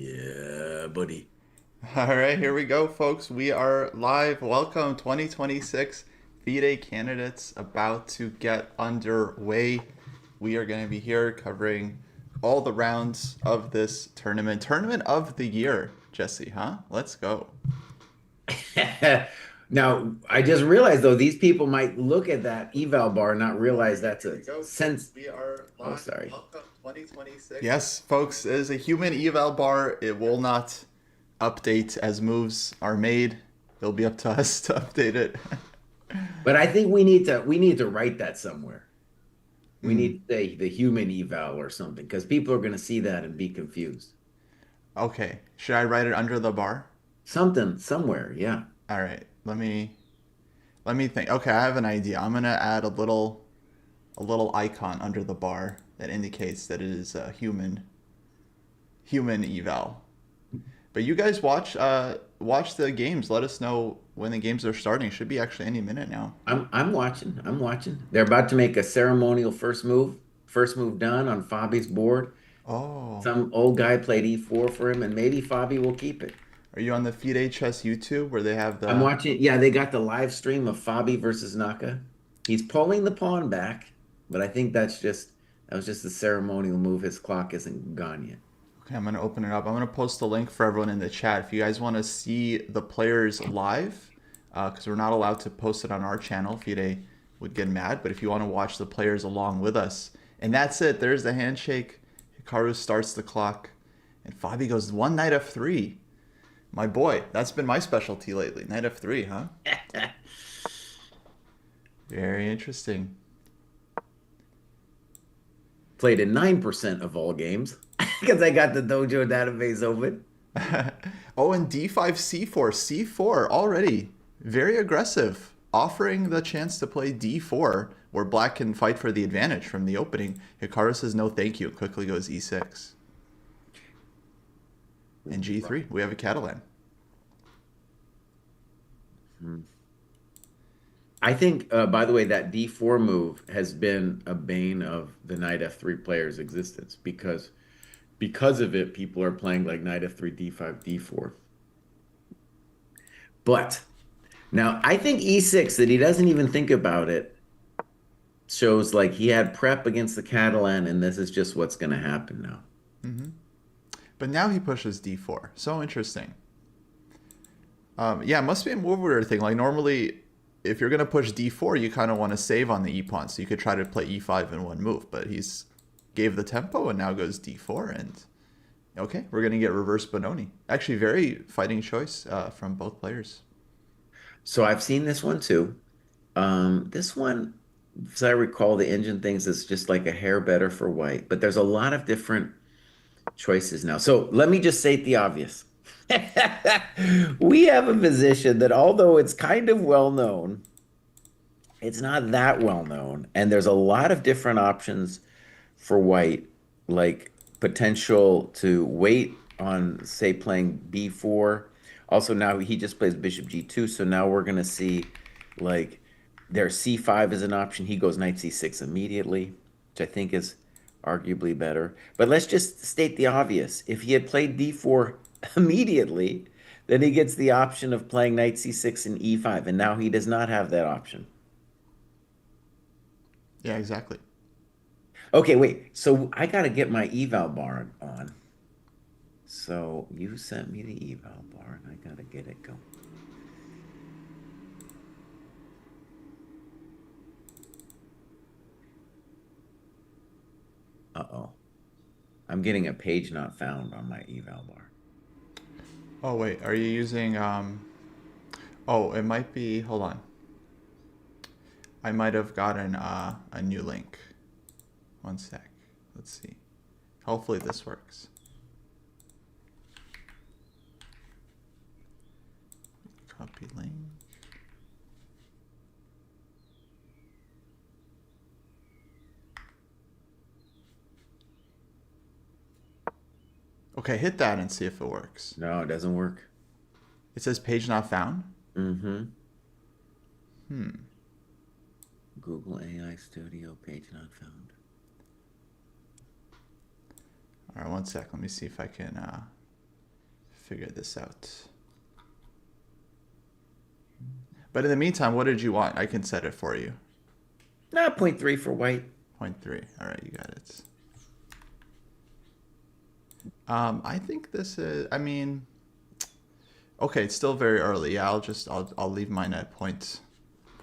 Yeah, buddy. All right, here we go, folks. We are live. Welcome, 2026 FIDE Candidates about to get underway. We are going to be here covering all the rounds of this tournament. Tournament of the year, Jesse, huh? Let's go. Now, I just realized though, these people might look at that eval bar and not All realize right, that's here a we go, folks. sense. We are Oh, live. sorry. Welcome, 2026. Yes, folks, it is a human eval bar. It will not update as moves are made. It'll be up to us to update it. But I think we need to write that somewhere. We Hmm. need to say the human eval or something because people are going to see that and be confused. Okay. Should I write it under the bar? Something somewhere, yeah. All right. Let me think. Okay, I have an idea. I'm gonna add a little icon under the bar that indicates that it is a human eval. But you guys watch the games. Let us know when the games are starting. Should be actually any minute now. I'm watching. I'm watching. They're about to make a ceremonial first move. First move done on Fabi's board. Oh, Some old guy played e4 for him, and maybe Fabi will keep it. are you on the FIDE Chess YouTube where they have I'm the? watching. Yeah, they got the live stream of Fabi versus Naka. He's pulling the pawn back, but I think that was just a ceremonial move. His clock isn't gone yet. Okay, I'm gonna open it up. I'm gonna post a link for everyone in the chat if you guys want to see the players live, because we're not allowed to post it on our channel. FIDE would get mad, but if you want to watch the players along with us, and that's it. There's the handshake. Hikaru starts the clock, and Fabi goes one knight f3. My boy, that's been my specialty lately. Knight f3, huh? Very interesting. Played in 9% of all games because I got the dojo database open. Oh, and d5 c4 c4 already very aggressive, offering the chance to play d4 where black can fight for the advantage from the opening. Hikaru says no thank you, quickly goes e6 and g3. We have a Catalan. I think, by the way, that D4 move has been a bane of the knight F3 player's existence because of it, people are playing like knight F3, D5, D4. But now I think E6 that he doesn't even think about it shows like he had prep against the Catalan, and this is just what's going to happen now. But now he pushes d4. So interesting. Yeah, it must be a move order thing. Like normally, if you're gonna push d4, you kind of want to save on the e pawn, so you could try to play e5 in one move. But he's gave the tempo and now goes d4, and okay, we're gonna get reverse Benoni. Actually, very fighting choice from both players. So I've seen this one too. This one, as I recall, the engine things is just like a hair better for white, but there's a lot of different choices now. So let me just state the obvious. We have a position that, although it's kind of well known, it's not that well known. And there's a lot of different options for white, like potential to wait on, say, playing b4. Also, now he just plays bishop g2. So now we're going to see like their c5 is an option. He goes knight c6 immediately, which I think is arguably better. But let's just state the obvious. If he had played d4 immediately, then he gets the option of playing knight c6 and e5. And now he does not have that option. Yeah, exactly. Okay, wait. So I got to get my eval bar on. So you sent me the eval bar and I got to get it going. Uh-oh. I'm getting a page not found on my eval bar. Oh wait, are you using Oh, it might be. Hold on. I might have gotten a new link. One sec. Let's see. Hopefully this works. Copy link. Okay, hit that and see if it works. No, it doesn't work. It says page not found. Mm-hmm. Hmm. Google AI Studio page not found. All right, one sec. Let me see if I can figure this out. But in the meantime, what did you want? I can set it for you. Nah, point 3 for white. Point 0.3. All right, you got it. I think this is. I mean, okay, it's still very early. Yeah, I'll leave mine at point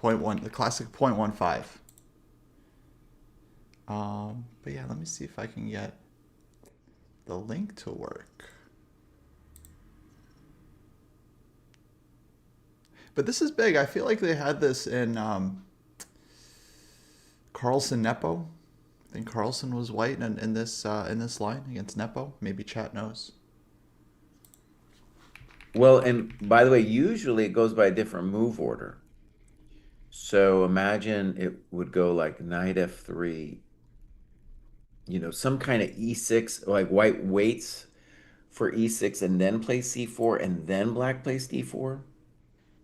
one, the classic 0.15. But yeah, let me see if I can get the link to work. But this is big. I feel like they had this in Carlson Nepo. I think Carlson was white in this line against Nepo. Maybe chat knows. Well, and by the way, usually it goes by a different move order. So imagine it would go like knight f3, some kind of e6, like white waits for e6 and then plays c4 and then black plays d4,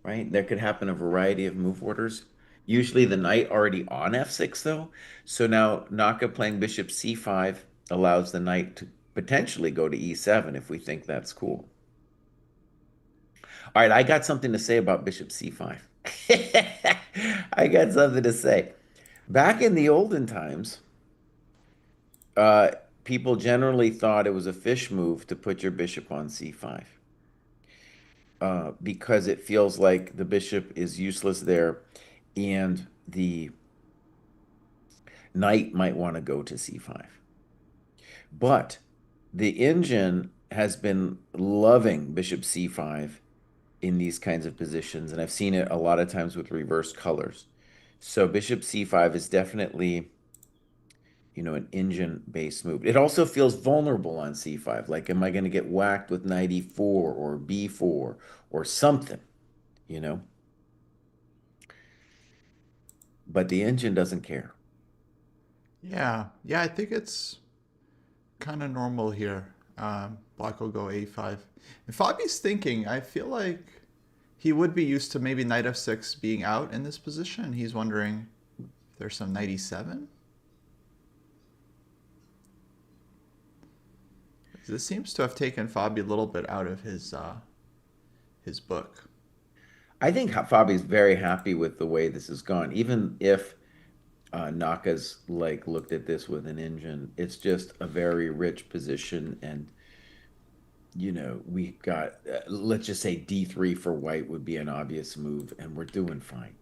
right? There could happen a variety of move orders. Usually the knight already on f6 though. So now Naka playing bishop c5 allows the knight to potentially go to e7 if we think that's cool. All right, I got something to say about bishop c5. I got something to say. Back in the olden times, uh, people generally thought it was a fish move to put your bishop on c5 because it feels like the bishop is useless there and the knight might want to go to c5. But the engine has been loving bishop c5 in these kinds of positions, and I've seen it a lot of times with reverse colors. So bishop c5 is definitely, an engine-based move. It also feels vulnerable on c5. Like, am I going to get whacked with knight e4 or b4 or something, you know? But the engine doesn't care. Yeah, yeah, I think it's kind of normal here. Black will go a5. And Fabi's thinking, I feel like he would be used to maybe knight f6 being out in this position. He's wondering if there's some knight e7. This seems to have taken Fabi a little bit out of his book. I think Fabi's very happy with the way this has gone, even if Naka's like looked at this with an engine. It's just a very rich position, and we got let's just say d3 for white would be an obvious move, and we're doing fine.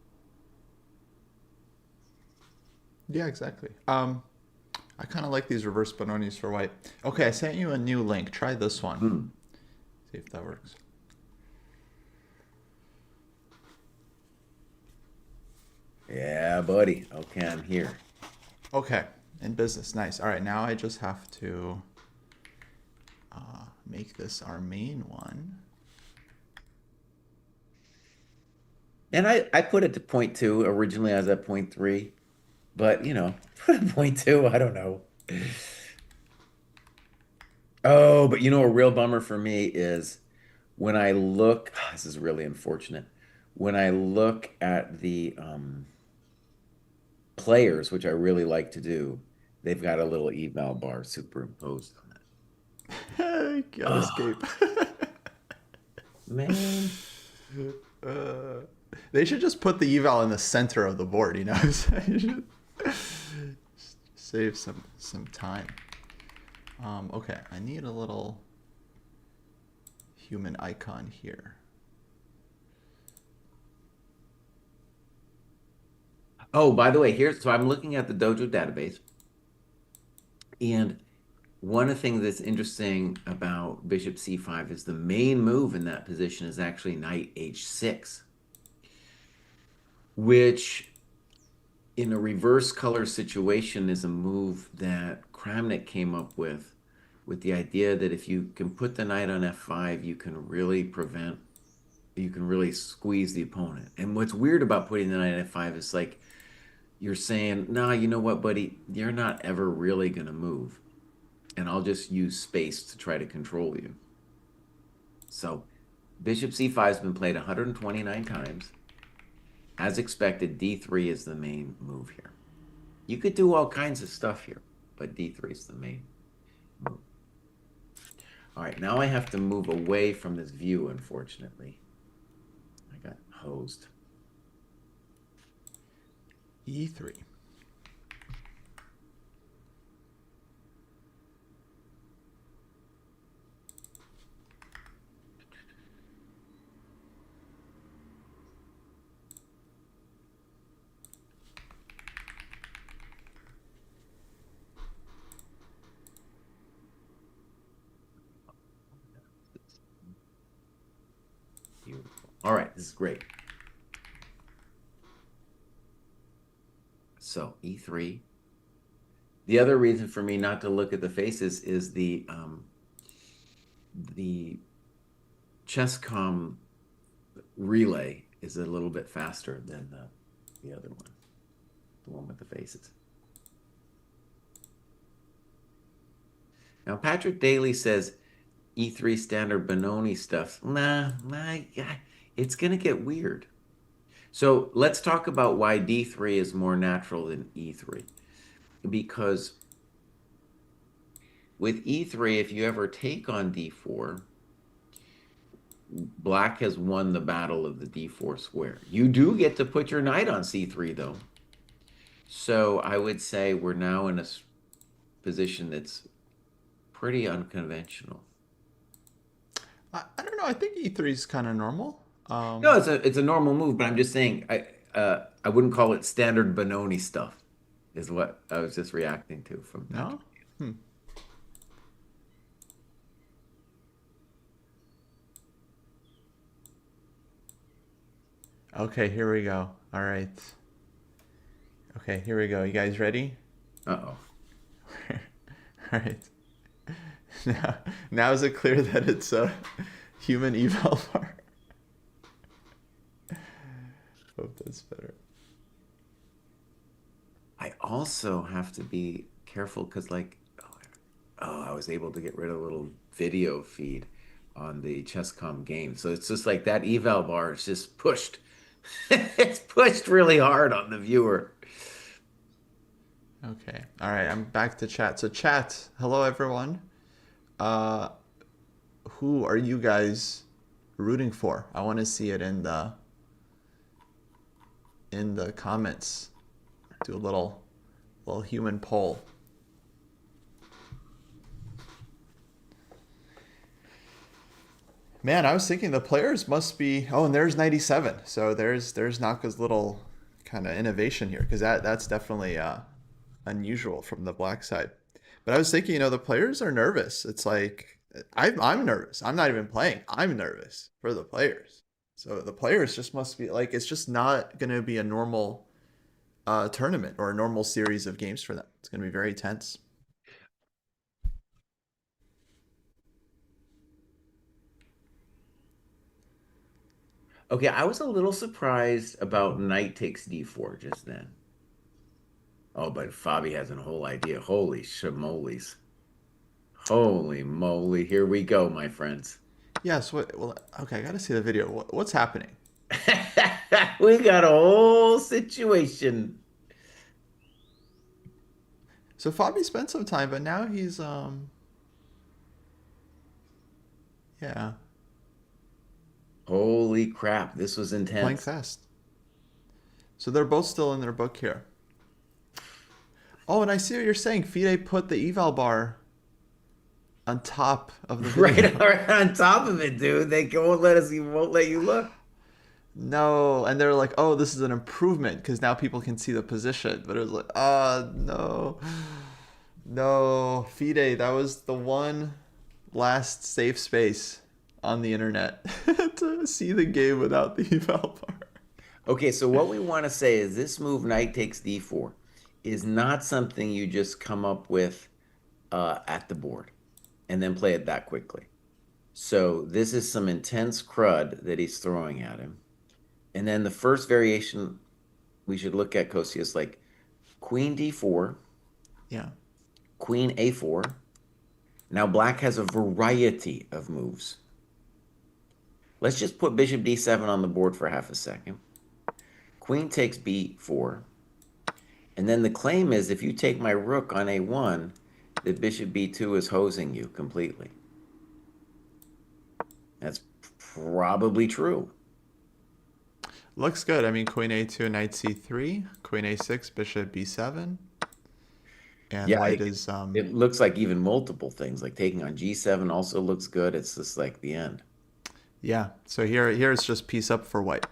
Yeah, exactly. I kind of like these reverse Bononis for white. Okay, I sent you a new link. Try this one. Hmm. See if that works. Yeah, buddy. Okay, I'm here. Okay, in business. Nice. All right, now I just have to make this our main one. And I put it to point 2. Originally I was at point 3, but put it point 2. I don't know. Oh, but a real bummer for me is when I look, this is really unfortunate. When I look at the players, which I really like to do, they've got a little eval bar superimposed on it. Can't Oh, escape. man. uh, they should just put the eval in the center of the board. Save some time. Okay, I need a little human icon here. Oh, by the way, so I'm looking at the Dojo database, and one of the things that's interesting about bishop c5 is the main move in that position is actually knight h6, which in a reverse color situation is a move that Kramnik came up with the idea that if you can put the knight on f5, you can really squeeze the opponent. And what's weird about putting the knight on f5 is like you're saying, nah, you know what, buddy, you're not ever really going to move. And I'll just use space to try to control you. So bishop c5 has been played 129 times. As expected, d3 is the main move here. You could do all kinds of stuff here, but d3 is the main move. All right, now I have to move away from this view, unfortunately. I got hosed. E3. Beautiful. All right, this is great. So E3. The other reason for me not to look at the faces is the Chesscom relay is a little bit faster than the other one, the one with the faces. Now, Patrick Daly says E3 standard Benoni stuff. Nah, yeah, it's going to get weird. So let's talk about why D3 is more natural than E3. Because with E3, if you ever take on D4, Black has won the battle of the D4 square. You do get to put your knight on C3, though. So I would say we're now in a position that's pretty unconventional. I don't know. I think E3 is kind of normal. No, it's a normal move, but I'm just saying I wouldn't call it standard Benoni stuff, is what I was just reacting to from Patrick. No? Hmm. Okay, here we go. All right. Okay, here we go. You guys ready? Uh-oh. All right. Now is it clear that it's a human eval bar? Hope that's better. I also have to be careful because, like, I was able to get rid of a little video feed on the Chesscom game. So it's just like that eval bar is just pushed. It's pushed really hard on the viewer. Okay. All right. I'm back to chat. So chat. Hello, everyone. Uh, who are you guys rooting for? I want to see it in the comments. Do a little human poll. Man, I was thinking the players must be. Oh, and there's 97. So there's Naka's little kind of innovation here because that's definitely unusual from the black side. But I was thinking, the players are nervous. It's like I'm nervous. I'm not even playing. I'm nervous for the players. So the players just must be like it's just not going to be a normal tournament or a normal series of games for them. It's going to be very tense. Okay, I was a little surprised about knight takes d4 just then. Oh, but Fabi has a whole idea. Holy shimoles. Holy moly. Here we go, my friends. Yes. Well, okay. I got to see the video. What's happening? We got a whole situation. So Fabi spent some time, but now he's yeah, Holy crap, this was playing intense. fast. So they're both still in their book here. Oh, and I see what you're saying. FIDE put the eval bar on top of the Right, video. right on top of it, dude. They won't let us, won't let you look. No, and they're like, oh, this is an improvement because now people can see the position. But it was like, ah, no, no, FIDE. That was the one last safe space on the internet to see the game without the eval bar. Okay, so what we want to say is this move, knight takes d4, is not something you just come up with at the board and then play it that quickly. So this is some intense crud that he's throwing at him. And then the first variation we should look at, Kosi, is like queen d4, Yeah. queen a4. Now black has a variety of moves. Let's just put bishop d7 on the board for half a second. Queen takes b4. And then the claim is if you take my rook on a1, the bishop b2 is hosing you completely. That's probably true. Looks good. I mean, queen a2, knight c3, queen a6, bishop b7, and Yeah, white it, is it looks like even multiple things, like taking on G7 also looks good. It's just like the end. yeah. So here it's just piece up for white,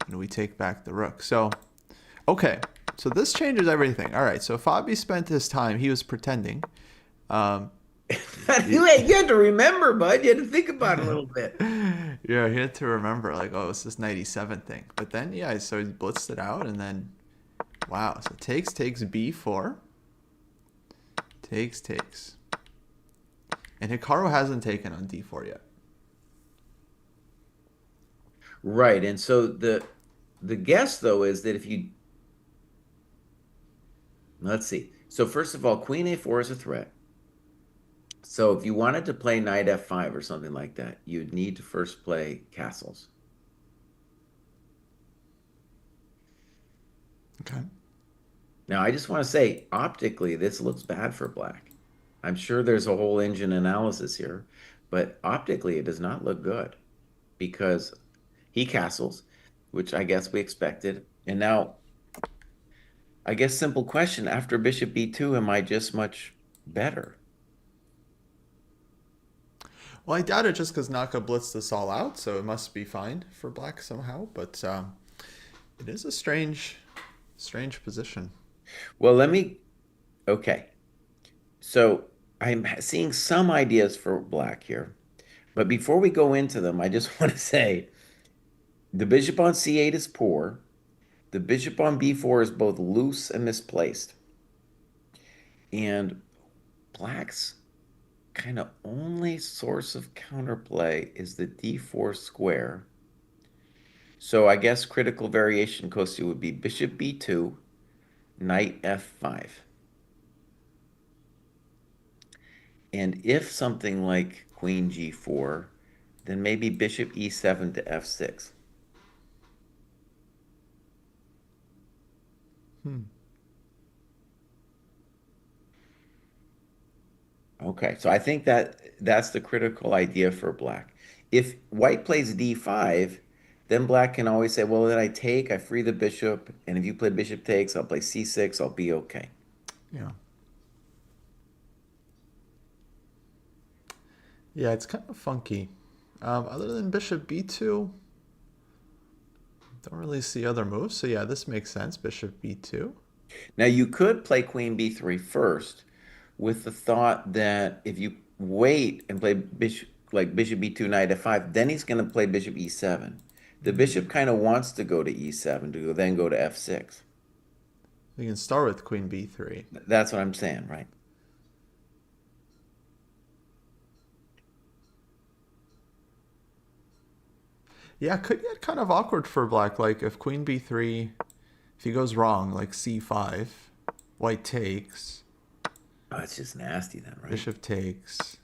and we take back the rook. So okay, so this changes everything. All right. So Fabi spent his time. He was pretending. Um, You had to remember, bud. You had to think about it a little bit. yeah, he had to remember like, oh, it's this 97 thing. But then yeah, so he blitzed it out, and then wow. So takes b4, takes, and Hikaru hasn't taken on d4 yet. Right. And so the guess though is that if you let's see. So first of all, Queen A4 is a threat. So if you wanted to play Knight F5 or something like that, you'd need to first play castles. Okay. Now, I just want to say, optically, this looks bad for black. I'm sure there's a whole engine analysis here, but optically, it does not look good because he castles, which I guess we expected. And now, I guess simple question, after bishop b2, am I just much better? Well, I doubt it just because Naka blitzed this all out, so it must be fine for black somehow. But it is a strange position. Well, okay. So I'm seeing some ideas for black here. But before we go into them, I just want to say the bishop on c8 is poor. The bishop on b4 is both loose and misplaced. And black's kind of only source of counterplay is the d4 square. So I guess critical variation, Kosti, would be bishop b2, knight f5. And if something like queen g4, then maybe bishop e7 to f6. Hmm. Okay, so I think that's the critical idea for black. If white plays d5, then black can always say, well, then I take, I free the bishop, and if you play bishop takes, I'll play c6, I'll be okay. Yeah. Yeah, it's kind of funky. Other than bishop b2, don't really see other moves. So yeah, this makes sense. Bishop b2. Now you could play queen b3 first with the thought that if you wait and play bishop like bishop b2 knight f5, then he's going to play bishop e7. The bishop kind of wants to go to e7 to then go to f6. We can start with queen b3. That's what I'm saying, right? Yeah, could get kind of awkward for black. Like if queen b3, if he goes wrong, like c5, white takes, Oh, it's just nasty then, right? bishop takes,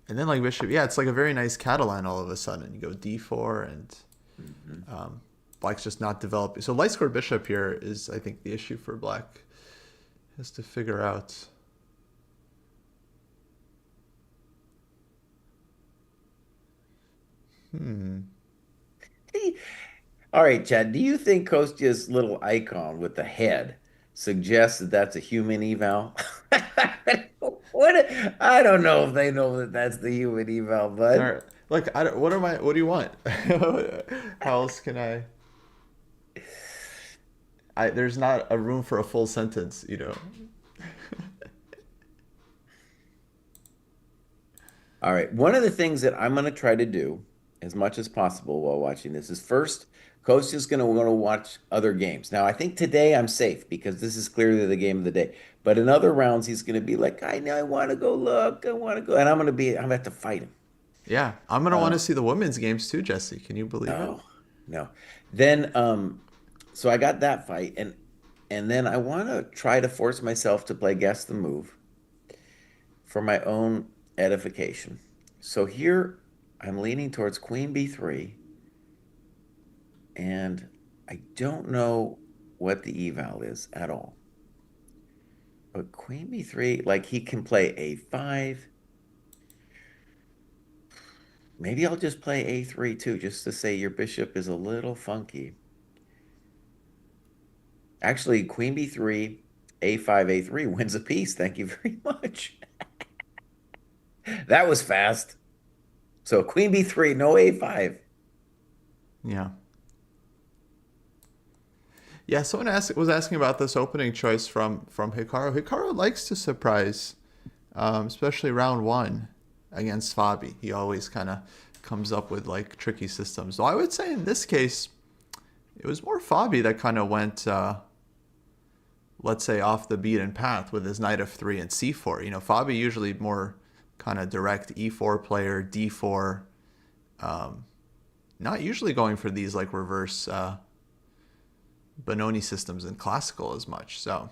and then like bishop. Yeah, it's like a very nice Catalan all of a sudden. You go d4 and Hmm. black's just not developing. So light square bishop here is, I think, the issue for black. Has to figure out. Hmm. All right, Chad, do you think Kostya's little icon with the head suggests that that's a human eval? What? I don't know if they know that that's the human eval, All bud. right. Like, I don't, what am I? What do you want? How else can I? There's not a room for a full sentence, you know. All right. One of the things that I'm going to try to do as much as possible while watching this is first, Coach is going to want to watch other games. Now, I think today I'm safe because this is clearly the game of the day. But in other rounds, he's going to be like, I know I want to go look. I want to go. And I'm going to have to fight him. Yeah, I'm gonna want Uh, to see the women's games too, Jesse. Can you believe it? no, no. Then, so I got that fight. And then I want to try to force myself to play guess the move for my own edification. So here I'm leaning towards queen b3, and I don't know what the eval is at all. But queen b3, like he can play a5. Maybe I'll just play a3 too, just to say your bishop is a little funky. Actually, queen b3, a5, a3 wins a piece. Thank you very much. That was fast. So queen b3, no a5. Yeah. Yeah, someone was asking about this opening choice from Hikaru. Hikaru likes to surprise, especially round one against Fabi. He always kind of comes up with like tricky systems. So I would say in this case, it was more Fabi that kind of went, let's say, off the beaten path with his knight f3 and c4. You know, Fabi usually more kind of direct e4 player, d4, not usually going for these like reverse Benoni systems in classical as much. So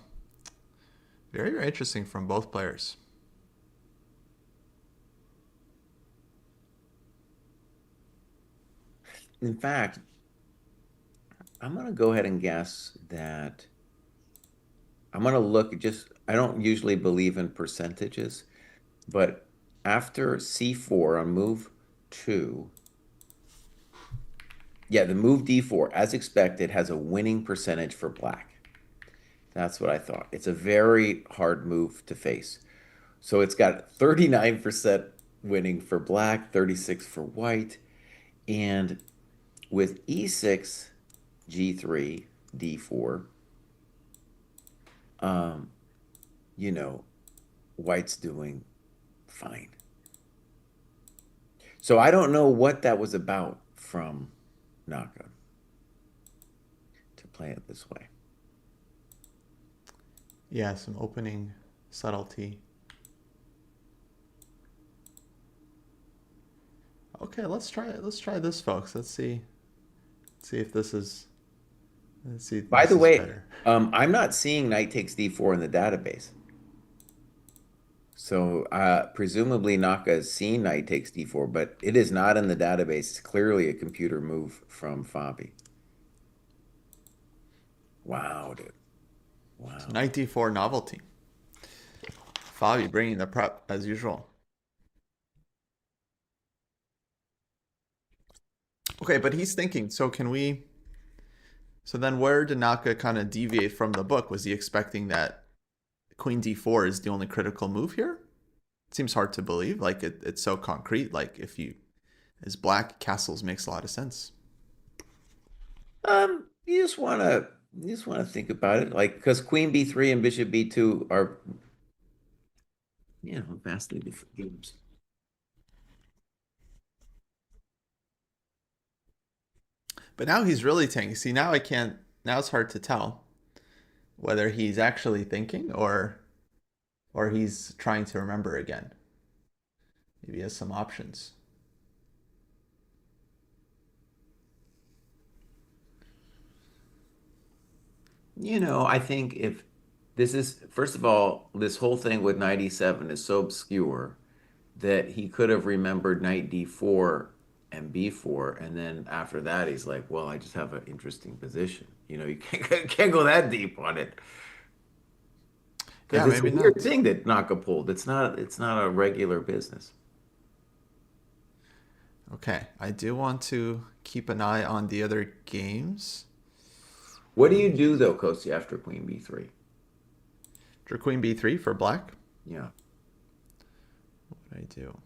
very, very interesting from both players. In fact, I'm going to go ahead and guess that I'm going to look at just, I don't usually believe in percentages, but after c4 on move two, yeah, the move d4, as expected, has a winning percentage for black. That's what I thought. It's a very hard move to face. So it's got 39% winning for black, 36 for white. And with e6, g3, d4, um, you know, white's doing fine. So I don't know what that was about from Naka to play it this way. Yeah, some opening subtlety. Okay, let's try it. Let's try this, folks. See if this is. Let's see if By this the is way, better. I'm not seeing knight takes d4 in the database. So presumably Naka has seen knight takes d4, but it is not in the database. It's clearly a computer move from Fabi. Wow, dude. So Wow. knight d4 novelty. Fabi bringing the prep as usual. Okay, but he's thinking. So can we? So then, where did Naka kind of deviate from the book? Was he expecting that Queen d4 is the only critical move here? It seems hard to believe. Like it's so concrete. Like if you as black castles makes a lot of sense. You just wanna think about it, like because Queen B3 and Bishop B2 are, vastly different games. But now he's really thinking. See, now I can't. Now it's hard to tell whether he's actually thinking or he's trying to remember again. Maybe he has some options. I think if this is, first of all, this whole thing with knight e7 is so obscure that he could have remembered knight d4 and b4, and then after that he's like, well, I just have an interesting position. You can't go that deep on it because Yeah, it's a maybe weird not. thing that Naka pulled. It's not a regular business. Okay, I do want to keep an eye on the other games. What do you do though, Kosi, after queen b3? For Queen b3 for black. Yeah. What do I do?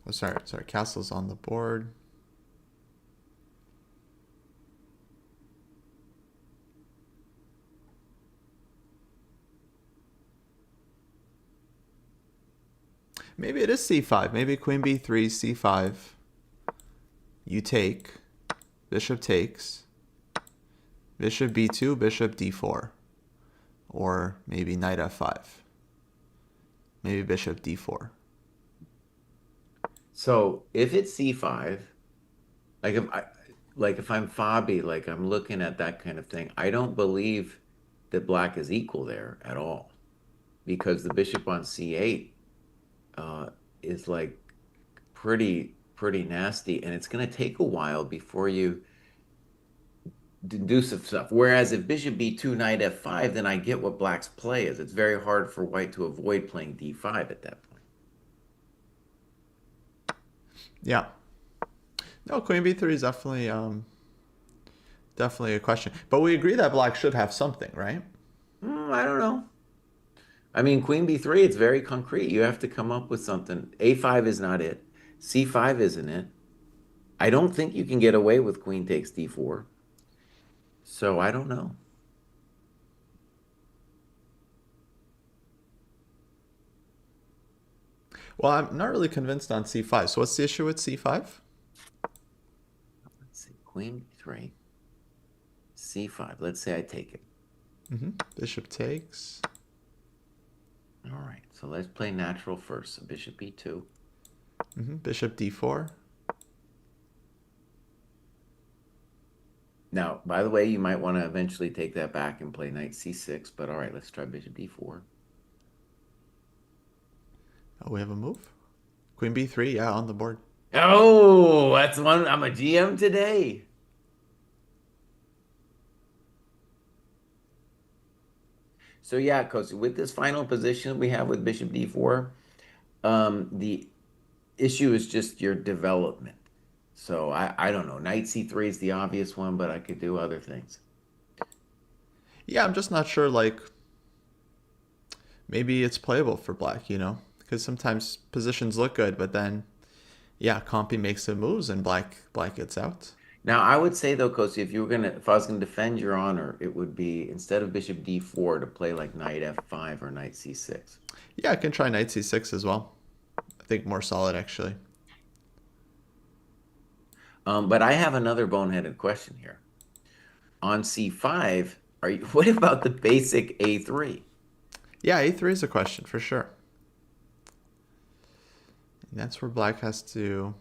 Oh, sorry. Castle's on the board. Maybe it is c5. Maybe Queen b3, c5. You take. Bishop takes. Bishop b2, bishop d4. Or maybe knight f5. Maybe bishop d4. So if it's c5, like if I'm Fabi, like I'm looking at that kind of thing, I don't believe that black is equal there at all because the bishop on c8 uh, is like pretty nasty, and it's going to take a while before you deducive stuff. Whereas if bishop b2, knight f5, then I get what black's play is. It's very hard for white to avoid playing d5 at that point. Yeah. No, queen b3 is definitely a question. But we agree that black should have something, right? I don't know. I mean, queen b3, it's very concrete. You have to come up with something. a5 is not it. c5 isn't it. I don't think you can get away with queen takes d4. So I don't know. Well, I'm not really convinced on c5. So what's the issue with c5? Let's see. Queen b3, c5. Let's say I take it. Bishop takes. All right. So let's play natural first. So bishop b2. Bishop d4. Now, by the way, you might want to eventually take that back and play knight c6, but all right, let's try bishop d4. Oh, we have a move. Queen b3, yeah, on the board. Oh, that's one. I'm a GM today. So yeah, Coach, with this final position we have with bishop d4, the issue is just your development. So I don't know. Knight c3 is the obvious one, but I could do other things. Yeah, I'm just not sure, like, maybe it's playable for black, you know? Because sometimes positions look good, but then, yeah, Compy makes the moves and black gets out. Now, I would say though, Kosi, if I was gonna defend your honor, it would be instead of bishop d4 to play like knight f5 or knight c6. Yeah, I can try knight c6 as well. I think more solid, actually. But I have another boneheaded question here. On c5, what about the basic a3? Yeah, a3 is a question, for sure. And that's where black has to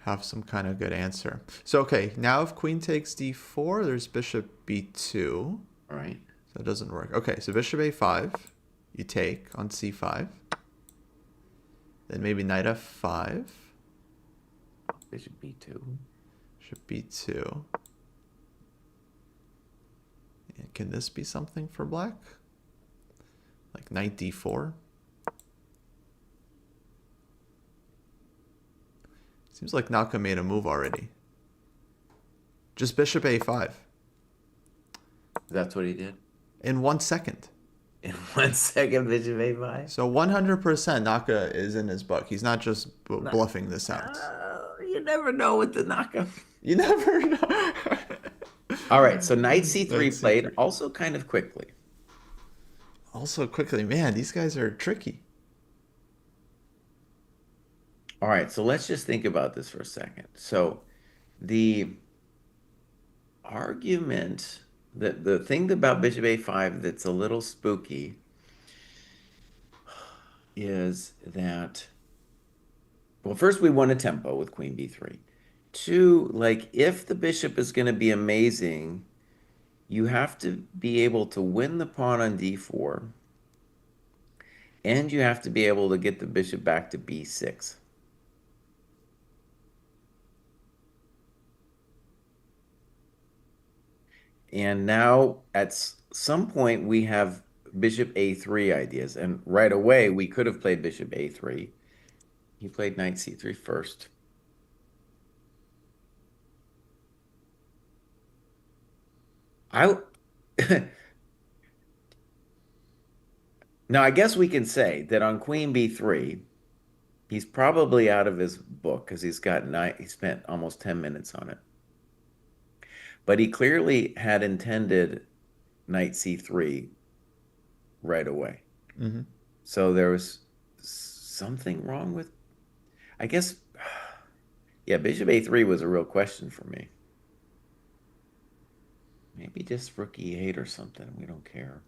have some kind of good answer. So, okay, now if queen takes d4, there's bishop b2. All right. That doesn't work. Okay, so bishop a5, you take on c5. Then maybe knight f5. Bishop b2. Bishop b2. And can this be something for black? Like knight d4? Seems like Naka made a move already. Just bishop a5. That's what he did. In 1 second. In 1 second, bishop a5. So 100% Naka is in his book. He's not just bluffing this out. You never know with the Naka. You never know. All right, so knight c3 Knight played c3. also kind of quickly. Also, quickly, man, these guys are tricky. All right, so let's just think about this for a second. So the argument that the thing about bishop a5 that's a little spooky is that, well, first we want a tempo with queen b3. Two, like if the bishop is going to be amazing, you have to be able to win the pawn on d4, and you have to be able to get the bishop back to b6. And now at some point we have bishop a3 ideas. And right away we could have played bishop a3. He played knight c3 first. I Now I guess we can say that on queen b3, he's probably out of his book because he spent almost 10 minutes on it. But he clearly had intended knight c3 right away. So there was something wrong with, I guess, yeah, bishop a3 was a real question for me. Maybe just rook e8 or something. We don't care.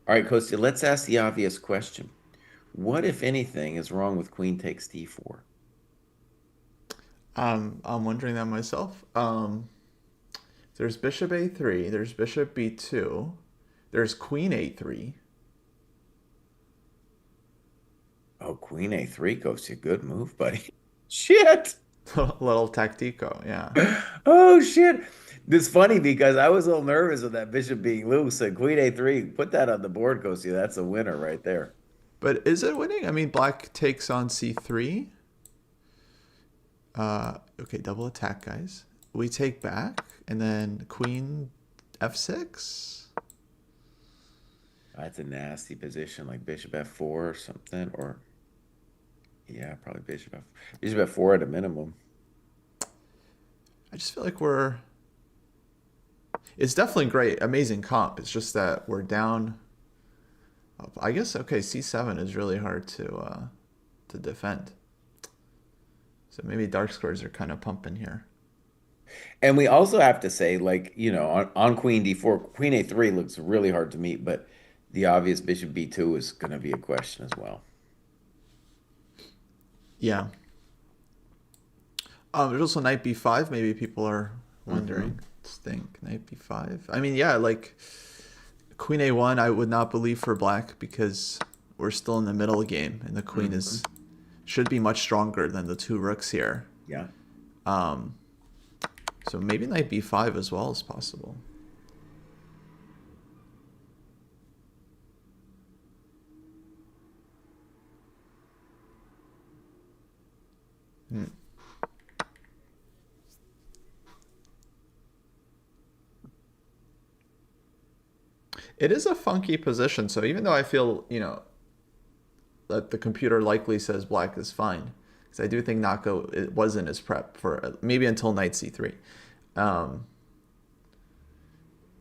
All right, Kostya, let's ask the obvious question. What, if anything, is wrong with queen takes d4? I'm wondering that myself. There's bishop a3, there's bishop b2, there's queen a3. Oh, queen a3, Kostya, good move, buddy. Shit. Little tactico, yeah. Oh shit. This is funny because I was a little nervous with that bishop being loose and queen a3. Put that on the board, Kosi. That's a winner right there. But is it winning? I mean, black takes on c3. Okay, double attack, guys. We take back, and then queen f6. That's a nasty position, like bishop f4 or something, or yeah, probably bishop f4 at a minimum. I just feel like we're. It's definitely great, amazing comp. It's just that we're down. I guess okay, c7 is really hard to defend. So maybe dark squares are kind of pumping here. And we also have to say, like, on queen d4, queen a3 looks really hard to meet, but the obvious bishop b2 is going to be a question as well. Yeah. There's also knight b5. Maybe people are Hmm. wondering. Let's think knight b5. I mean, yeah, like queen a1. I would not believe for black because we're still in the middle game, and the queen Hmm. is should be much stronger than the two rooks here. Yeah. Um, so maybe knight b5 as well is possible. Hmm. It is a funky position. So even though I feel, that the computer likely says black is fine, because I do think Naka it wasn't his prep for maybe until knight c3. Um,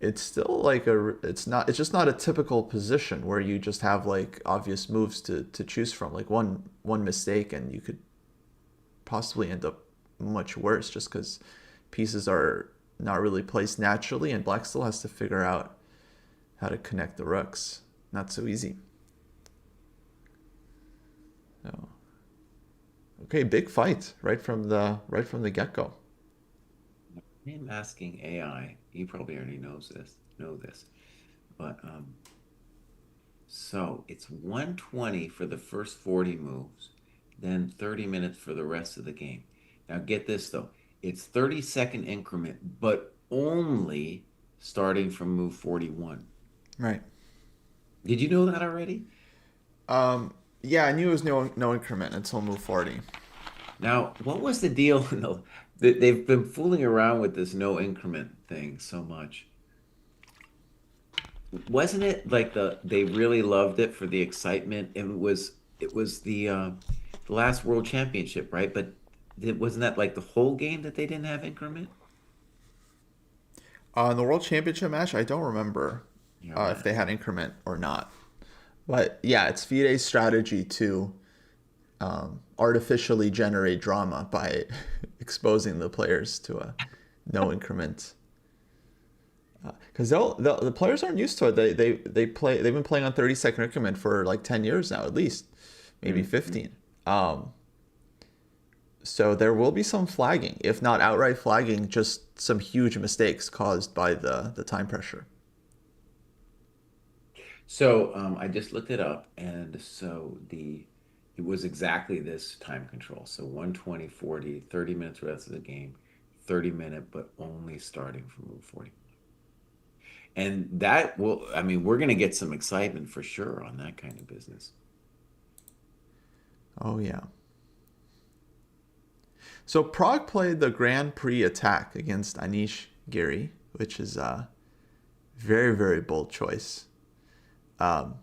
it's still like it's just not a typical position where you just have like obvious moves to choose from. Like one mistake and you could possibly end up much worse just because pieces are not really placed naturally, and black still has to figure out how to connect the rooks. Not so easy. So, okay, big fight right from the get go. I'm asking AI. You probably already know this, but so it's 120 for the first 40 moves, then 30 minutes for the rest of the game. Now get this though, it's 30-second increment, but only starting from move 41. Right. Did you know that already? Um, yeah, I knew it was no increment until move 40. Now, what was the deal? No, they've been fooling around with this no increment thing so much. Wasn't it like they really loved it for the excitement? And it was the last world championship, right? But wasn't that like the whole game that they didn't have increment? In the World Championship match, I don't remember Yeah, if right. they had increment or not. But yeah, it's FIDE's strategy to artificially generate drama by exposing the players to a no increment. Because the players aren't used to it. They've been playing on 30-second increment for like 10 years now, at least, maybe Mhm. 15. So there will be some flagging, if not outright flagging, just some huge mistakes caused by the time pressure. So I just looked it up, and so the it was exactly this time control. So 120, 40, 30 minutes rest of the game, 30-minute, but only starting from move 40. And that will, I mean, we're going to get some excitement for sure on that kind of business. Oh yeah. So Prague played the Grand Prix attack against Anish Giri, which is a very very bold choice.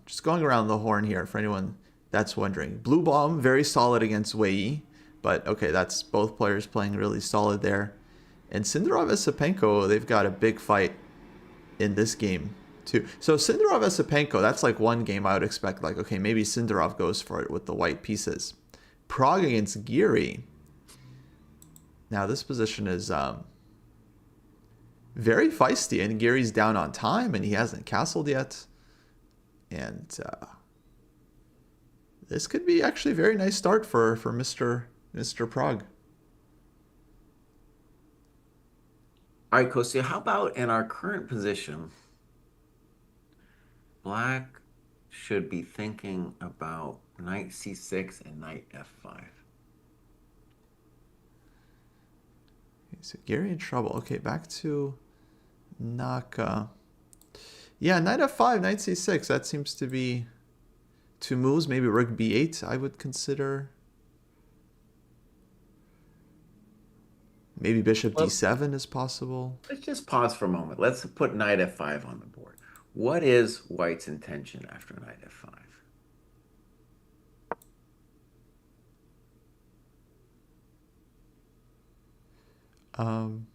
Just going around the horn here for anyone that's wondering. Blue Bomb very solid against Wei, but okay, that's both players playing really solid there. And Sindarov Esipenko, they've got a big fight in this game too. So Sindarov Esipenko, that's like one game I would expect. Like okay, maybe Sindarov goes for it with the white pieces. Prague against Giri. Now this position is very feisty, and Giri's down on time, and he hasn't castled yet. And this could be actually a very nice start for Mr. Prague. All right, Kostya, how about in our current position, Black should be thinking about knight c6 and knight f5. So Gary in trouble. Okay, back to Naka. Yeah, knight f5, knight c6. That seems to be two moves. Maybe rook b8 I would consider. Maybe bishop Well, d7 is possible. let's just pause for a moment. Let's put knight f5 on the board. What is white's intention after knight f5? Um,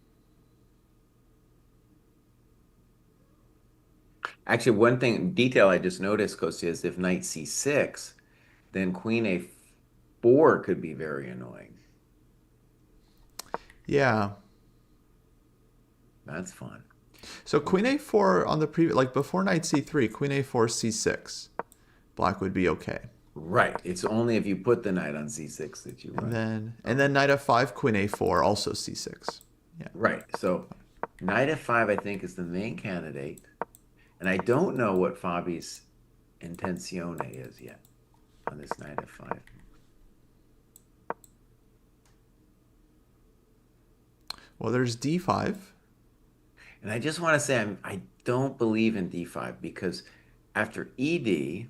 Actually, one thing, detail I just noticed, Kostya, is if knight c6, then queen a4 could be very annoying. yeah. That's fun. So queen Okay. a4 on the previous, like before knight c3, queen a4, c6. Black would be okay. Right. It's only if you put the knight on c6 that you And run. then and Okay. then knight f5, queen a4, also c6. Yeah. Right. So knight f5, I think, is the main candidate. And I don't know what Fabi's intenzione is yet on this knight f5. Well, there's d5. And I just want to say I don't believe in d5 because after ed,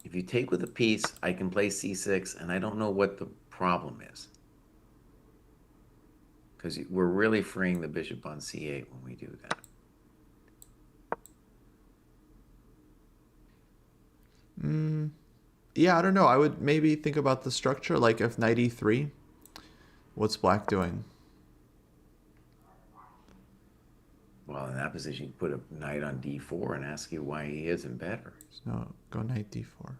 if you take with a piece, I can play c6, and I don't know what the problem is. Because we're really freeing the bishop on c8 when we do that. Yeah, I don't know. I would maybe think about the structure. Like if knight e3, what's black doing? Well, in that position, you put a knight on d4 and ask you why he isn't better. So go knight d4.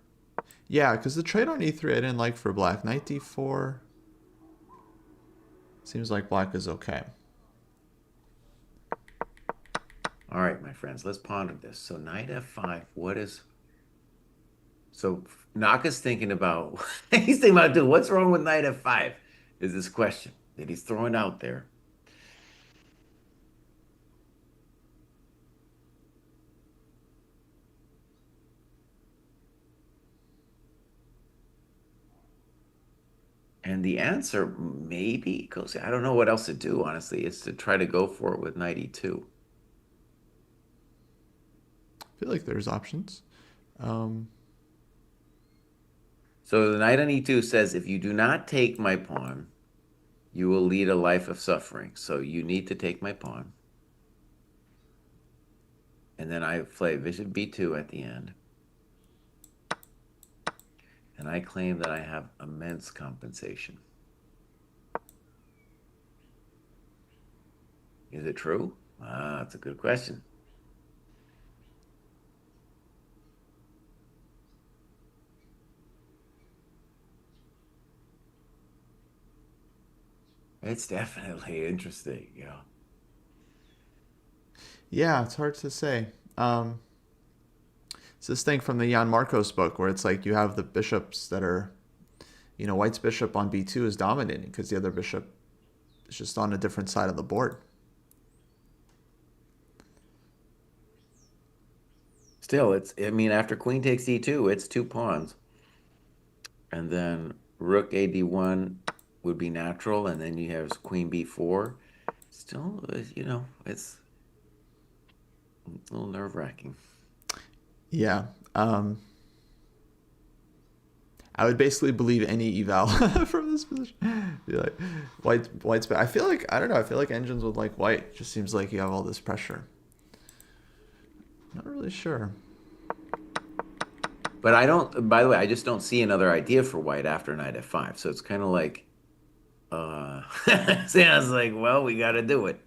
Yeah, because the trade on e3 I didn't like for black. Knight d4 seems like black is okay. All right, my friends, let's ponder this. So knight f5, what is... So Naka's thinking about... he's thinking about, dude, what's wrong with knight f5 is this question that he's throwing out there. And the answer maybe goes, I don't know what else to do, honestly, is to try to go for it with knight e2. I feel like there's options. Um, So the knight on e2 says, if you do not take my pawn, you will lead a life of suffering. So you need to take my pawn. And then I play bishop b2 at the end. And I claim that I have immense compensation. Is it true? Ah, that's a good question. It's definitely interesting, yeah. yeah, it's hard to say. It's this thing from the Jan Marcos book where it's like you have the bishops that are, white's bishop on b2 is dominating because the other bishop is just on a different side of the board. Still, I mean, after queen takes d2, it's two pawns. And then rook ad1 would be natural, and then you have queen b4. Still, it's a little nerve-wracking. Yeah. I would basically believe any eval from this position. Be like, white's bad. I feel like I don't know. I feel like engines would like white. It just seems like you have all this pressure. Not really sure. But I don't, by the way, I just don't see another idea for white after knight f5. So it's kind of like, so I was like, well, we got to do it.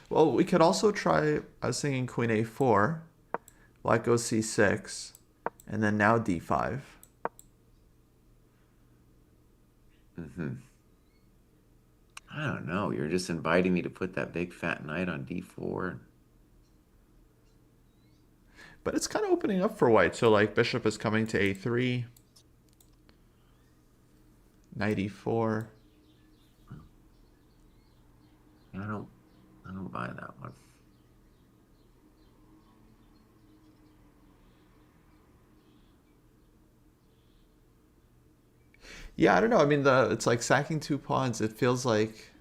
Well, we could also try. I was thinking queen a4, black goes c6, and then now d5. Hmm. I don't know. You're just inviting me to put that big fat knight on d4. But it's kind of opening up for white. So like bishop is coming to a3, knight e4. I don't, I don't buy that one. Yeah, I don't know. I mean, the it's like sacking two pawns. It feels like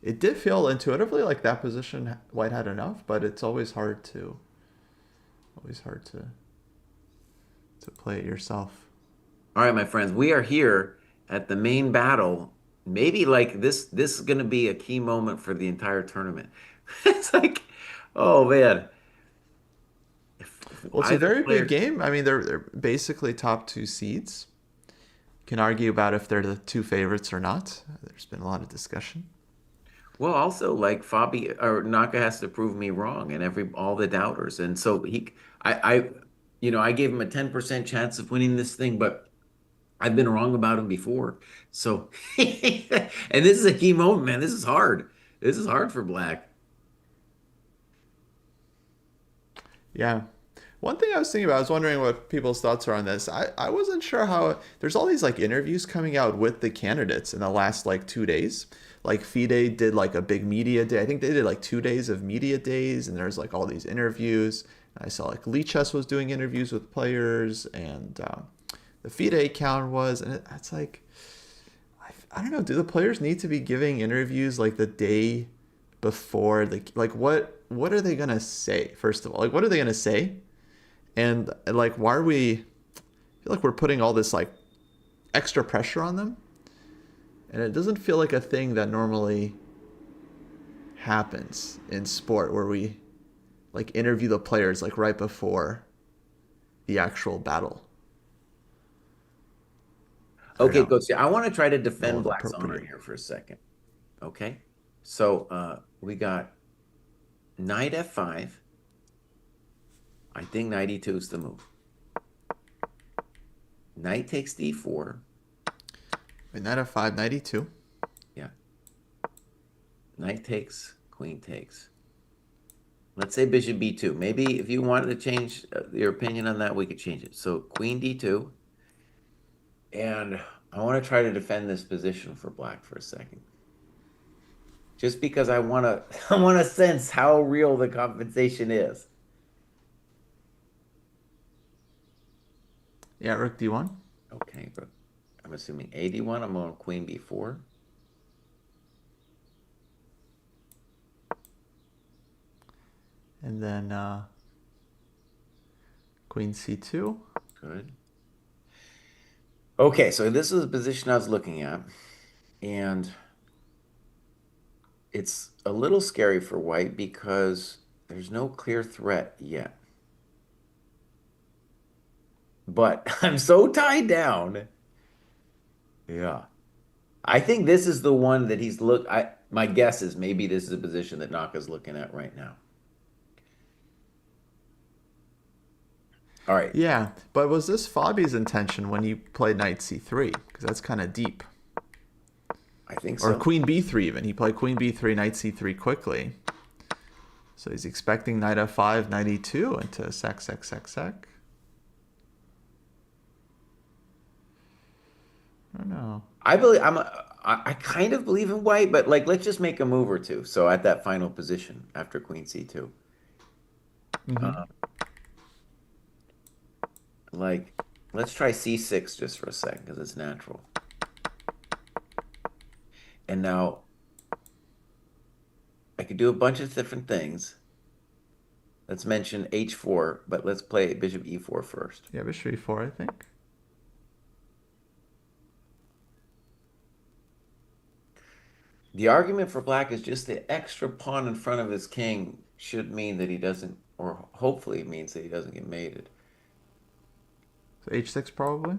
It did feel intuitively like that position White had enough, but it's always hard to play it yourself. All right, my friends, we are here at the main battle. Maybe like this is going to be a key moment for the entire tournament. It's like, oh man, if Well, it's a either very big player. game. I mean, they're basically top two seeds. Can argue about if they're the two favorites or not. There's been a lot of discussion. Well, also like Fabi or Naka has to prove me wrong and every all the doubters. And so I gave him a 10% chance of winning this thing, but I've been wrong about him before. So and this is a key moment, man. This is hard. This is hard for Black. Yeah. One thing I was thinking about, I was wondering what people's thoughts are on this. I wasn't sure how there's all these like interviews coming out with the candidates in the last like 2 days. Like FIDE did like a big media day. I think they did like 2 days of media days, and there's like all these interviews. I saw like Lichess was doing interviews with players, and the FIDE account was, and it's like I don't know. Do the players need to be giving interviews like the day before? Like what are they gonna say? First of all, like what are they gonna say? And like why are we? I feel like we're putting all this like extra pressure on them, and it doesn't feel like a thing that normally happens in sport where we like interview the players like right before the actual battle. I don't Okay, know. Coach, I want to try to No defend one Black's honor appropriate. here for a second. Okay. So we got knight f5. I think knight e2 is the move. Knight takes d4. Wait, knight f5, knight e2. Yeah. Knight takes, queen takes. Let's say bishop b2. Maybe if you wanted to change your opinion on that, we could change it. So queen d2. And I want to try to defend this position for Black for a second. Just because I want to I want to sense how real the compensation is. Yeah, rook d1. Okay, but I'm assuming a d1. I'm on queen b4. And then queen c2. Good. Okay, so this is the position I was looking at, and it's a little scary for white because there's no clear threat yet. But I'm so tied down. Yeah. I think this is the one that my guess is maybe this is a position that Naka's looking at right now. All right. Yeah, but was this Fabi's intention when he played knight c3? Because that's kind of deep. I think Or so. queen b3 even. He played queen b3, knight c3 quickly. So he's expecting knight f5, knight e2 into sec. I don't know. I kind of believe in white, but like let's just make a move or two. So at that final position after queen c2. Mm-hmm. Uh, like let's try c6 just for a second because it's natural. And now I could do a bunch of different things. Let's mention h4, but let's play bishop e4 first. Yeah, bishop e4, I think. The argument for Black is just the extra pawn in front of his king should mean that he doesn't, or hopefully it means that he doesn't get mated. So h6 probably.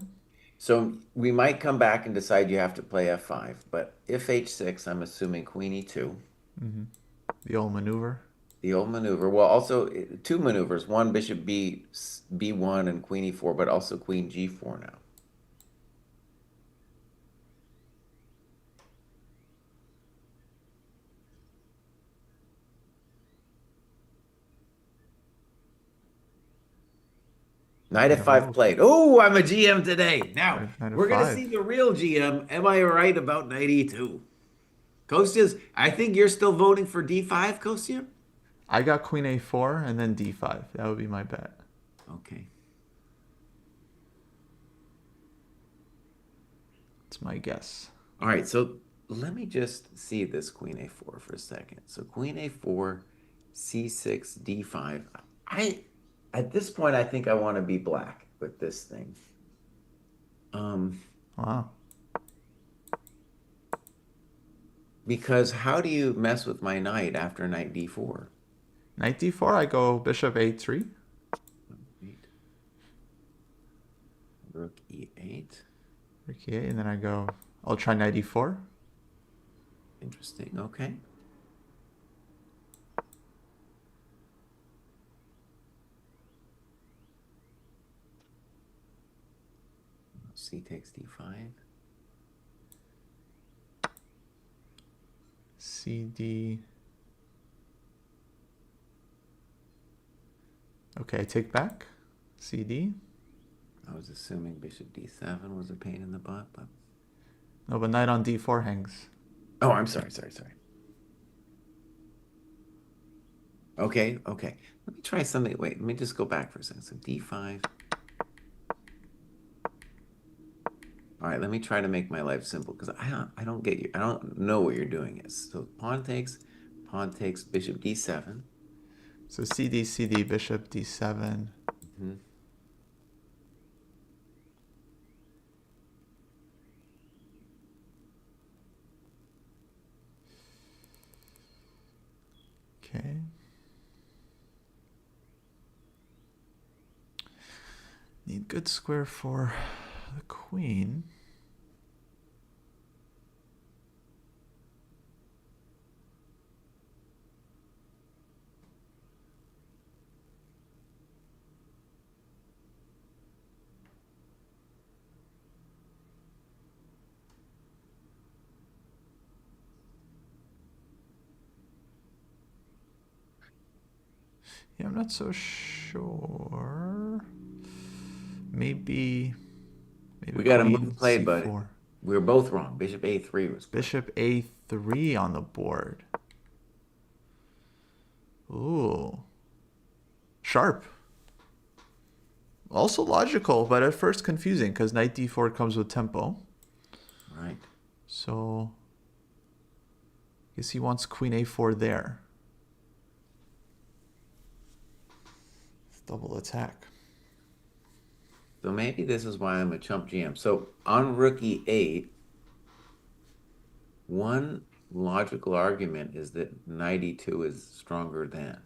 So we might come back and decide you have to play f5, but if h6, I'm assuming queen e2. Mm-hmm. The old maneuver. The old maneuver. Well, also two maneuvers. One, bishop b1 and queen e4, but also queen g4 now. Knight Yeah, f5 move. played. Oh, I'm a GM today. Now, Knight we're going to f5. see the real GM. Am I right about knight e2? Kostya's, I think you're still voting for d5, Kostya? I got queen a4 and then d5. That would be my bet. Okay. It's my guess. All right. So let me just see this queen a4 for a second. So queen a4, c6, d5. I at this point I think I want to be black with this thing. Um, Wow. because how do you mess with my knight after knight d4? Knight d4, I go bishop a3. Wait, rook e8. Okay, and then I go, I'll try knight e4. Interesting. Okay. C takes d5. cd. Okay, I take back. cd. I was assuming bishop d7 was a pain in the butt, but No, but knight on d4 hangs. oh, I'm sorry, sorry. Okay, okay. Let me try something. Wait, let me just go back for a second. So d5. All right, let me try to make my life simple because I don't get you. I don't know what you're doing is. So pawn takes bishop d7. So cd, cd, bishop d7. Mhm. Okay. Need good square for the queen. Yeah, I'm not so sure. Maybe We got to move queen played, buddy. c4. We were both wrong. Bishop a3 was played. Bishop a3 on the board. Ooh. Sharp. Also logical, but at first confusing because knight d4 comes with tempo. Right. So I guess he wants queen a4 there. Double attack. So maybe this is why I'm a chump GM. So on rook e8, one logical argument is that knight e2 is stronger than.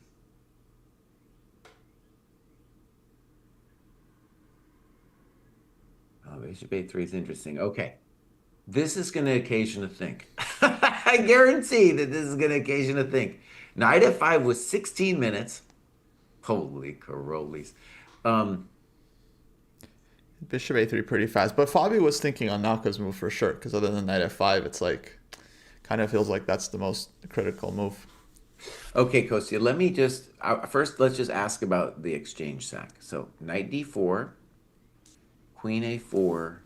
Oh, bishop a3 is interesting. Okay. This is going to occasion a think. I guarantee that this is going to occasion a think. Knight f5 was 16 minutes. Holy carolis. Um, Bishop a3 pretty fast. But Fabi was thinking on Naka's move for sure because other than knight f5, it's like kind of feels like that's the most critical move. okay, Kostya, let me just first let's just ask about the exchange sack. So knight d4, queen a4,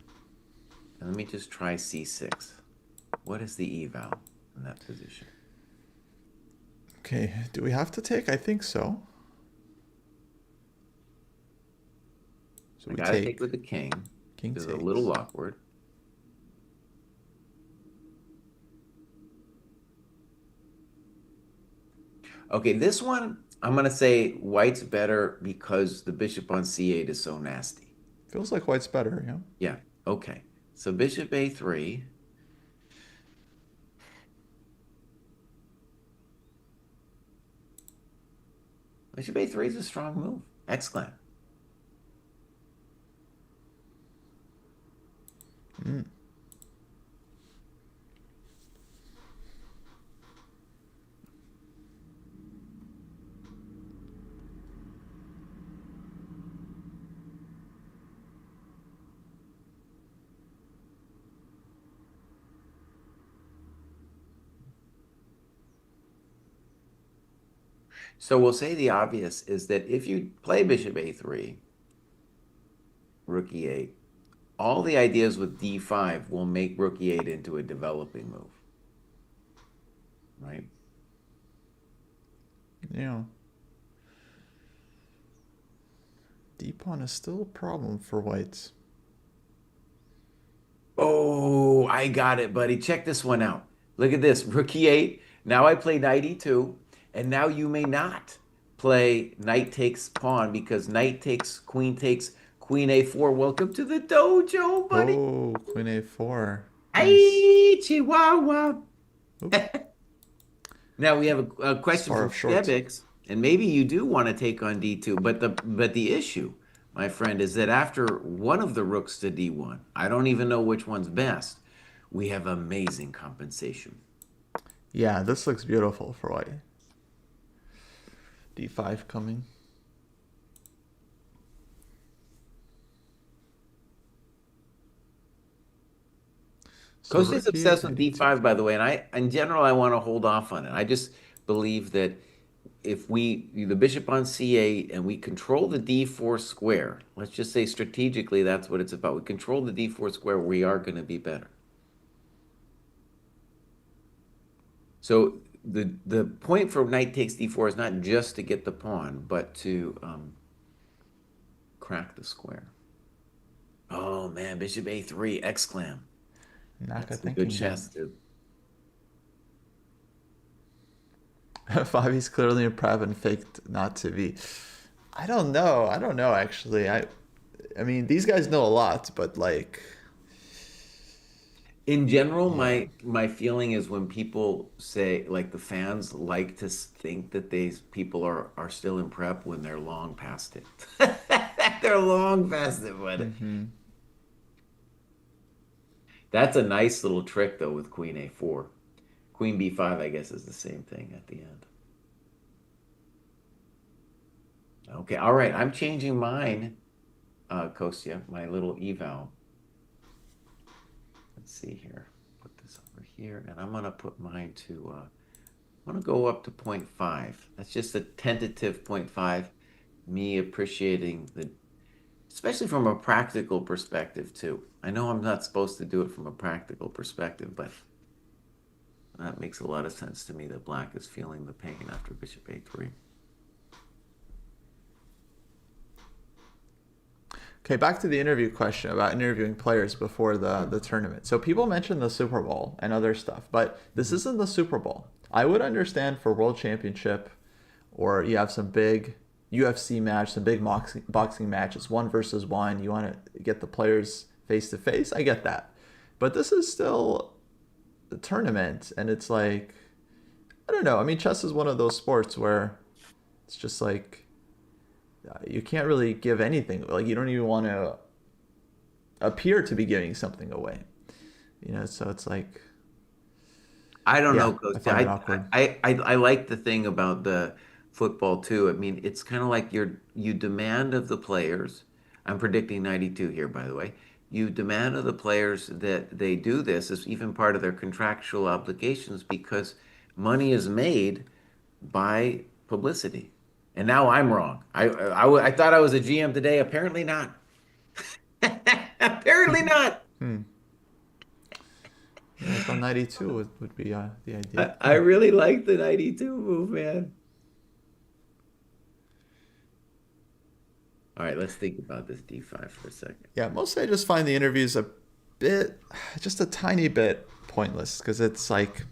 and let me just try c6. What is the eval in that position? Okay, do we have to take? I think so. So I we gotta take take. with the king, King which is a takes. little awkward. Okay, this one I'm gonna say white's better because the bishop on c8 is so nasty. Feels like white's better, yeah. Yeah, okay. So bishop a3. Bishop a3 is a strong move. Excellent. Mm. So we'll say the obvious is that if you play bishop a3, rook e8, all the ideas with d5 will make rook e8 into a developing move, right? Yeah. D pawn is still a problem for whites. Oh, I got it, buddy. Check this one out. Look at this. Rook e8. Now I play knight e2, and now you may not play knight takes pawn because knight takes, queen a4. Welcome to the dojo, buddy. Oh, queen a4. Nice. Hey, Chihuahua. Oop, Now we have a question far from off short. Stebix, and maybe you do want to take on d2, but the issue, my friend, is that after one of the rooks to d1, I don't even know which one's best. We have amazing compensation. Yeah, this looks beautiful for white. d5 coming. So Costa's rook e8, obsessed with knight e2. d5, by the way, and in general, I want to hold off on it. I just believe that if the bishop on c8 and we control the d4 square, let's just say strategically, that's what it's about. We control the d4 square, we are going to be better. So the point for knight takes d4 is not just to get the pawn, but to crack the square. Oh man, bishop a3, exclam. Naka That's a good thinking again. chess too. Fabi's clearly improv and faked not to be. I don't know. I don't know actually. I mean, these guys know a lot, but like, In general, yeah. my feeling is when people say like the fans like to think that these people are still in prep when they're long past it. They're long past it, but Mm-hmm. that's a nice little trick though with queen a4. Queen b5, I guess, is the same thing at the end. Okay, all right. I'm changing mine, Kostya, my little eval. Let's see here. Put this over here, and I'm gonna put mine to I'm gonna go up to point 0.5. That's just a tentative point 0.5. Me appreciating especially from a practical perspective too. I know I'm not supposed to do it from a practical perspective, but that makes a lot of sense to me that black is feeling the pain after bishop a3. Okay, back to the interview question about interviewing players before the tournament. So people mention the Super Bowl and other stuff, but this Mhm. isn't the Super Bowl. I would understand for World Championship, or you have some big UFC match, some big boxing matches, 1 versus 1. You want to get the players face to face. I get that, but this is still a tournament, and it's like, I don't know. I mean, chess is one of those sports where it's just like you can't really give anything. Like you don't even want to appear to be giving something away. You know, so it's like, I don't yeah, know, I Coach. find it awkward. I like the thing about the football too. I mean, it's kind of like you demand of the players. I'm predicting 92 here, by the way. You demand of the players that they do this as even part of their contractual obligations because money is made by publicity. And now I'm wrong. I thought I was a GM today. Apparently not. Apparently not. Hmm. Yeah, I thought 92 would be the idea. I really like the 92 move, man. All right, let's think about this D5 for a second. Yeah, mostly I just find the interviews a bit, just a tiny bit pointless because it's like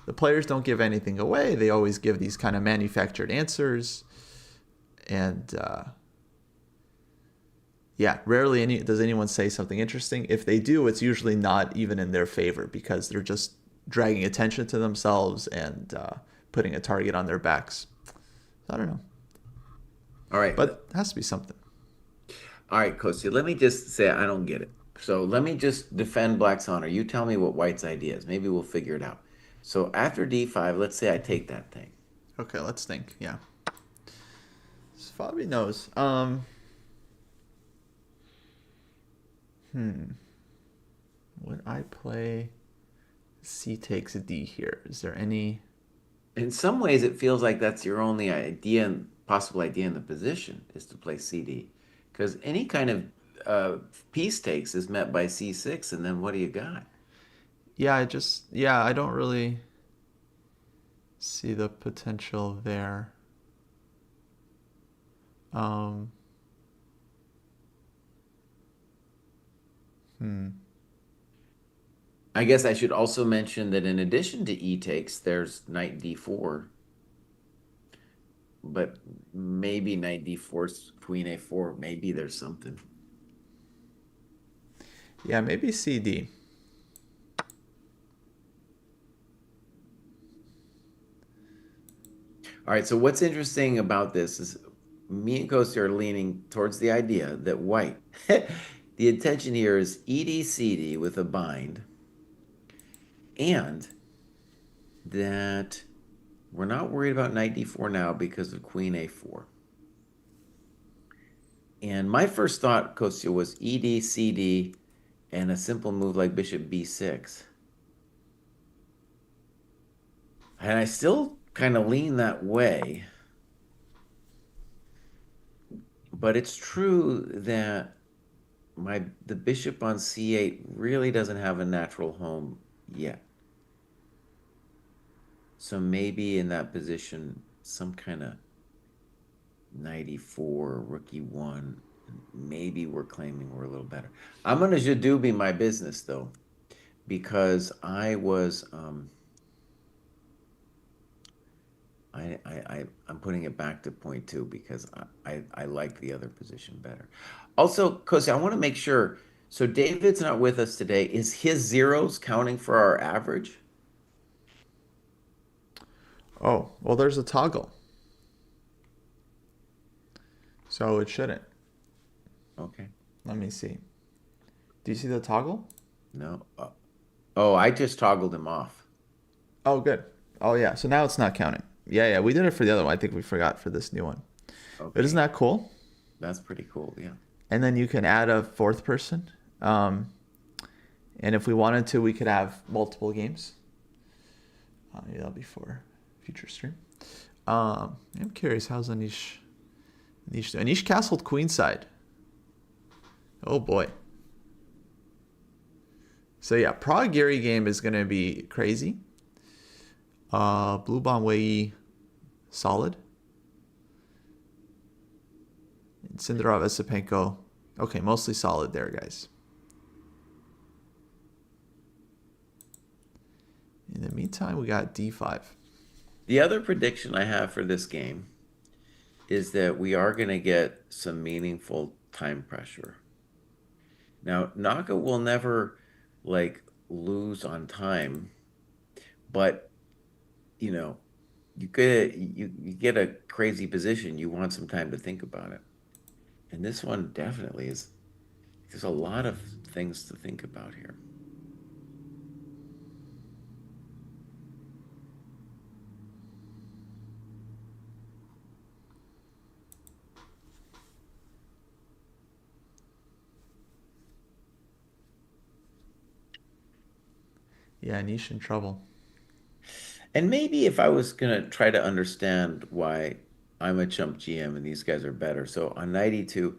the players don't give anything away. They always give these kind of manufactured answers. And yeah, rarely does anyone say something interesting. If they do, it's usually not even in their favor because they're just dragging attention to themselves and putting a target on their backs. I don't know, All right, but it has to be something. all right, Kostya, let me just say I don't get it. So let me just defend Black's honor. You tell me what White's idea is. Maybe we'll figure it out. So after D5, let's say I take that thing. Okay, let's think. Yeah, so Fabi knows. Would I play C takes a D here? Is there any? In some ways, it feels like that's your only possible idea in the position is to play CD. Because any kind of piece takes is met by C6, and then what do you got? Yeah, I don't really see the potential there. Um, hmm. I guess I should also mention that in addition to e takes, there's knight d4, but maybe knight d4, queen a4. Maybe there's something. Yeah, maybe CD. All right, so what's interesting about this is me and Kosti are leaning towards the idea that white, the intention here is ED-CD with a bind, and that we're not worried about knight d4 now because of queen a4. And my first thought, Kostya, was ED-CD and a simple move like bishop b6. And I still kind of lean that way. But it's true that the bishop on c8 really doesn't have a natural home yet. So maybe in that position, some kind of knight e4, rook e1, maybe we're claiming we're a little better. I'm going to Jadubi my business though, because I'm putting it back to point two because I like the other position better. Also, Kosi, I want to make sure. So David's not with us today. Is his zeros counting for our average? Oh, well, there's a toggle, so it shouldn't. Okay. Let me see. Do you see the toggle? No. Oh, I just toggled him off. Oh, good. Oh, yeah. So now it's not counting. Yeah, yeah. We did it for the other one. I think we forgot for this new one. But isn't Okay. that cool? That's pretty cool. Yeah. And then you can add a fourth person. Um, and if we wanted to, we could have multiple games. Yeah, that'll be for future stream. I'm curious, how's Anish? Anish castled queenside. Oh boy. So yeah, Prague Gary game is gonna be crazy. Blue Bomb Wei solid. And Sindarov Esipenko. Okay, mostly solid there, guys. In the meantime, we got D5. The other prediction I have for this game is that we are going to get some meaningful time pressure. Now, Naka will never like lose on time, but you know, you get a crazy position, you want some time to think about it. And this one definitely is there's a lot of things to think about here. Yeah, Anish in trouble. And maybe if I was gonna try to understand why I'm a chump GM and these guys are better. So on 92,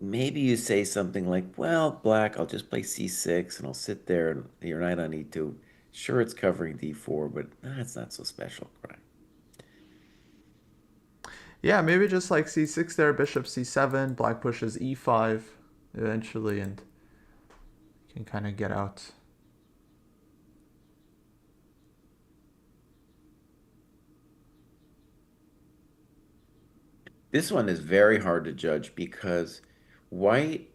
maybe you say something like, well, black, I'll just play c6 and I'll sit there and your knight on e2. Sure, it's covering d4, but that's not so special, right? Yeah, maybe just like C6 there, bishop C7, black pushes E5 eventually, and can kind of get out. This one is very hard to judge because white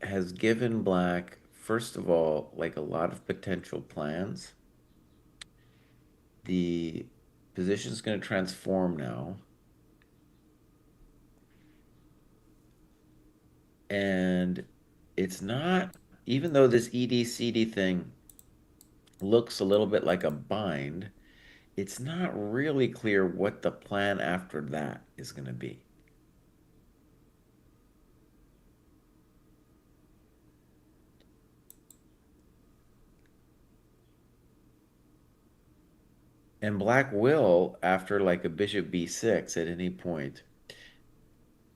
has given black, first of all, like a lot of potential plans. The position is going to transform now. And it's not, even though this ED-CD thing looks a little bit like a bind, it's not really clear what the plan after that is going to be. And black will, after like a bishop b6 at any point,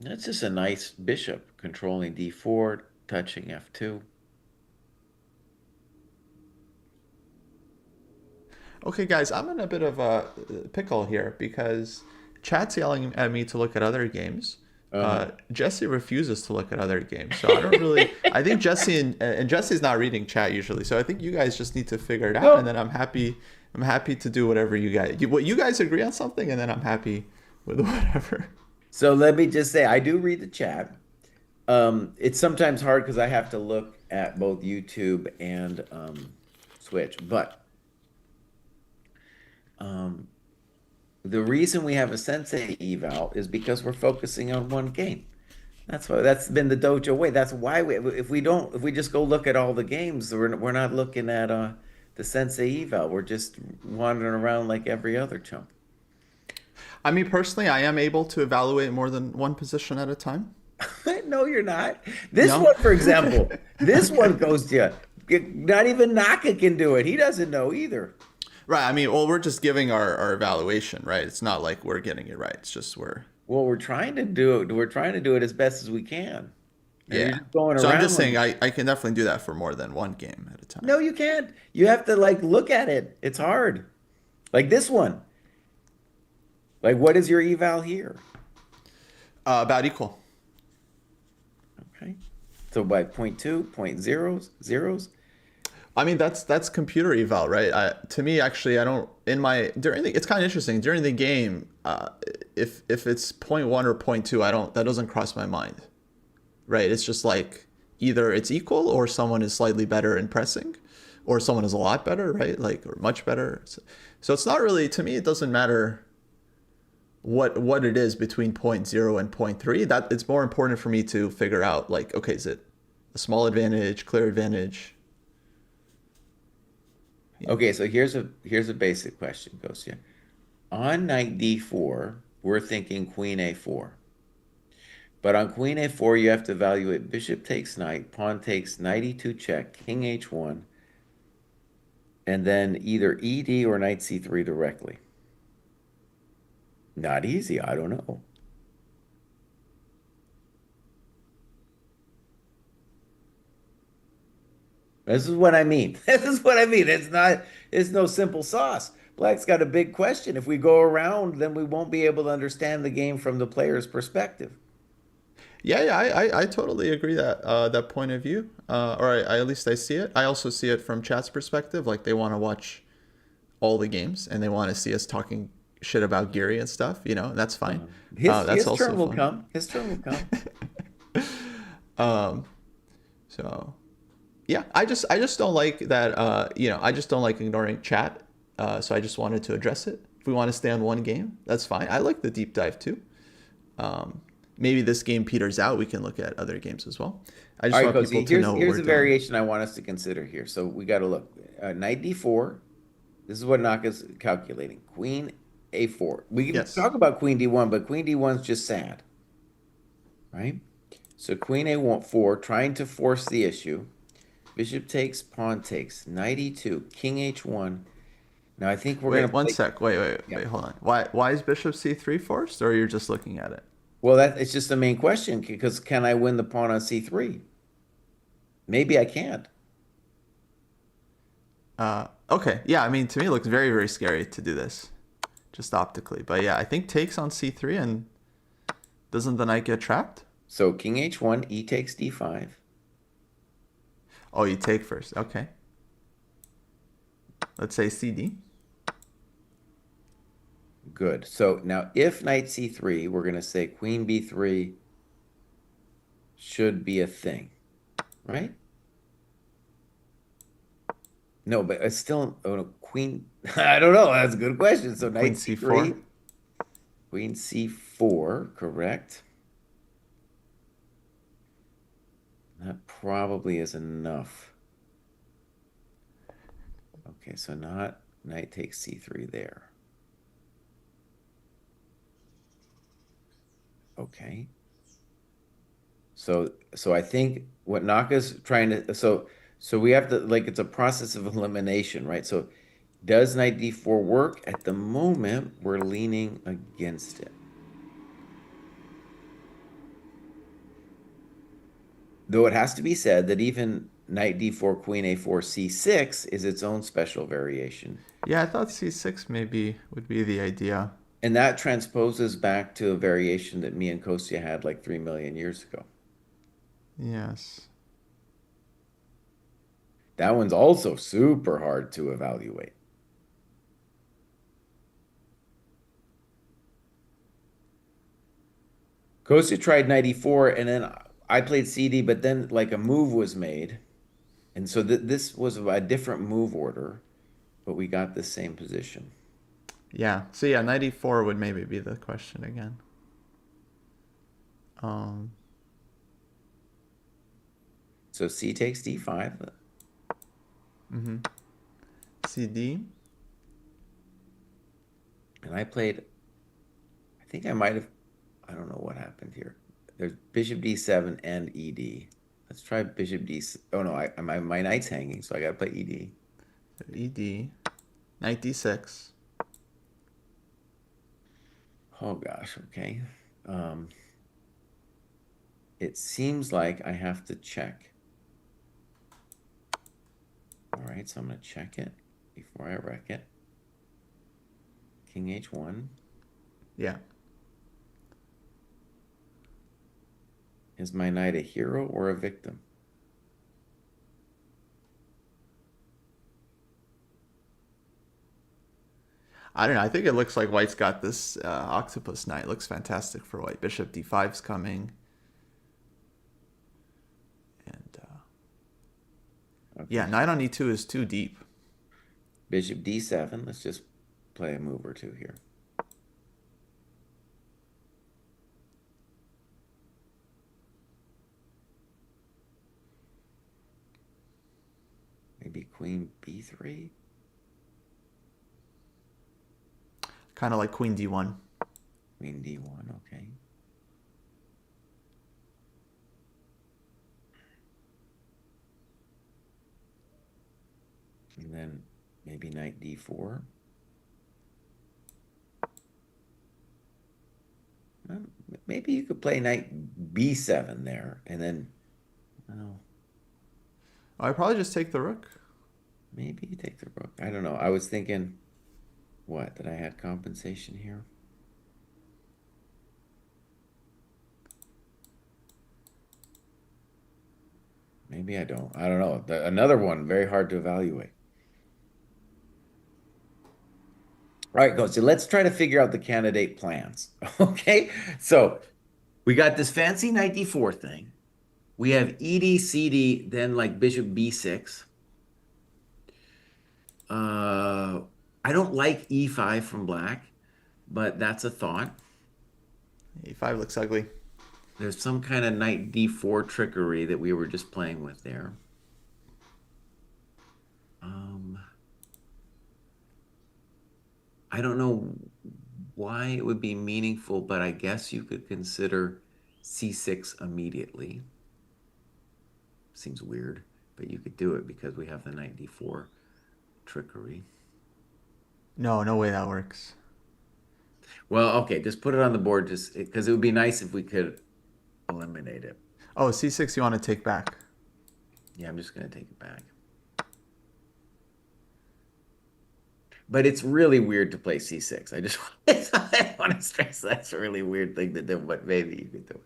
that's just a nice bishop controlling d4, touching f2. Okay, guys, I'm in a bit of a pickle here because chat's yelling at me to look at other games. Uh-huh. Jesse refuses to look at other games, so I don't really. I think Jesse and Jesse's not reading chat usually, so I think you guys just need to figure it out, and No. then I'm happy. I'm happy to do whatever what you guys agree on something, and then I'm happy with whatever. So let me just say, I do read the chat. It's sometimes hard because I have to look at both YouTube and Switch. But um, the reason we have a sensei eval is because we're focusing on one game. That's why that's been the dojo way. That's why if we just go look at all the games, we're not looking at the sensei eval. We're just wandering around like every other chump. I mean, personally, I am able to evaluate more than one position at a time. No, you're not. This No. one, for example, this one goes to you. Not even Naka can do it. He doesn't know either. Right. I mean, well, we're just giving our evaluation, right? It's not like we're getting it right. It's just Well, we're trying to do it as best as we can. And you're yeah. just going So I'm just around. saying I can definitely do that for more than one game at a time. No, you can't. You have to like look at it. It's hard. Like this one. Like what is your eval here? About equal. Okay. So by point two, point zeros. I mean, that's computer eval, right? To me, actually, I don't in my during the it's kind of interesting during the game. If it's point one or point two, I don't that doesn't cross my mind, right? It's just like either it's equal or someone is slightly better in pressing, or someone is a lot better, right? Like or much better. So it's not really to me. It doesn't matter what it is between point zero and point three. That it's more important for me to figure out like okay, is it a small advantage, clear advantage? Okay, so here's a basic question, goes here. On knight d4, we're thinking queen a4. But on queen a4, you have to evaluate bishop takes knight, pawn takes knight e2 check, king h1, and then either ed or knight c3 directly. Not easy, I don't know. This is what I mean. This is what I mean. It's no simple sauce. Black's got a big question. If we go around, then we won't be able to understand the game from the player's perspective. Yeah, yeah, I totally agree that that point of view, or at least I see it. I also see it from chat's perspective. Like they want to watch all the games and they want to see us talking shit about Geary and stuff. You know, that's fine. That's His also turn will fun. come. His turn will come. Um, so yeah, I just don't like that. I just don't like ignoring chat. So I just wanted to address it. If we want to stay on one game, that's fine. I like the deep dive too. Um, Maybe this game peters out. We can look at other games as well. I All just right, want people Cozy, to know what here's we're a doing. variation I want us to consider here. So we got to look. Knight d4. This is what Naka's calculating. Queen a4. We can Yes. talk about queen d1, but queen d1 is just sad, right? So queen a4, trying to force the issue. Bishop takes, pawn takes, knight e2, king h1. Now I think we're Wait, gonna one play. sec. Yeah. Wait. Hold on. Why is Bishop C3 forced, or you're just looking at it? Well, that it's just the main question because can I win the pawn on c3? Maybe I can't. Okay. Yeah. I mean, to me, it looks very, very scary to do this, just optically. But yeah, I think takes on C3, and doesn't the knight get trapped? So king h1, e takes d5. Oh, you take first. Okay. Let's say CD. Good. So now if knight c3, we're going to say queen b3 should be a thing, right? No, but it's still oh, no, queen. I don't know. That's a good question. So Queen knight C4. c3, queen c4, correct? That probably is enough. Okay, so not knight takes c3 there. Okay. So I think what Naka's trying to so we have to like it's a process of elimination, right? So does knight d4 work? At the moment, we're leaning against it. Though it has to be said that even knight d4, queen a4, c6 is its own special variation. Yeah, I thought C6 maybe would be the idea. And that transposes back to a variation that me and Kostya had like 3 million years ago. Yes. That one's also super hard to evaluate. Kostya tried 94 and then I played CD, but then like a move was made. And so this was a different move order, but we got the same position. Yeah. So yeah, 94 would maybe be the question again. Um, So C takes D5. mm-hmm. CD. And I played, I think I might have, I don't know what happened here. There's Bishop D7 and ED. Let's try Bishop D. Oh no, my knight's hanging, so I gotta play ED. ED. Knight D6. Oh gosh, okay. Um, it seems like I have to check. All right, so I'm gonna check it before I wreck it. King H1. Yeah. Is my knight a hero or a victim? I don't know. I think it looks like White's got this octopus knight. It looks fantastic for White. Bishop D5's coming. And yeah, Okay. knight on E2 is too deep. Bishop D7. Let's just play a move or two here. Maybe Queen B3. Kind of like Queen D1. Queen D1. Okay. And then maybe knight D4. Maybe you could play knight B7 there, and then, oh, Oh, I probably just take the rook. maybe you take the rook. I don't know. I was thinking, what, that I had compensation here? Maybe I don't. I don't know. Another one, very hard to evaluate. All right, go. So let's try to figure out the candidate plans. Okay. So we got this fancy knight D4 thing. We have ED, CD, then like bishop B6. Uh, I don't like E5 from black, but that's a thought. E5 looks ugly. There's some kind of knight D4 trickery that we were just playing with there. Um, I don't know why it would be meaningful, but I guess you could consider C6 immediately. Seems weird, but you could do it because we have the knight D4 trickery. No, no way that works. Well, okay, just put it on the board just because it would be nice if we could eliminate it. Oh, C6 you want to take back. Yeah, I'm just going to take it back. But it's really weird to play C6. I want to stress that's a really weird thing to do, but maybe you could do it.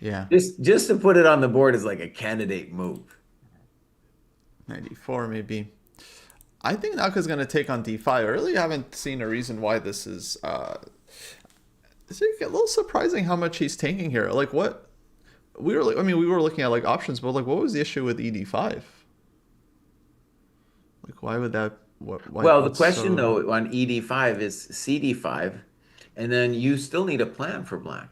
Yeah. Just to put it on the board is like a candidate move. 94 maybe. I think Naka's going to take on D5. I really haven't seen a reason why this is... it's a little surprising how much he's taking here. Like what... I mean, we were looking at like options, but like what was the issue with ED5? Like why would that... Well, the what's question so... though on ED5 is CD5, and then you still need a plan for black.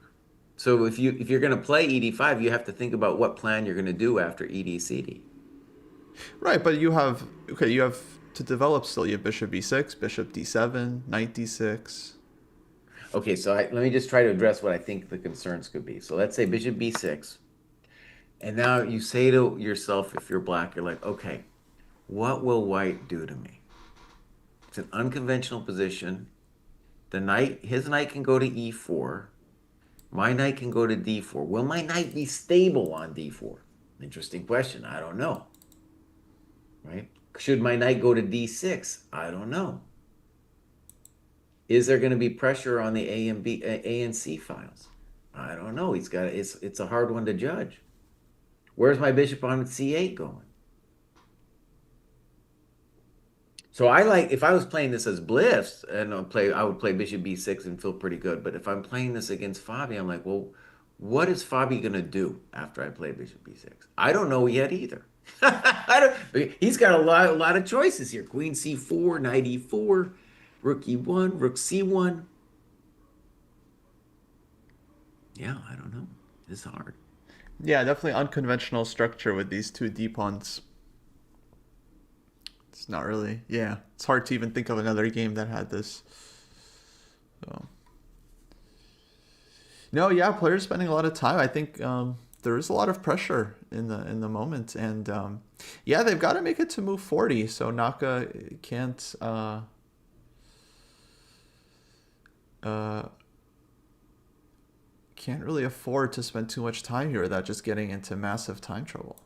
So if you're going to play ED5, you have to think about what plan you're going to do after ED-CD. Right, but you have... Okay, you have to develop still. You have bishop B6, bishop D7, knight D6. Okay, so let me just try to address what I think the concerns could be. So let's say bishop B6, and now you say to yourself, if you're black, you're like, okay, what will white do to me? It's an unconventional position. His knight can go to E4. My knight can go to D4. Will my knight be stable on D4? Interesting question. I don't know. Right? Should my knight go to D6? I don't know. Is there going to be pressure on the A and C files? I don't know. It's a hard one to judge. Where's my bishop on C8 going? So I like if I was playing this as Bliss and I would play bishop b6 and feel pretty good. But if I'm playing this against Fabi, I'm like, well, what is Fabi gonna do after I play bishop b6? I don't know yet either. I don't, he's got a lot of choices here. Queen c4, knight e4, rook e1, rook c1. Yeah, I don't know. It's hard. Yeah, definitely unconventional structure with these two d pawns. It's not really. Yeah, it's hard to even think of another game that had this. So. No, yeah, players spending a lot of time. I think there is a lot of pressure in the moment, and yeah, they've got to make it to move 40. So Naka uh, can't really afford to spend too much time here without just getting into massive time trouble.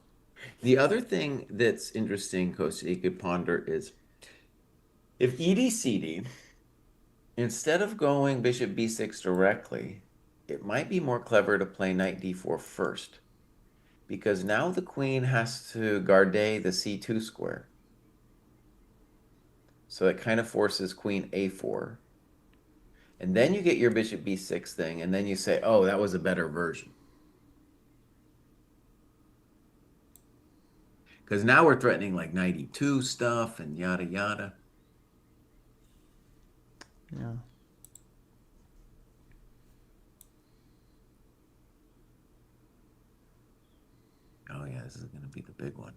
The other thing that's interesting, Coach, that you could ponder is if ED-CD, instead of going bishop b6 directly, it might be more clever to play knight d4 first, because now the queen has to guard the c2 square. So it kind of forces queen a4. And then you get your bishop b6 thing, and then you say, oh, that was a better version. Because now we're threatening like knight e2 stuff and yada yada. Yeah. Oh yeah, this is going to be the big one.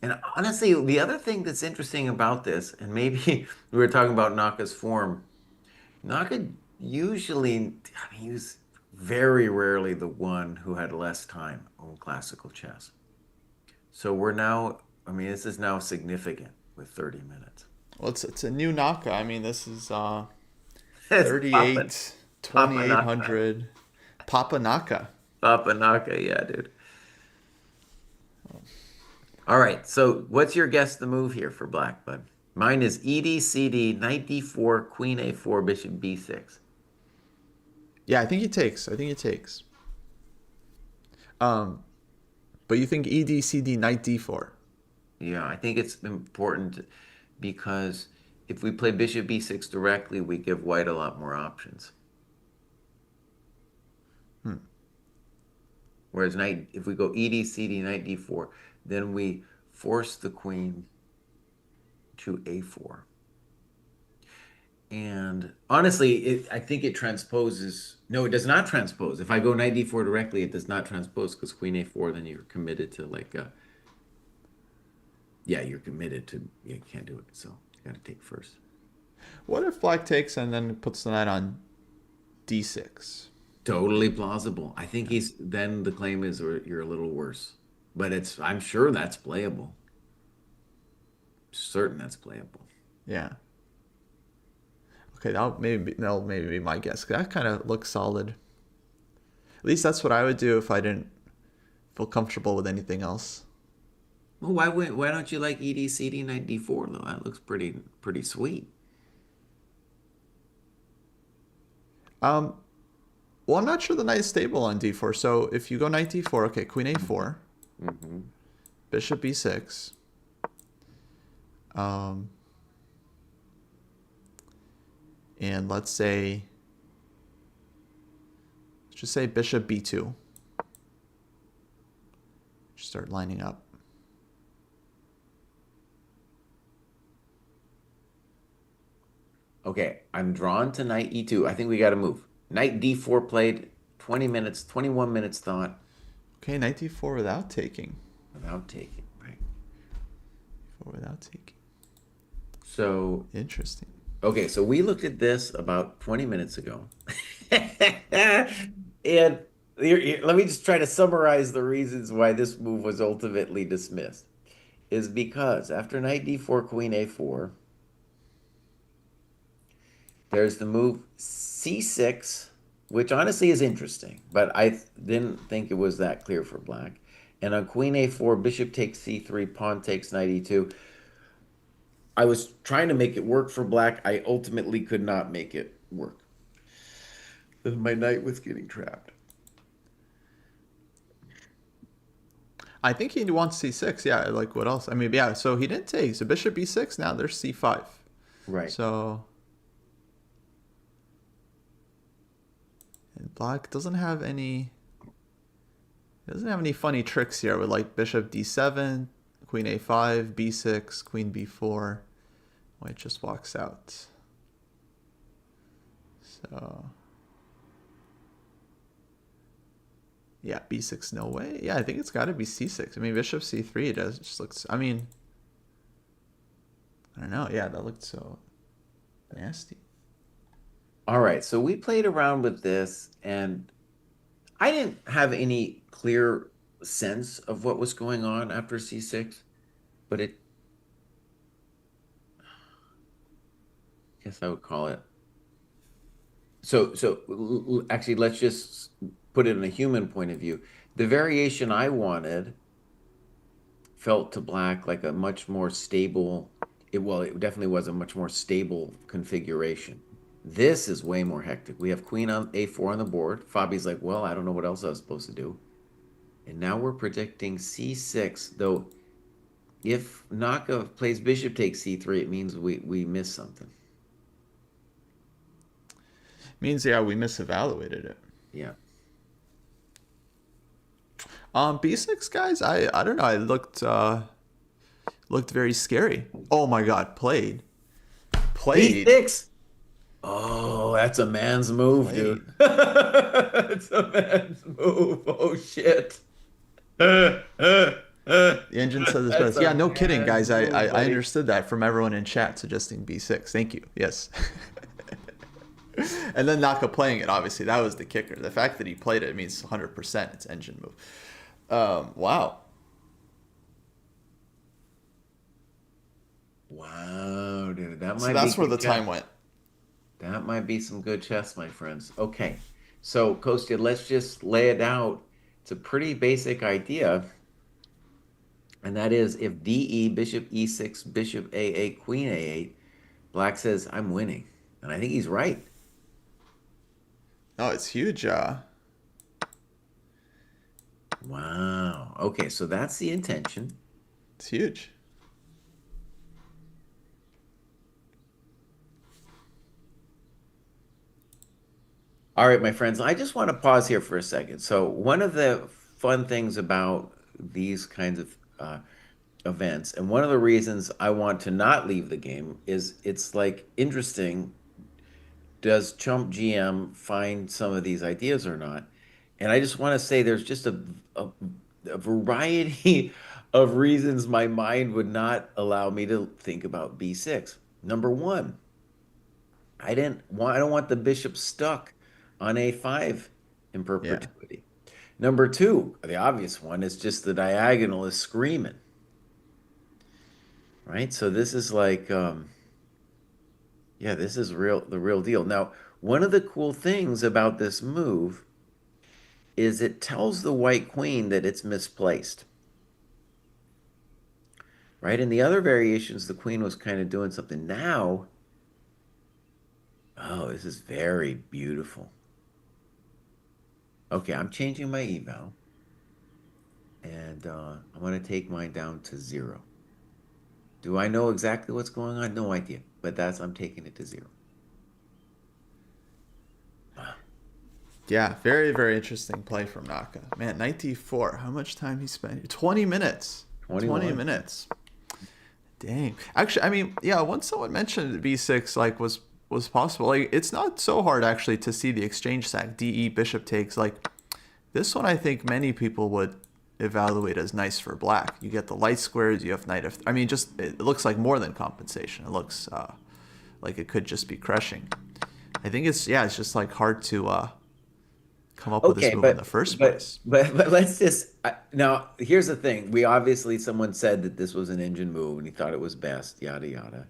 And honestly, the other thing that's interesting about this, and maybe we were talking about Naka's form, Naka usually, I mean, he was very rarely the one who had less time on classical chess. So we're now, I mean, this is now significant with 30 minutes. Well, it's a new Naka. I mean, this is It's popping. 38, Papa Naka. 2800. Papa Naka. Papa Naka, yeah, dude. All right, so what's your guess the move here for black, bud? Mine is ED-CD, knight d4, queen a4, bishop b6. Yeah, I think he takes. I think he takes. Um, but you think ED, CD, knight D4? Yeah, I think it's important because if we play bishop b6 directly, we give white a lot more options. Hmm. Whereas if we go ED-CD, knight d4, then we force the queen to a4. And honestly, I think it transposes. No, it does not transpose. If I go knight d4 directly, it does not transpose because queen a4, then you're committed to yeah, you're committed to, you can't do it. So you got to take first. What if black takes and then puts the knight on D6? Totally plausible. I think then the claim is you're a little worse. But I'm sure that's playable. Certain that's playable. Yeah. Okay, that'll maybe be my guess. That kind of looks solid. At least that's what I would do if I didn't feel comfortable with anything else. Well, why don't you like ED-CD knight d4 though? That looks pretty sweet. Um, well, I'm not sure the knight is stable on D4. So if you go knight D4, okay, queen A4, Mm-hmm. bishop B6. Um, and let's just say bishop B2. Just start lining up. Okay, I'm drawn to knight e2. I think we got to move. Knight d4 played 20 minutes, 21 minutes thought Okay, knight D4 without taking. without taking, right? Without taking. So, Interesting. okay, so we looked at this about 20 minutes ago. And let me just try to summarize the reasons why this move was ultimately dismissed. Is because after knight d4, queen a4, there's the move c6, which honestly is interesting, but I didn't think it was that clear for black. And on queen a4, bishop takes c3, pawn takes knight e2. I was trying to make it work for black. I ultimately could not make it work. My knight was getting trapped. I think he wants c6. Yeah, like what else? I mean, yeah. So he didn't take. So bishop b6. Now there's c5. Right. So and black doesn't have any. Doesn't have any funny tricks here with like bishop d7, queen a5, b6, queen b4. White just walks out. So yeah, b6 no way. Yeah, I think it's got to be c6. I mean, bishop c3. It does. It just looks. I mean, I don't know. Yeah, that looked so nasty. All right. So we played around with this, and I didn't have any clear sense of what was going on after C6, but it, I guess I would call it. Actually, let's just put it in a human point of view. The variation I wanted felt to black like a much more stable, it definitely was a much more stable configuration. This is way more hectic. We have queen on A4 on the board. Fabi's like, well, I don't know what else I was supposed to do. And now we're predicting C6, though if Naka plays bishop takes C3, it means we miss something. Means yeah, we misevaluated it. Yeah. B6 guys, I don't know. I looked very scary. Oh my god, played, B6. Oh, that's a man's move, dude. played. It's a man's move. Oh shit. The engine said this That's best. a Yeah, no kidding, man's guys. move, I buddy. understood that from everyone in chat suggesting B6. Thank you. Yes. And then Naka playing it, obviously, that was the kicker. The fact that he played it means 100% it's engine move. Wow. Wow, dude. That So might be that's where the good chess. time went. That might be some good chess, my friends. Okay. So, Kostya, let's just lay it out. It's a pretty basic idea. And that is if DE, bishop E6, bishop A8, queen A8, black says, I'm winning. And I think he's right. Oh, it's huge. Wow. Okay, so that's the intention. It's huge. All right, my friends, I just want to pause here for a second. So, one of the fun things about these kinds of events, and one of the reasons I want to not leave the game is it's like interesting. Does Chump GM find some of these ideas or not? And I just want to say there's just a variety of reasons my mind would not allow me to think about B6. Number one, I don't want the bishop stuck on A5 in Yeah. perpetuity. Number two, the obvious one is just the diagonal is screaming, right? So this is like yeah, this is the real deal. Now, one of the cool things about this move is it tells the white queen that it's misplaced, right? In the other variations, the queen was kind of doing something. Now, oh, this is very beautiful. Okay, I'm changing my eval, and I'm going to take mine down to 0. Do I know exactly what's going on? No idea, but I'm taking it to 0. Wow. Yeah, very, very interesting play from Naka. Man, 94. How much time he spent? 20 minutes. 20 21. minutes. Dang. Actually, I mean, yeah, once someone mentioned B6 like was possible. Like it's not so hard actually to see the exchange stack. DE bishop takes like this one I think many people would evaluate as nice for black. You get the light squares, you have knight of I mean just it looks like more than compensation. It looks like it could just be crushing. I think it's just like hard to come up with this Okay, move in the first but place. but let's just now. Here's the thing. We obviously someone said that this was an engine move and he thought it was best. Yada yada.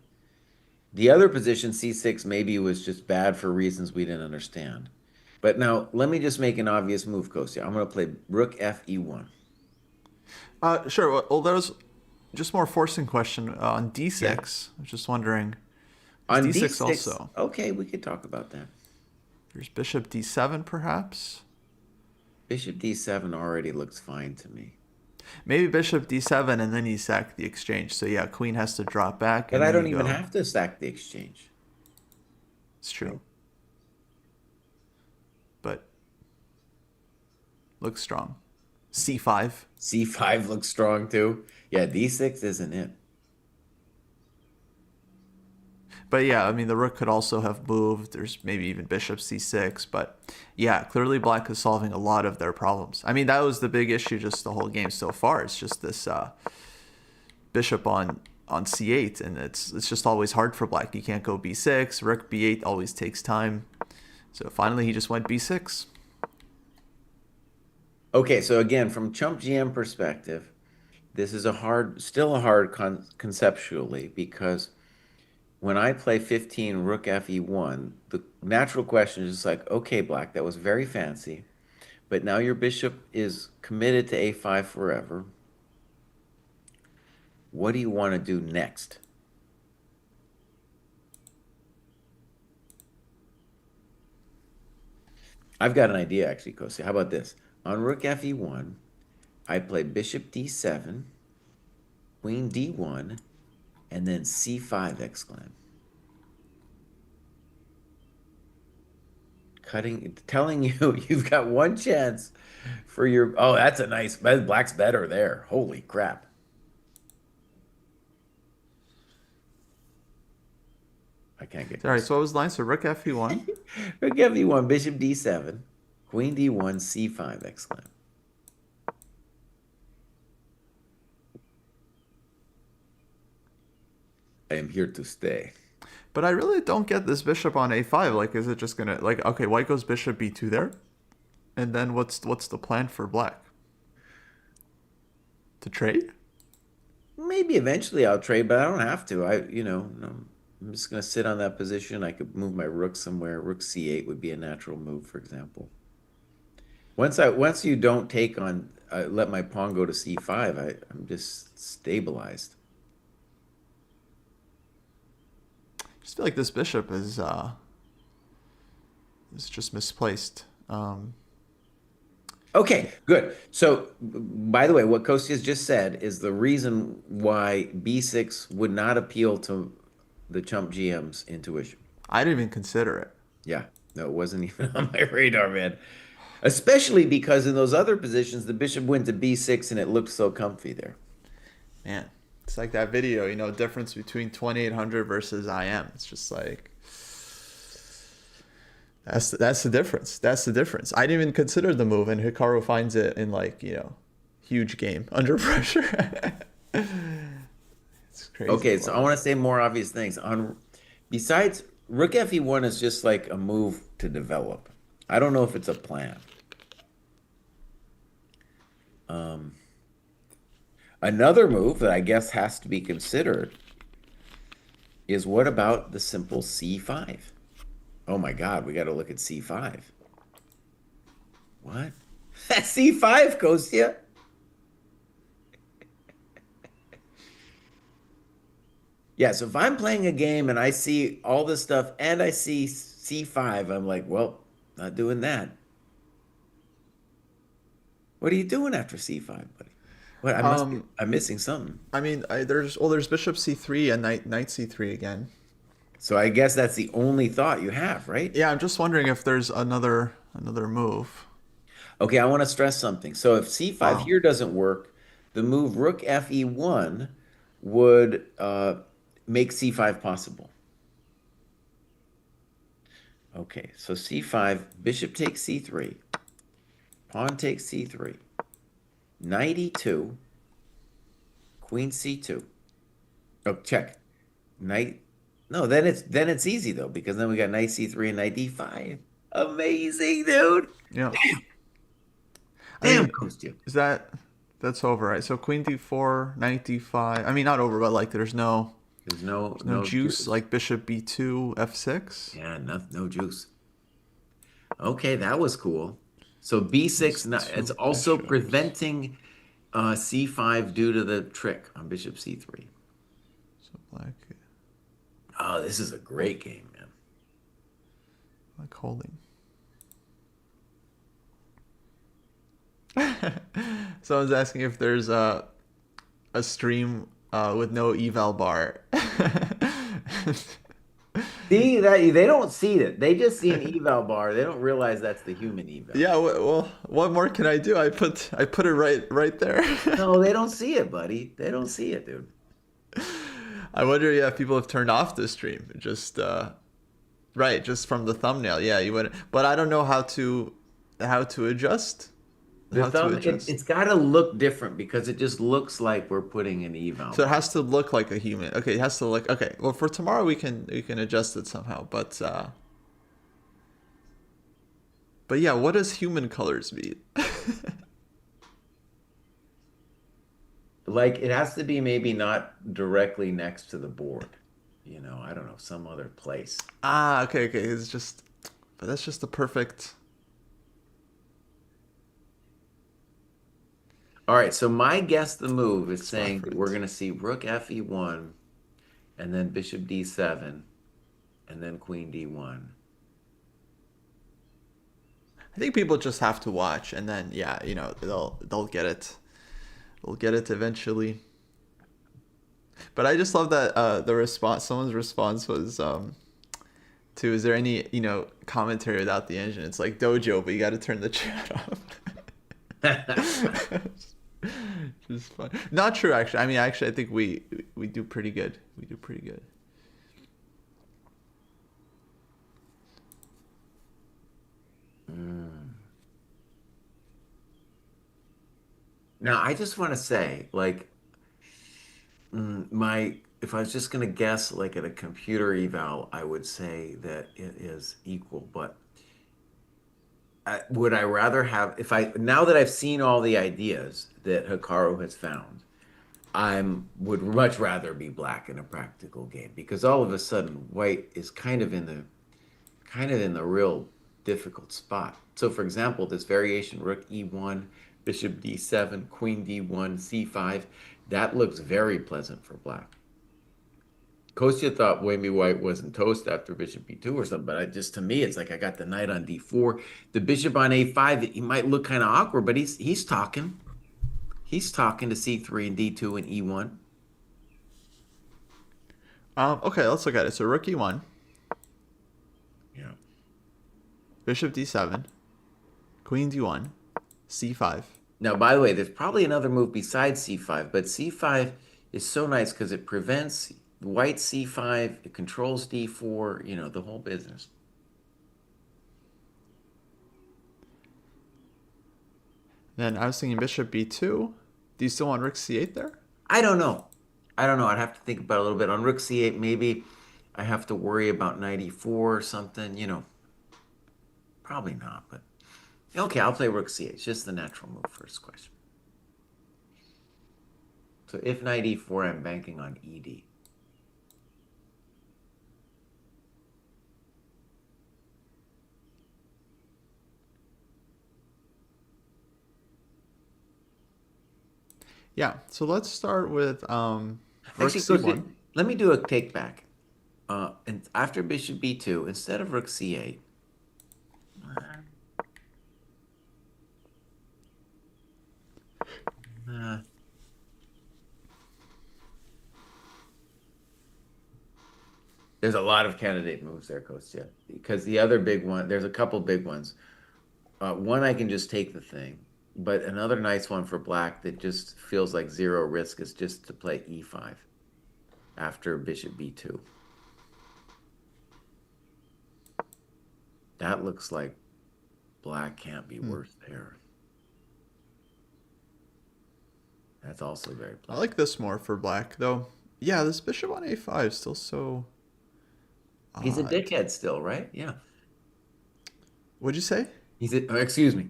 The other position, C6, maybe was just bad for reasons we didn't understand. But now let me just make an obvious move, Kostya. I'm going to play Rook F E1. Sure. Well, there's just more forcing question on Yeah. d6. I was just wondering, is On d6 D6, also? okay, we could talk about that. There's bishop d7 perhaps. Bishop D7 already looks fine to me. Maybe bishop d7 and then you sack the exchange. So yeah, queen has to drop back But and I then you don't even go. have to stack the exchange, It's right? true, but looks strong. c5. C5 looks strong too. Yeah, D6 isn't it. But yeah, I mean, the rook could also have moved. There's maybe even bishop c6. But yeah, clearly black is solving a lot of their problems. I mean, that was the big issue just the whole game so far. It's just this bishop on c8, and it's just always hard for black. You can't go b6. Rook b8 always takes time. So finally, he just went b6. Okay, so again, from Chump GM perspective, this is still a hard conceptually because when I play 15 Rook FE1, the natural question is just like, okay, Black, that was very fancy, but now your bishop is committed to A5 forever. What do you want to do next? I've got an idea actually, Kosi. How about this? On Rook FE1, I play Bishop D7, Queen D1, and then C5 exclam. Telling you you've got one chance for your. Oh, that's a nice. Black's better there. Holy crap! I can't get All right, close. so what was the line? So rook fe1. Rook FE1, Bishop D7, Queen D1, C5 exclam. I am here to stay. But I really don't get this bishop on a5. Like, is it just gonna like okay? White goes bishop b2 there, and then what's the plan for black? To trade? Maybe eventually I'll trade, but I don't have to. No, I'm just gonna sit on that position. I could move my rook somewhere. Rook C8 would be a natural move, for example. Once you don't take on let my pawn go to C5, I'm just stabilized. I just feel like this bishop is just misplaced. Okay, good. So, by the way, what Kostya's just said is the reason why B6 would not appeal to the Chump GM's intuition. I didn't even consider it. Yeah, no, it wasn't even on my radar, man. Especially because in those other positions, the bishop went to B6 and it looked so comfy there. Man, it's like that video, difference between 2800 versus IM. It's just like that's the difference. That's the difference. I didn't even consider the move, and Hikaru finds it in like huge game under pressure. It's crazy. Okay, so I Wow. want to say more obvious things. Besides, Rook FE1 is just like a move to develop. I don't know if it's a plan. Um, Another move that I guess has to be considered is what about the simple C5? Oh my God, we got to look at C5. What? C5, Kostya. Yeah, so if I'm playing a game and I see all this stuff and I see C5, I'm like, well, not doing that. What are you doing after C5, buddy? What Um, I'm missing something. I mean, there's bishop c3 and knight c3 again. So I guess that's the only thought you have, right? Yeah, I'm just wondering if there's another move. Okay, I want to stress something. So if C5 Wow. here doesn't work, the move Rook FE1 would make C5 possible. Okay, so C5, bishop takes C3, pawn takes C3, knight E2, queen C2. Oh, check. Knight. No, then it's easy though, because then we got knight C3 and knight D5. Amazing, dude. Yeah. I Damn, mean, Kostya. is that's over, right? So queen d4, knight d5. I mean, not over, but like There's no there's no no juice. juice. Like bishop b2, f6. Yeah, no juice. Okay, that was cool. So There's B6, it's two also bishops. preventing C5 due to the trick on bishop C3. So black, Oh, this is a great game, man. black holding. Someone's asking if there's a stream with no eval bar. See that they don't see it. They just see an eval bar. They don't realize that's the human eval. Yeah, well, what more can I do? I put it right there. No, they don't see it, buddy. They don't see it, dude. I wonder, yeah, if people have turned off the stream. Just right, just from the thumbnail. Yeah, you would, but I don't know how to adjust. The How to thumb, adjust. it's got to look different because it just looks like we're putting an eval So it bar. has to look like a human. Okay, it has to look okay. Well, for tomorrow we can adjust it somehow. But yeah, what does human colors mean? Like it has to be maybe not directly next to the board. I don't know, some other place. Ah, okay, okay. It's just, but that's just the perfect. All right, so my guess the move is Spot saying for that we're it. going to see rook fe1 and then bishop d7 and then queen d1. I think people just have to watch, and then yeah, they'll get it. They'll get it eventually. But I just love that the response. Someone's response was to, is there any commentary without the engine? It's like Dojo, but you got to turn the chat off. Just fun. Not true, actually. I mean, actually, I think we do pretty good. We do pretty good. Mm. Now, I just want to say, like, my if I was just going to guess, like at a computer eval, I would say that it is equal. But would I rather have if I now that I've seen all the ideas that Hikaru has found, would much rather be black in a practical game because all of a sudden white is kind of in the real difficult spot. So, for example, this variation rook e1, bishop d7, queen d1, c5, that looks very pleasant for black. Kostya thought maybe white wasn't toast after bishop b2 or something, but to me, it's like I got the knight on d4, the bishop on a5. He might look kind of awkward, but he's talking. He's talking to c3 and d2 and e1. Okay, let's look at it. So rook e1, Yeah. bishop d7, queen d1, c5. Now, by the way, there's probably another move besides c5, but c5 is so nice because it prevents white c5, it controls d4, the whole business. Then I was thinking bishop b2. Do you still want rook c8 there? I don't know. I don't know. I'd have to think about it a little bit. On rook c8, maybe I have to worry about knight e4 or something, Probably not, but okay, I'll play rook c8. It's just the natural move, first question. So if knight e4, I'm banking on ed. Yeah. So let's start with rook Actually, Coach, c1. let me do a take back. And after bishop b2, instead of rook c8, uh, there's a lot of candidate moves there, Coach. Yeah, because the other big one, there's a couple big ones. One, I can just take the thing, but another nice one for black that just feels like zero risk is just to play e5 after bishop b2. That looks like black can't be worse there. That's also very I pleasant. like this more for black, though. Yeah, this bishop on a5 is still so He's a odd. dickhead still, right? Yeah. What'd you say? Excuse me.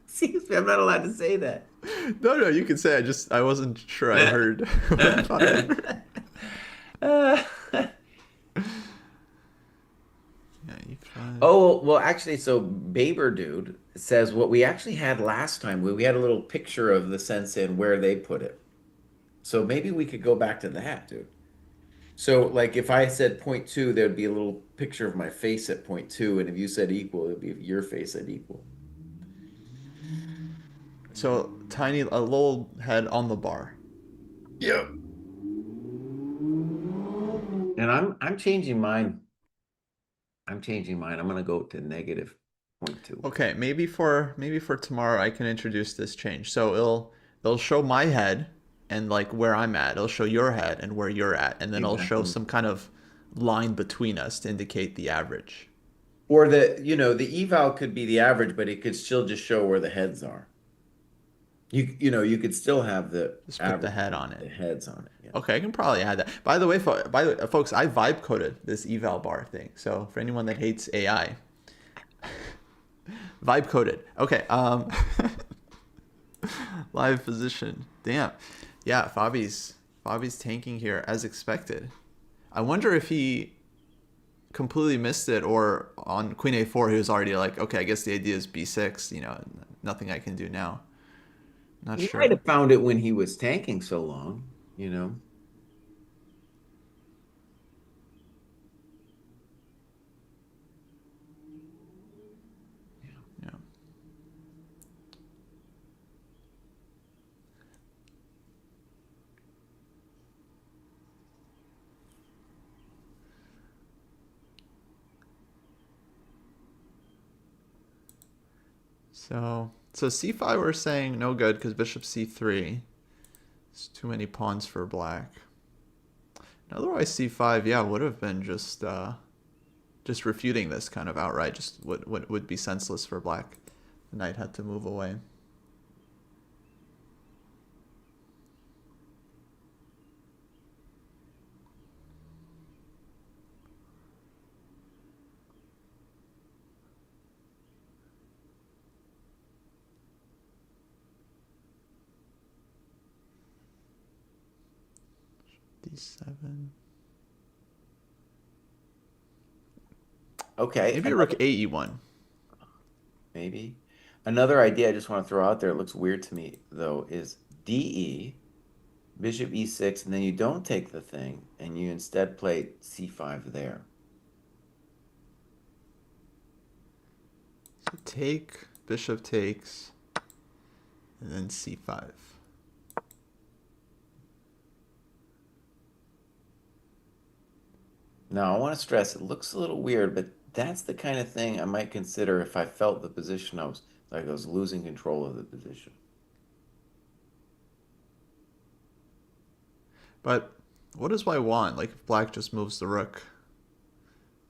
Excuse me, I'm not allowed to say that. No, no, you can say. I wasn't sure I heard. Fine. Uh, Yeah, e5. oh, well, actually, so Baber dude says what we actually had last time. We had a little picture of the sense in where they put it. So maybe we could go back to that, dude. So like if I said point two, there'd be a little picture of my face at point two, and if you said equal, it'd be your face at equal. So tiny, a little head on the bar. Yep. And I'm changing mine. I'm changing mine. I'm gonna go to negative point two. Okay, maybe for tomorrow I can introduce this change. So it'll show my head and like where I'm at. It'll show your head and where you're at, and then it'll show Exactly. some kind of line between us to indicate the average. Or the eval could be the average, but it could still just show where the heads are. You could still have the Just put the average, head on it. the heads on it. Yeah. Okay, I can probably add that. By the way, folks, I vibe coded this eval bar thing. So for anyone that hates AI, vibe coded. Okay, live position. Damn. Yeah, Fabi's tanking here as expected. I wonder if he completely missed it or on Queen A4 he was already like, okay, I guess the idea is B6, nothing I can do now. Not He might sure. have found it when he was tanking so long, you know. Yeah. So C5 we're saying no good because bishop C3. It's too many pawns for black. Otherwise C5, yeah, would have been just refuting this kind of outright. Just would be senseless for black. The knight had to move away. D7. Okay, Maybe rook A E1. maybe. Another idea I just want to throw out there, it looks weird to me though, is DE, bishop E6, and then you don't take the thing, and you instead play C5 there. So take, bishop takes, and then C5. Now, I want to stress, it looks a little weird, but that's the kind of thing I might consider if I felt the position I was losing control of the position. But what does white want? Like if black just moves the rook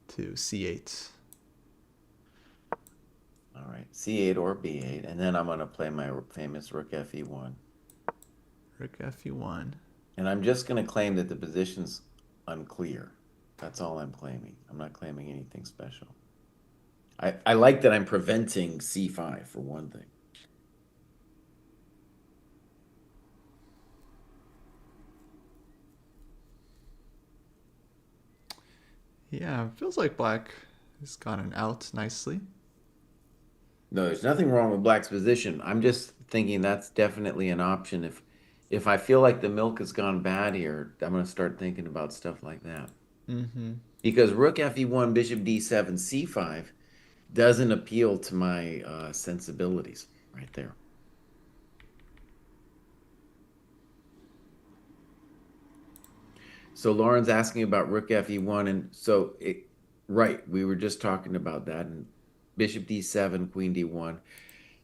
to C8. All right, C8 or B8, and then I'm going to play my famous rook FE1. Rook FE1. And I'm just going to claim that the position's unclear. That's all I'm claiming. I'm not claiming anything special. I like that I'm preventing C5 for one thing. Yeah, feels like black has gotten out nicely. No, there's nothing wrong with black's position. I'm just thinking that's definitely an option. If I feel like the milk has gone bad here, I'm going to start thinking about stuff like that. Mm-hmm. Because rook FE1, bishop D7, C5 doesn't appeal to my sensibilities right there. So Lauren's asking about rook FE1, and right, we were just talking about that, and bishop D7, queen D1.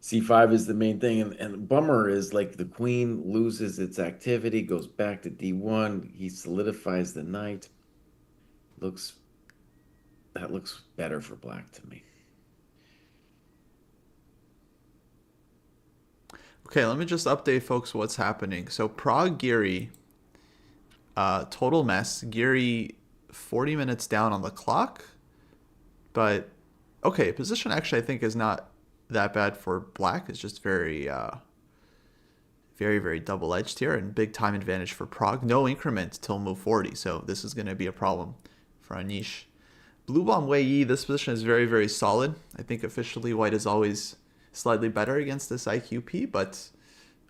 C5 is the main thing, and the bummer is like the queen loses its activity, goes back to D1, he solidifies the knight. That looks better for black to me. Okay, let me just update folks what's happening. So Prague Geary, total mess. Geary 40 minutes down on the clock. But okay, position actually I think is not that bad for black. It's just very double-edged here and big time advantage for Prague. No increment till move 40, so this is going to be a problem for Anish. Blue bomb Wei Yi, this position is very solid. I think officially white is always slightly better against this IQP, but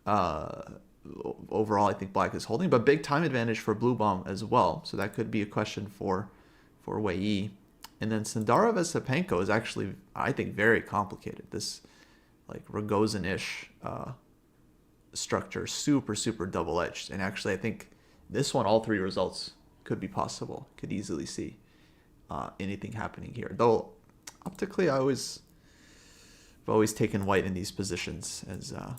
uh, overall I think black is holding. But big time advantage for blue bomb as well, so that could be a question for Wei Yi. And then Sundara Vesepenko is actually, I think, very complicated. This like Rogozin-ish structure, super, super double-edged. And actually, I think this one, all three results could be possible. Could easily see anything happening here. Though, optically, I've always taken white in these positions as a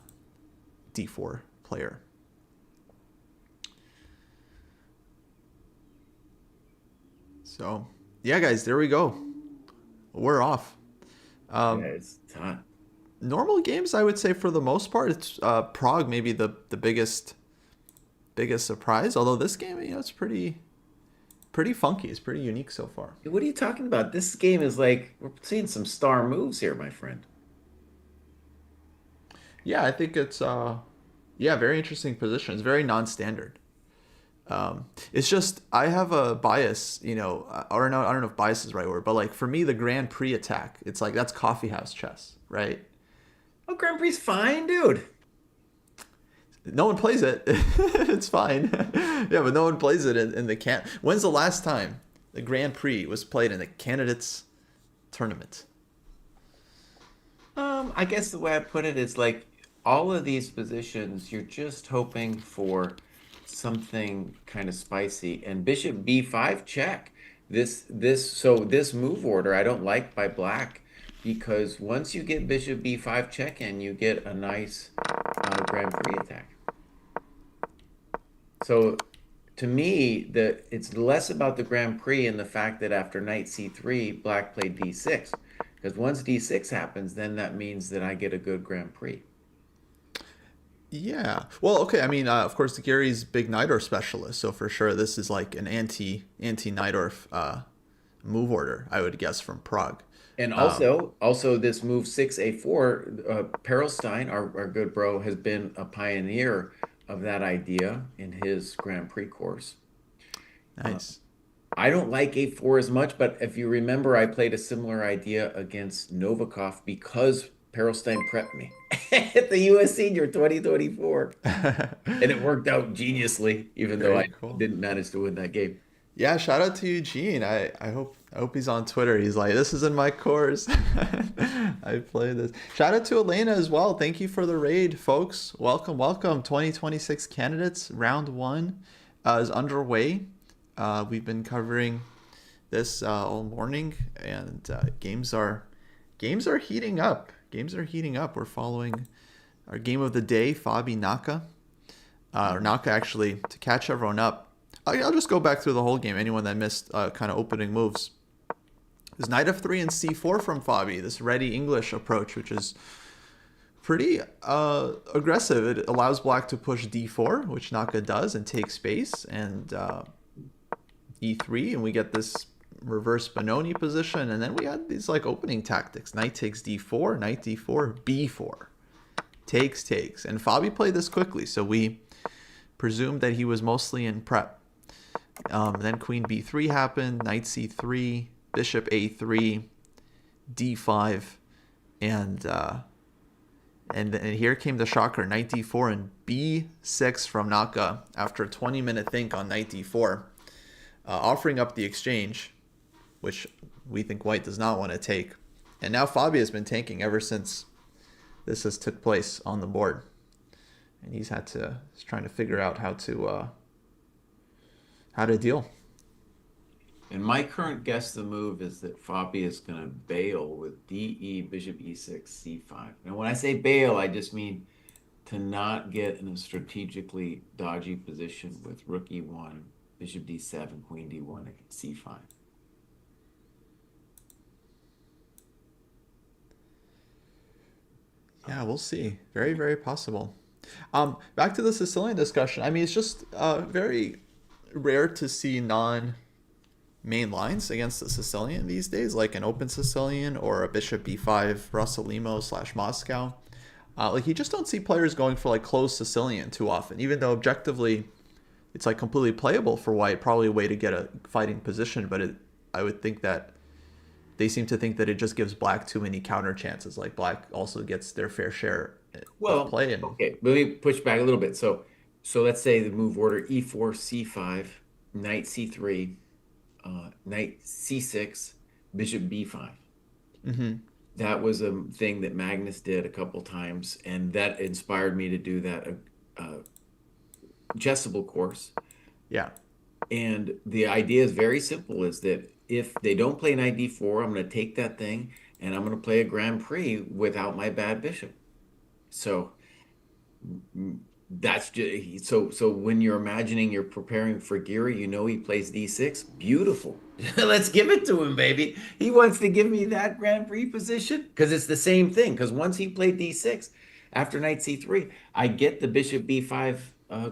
d4 player. So, yeah, guys, there we go. We're off. Yeah, Um, it's hot. Normal games, I would say for the most part, it's Prague maybe the biggest surprise. Although this game, it's pretty funky. It's pretty unique so far. What are you talking about? This game is like we're seeing some star moves here, my friend. Yeah, I think it's yeah, very interesting position. It's very non-standard. It's just I have a bias, or no, I don't know if bias is the right word, but like for me, the Grand Prix attack, it's like that's coffee house chess, right? Oh, Grand Prix fine, dude. No one plays it. It's fine. Yeah, but no one plays it in the can. When's the last time the Grand Prix was played in the candidates tournament? I guess the way I put it is like all of these positions, you're just hoping for something kind of spicy. And Bishop B5 check. This move order I don't like by black because once you get Bishop B5 check in, you get a nice Grand Prix attack. So to me, it's less about the Grand Prix and the fact that after knight c3, black played d6. Because once d6 happens, then that means that I get a good Grand Prix. Yeah. Well, okay. I mean, of course, Gary's big Najdorf specialist, so for sure this is like an anti Najdorf move order, I would guess, from Prague. And Um, also this move 6a4, Perelstein, our good bro, has been a pioneer of that idea in his Grand Prix course. Uh, nice. I don't like a4 as much, but if you remember, I played a similar idea against Novikov because Perelstein prepped me at the US Senior 2024. And it worked out geniusly, even though I Very cool. didn't manage to win that game. Yeah, shout out to Eugene. I hope he's on Twitter. He's like, this is in my course. I play this. Shout out to Elena as well. Thank you for the raid, folks. Welcome, welcome. 2026 candidates round one is underway. We've been covering this all morning, and games are heating up. Games are heating up. We're following our game of the day, Fabi Naka. Or Naka actually to catch everyone up. I'll just go back through the whole game. Anyone that missed kind of opening moves. There's knight f3 and c4 from Fabi. This ready English approach, which is pretty aggressive. It allows black to push d4, which Naka does, and take space, and e3, and we get this reverse Benoni position. And then we had these like opening tactics. Knight takes d4, knight d4, b4. Takes. And Fabi played this quickly, so we presumed that he was mostly in prep. Then queen b3 happened, knight c3, bishop a3, d5, and and here came the shocker, knight d4 and b6 from Naka after a 20-minute think on knight d4, offering up the exchange, which we think white does not want to take. And now Fabi has been tanking ever since this has took place on the board, and he's trying to figure out how to deal. And my current guess the move is that Fabi is going to bail with DE, Bishop E6, C5. And when I say bail, I just mean to not get in a strategically dodgy position with Rook E1, Bishop D7, Queen D1, and C5. Yeah, we'll see. Very, very possible. Back to the Sicilian discussion. I mean, it's just very rare to see non-main lines against the Sicilian these days, like an open Sicilian or a Bishop B5 Rossolimo / Moscow. Like you just don't see players going for like closed Sicilian too often, even though objectively it's like completely playable for white, probably a way to get a fighting position. But I would think that they seem to think that it just gives black too many counter chances. Like black also gets their fair share of Well, play. And okay, let me push back a little bit. So let's say the move order e4, c5, knight c3, knight c6, bishop b5. hmm That was a thing that Magnus did a couple times, and that inspired me to do that Chessable course. yeah, And the idea is very simple: is that if they don't play knight d4, I'm going to take that thing and I'm going to play a Grand Prix without my bad bishop. So that's just so when you're imagining you're preparing for Geary, you know he plays d6. Beautiful. Let's give it to him, baby. He wants to give me that Grand Prix position because it's the same thing. Because once he played d6 after knight c3, I get the bishop b5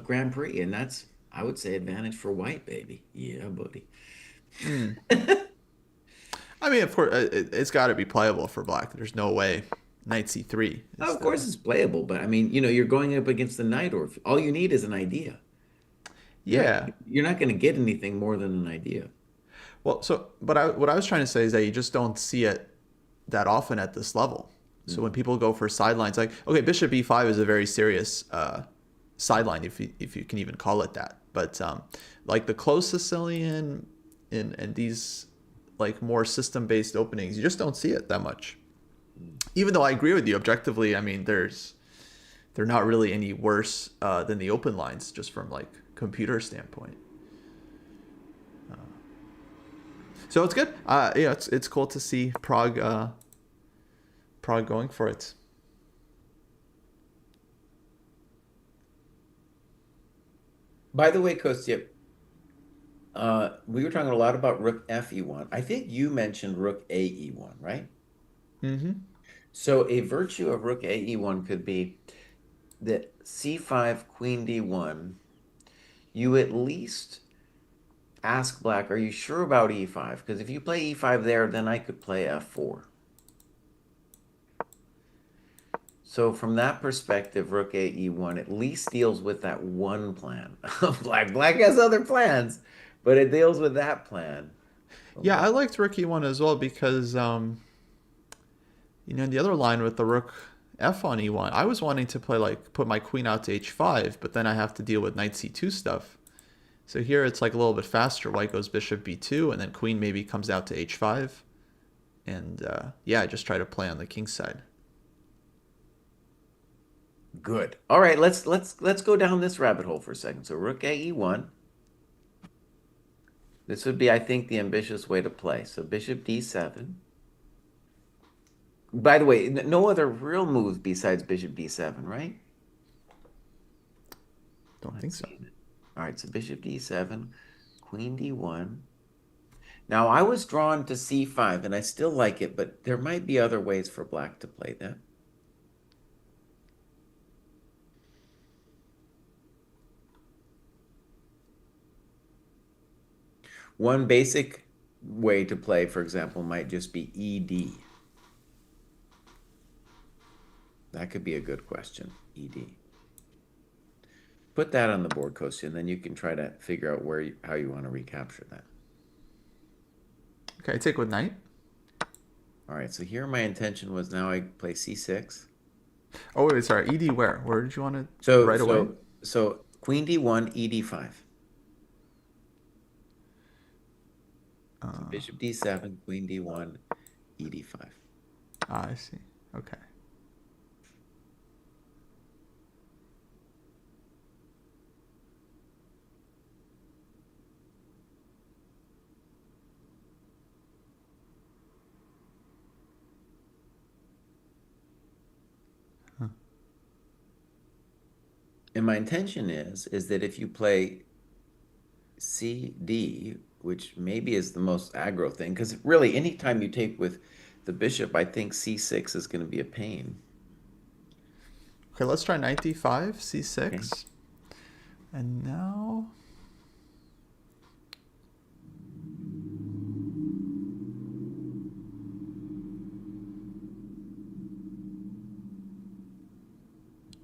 Grand Prix, and that's, I would say, advantage for white, baby. Yeah, buddy. mm. I mean, of course, it's got to be playable for black. There's no way knight c3 is Of the course it's playable, but I mean, you're going up against the knight, or all you need is an idea. You're not yeah. you're not going to get anything more than an idea. Well, so what I was trying to say is that you just don't see it that often at this level. So when people go for sidelines, like okay, bishop b5 is a very serious sideline, if you can even call it that. But like the close Sicilian and these like more system based openings, you just don't see it that much. Even though I agree with you objectively, I mean they're not really any worse than the open lines just from like computer standpoint. So it's good. Yeah, it's cool to see Prague going for it. By the way, Kostya, we were talking a lot about rook fe1. I think you mentioned rook ae1, right? Mm-hmm. So a virtue of rook ae1 could be that c5, queen d1, you at least ask black, are you sure about e5? Because if you play e5 there, then I could play f4. So from that perspective, rook ae1 at least deals with that one plan of black. Black has other plans, but it deals with that plan of Yeah, black. I liked rook e1 as well because in the other line with the rook f on e1, I was wanting to play like put my queen out to h5, but then I have to deal with knight c2 stuff. So here it's like a little bit faster. White goes bishop b2, and then queen maybe comes out to h5, and yeah, I just try to play on the king's side. Good. All right, let's go down this rabbit hole for a second. So rook ae1. This would be, I think, the ambitious way to play. So bishop d7. By the way, no other real moves besides bishop d7, right? Don't Not think so. seeing it. All right, so bishop d7, queen d1. Now, I was drawn to c5, and I still like it, but there might be other ways for black to play that. One basic way to play, for example, might just be ed. That could be a good question, ed. Put that on the board, Kostya, and then you can try to figure out how you want to recapture that. Okay, I take with knight. All right, so here my intention was now I play c6. Oh wait, sorry, ed where? Where did you want to So right away? so so queen d1, ed5. So Uh, bishop d7, queen d1, ed5. I see. Okay. Huh. And my intention is that if you play cd, which maybe is the most aggro thing, because really anytime you take with the bishop, I think c6 is going to be a pain. Okay, let's try knight d5, Okay. c6, and now.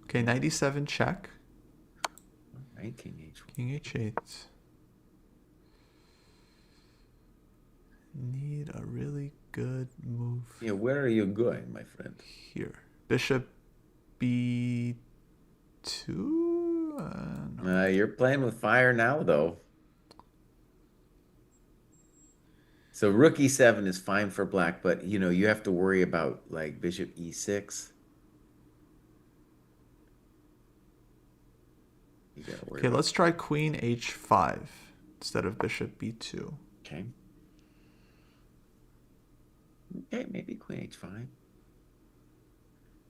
Okay, knight e7 check. Right, king h1. King h8. Need a really good move Yeah, where are you going, my friend? here? Bishop B2? No. You're playing with fire now, though. So rook e7 is fine for black, but you have to worry about like bishop e6. You got to worry Okay, about. let's try queen h5 instead of bishop b2. Okay. Okay, maybe queen h5.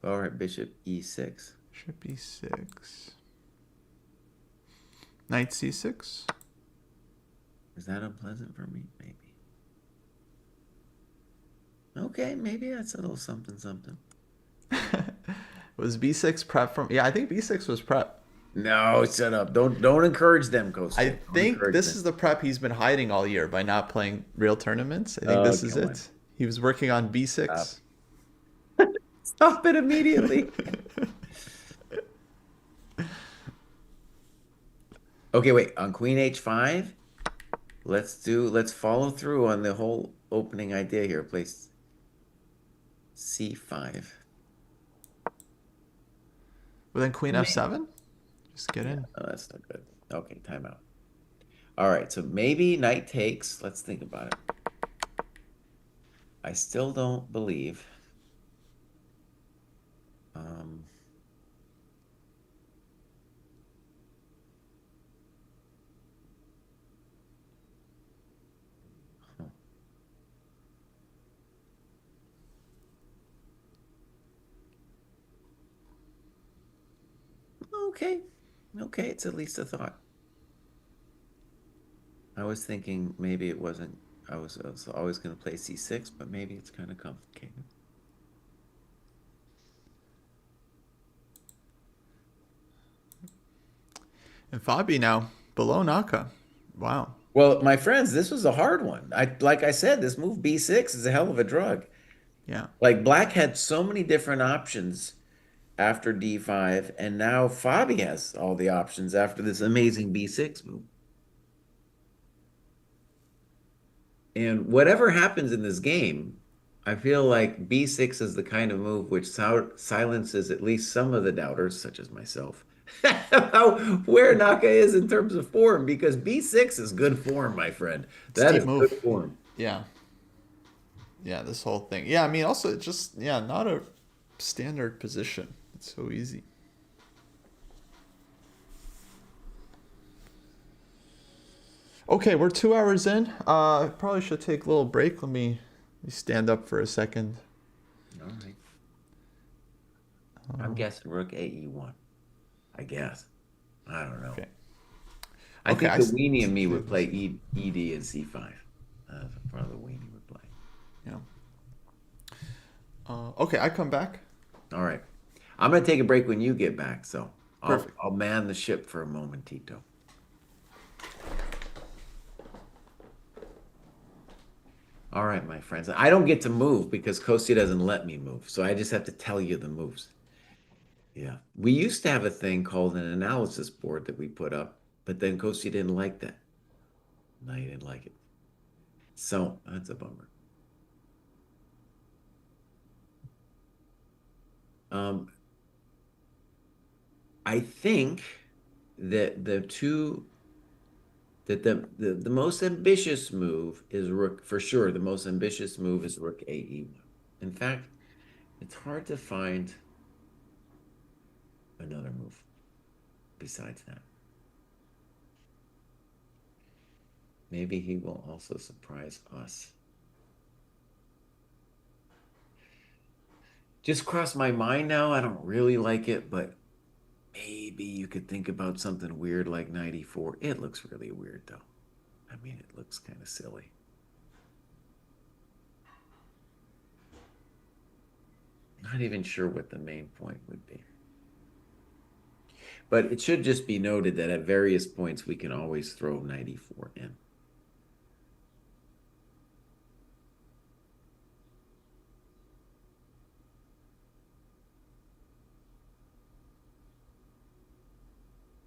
All right, bishop e6. Bishop e6. Knight c6. Is that unpleasant for me? Maybe. Okay, maybe that's a little something something. Was b6 prep from? Yeah, I think b6 was prep. No, shut up. Don't encourage them, I Costa. Don't think encourage this them. is the prep he's been hiding all year by not playing real tournaments. I think Oh, this is come on. it. He was working on Stop. b6. Stop it immediately. Okay, wait. On queen h5, let's follow through on the whole opening idea here. Place c5. But then queen f7? Just get Yeah, in. no, that's not good. Okay, timeout. All right, so maybe knight takes. Let's think about it. I still don't believe. Um, huh. Okay, okay, it's at least a thought. I was thinking maybe it wasn't. I was always going to play c6, but maybe it's kind of complicated. And Fabi now below Naka. Wow. Well, my friends, this was a hard one. Like I said, this move b6 is a hell of a drug. Yeah. Like black had so many different options after d5, and now Fabi has all the options after this amazing b6 move. And whatever happens in this game, I feel like b6 is the kind of move which silences at least some of the doubters, such as myself, about where Naka is in terms of form, because b6 is good form, my friend. That Steep is good move. form. Yeah. Yeah, this whole thing. Yeah, I mean, also just, yeah, not a standard position. It's so easy. Okay, we're 2 hours in. I probably should take a little break. Let me stand up for a second. All right. I'm guessing rook AE1. I guess. I don't know. Okay. I Okay, think I the weenie in me would feel play this. ED and C5. Probably the weenie would play. Yeah. Okay, I come back. All right. I'm going to take a break when you get back, so I'll Perfect. I'll man the ship for a moment, Tito. All right, my friends. I don't get to move because Kosi doesn't let me move, so I just have to tell you the moves. Yeah. We used to have a thing called an analysis board that we put up, but then Kosi didn't like that. No, he didn't like it. So that's a bummer. Um, I think that the most ambitious move is rook for sure. The most ambitious move is rook AE1. In fact, it's hard to find another move besides that. Maybe he will also surprise us. Just crossed my mind now. I don't really like it, but maybe you could think about something weird like 94. It looks really weird though. I mean, it looks kind of silly. Not even sure what the main point would be. But it should just be noted that at various points we can always throw 94 in.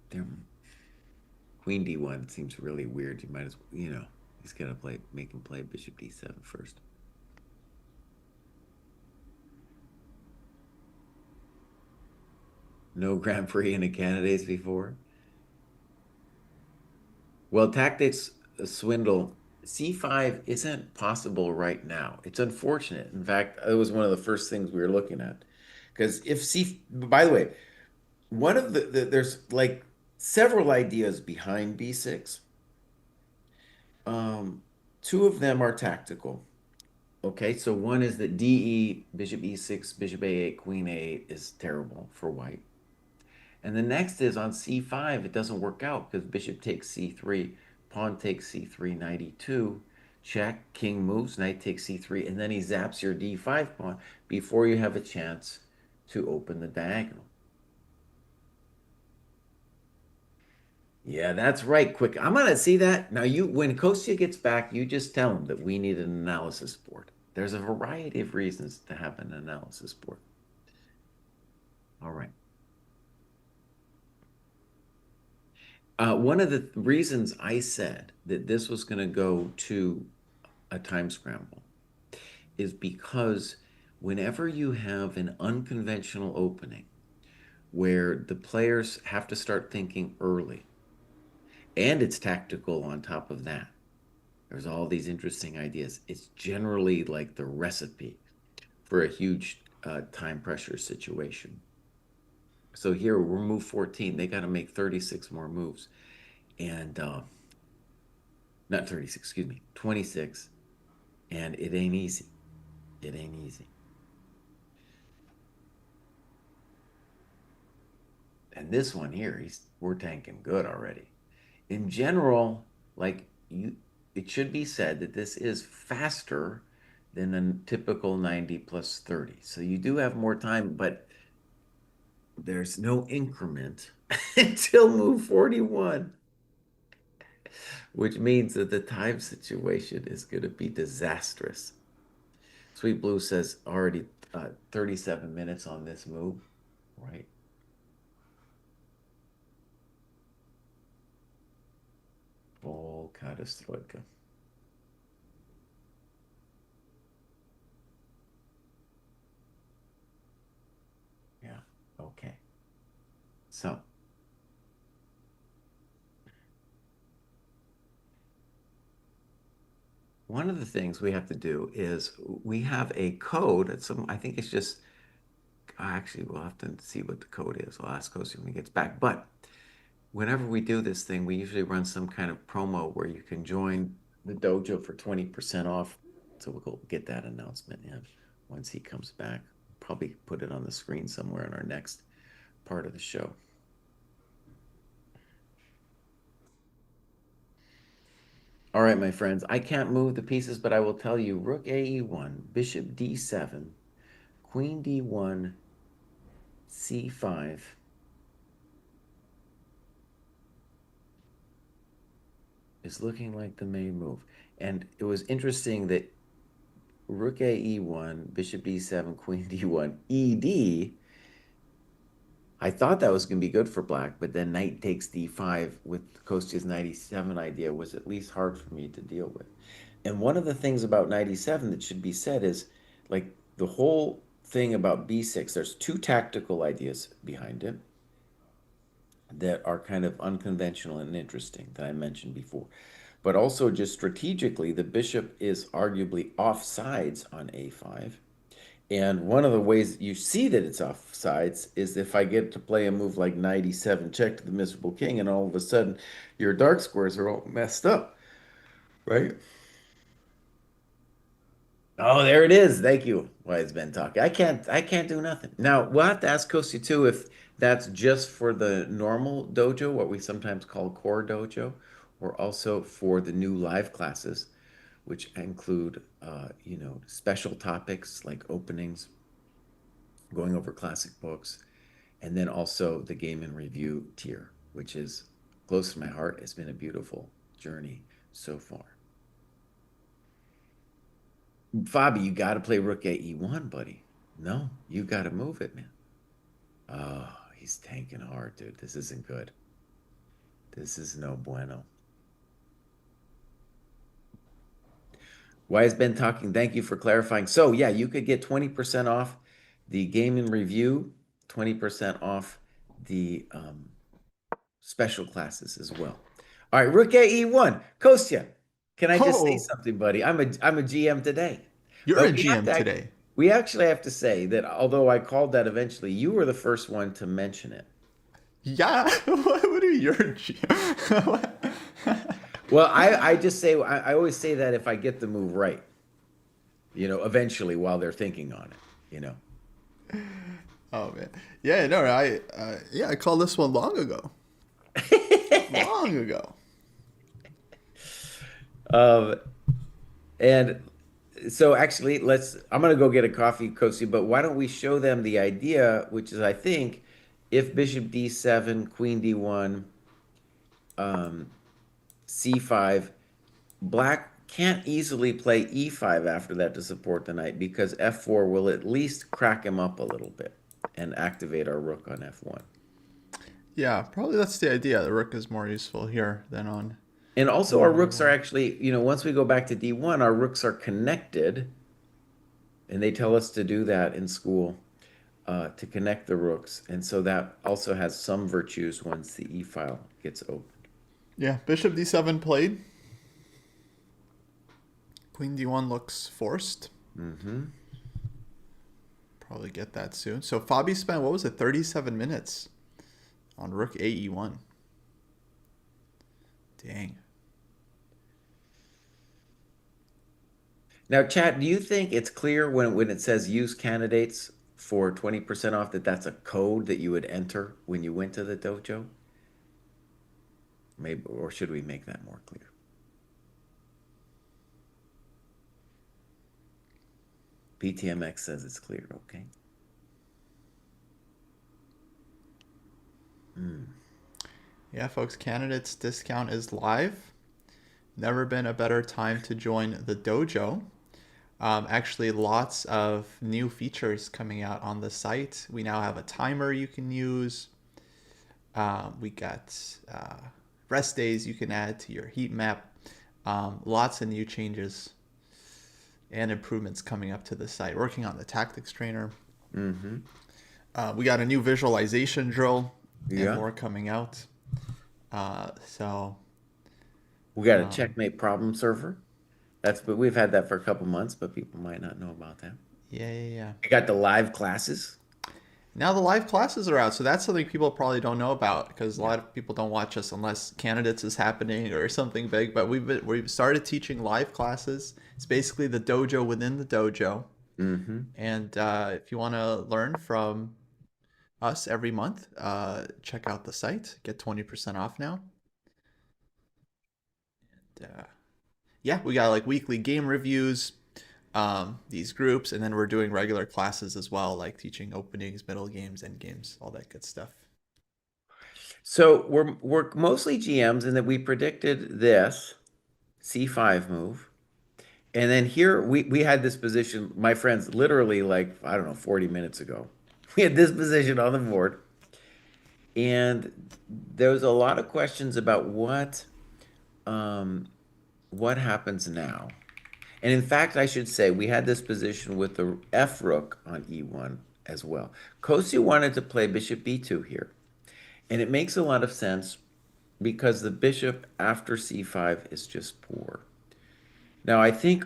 There, Queen D1 seems really weird. You might as well, he's gonna make him play Bishop D7 first. No Grand Prix in the candidates before. Well, tactics swindle. C5 isn't possible right now. It's unfortunate. In fact, it was one of the first things we were looking at. Because if C, by the way, one of there's like several ideas behind B6. Um, Two of them are tactical. Okay, so one is that DE, Bishop E6, Bishop A8, Queen A8 is terrible for white. And the next is on C5, it doesn't work out because bishop takes C3, pawn takes C3, knight E2, check, king moves, knight takes C3, and then he zaps your D5 pawn before you have a chance to open the diagonal. Yeah, that's right. Quick. I'm gonna see that. Now you when Kostya gets back, you just tell him that we need an analysis board. There's a variety of reasons to have an analysis board. All right. One of the reasons I said that this was going to go to a time scramble is because whenever you have an unconventional opening where the players have to start thinking early, and it's tactical on top of that, there's all these interesting ideas. It's generally like the recipe for a huge time pressure situation. So here we're move 14. They got to make 36 more moves. And not 36, excuse me, 26. And it ain't easy. It ain't easy. And this one here, we're tanking good already. In general, like you, it should be said that this is faster than a typical 90 plus 30. So you do have more time, but there's no increment until move 41, which means that the time situation is going to be disastrous. Sweet Blue says already 37 minutes on this move, right? Full Katastroika. Yeah, okay. So, one of the things we have to do is we have a code. I think it's just, actually, we'll have to see what the code is. I'll ask Kosi when he gets back. But whenever we do this thing, we usually run some kind of promo where you can join the dojo for 20% off. So we'll go get that announcement in once he comes back. Probably put it on the screen somewhere in our next part of the show. All right, my friends, I can't move the pieces, but I will tell you rook AE1, bishop D7, queen D1, C5. Is looking like the main move. And it was interesting that rook a e1, bishop d7, queen d1, ed. I thought that was going to be good for black, but then knight takes d5 with Kostya's 97 idea was at least hard for me to deal with. And one of the things about 97 that should be said is like the whole thing about b6, there's two tactical ideas behind it that are kind of unconventional and interesting that I mentioned before. But also just strategically, the bishop is arguably offsides on a5. And one of the ways you see that it's offsides is if I get to play a move like knight e7 check to the miserable king, and all of a sudden your dark squares are all messed up, right? Oh, there it is. Thank you. Why it's been talking. I can't do nothing. Now we'll have to ask Kosi too if that's just for the normal dojo, what we sometimes call core dojo, or also for the new live classes, which include special topics like openings, going over classic books, and then also the game and review tier, which is close to my heart. It's been a beautiful journey so far. Fabi, you got to play rook at e1, buddy. No, you got to move it, man. Oh, he's tanking hard, dude. This isn't good. This is no bueno. Why has Ben talking? Thank you for clarifying. So, yeah, you could get 20% off the game in review, 20% off the special classes as well. All right, Rook E1. Kostya, can I just say Oh, something, buddy? I'm a GM today. you're But a GM today. we actually have to say that although I called that eventually, you were the first one to mention it. Yeah. What are your GM? Well, I just say I always say that if I get the move right, eventually while they're thinking on it. Oh man. Yeah, no, I called this one long ago. Long ago. Um, and so actually, I'm gonna go get a coffee, Kosi, but why don't we show them the idea, which is I think if Bishop D7, Queen D1, um, C5, Black can't easily play E5 after that to support the knight because F4 will at least crack him up a little bit and activate our rook on F1. Yeah, probably that's the idea. The rook is more useful here than on And also our Queen rooks are D1. actually, once we go back to D1, our rooks are connected, and they tell us to do that in school, to connect the rooks. And so that also has some virtues once the E file gets opened. Yeah, Bishop D7 played. Queen D1 looks forced. Hmm. Probably get that soon. So Fabi spent, what was it, 37 minutes on Rook AE1. Dang. Now, Chat, do you think it's clear when it says use candidates for 20% off that that's a code that you would enter when you went to the dojo? Maybe, or should we make that more clear? PTMX says it's clear. Okay. Hmm. Yeah, folks, candidates discount is live. Never been a better time to join the dojo. Actually, lots of new features coming out on the site. We now have a timer you can use. We got rest days you can add to your heat map. Lots of new changes and improvements coming up to the site. Working on the tactics trainer. Mm-hmm. We got a new visualization drill and Yeah. more coming out. So We got a um, checkmate problem server. But we've had that for a couple months, but people might not know about that. yeah, yeah, yeah. We got the live classes. Now the live classes are out, so that's something people probably don't know about because a Yeah. lot of people don't watch us unless candidates is happening or something big. But we've started teaching live classes. It's basically the dojo within the dojo, Mm-hmm. and if you want to learn from us every month, check out the site. Get 20% off now. And, yeah, we got like weekly game reviews, these groups, and then we're doing regular classes as well, like teaching openings, middle games, end games, all that good stuff. So we're mostly GMs in that we predicted this C5 move. And then here we had this position, my friends, literally like, I don't know, 40 minutes ago. We had this position on the board. And there was a lot of questions about um, what happens now. And in fact, I should say we had this position with the F rook on E1 as well. Kosi wanted to play bishop B2 here. And it makes a lot of sense because the bishop after C5 is just poor. Now, I think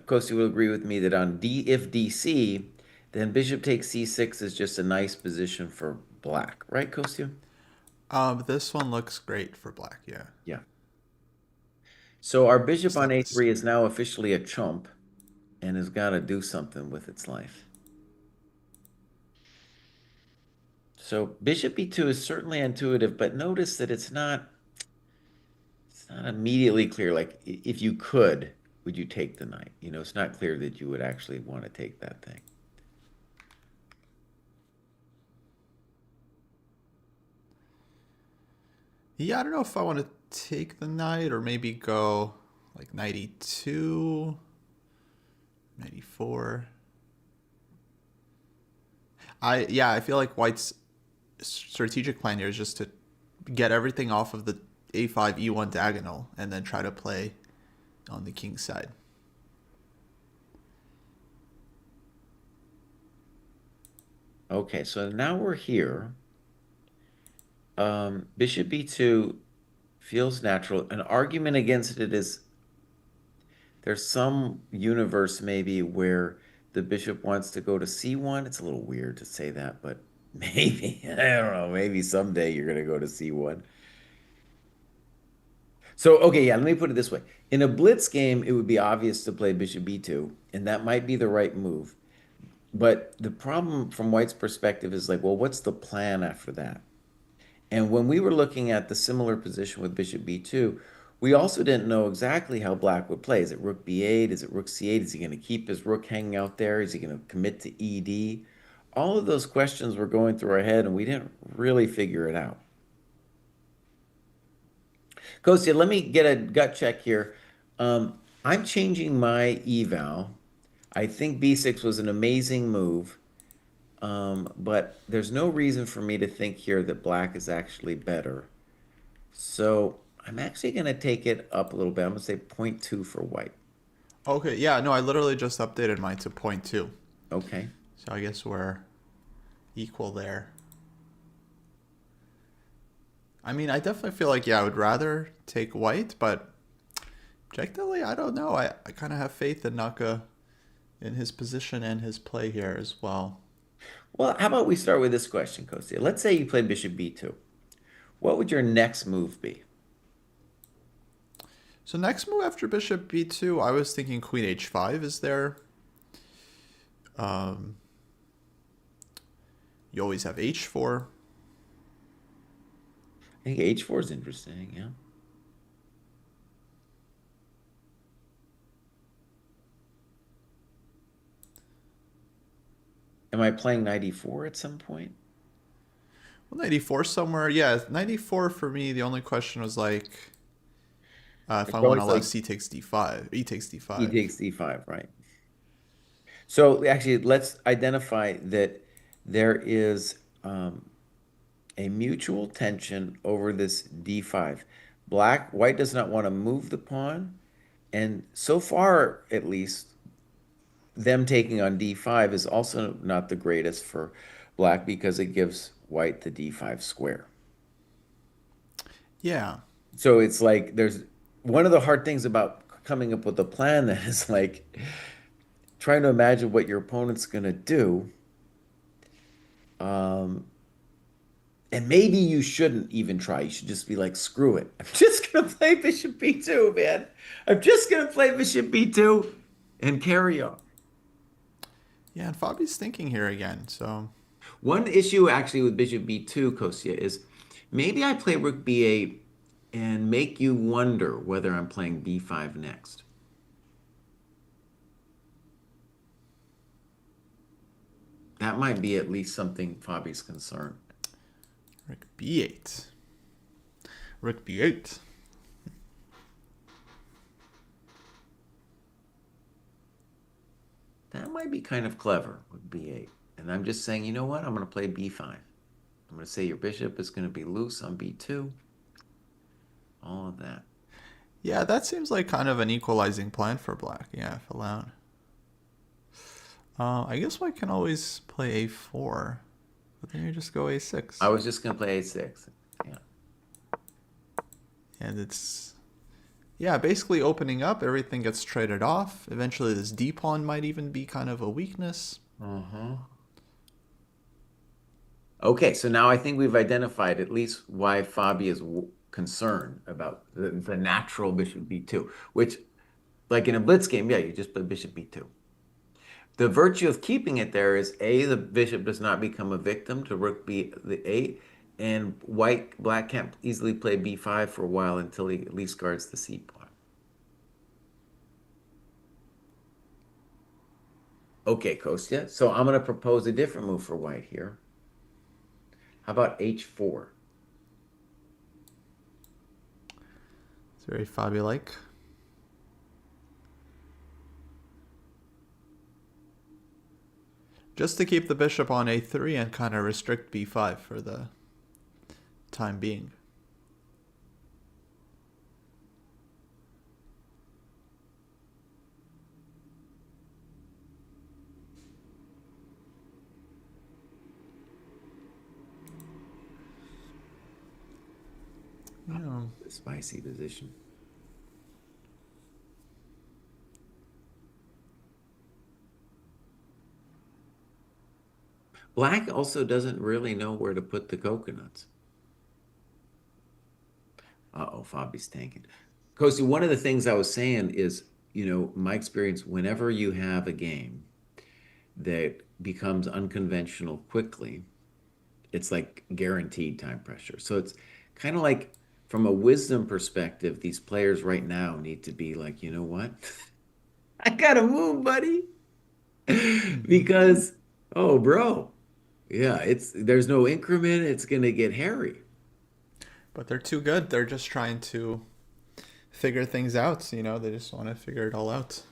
Kosi will agree with me that on if DC, then bishop takes C6 is just a nice position for black, right, Kosi? This one looks great for black, yeah. Yeah. So our bishop Just on have this. A3 is now officially a chump and has got to do something with its life. So bishop B2 is certainly intuitive, but notice that it's not immediately clear. Like if you could, would you take the knight? It's not clear that you would actually want to take that thing. Yeah, I don't know if I want to take the knight or maybe go like knight e2, knight e4. I feel like White's strategic plan here is just to get everything off of the a5 e1 diagonal and then try to play on the king's side. Okay, so now we're here. Bishop b2 feels natural. An argument against it is there's some universe maybe where the bishop wants to go to c1. It's a little weird to say that, but maybe, I don't know, maybe someday you're going to go to c1. So, okay, yeah, let me put it this way. In a blitz game, it would be obvious to play bishop b2, and that might be the right move. But the problem from White's perspective is like, well, what's the plan after that? And when we were looking at the similar position with bishop b2, we also didn't know exactly how Black would play. Is it rook b8? Is it rook c8? Is he going to keep his rook hanging out there? Is he going to commit to ed? All of those questions were going through our head, and we didn't really figure it out. Kostya, let me get a gut check here. I'm changing my eval. I think b6 was an amazing move, but there's no reason for me to think here that Black is actually better. So I'm actually going to take it up a little bit. I'm going to say zero point 0.2 for White. Okay, yeah, no, I literally just updated mine to point 0.2. Okay. So I guess we're equal there. I mean, I definitely feel like, yeah, I would rather take white, but objectively, I don't know. I kind of have faith in Naka in his position and his play here as well. Well, how about we start with this question, Kostya? Let's say you played bishop b2. What would your next move be? So next move after bishop b2, I was thinking queen h5 is there. Um, you always have h4. I think h4 is interesting, yeah. Am I playing knight e4 at some point? Well, 94 somewhere. Yeah, 94 for me, the only question was like if I It's want to always allow like c takes d5, e takes e d5. takes d5, right? So actually, let's identify that there is a mutual tension over this d5. White does not want to move the pawn, and so far, at least, them taking on d5 is also not the greatest for Black because it gives White the d5 square. Yeah. So it's like there's one of the hard things about coming up with a plan that is like trying to imagine what your opponent's going to do. Um, and maybe you shouldn't even try. You should just be like, screw it. I'm just going to play bishop b2, man. I'm just going to play bishop b2 and carry on. Yeah, and Fabi's thinking here again. So, One issue actually with bishop b2, Kostya, is maybe I play rook b8 and make you wonder whether I'm playing b5 next. That might be at least something Fabi's concerned. rook b8. Rook b8. That might be kind of clever with b8. And I'm just saying, you know what? I'm going to play b5. I'm going to say your bishop is going to be loose on b2. All of that. Yeah, that seems like kind of an equalizing plan for black. Yeah, if allowed. I guess white can always play a4, but then you just go I a6. was just going to play a6. Yeah. And it's, yeah, basically opening up. Everything gets traded off. Eventually, this d pawn might even be kind of a weakness. Uh-huh. Okay, so now I think we've identified at least why Fabi is concerned about the natural bishop b2, which, like in a blitz game, yeah, you just play bishop b2. The virtue of keeping it there is A, the bishop does not become a victim to rook b8, and black can't easily play b5 for a while until he at least guards the c pawn. Okay, Kostya. So I'm going to propose a different move for white here. How about h4? It's very Fabi-like. Just to keep the bishop on a3 and kind of restrict b5 for the time being. a spicy position. Black also doesn't really know where to put the coconuts. Uh-oh, Fabi's tanking. Kosi, one of the things I was saying is, my experience, whenever you have a game that becomes unconventional quickly, it's like guaranteed time pressure. So it's kind of like from a wisdom perspective, these players right now need to be like, you know what? I gotta move, buddy. Hmm. Because, oh, bro, yeah, there's no increment. It's gonna get hairy. But they're too good. They're just trying to figure things out. They just want to figure it all out.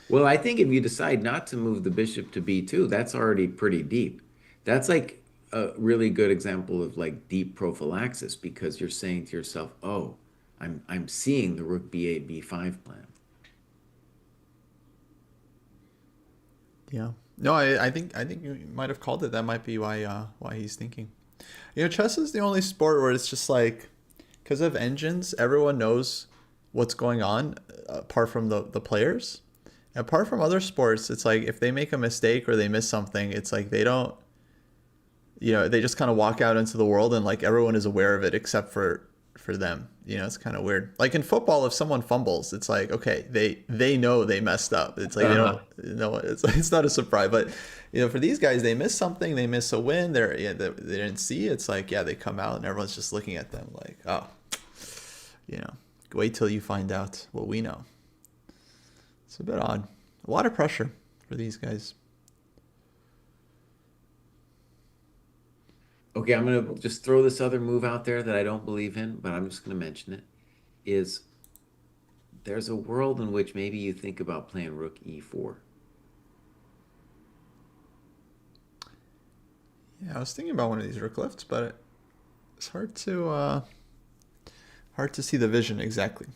Well, I think if you decide not to move the bishop to B2, that's already pretty deep. That's like a really good example of like deep prophylaxis because you're saying to yourself, "Oh, I'm seeing the rook B8 B5 plan." Yeah. No, I think you might have called it. That might be why he's thinking. Chess is the only sport where it's just like, because of engines, everyone knows what's going on apart from the players. Apart from other sports, it's like if they make a mistake or they miss something, it's like they don't, they just kind of walk out into the world and like everyone is aware of it except for them. It's kind of weird. Like in football, if someone fumbles, it's like okay, they know they messed up. It's like they Uh-huh. don't know it's not a surprise. But for these guys, they miss something, they miss a win. They didn't see. It's like yeah, they come out and everyone's just looking at them like oh, you know, wait till you find out what we know. It's a bit odd. A lot of pressure for these guys. Okay, I'm gonna just throw this other move out there that I don't believe in, but I'm just gonna mention it. Is there's a world in which maybe you think about playing rook E4. Yeah, I was thinking about one of these rook lifts, but it's hard to see the vision exactly.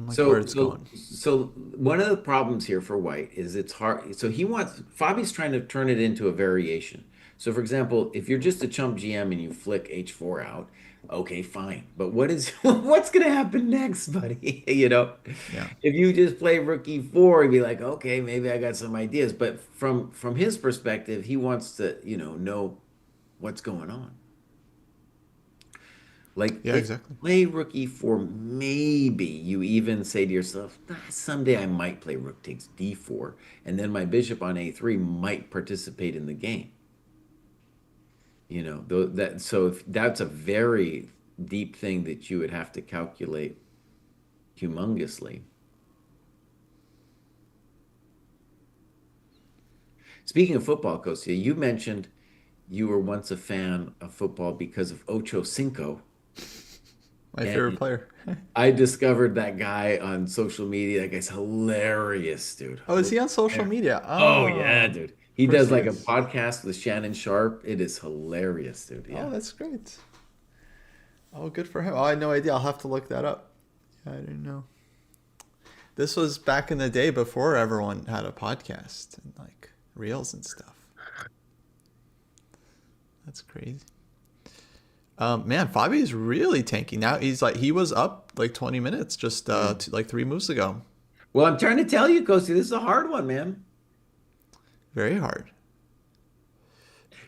Like where So, it's so, going. so one of the problems here for White is it's hard. So Fabi's trying to turn it into a variation. So, for example, if you're just a chump GM and you flick H4 out, okay, fine. But what's going to happen next, buddy? Yeah. If you just play rook E4, you'd be like, okay, maybe I got some ideas. But from his perspective, he wants to, know what's going on. Like Yeah, if you exactly. play rook e4, maybe you even say to yourself, someday I might play rook takes d4, and then my bishop on a3 might participate in the game. So if that's a very deep thing that you would have to calculate humongously. Speaking of football, Kosia, you mentioned you were once a fan of football because of Ocho Cinco. My favorite And player. I discovered that guy on social media. That guy's hilarious, dude. Oh, is he on social Hilarious. media? Oh yeah, Oh, dude. of He course does he like a is. podcast with Shannon Sharp. It is hilarious, dude. Yeah. Oh, that's great. Oh, good for him. Oh, I had no idea. I'll have to look that up. Yeah, I didn't know. This was back in the day before everyone had a podcast and like reels and stuff. That's crazy. Man, Fabi's really tanky now. He was up like 20 minutes just Mm. like 3 moves ago. Well, I'm trying to tell you, Kosi, this is a hard one, man. Very hard.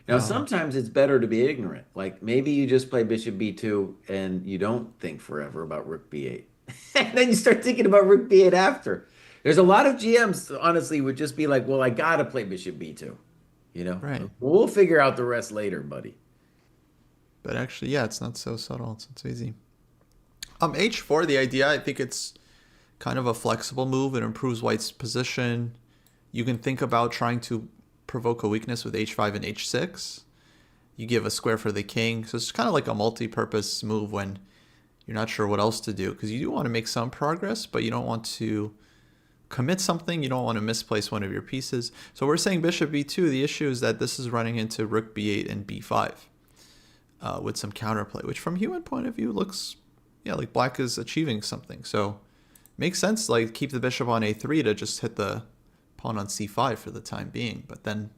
Now, sometimes it's better to be ignorant. Like maybe you just play Bishop B2 and you don't think forever about Rook B8. And then you start thinking about Rook B8 after. There's a lot of GMs, honestly, would just be like, well, I gotta play Bishop B2. Right. We'll figure out the rest later, buddy. But actually, yeah, it's not so subtle. It's not so easy. H4, the idea, I think it's kind of a flexible move. It improves white's position. You can think about trying to provoke a weakness with H5 and H6. You give a square for the king. So it's kind of like a multi-purpose move when you're not sure what else to do. Because you do want to make some progress, but you don't want to commit something. You don't want to misplace one of your pieces. So we're saying bishop b2. The issue is that this is running into rook b8 and b5 with some counterplay, which from human point of view looks, yeah, like black is achieving something. So makes sense, like keep the bishop on a3 to just hit the pawn on c5 for the time being. But then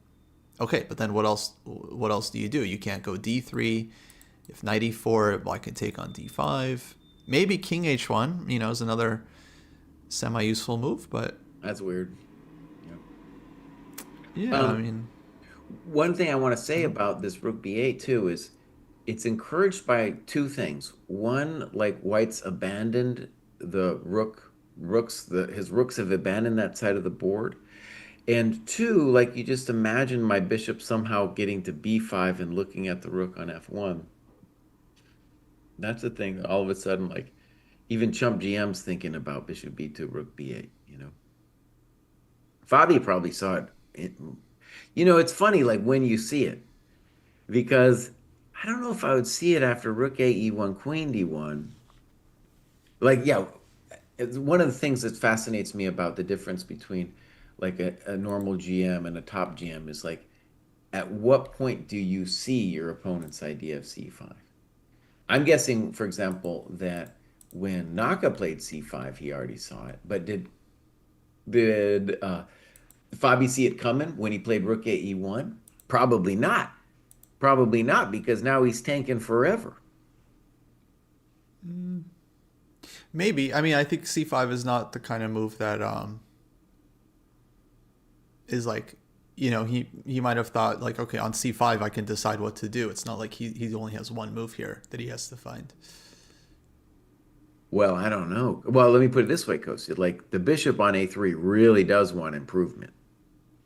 Okay, but then what else? What else do you do? You can't go d3. If knight e4, I can take on d5. Maybe king h1. Is another semi-useful move, but That's weird. Yeah. yeah, I Um, mean, One thing I want to say uh-huh. about this rook b8 too is it's encouraged by two things. One, like White's abandoned the rooks, his rooks have abandoned that side of the board. And two, like you just imagine my bishop somehow getting to b5 and looking at the rook on f1. That's the thing that all of a sudden, like even Chump GM's thinking about bishop b2, rook b8, you know. Fabi probably saw it. It's funny, like when you see it, because I don't know if I would see it after rook a e1, queen d1. Like, yeah, it's one of the things that fascinates me about the difference between like a normal GM and a top GM is like, at what point do you see your opponent's idea of c5? I'm guessing, for example, that when Naka played c5, he already saw it. But did Fabi see it coming when he played rook a e1? Probably not. Probably not, because now he's tanking forever. Maybe. I mean, I think c5 is not the kind of move that is like, he might have thought like, okay, on c5 I can decide what to do. It's not like he only has one move here that he has to find. Well, I don't know. Well, let me put it this way, Coach. Like the bishop on a3 really does want improvement.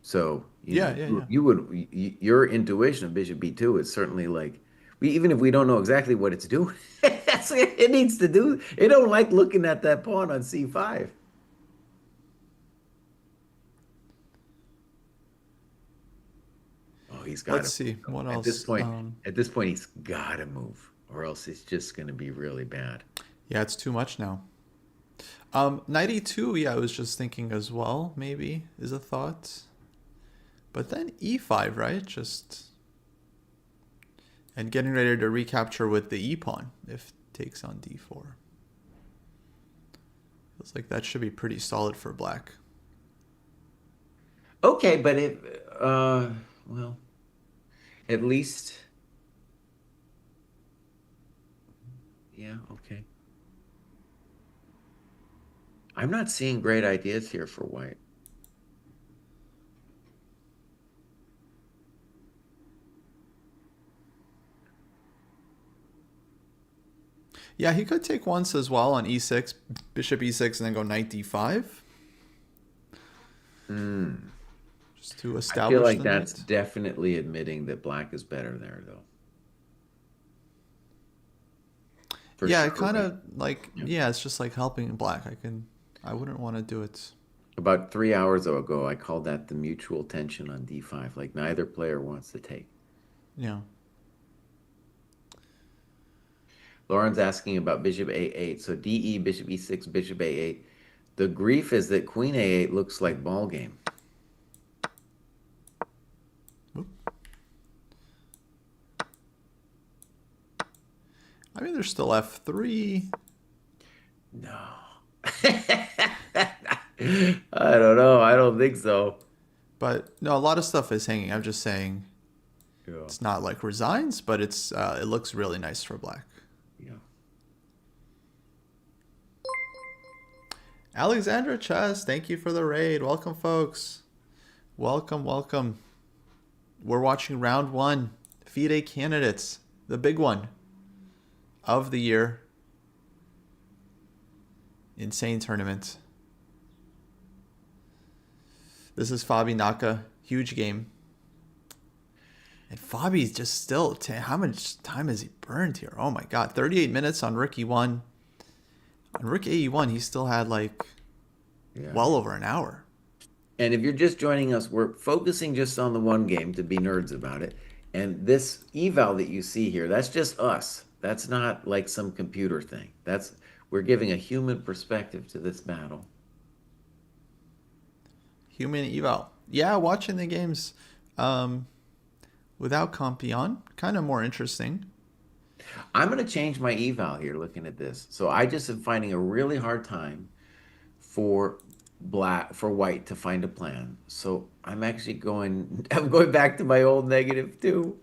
So, Yeah, yeah, yeah. your intuition of bishop b2 is certainly like, even if we don't know exactly what it's doing, that's what it needs to do. It don't like looking at that pawn on c5. Oh, he's got Let's to see move. what At this else. point, at this point, he's got to move, or else it's just going to be really bad. Yeah, it's too much now. Knight e2. Yeah, I was just thinking as well. Maybe is a thought, but then e5, right? Just and getting ready to recapture with the e pawn if takes on d4. Feels like that should be pretty solid for black. Okay, but well, at least, yeah, okay. I'm not seeing great ideas here for white. Yeah, he could take once as well on e6, bishop e6, and then go knight d5 Hmm. just to I feel establish like the that's knight. definitely admitting that black is better there, though. For Yeah, sure, it kind right? of like, Yeah. yeah, it's just like helping black. I wouldn't want to do it. About 3 hours ago, I called that the mutual tension on d5. Like neither player wants to take. Yeah. Lauren's asking about bishop a8. So de, bishop e6, bishop a8. The grief is that queen a8 looks like ball game. Oop. I mean, there's still f3, No. I don't know. I don't think so. but no, a lot of stuff is hanging. I'm just saying Yeah. it's not like resigns, but it looks really nice for black. Yeah. Alexandra Chess, thank you for the raid. Welcome, folks. Welcome, welcome. We're watching round one, FIDE Candidates, the big one of the year. Insane tournament. This is Fabi Naka, huge game. And Fabi's just still, how much time has he burned here? Oh my god, 38 minutes on Rook E1. On Rook AE1, he still had like Yeah. well over an hour. And if you're just joining us, we're focusing just on the one game to be nerds about it. And this eval that you see here, that's just us. That's not like some computer thing. We're giving a human perspective to this battle. Human eval. Yeah, watching the games um, without Compion, kind of more interesting. I'm going to change my eval here looking at this. So I just am finding a really hard time for white to find a plan. So I'm actually I'm going back to my old negative two.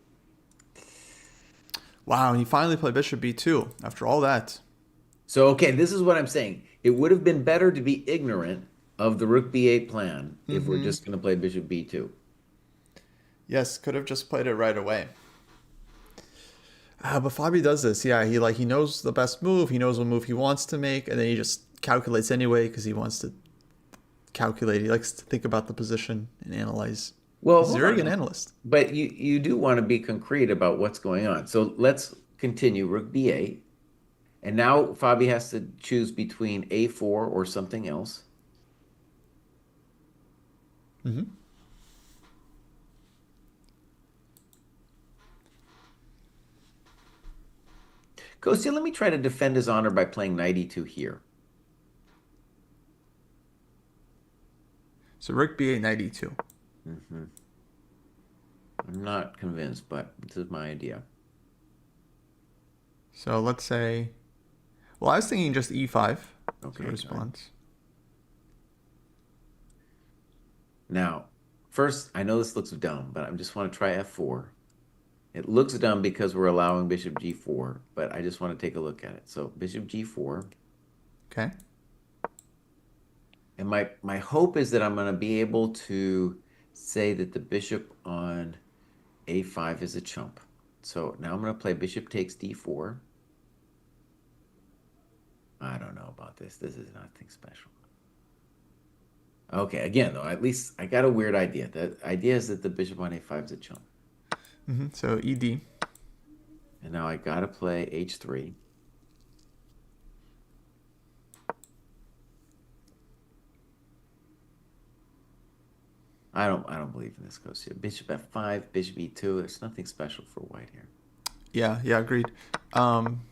Wow, and he finally played bishop b2 after all that. So okay, this is what I'm saying. It would have been better to be ignorant of the rook b8 plan if we're Mm-hmm. just going to play bishop b2. Yes, could have just played it right away. But Fabi does this. Yeah, he knows the best move. He knows what move he wants to make, and then he just calculates anyway because he wants to calculate. He likes to think about the position and analyze. Well, He's a hold very good on. analyst. But you do want to be concrete about what's going on. So let's continue rook b8. And now Fabi has to choose between a4 or something else. Mm-hmm. Kostya, let me try to defend his honor by playing knight e2 here. So rook b8, knight e2. Hmm. I'm not convinced, but this is my idea. So let's say, well, I was thinking just e5 as a Okay, good. response. Now, first, I know this looks dumb, but I just want to try f4. It looks dumb because we're allowing bishop g4, but I just want to take a look at it. So bishop g4. Okay. And my hope is that I'm going to be able to say that the bishop on a5 is a chump. So now I'm going to play bishop takes d4. I don't know about this. This is nothing special. Okay, again, though, at least I got a weird idea. The idea is that the bishop on a5 is a chump. Mm-hmm. So ed. And now I got to play h3. I don't believe in this goes here. Bishop f5, bishop e2. There's nothing special for white here. Yeah, agreed. Um,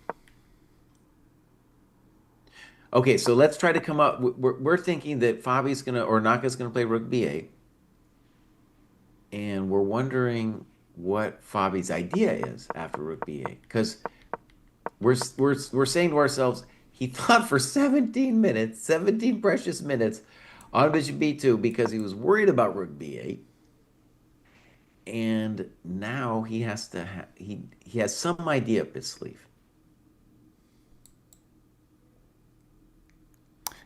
Okay, so let's try to come up. We're thinking that Fabi's gonna or Naka's gonna play rook b8, and we're wondering what Fabi's idea is after rook b8 because we're saying to ourselves he thought for 17 minutes, 17 precious minutes on bishop b2 because he was worried about rook b8, and now he has to he has some idea up his sleeve.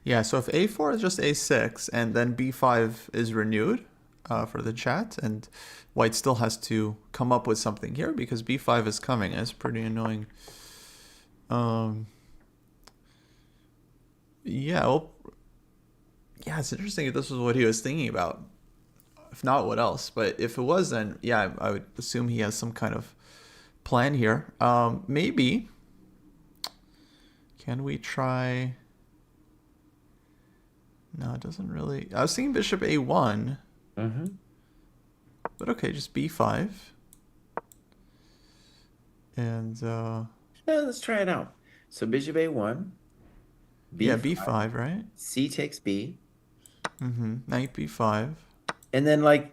yeah, so if a4 is just a6 and then b5 is renewed for the chat, and white still has to come up with something here because b5 is coming. It's pretty annoying. Um, yeah, well, yeah, it's interesting if this was what he was thinking about. If not, what else? But if it was, then yeah, I would assume he has some kind of plan here. Maybe. Can we try? No, it doesn't really. I was thinking bishop a1, Mm-hmm. but okay, just b5. And Yeah, let's try it out. So bishop a1, yeah, b5, b5, right? c takes b, Mm-hmm. Knight b5. and then like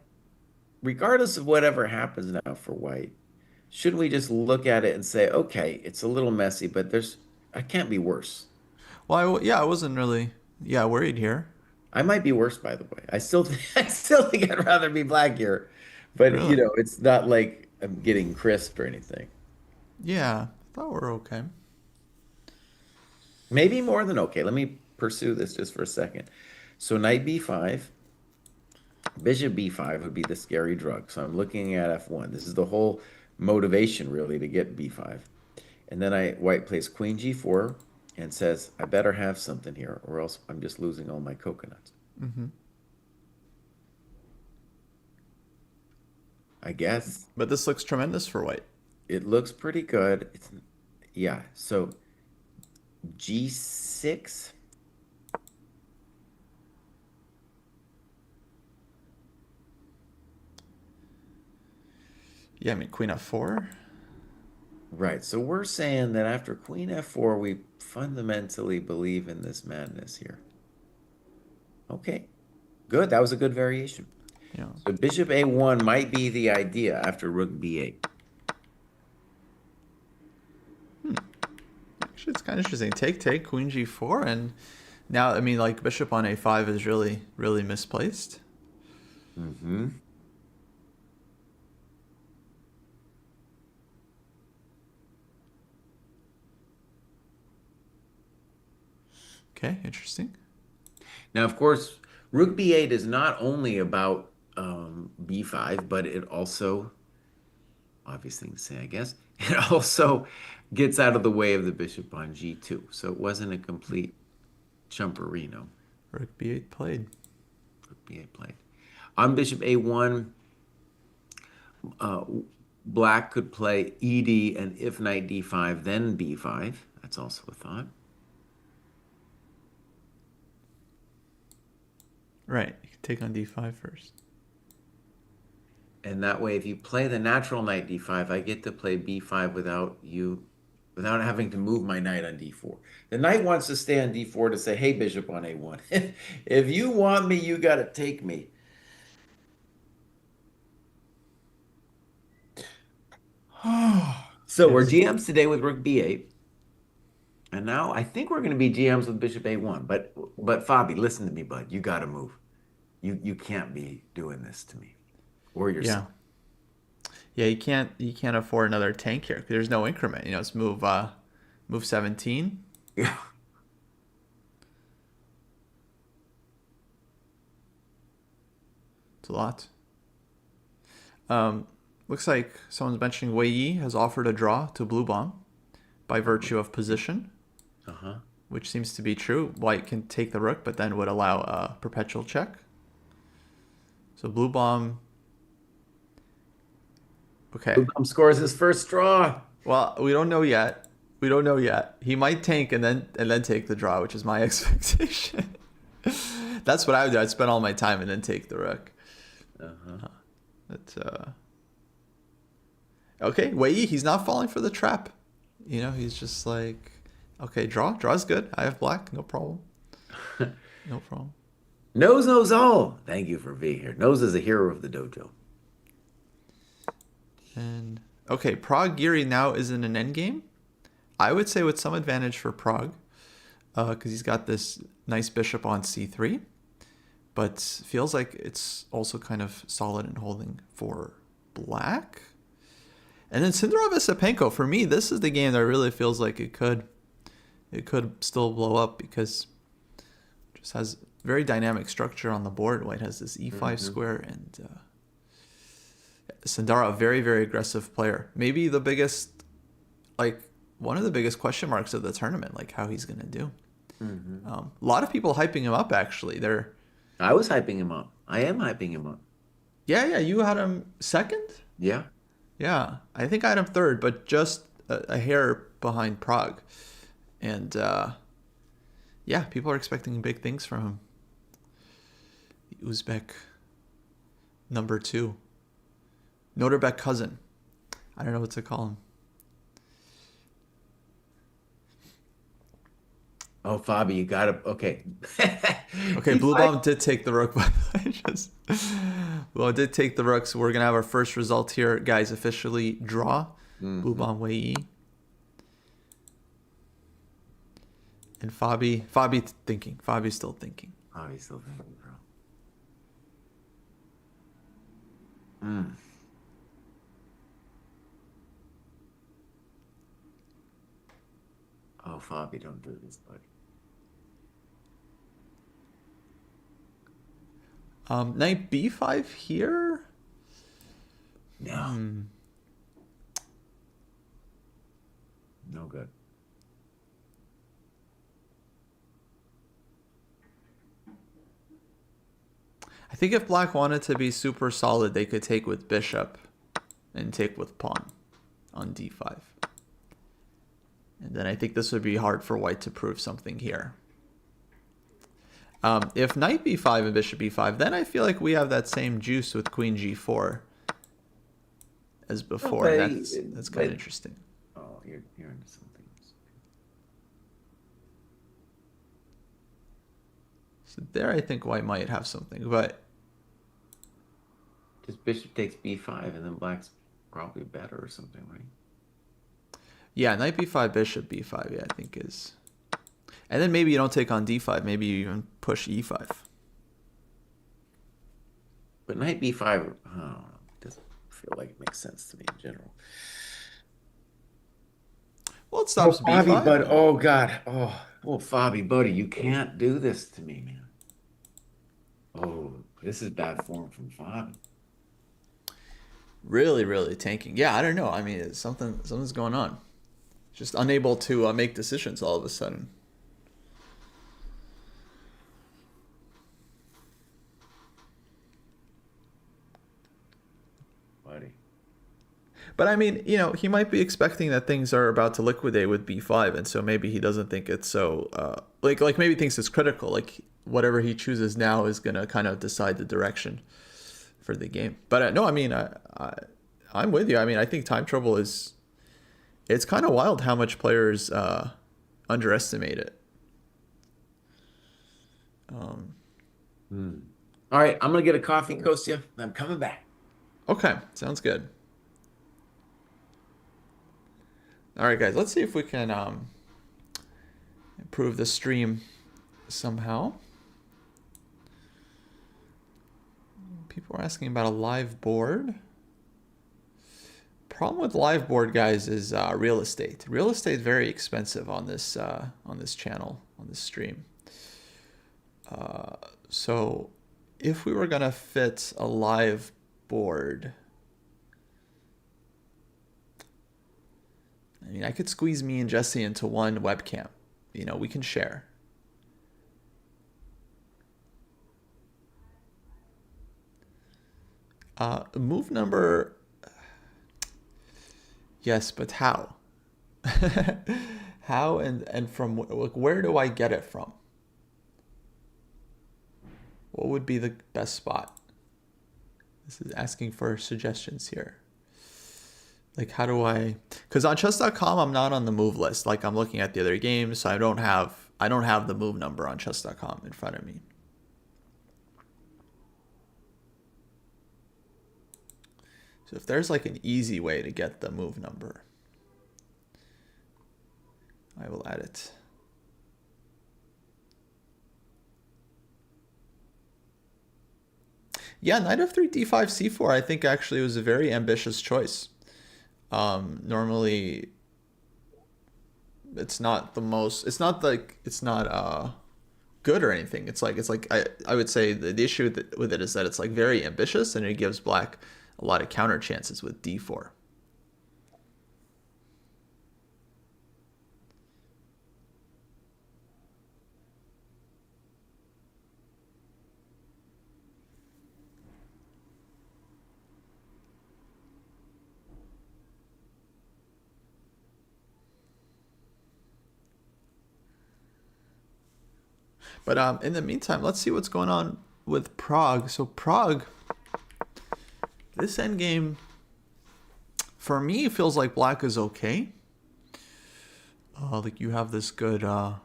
regardless of whatever happens now for white, shouldn't we just look at it and say, okay, it's a little messy, but I can't be worse. Well, yeah, I wasn't really worried here. I might be worse, by the way. I still think I'd rather be black here, but Really? it's not like I'm getting crisp or anything. Yeah, I thought we were okay. Maybe more than okay. Let me pursue this just for a second. So knight b5, bishop b5 would be the scary drug. So I'm looking at f1. This is the whole motivation really to get b5. And then white plays queen g4 and says, I better have something here or else I'm just losing all my coconuts. Mm-hmm. I guess But this looks tremendous for white. it looks pretty good. Yeah, so g6. Yeah, I mean queen f4. Right. So we're saying that after queen f4, we fundamentally believe in this madness here. Okay, good. That was a good variation. Yeah. So bishop a1 might be the idea after rook b8. Actually, it's kind of interesting. Take, queen g4, and Now, I mean, like bishop on a5 is really, really misplaced. Mm-hmm. Okay, interesting. Now, of course, rook b8 is not only about b5, but it also, obvious thing to say, I guess, it also gets out of the way of the bishop on g2. So it wasn't a complete jumperino. Rook b8 played. Rook b8 played. On bishop a1, uh, black could play ed, and if knight d5, then b5. That's also a thought. Right, you can take on d5 first. And that way, if you play the natural knight d5, I get to play b5 without having to move my knight on d4. The knight wants to stay on d4 to say, hey, bishop on a1. If you want me, you got to take me. So we're Yes. GMs today with rook b8. And now I think we're going to be GMs with bishop a1. But Fabi, listen to me, bud. You got to move. You can't be doing this to me or Yeah. yourself. Yeah, you can't afford another tank here. There's no increment. You know, it's move 17. Yeah. It's a lot. Looks like someone's mentioning Wei Yi has offered a draw to Blue Bomb by virtue of position, Uh-huh. which seems to be true. White can take the rook, but then would allow a perpetual check. So Blue Bomb. Okay. Blue scores his first draw. Well, we don't know yet. We don't know yet. He might tank and then take the draw, which is my expectation. That's what I would do. I'd spend all my time and then take the rook. Uh-huh. But okay, Wei Yi, he's not falling for the trap. You know, he's just like, okay, draw. Draw's good. I have black. No problem. No problem. Nose knows all. Thank you for being here. Nose is a hero of the dojo. And okay, Prague Giri now is in an endgame. I would say with some advantage for Prague, because he's got this nice bishop on c3, but feels like it's also kind of solid and holding for black. And then Syndrov Isipenko, for me, this is the game that really feels like it could still blow up because it just has very dynamic structure on the board. White has this e5 square, and Sandara, a very, very aggressive player. Maybe the biggest, like, one of the biggest question marks of the tournament, like how he's going to do. A lot of people hyping him up, actually. I was hyping him up. I am hyping him up. Yeah, you had him second? Yeah. Yeah, I think I had him third, but just a hair behind Prague. And yeah, people are expecting big things from him. The Uzbek number 2. Noterbek cousin. I don't know what to call him. Oh, Fabi, you got to. Okay. Okay, Blue Bomb did take the rook, but well, did take the rook, so we're gonna have our first result here, guys. Officially draw. Blue Bomb Wei Yi. And Fabi thinking. Fabi's still thinking. Fabi's still thinking, bro. Oh, Fabi, don't do this, buddy. Knight b5 here. No. No good. I think if black wanted to be super solid, they could take with bishop and take with pawn on d5. And then I think this would be hard for white to prove something here. If knight b5 and bishop b5, then I feel like we have that same juice with queen g4 as before. Okay, That's kind of interesting. Oh, you're into something. So there I think white might have something, but Just bishop takes b5, and then black's probably better or something, right? yeah, knight b5, bishop b5, yeah, I think is. And then maybe you don't take on d5. Maybe you even push e5. But knight b5, oh, doesn't feel like it makes sense to me in general. Well, it Oh, stops Fabi, b5. bud. Oh, God. Oh, Fabi, buddy, you can't do this to me, man. Oh, this is bad form from Fabi. Really, really tanking. Yeah, I don't know. I mean, something's going on. Just unable to make decisions all of a sudden. Buddy. But I mean, he might be expecting that things are about to liquidate with b5, and so maybe he doesn't think it's so like maybe thinks it's critical. Like whatever he chooses now is gonna kind of decide the direction for the game. But no, I mean, I'm with you. I mean, I think time trouble is it's kind of wild how much players underestimate it. All right, I'm gonna get a coffee, Kostya. I'm coming back. Okay, sounds good. All right, guys, let's see if we can improve the stream somehow. People are asking about a live board. Problem with live board, guys, is real estate. Real estate is very expensive on this channel, on this stream. So if we were gonna fit a live board, I mean, I could squeeze me and Jesse into one webcam. We can share. Move number. Yes, but how? How and from where do I get it from? What would be the best spot? This is asking for suggestions here. Like, how do I? Because on chess.com, I'm not on the move list. Like, I'm looking at the other games, so I don't have the move number on chess.com in front of me. So if there's like an easy way to get the move number, I will add it. Yeah, knight f3, d5, c4, I think actually was a very ambitious choice. Normally, it's not the most. It's not good or anything. It's like I would say the issue with it is that it's like very ambitious and it gives black a lot of counter chances with d4. But in the meantime, let's see what's going on with Prague. So Prague, this endgame, for me, feels like black is okay. Like you have this good you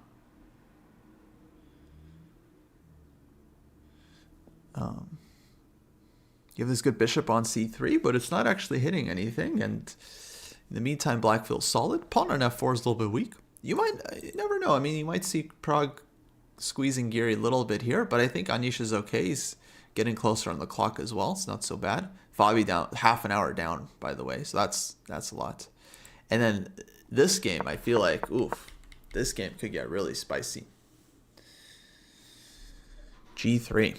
have this good bishop on c3, but it's not actually hitting anything. And in the meantime, black feels solid. Pawn on f4 is a little bit weak. You never know. I mean, you might see Prague squeezing Geary a little bit here, but I think Anish is okay. He's getting closer on the clock as well. It's not so bad. Fabi down half an hour down, by the way, so that's a lot. And then this game, I feel like, this game could get really spicy. G3.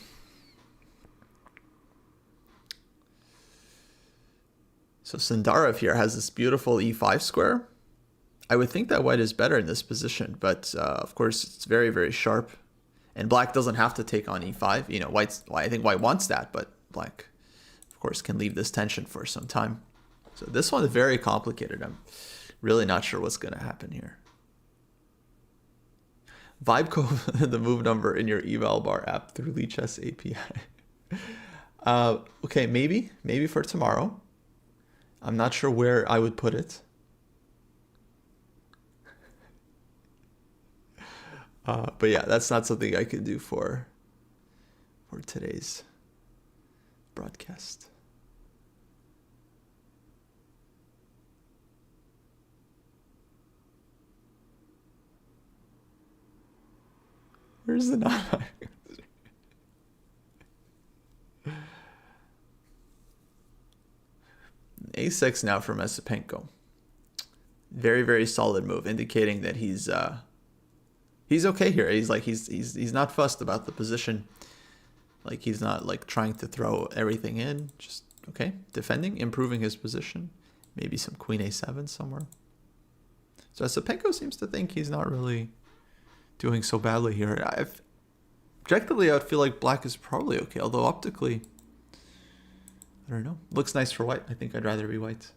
So Sundarev here has this beautiful e5 square. I would think that white is better in this position, but of course it's very, very sharp. And black doesn't have to take on e5. I think white wants that, but black, of course, can leave this tension for some time. So this one is very complicated. I'm really not sure what's going to happen here. Vibeco, the move number in your eval bar app through Lichess API. Okay, maybe for tomorrow. I'm not sure where I would put it. But yeah, that's not something I could do for today's broadcast. Where's the not? A6 now for Mesipenko. Very, very solid move, indicating that he's okay here. He's not fussed about the position. Like he's not like trying to throw everything in. Just okay, defending, improving his position. Maybe some Queen A7 somewhere. So Mesipenko seems to think he's not really doing so badly here. Objectively, I would feel like black is probably okay, although optically, I don't know. Looks nice for white. I think I'd rather be white.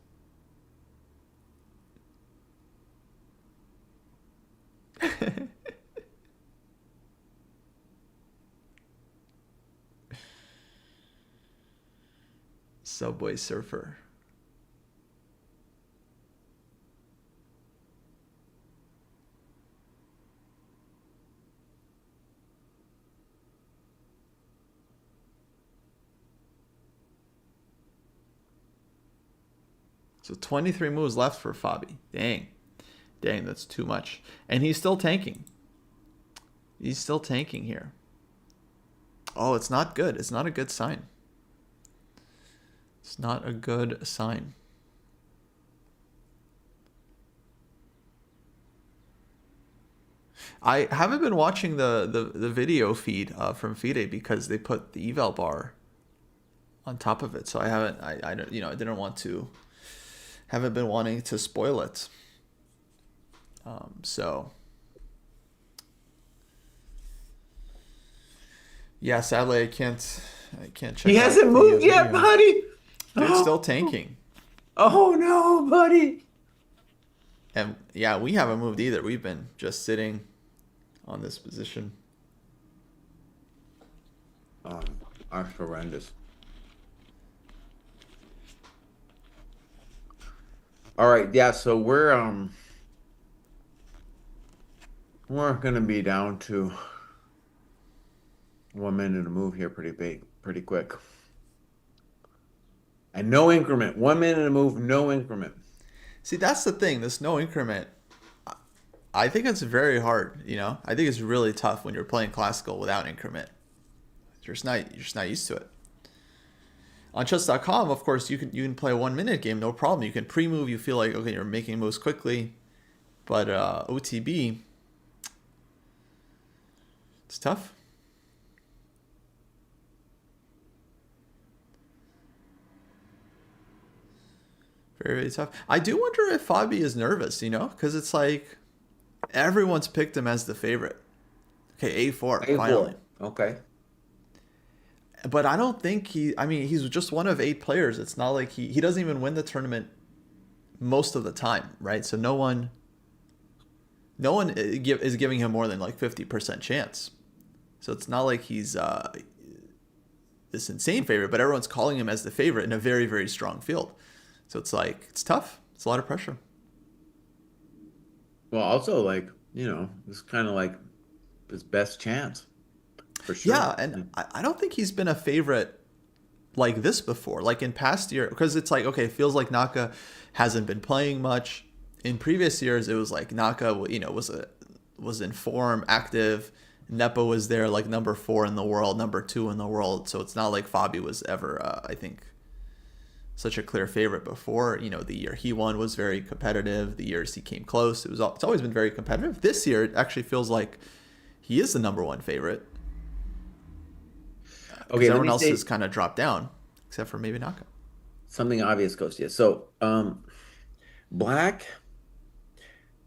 Subway Surfer. So 23 moves left for Fabi. Dang. Dang, that's too much. And he's still tanking. He's still tanking here. Oh, it's not good. It's not a good sign. It's not a good sign. I haven't been watching the video feed from FIDE because they put the eval bar on top of it. So I haven't I don't I didn't want to haven't been wanting to spoil it. So yeah, sadly I can't check He out hasn't the moved yet, video. buddy. Dude's still tanking. Oh no, buddy. And yeah, we haven't moved either. We've been just sitting on this position. That's horrendous. All right, yeah, so we're gonna be down to 1 minute to move here pretty quick. And no increment. 1 minute to move, no increment. See, that's the thing. This no increment, I think it's very hard. I think it's really tough when you're playing classical without increment. You're just not used to it. On chess.com, of course, you can play a 1 minute game, no problem. You can pre-move. You feel like okay, you're making moves quickly, but OTB, it's tough. Very, very tough. I do wonder if Fabi is nervous, because it's like everyone's picked him as the favorite. Okay, A4, finally. A4. Okay. But I don't think he's just one of 8 players. It's not like he doesn't even win the tournament most of the time, right? So no one is giving him more than like 50% chance. So it's not like he's this insane favorite, but everyone's calling him as the favorite in a very, very strong field. So it's like, it's tough. It's a lot of pressure. Well, also it's kind of like his best chance for sure. Yeah, and I don't think he's been a favorite like this before. Like in past year, because it's like, okay, it feels like Naka hasn't been playing much. In previous years, it was like Naka, was in form, active. Nepo was there, like number 4 in the world, number 2 in the world. So it's not like Fabi was ever, I think, such a clear favorite before. The year he won was very competitive. The years he came close, it's always been very competitive. This year, it actually feels like he is the number 1 favorite. Okay, everyone else has kind of dropped down, except for maybe Naka. Something obvious goes to you. So, black,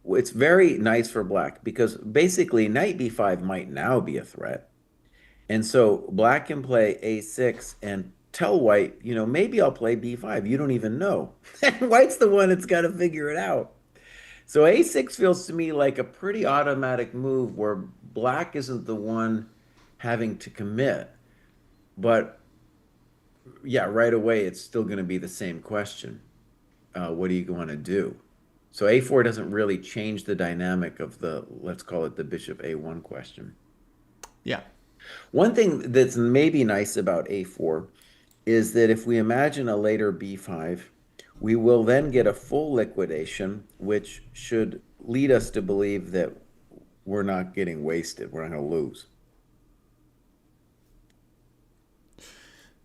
it's very nice for black because basically knight b5 might now be a threat. And so black can play a6 and tell white, maybe I'll play b5. You don't even know. And white's the one that's got to figure it out. So a6 feels to me like a pretty automatic move where black isn't the one having to commit. But yeah, right away, it's still going to be the same question. What do you want to do? So a4 doesn't really change the dynamic of let's call it the bishop a1 question. Yeah. One thing that's maybe nice about a4 is that if we imagine a later b5, we will then get a full liquidation, which should lead us to believe that we're not getting wasted. We're not going to lose.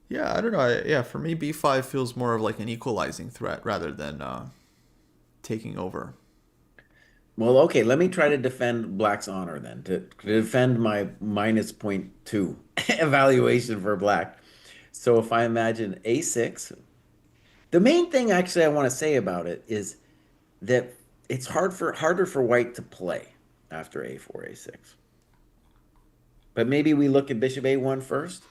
Yeah, I don't know. Yeah, for me, b5 feels more of like an equalizing threat rather than taking over. Well, okay, let me try to defend Black's honor then, to defend my -0.2 evaluation for Black. So if I imagine A6, the main thing actually I want to say about it is that it's harder for White to play after A4, A6. But maybe we look at Bishop A1 first.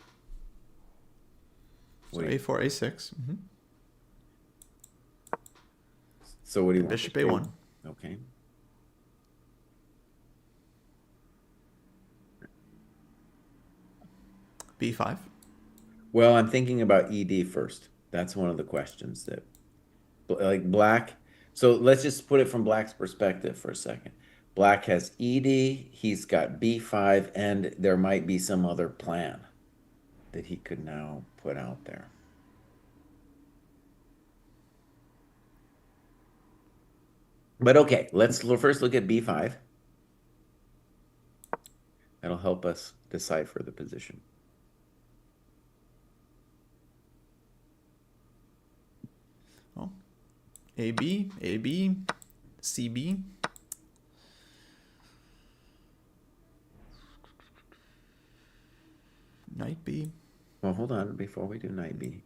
What So do you, a4, a6, so what do you and want? bishop Bishop A1? a1, Okay. b5. Well, I'm thinking about ED first. That's one of the questions that like Black. So let's just put it from Black's perspective for a second. Black has ED, he's got B5, and there might be some other plan that he could now put out there. But okay, let's first look at B5. That'll help us decipher the position. Oh, ab, ab, cb, knight b. Well, hold on before we do knight B.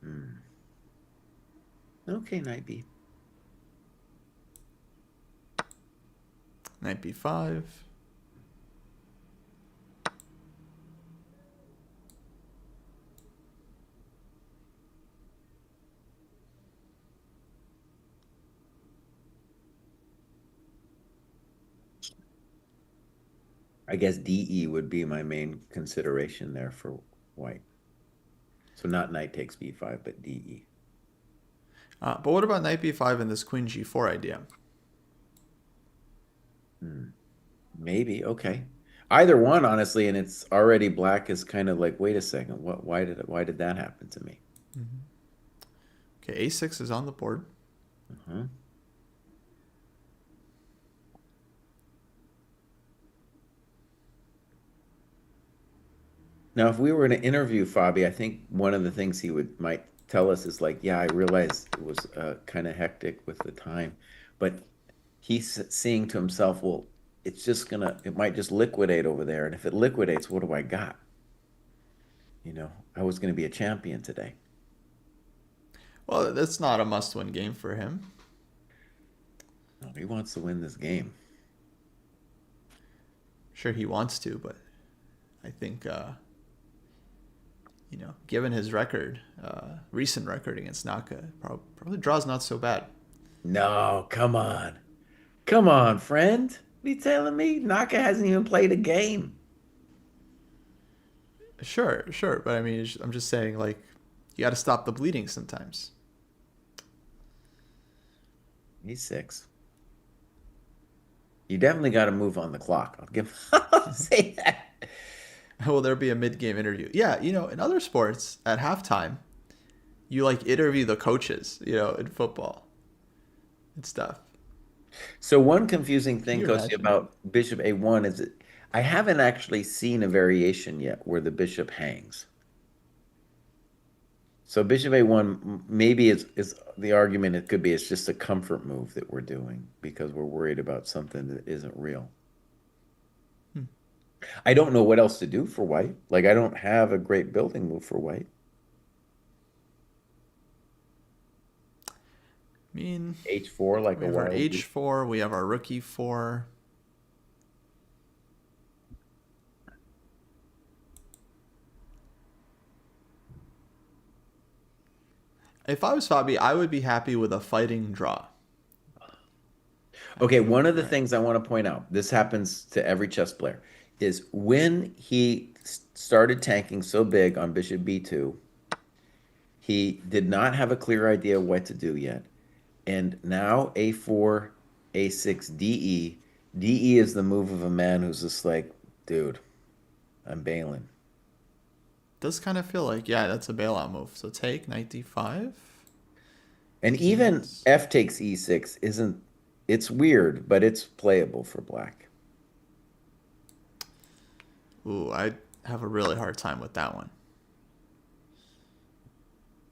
Hmm. Okay, knight B. Knight b5. I guess DE would be my main consideration there for White. So not knight takes B5, but DE. But what about knight b5 and this queen g4 idea? Hmm. Maybe, okay. Either one, honestly, and it's already Black is kind of like, wait a second, why did that happen to me? Okay, a6 is on the board. Uh-huh. Now, if we were to interview Fabi, I think one of the things he would might tell us is like, yeah, I realized it was kind of hectic with the time, but he's seeing to himself, well, it might just liquidate over there, and if it liquidates, what do I got? I was gonna be a champion today. Well, that's not a must-win game for him. No, he wants to win this game. Sure, he wants to, but I think given his record, recent record against Naka, probably draw's not so bad. No, come on. Come on, friend. What are you telling me? Naka hasn't even played a game. Sure, sure, but I mean, I'm just saying, like, you got to stop the bleeding sometimes. He's 6. You definitely got to move on the clock. I'll say that. Will there be a mid-game interview? Yeah, in other sports, at halftime, you like interview the coaches, in football and stuff. So one confusing Can thing, you Kosi, imagine? about Bishop A1 is that I haven't actually seen a variation yet where the bishop hangs. So Bishop A1 maybe is the argument it could be it's just a comfort move that we're doing because we're worried about something that isn't real. Hmm. I don't know what else to do for white. Like I don't have a great building move for white. I mean, H4 like we a have our wild. H4, we have our rook E4. If I was Fabi, I would be happy with a fighting draw. I Okay, think, one of the right? things I want to point out, this happens to every chess player, is when he started tanking so big on Bishop B2, he did not have a clear idea what to do yet. And now A4, A6, DE. DE is the move of a man who's just like, dude, I'm bailing. Does kind of feel like, yeah, that's a bailout move. So take knight d5. And And, even f takes e6 isn't, it's weird, but it's playable for black. ooh, I have a really hard time with that one.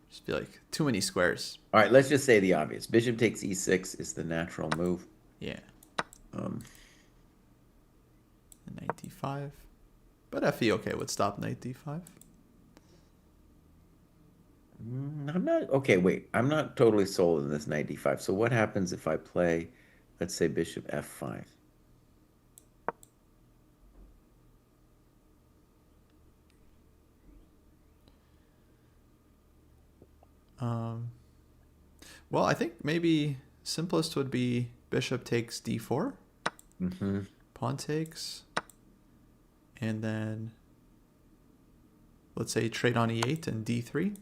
Just feel like too many squares. All right, let's just say the obvious. Bishop takes e6 is the natural move. Yeah, Um, and knight d5. But FE okay would stop knight d5. I'm not, okay, wait. I'm not totally sold in this knight d5. So what happens if I play, let's say bishop f5? Um, well, I think maybe simplest would be bishop takes d4, Mm-hmm. pawn takes, and then let's say trade on e8 and d3.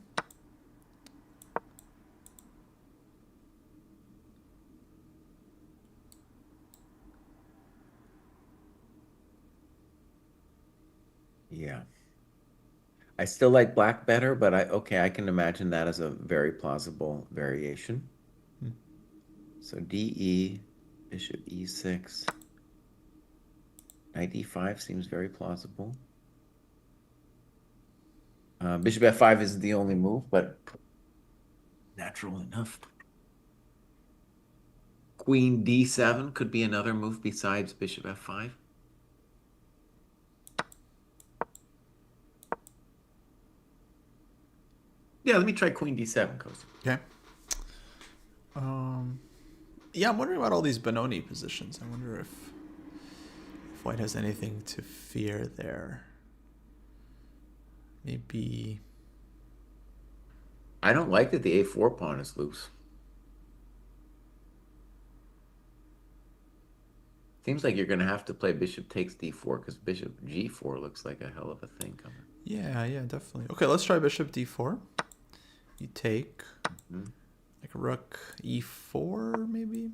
Yeah. I still like black better, but okay, I can imagine that as a very plausible variation. Hmm. So DE, bishop E6, knight D5 seems very plausible. Bishop F5 is the only move, but natural enough. Queen D7 could be another move besides bishop F5. Yeah, let me try Queen D7, Costa. Okay. Um, yeah, I'm wondering about all these Benoni positions. I wonder if white has anything to fear there. Maybe. I don't like that the A4 pawn is loose. Seems like you're going to have to play bishop takes D4 because bishop G4 looks like a hell of a thing coming. Yeah, definitely. Okay, let's try bishop d4. You take Mhm. like rook e4, maybe?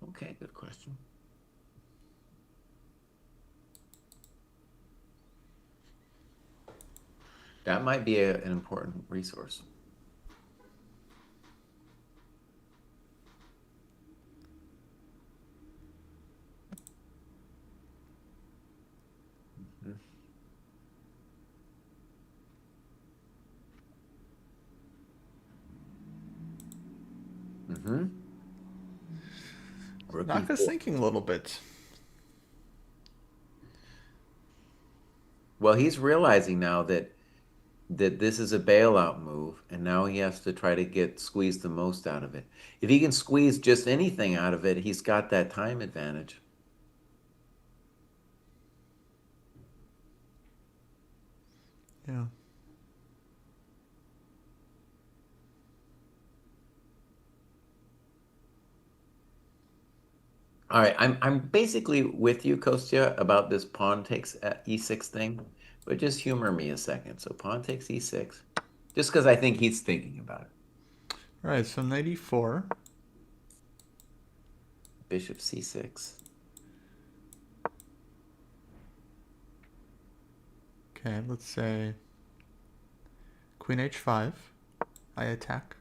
Okay, good question. That might be an important resource. Mhm. Mm-hmm. Rook Naka's E4. thinking a little bit. Well, he's realizing now that this is a bailout move, and now he has to try to squeeze the most out of it. If he can squeeze just anything out of it, he's got that time advantage. Yeah. All right, I'm basically with you, Kostya, about this pawn takes e6 thing, but just humor me a second. So pawn takes e6, just because I think he's thinking about it. All right, so knight e4. Bishop c6. Okay, let's say queen h5. I attack.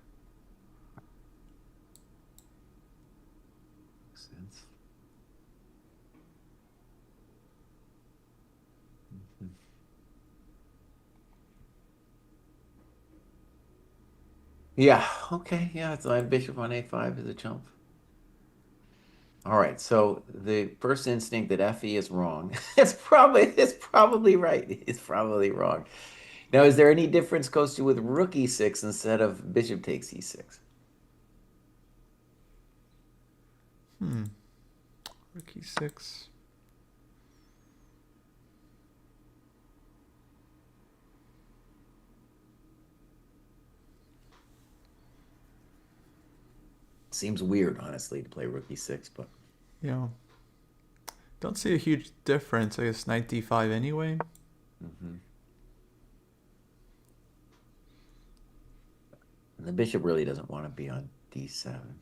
Makes sense. Mhm. Yeah, okay, yeah, it's like bishop on a5 is a chump. All right, so the first instinct that FE is wrong. It's probably right. It's probably wrong. Now, is there any difference, Kostya, with rook e6 instead of bishop takes e6? Hmm. Rook e6. Seems weird, honestly, to play rook e6, but Yeah. Don't see a huge difference. I guess knight d5 anyway. mhm. And the bishop really doesn't want to be on d7.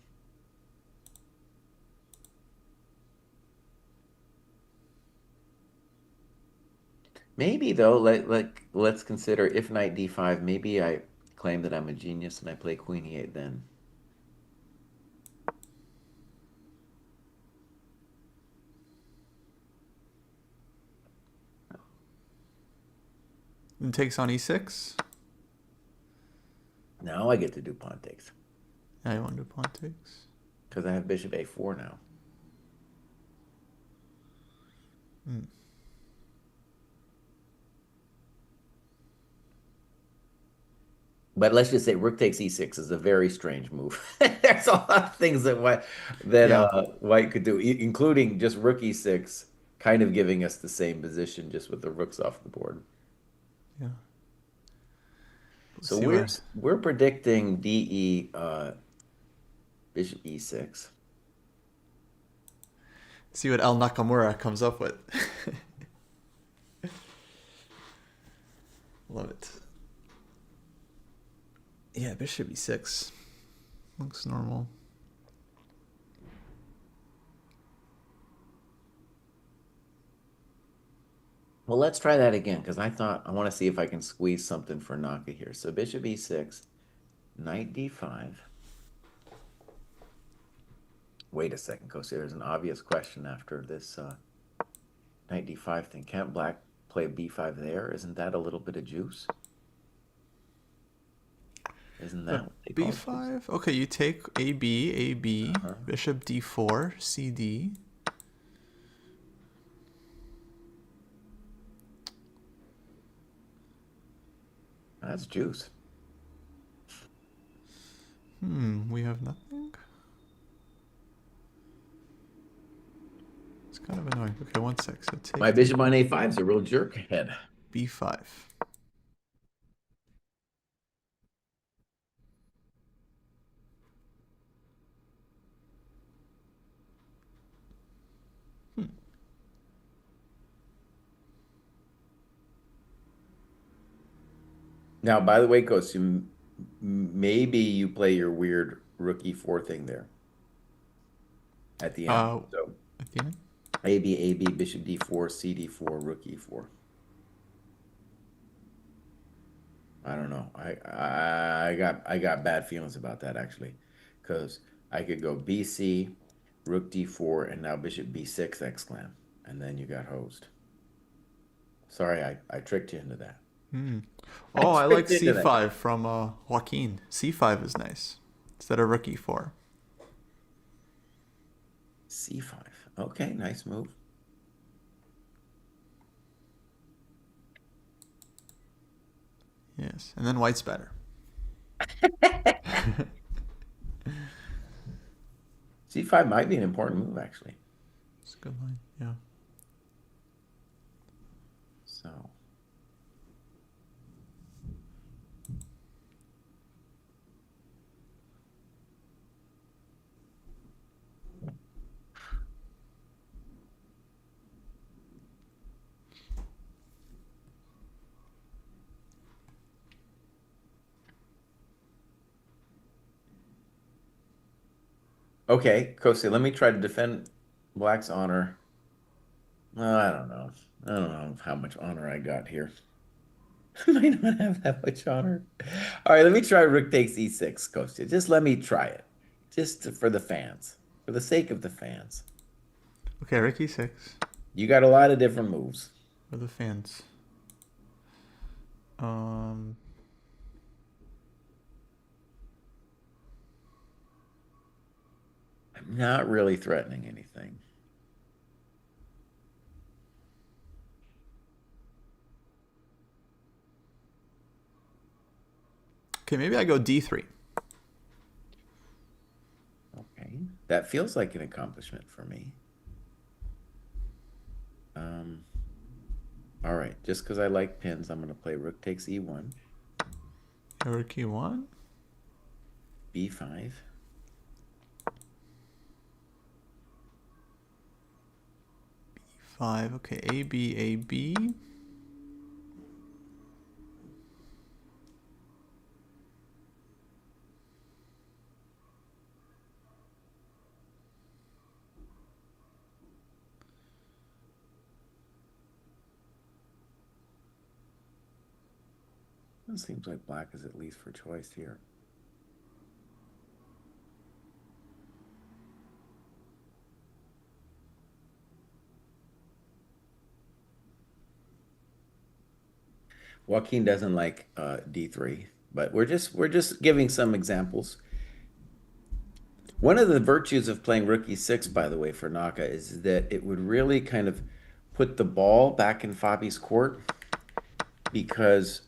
Maybe though, let's consider if knight d5, maybe I claim that I'm a genius and I play queen e8 then. And takes on e6. Now I get to do pawn takes Now you want to do pawn takes. because I have bishop a4 now. Mm. But let's just say rook takes e6 is a very strange move. There's a lot of things that Yeah. white could do, including just rook e6, kind of giving us the same position just with the rooks off the board. Yeah. Let's So see we're what. we're predicting DE bishop e6. See what El Nakamura comes up with. Love it. Yeah, bishop e6 looks normal. Well, let's try that again because I want to see if I can squeeze something for Naka here. So bishop e6, knight d5. Wait a second, Kosi. There's an obvious question after this knight d5 thing. Can't black play b5 there? Isn't that a little bit of juice? Isn't that what they call juice? b5. Okay, you take a b, Uh-huh. bishop d4, cd. That's juice. We have nothing. It's kind of annoying. Okay, 1 sec. So My take bishop on a5 is a real jerk head. b5. Hmm. Now, by the way, Kosi, maybe you play your weird rook e4 thing there at the end. Uh, So at the end. A B, bishop d4, c d4, rook e4. I don't know. I got bad feelings about that actually, because I could go BC, rook d4, and now bishop b6 exclam, and then you got hosed. Sorry, I tricked you into that. I Oh, I like tricked you into that. c5 from Joaquin. c5 is nice instead of rook e4. C5. Okay, nice move. Yes, and then white's better. C5 might be an important move actually. It's a good line. Yeah. So, okay, Kosi, let me try to defend Black's honor. I don't know. I don't know how much honor I got here. I might not have that much honor. All right, let me try rook takes e6, Kostya. Just let me try it. For the fans. For the sake of the fans. Okay, rook e6 You got a lot of different moves. for the fans. Um. I'm not really threatening anything. Okay, maybe I go d3. Okay. That feels like an accomplishment for me. Um, all right. Just because I like pins, I'm going to play rook takes e1, Rook e1. b5. B5. Okay, a b. Seems like black is at least for choice here. Joaquin doesn't like D3, but we're just giving some examples. One of the virtues of playing Rookie 6, by the way, for Naka is that it would really kind of put the ball back in Fabi's court because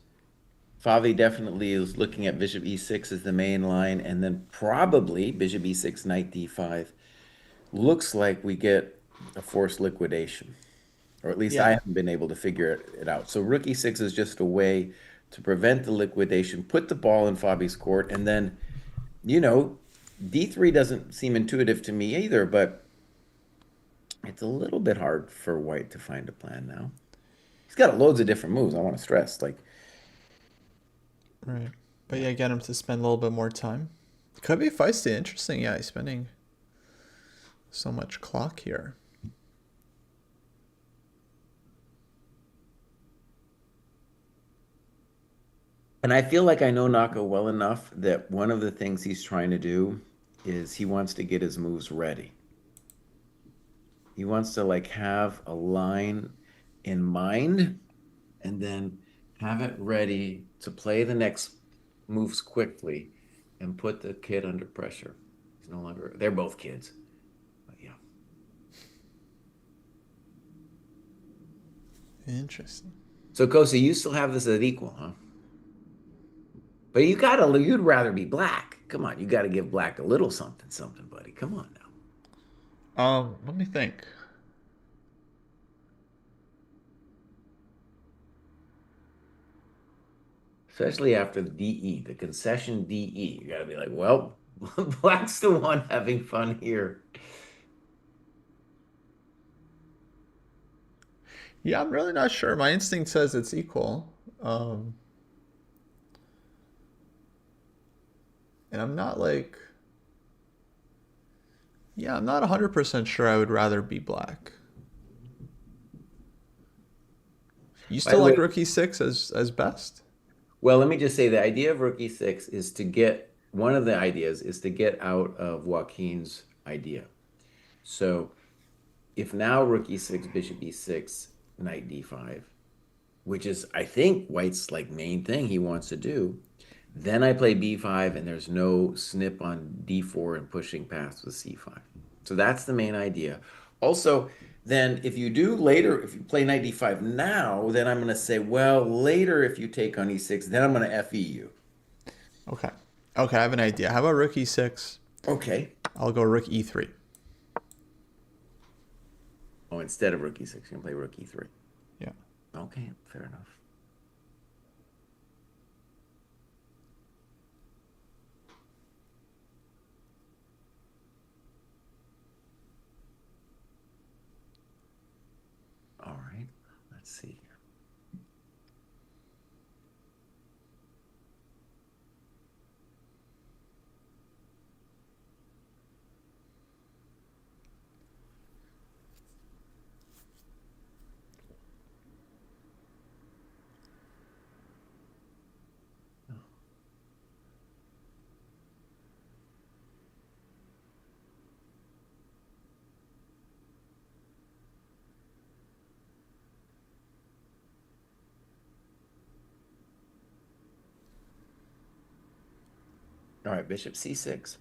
Fabi definitely is looking at Bishop E6 as the main line, and then probably Bishop E6, Knight D5. Looks like we get a forced liquidation, or at least I Yeah. haven't been able to figure it out. So Rook E6 is just a way to prevent the liquidation, put the ball in Fabi's court, and then, you know, D3 doesn't seem intuitive to me either, but it's a little bit hard for White to find a plan now. He's got loads of different moves. I want to stress, like, Right. But yeah. yeah, get him to spend a little bit more time. Could be feisty. Interesting. Yeah, he's spending so much clock here. And I feel like I know Naka well enough that one of the things he's trying to do is he wants to get his moves ready. He wants to like have a line in mind and then have it ready to play the next moves quickly and put the kid under pressure. He's no longer, they're both kids. But yeah. Interesting. So Kosi, you still have this at equal, huh? But you'd rather be black. Come on, you gotta give black a little something, something, buddy. Come on now. Let me think. Especially after the DE, the concession DE. You gotta be like, well, black's the one having fun here. Yeah, I'm really not sure. My instinct says it's equal. Um, and I'm not like, yeah, I'm not 100% sure I would rather be black. You By still the way, like Rookie 6 as best? well, let me just say the idea of Rookie Six is to get one of the ideas is to get out of Joaquin's idea. So if now Rookie Six, Bishop E6, Knight D5, which is I think White's like main thing he wants to do, then I play B5 and there's no snip on D4 and pushing past with C5. So that's the main idea. Also, then if you do later, if you play knight D5 now, then I'm going to say, well, later if you take on E6, then I'm going to FE you. Okay. Okay, I have an idea. How about Rook E6? Okay. I'll go Rook E3. Oh, instead of rook E6, you can play rook E3. Yeah. Okay, fair enough. All right, let's see here. All right, bishop C6.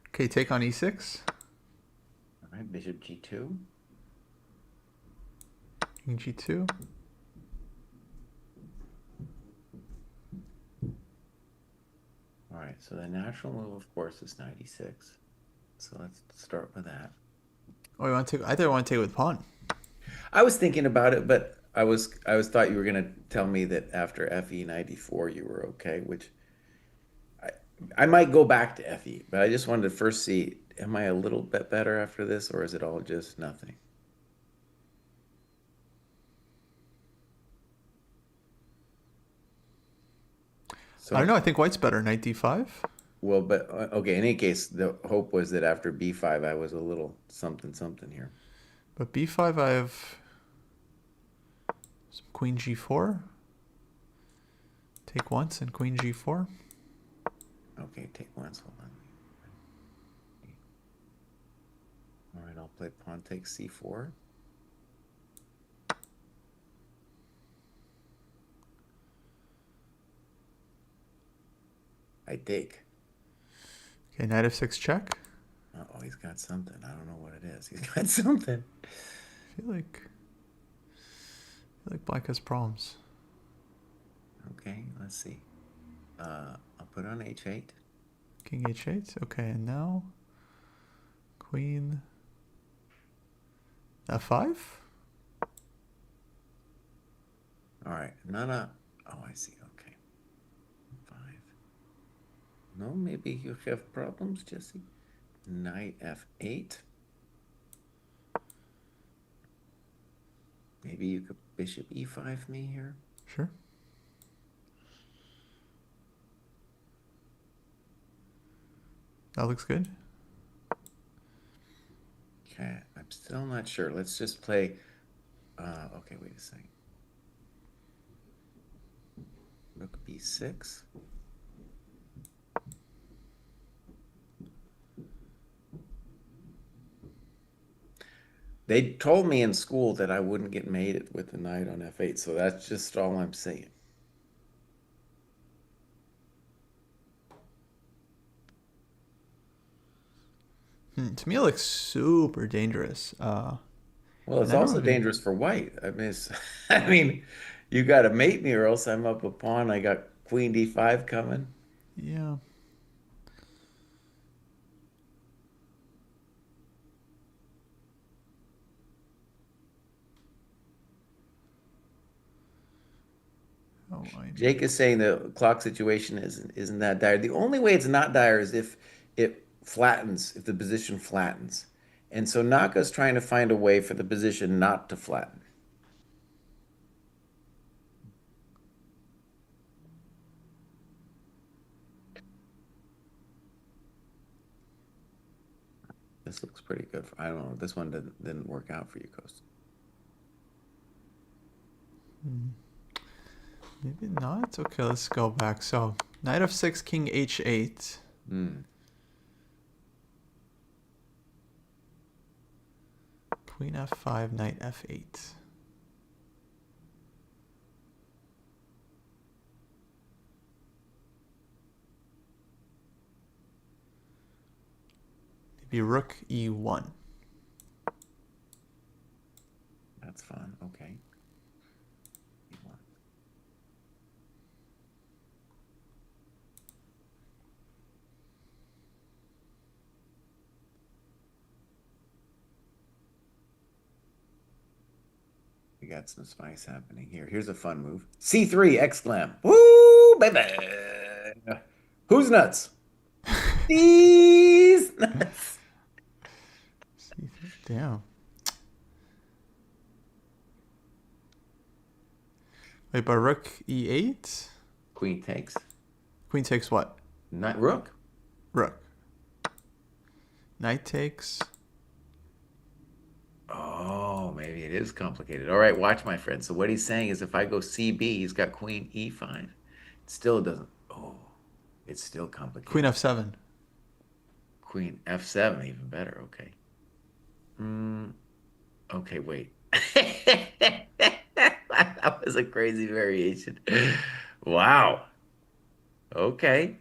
Okay, take on E6. All right, bishop G2. King G2. All right, so the natural move, of course, is 96. So let's start with that. Oh, you want to take? I thought I want to take it with pawn. I was thinking about it, but I was thought you were gonna tell me that after FE 94 you were okay, which I, I might go back to FE, but I just wanted to first see, am I a little bit better after this, or is it all just nothing? I don't So, know. I think white's better. Knight d5. well, but okay, in any case, the hope was that after B5, I was a little something something here. But b5, I have some queen g4. Take once and queen g4. Okay, take once, hold on. All right, I'll play pawn takes C4. I take. Okay, knight f6 check. Oh, he's got something. I don't know what it is. He's got something. I feel like black has problems. Okay, let's see. I'll put on H8. King h8. Okay, and now queen f5. All right, Nana. Oh, I see. Okay, 5. No, maybe you have problems, Jesse. Knight F8. Maybe you could bishop E5 me here. Sure. That looks good. Okay, I'm still not sure. Let's just play. Okay, wait a second. Rook B6. They told me in school that I wouldn't get mated with the knight on F8, so that's just all I'm saying. To me, it looks super dangerous. Well, it's And I don't also really. dangerous for white. I mean, I mean, you got to mate me or else I'm up a pawn. I got queen D5 coming. Yeah. Oh, Jake is saying the clock situation isn't that dire. The only way it's not dire is if it flattens, if the position flattens. And so Naka's trying to find a way for the position not to flatten. This looks pretty good. I don't know. This one didn't work out for you, Coast. Maybe not. Okay, let's go back. So knight f6, king h8. Hmm. Queen f5, knight f8. Maybe rook e1. That's fun. Okay. We got some spice happening here. Here's a fun move. C3 exclam. Woo, baby. Who's nuts? These nuts. Damn. Wait, but rook e8? Queen takes. Queen takes what? Not rook. Rook. Knight takes. Oh, maybe it is complicated. All right, watch my friend. So what he's saying is if I go CB, he's got queen E5. It still doesn't. Oh, it's still Queen complicated. f7. Queen F7, even better. Okay. Mm, okay, wait. That was a crazy variation. Wow. Okay.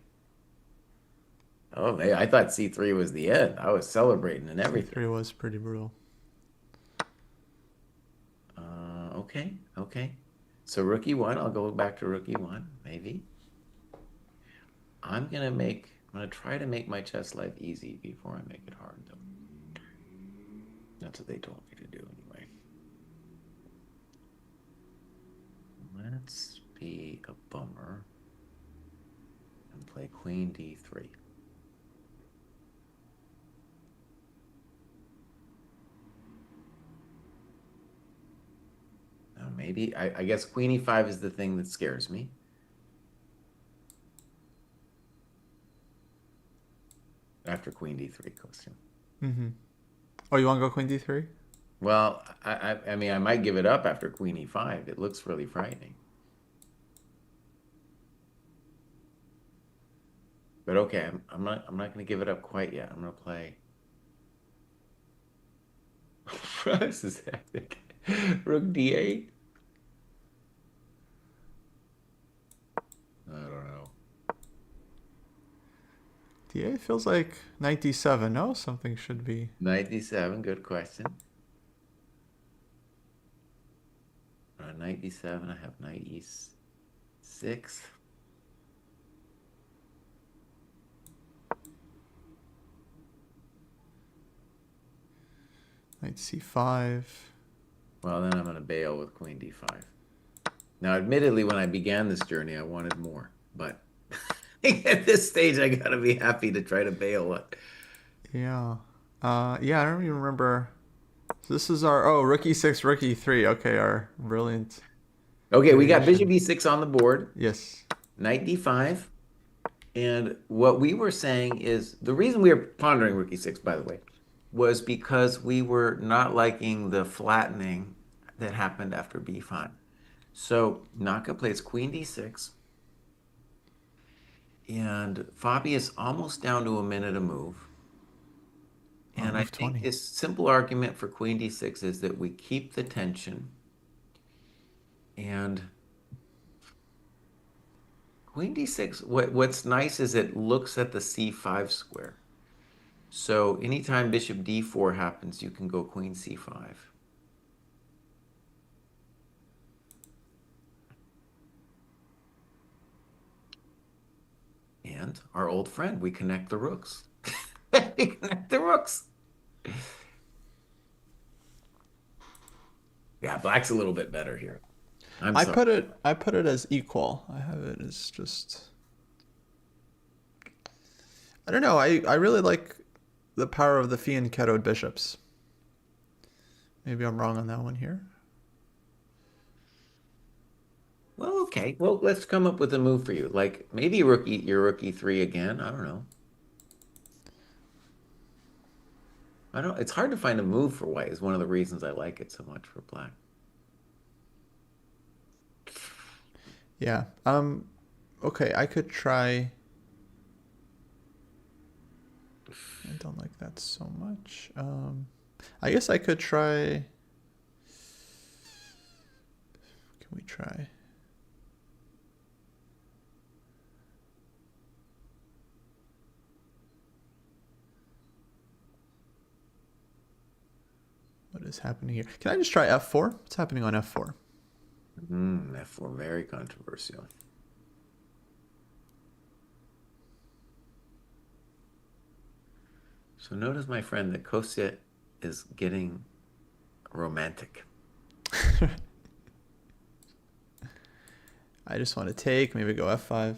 Oh, man, I thought C3 was the end. I was celebrating and everything. c3 was pretty brutal. Okay, okay. So rookie one, I'll go back to rookie one, maybe. I'm gonna try to make my chess life easy before I make it hard, though. That's what they told me to do anyway. Let's be a bummer Play queen d3. Maybe, I guess queen e5 is the thing that scares me. After queen d3 goes to. Mm-hmm. Oh, you want to go queen d3? Well, I mean, I might give it up after queen e5. It looks really frightening. But okay, I'm not going to give it up quite yet. I'm going to play. This is hectic. Rook d8. I don't know. d8 feels like knight d7. No, something should be. Knight d7, good question. Knight d7, I have knight e6. Knight c5. Well, then I'm going to bail with queen d5. Now, admittedly, when I began this journey, I wanted more, but at this stage, I gotta be happy to try to bail it. Yeah. Yeah, I don't even remember. So this is our, oh, rook e6, rook e3. Okay, our brilliant Okay, we got bishop variation. e6 on the board, Yes. knight d5, and what we were saying is the reason we were pondering rook e6, by the way, was because we were not liking the flattening that happened after b5. So Naka plays queen d6, and Fabi is almost down to a minute to move. Oh, And I move think 20. this simple argument for queen d6 is that we keep the tension. And queen d6, what's nice is it looks at the c5 square. So anytime bishop d4 happens, you can go queen c5. And our old friend, we connect the rooks. We connect the rooks. Yeah, black's a little bit better here. I'm sorry. I put it as equal. I have it as just, I don't know. I really like the power of the fianchettoed bishops. Maybe I'm wrong on that one here. Well, okay. Well, let's come up with a move for you. Like maybe your rookie three again. I don't know. I don't. It's hard to find a move for white. Is one of the reasons I like it so much for black. Yeah. Okay, I could try. I don't like that so much. I guess I could try. Can we try? What is happening here? Can I just try f4? What's happening on f4? F4, very controversial. So notice, my friend, that Kostia is getting romantic. I just want to take, maybe go f5.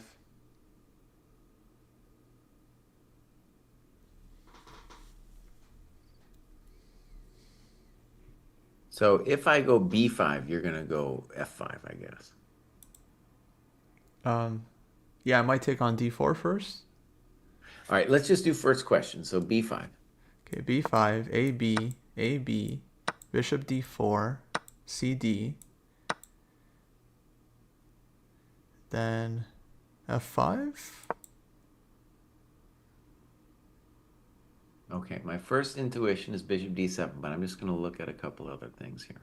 So if I go b5, you're gonna go f5, I guess. Yeah, I might take on d4 first. All right, let's just do first question. So b5. Okay, b5, ab, ab, bishop d4, cd, then f5. Okay, my first intuition is bishop d7, but I'm just gonna look at a couple other things here.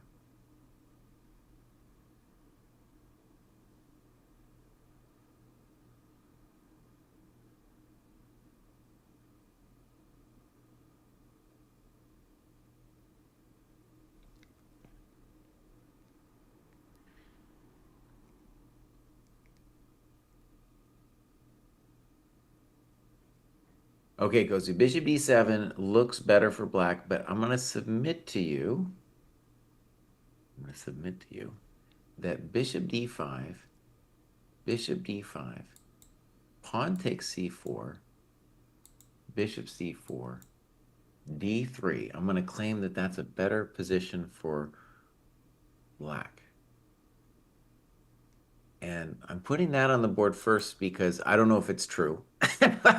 Okay, goes to bishop e7, looks better for black, but I'm going to submit to you. That bishop d5, Pawn takes c4, bishop c4, d3. I'm going to claim that that's a better position for black. And I'm putting that on the board first because I don't know if it's true.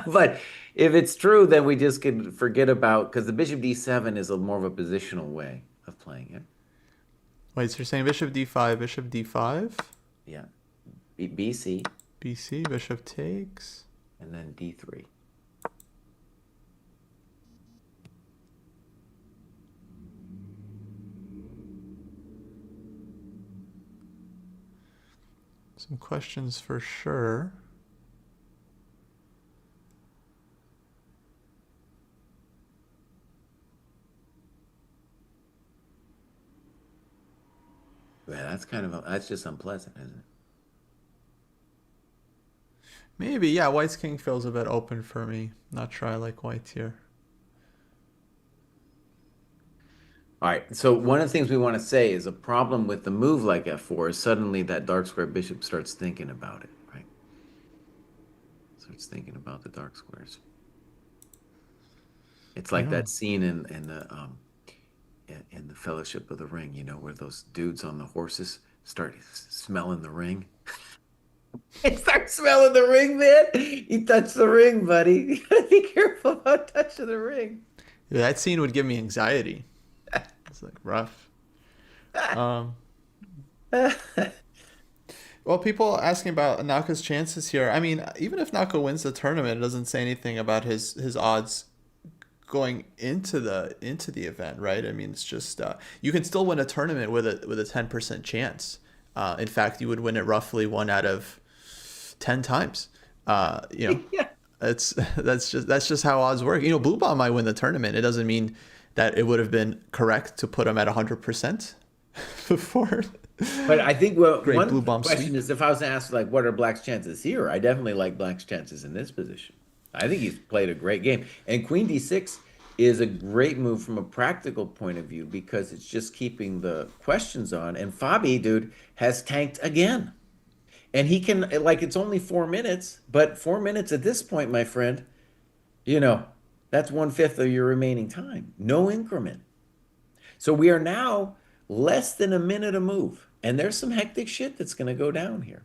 But if it's true, then we just could forget about, because the bishop d7 is a more of a positional way of playing it. Wait, so you're saying bishop d5, bishop d5, Yeah. BC, bc, bishop takes. and then d3. Some questions for sure. Yeah, that's kind of, that's just unpleasant, isn't it? Maybe, yeah, white's king feels a bit open for me. Not sure I like white here. All right. So one of the things we want to say is a problem with the move like f4 is suddenly that dark square bishop starts thinking about it, right? Starts thinking about the dark squares. It's like Yeah. that scene in the Fellowship of the Ring, where those dudes on the horses start smelling the ring. They start smelling the ring, man. You touch the ring, buddy. You gotta be careful about touching the ring. Yeah, that scene would give me anxiety. It's like rough. Um, well, people asking about Naka's chances here. I mean, even if Naka wins the tournament, it doesn't say anything about his odds going into the event, right? I mean, it's just you can still win a tournament with a 10% chance. In fact, you would win it roughly 1 out of 10 times. You know, Yeah. it's that's just how odds work. Blue Bomb might win the tournament. It doesn't mean that it would have been correct to put him at 100% before. But I think, well, Great one Blue Bomb question sweep. is, if I was to ask, like, what are Black's chances here? I definitely like Black's chances in this position. I think he's played a great game. And Queen D6 is a great move from a practical point of view because it's just keeping the questions on. And Fabi, dude, has tanked again. And he can, like, it's only 4 minutes, but 4 minutes at this point, my friend, you know, that's 1/5 of your remaining time. No increment. So we are now less than a minute a move. And there's some hectic shit that's going to go down here.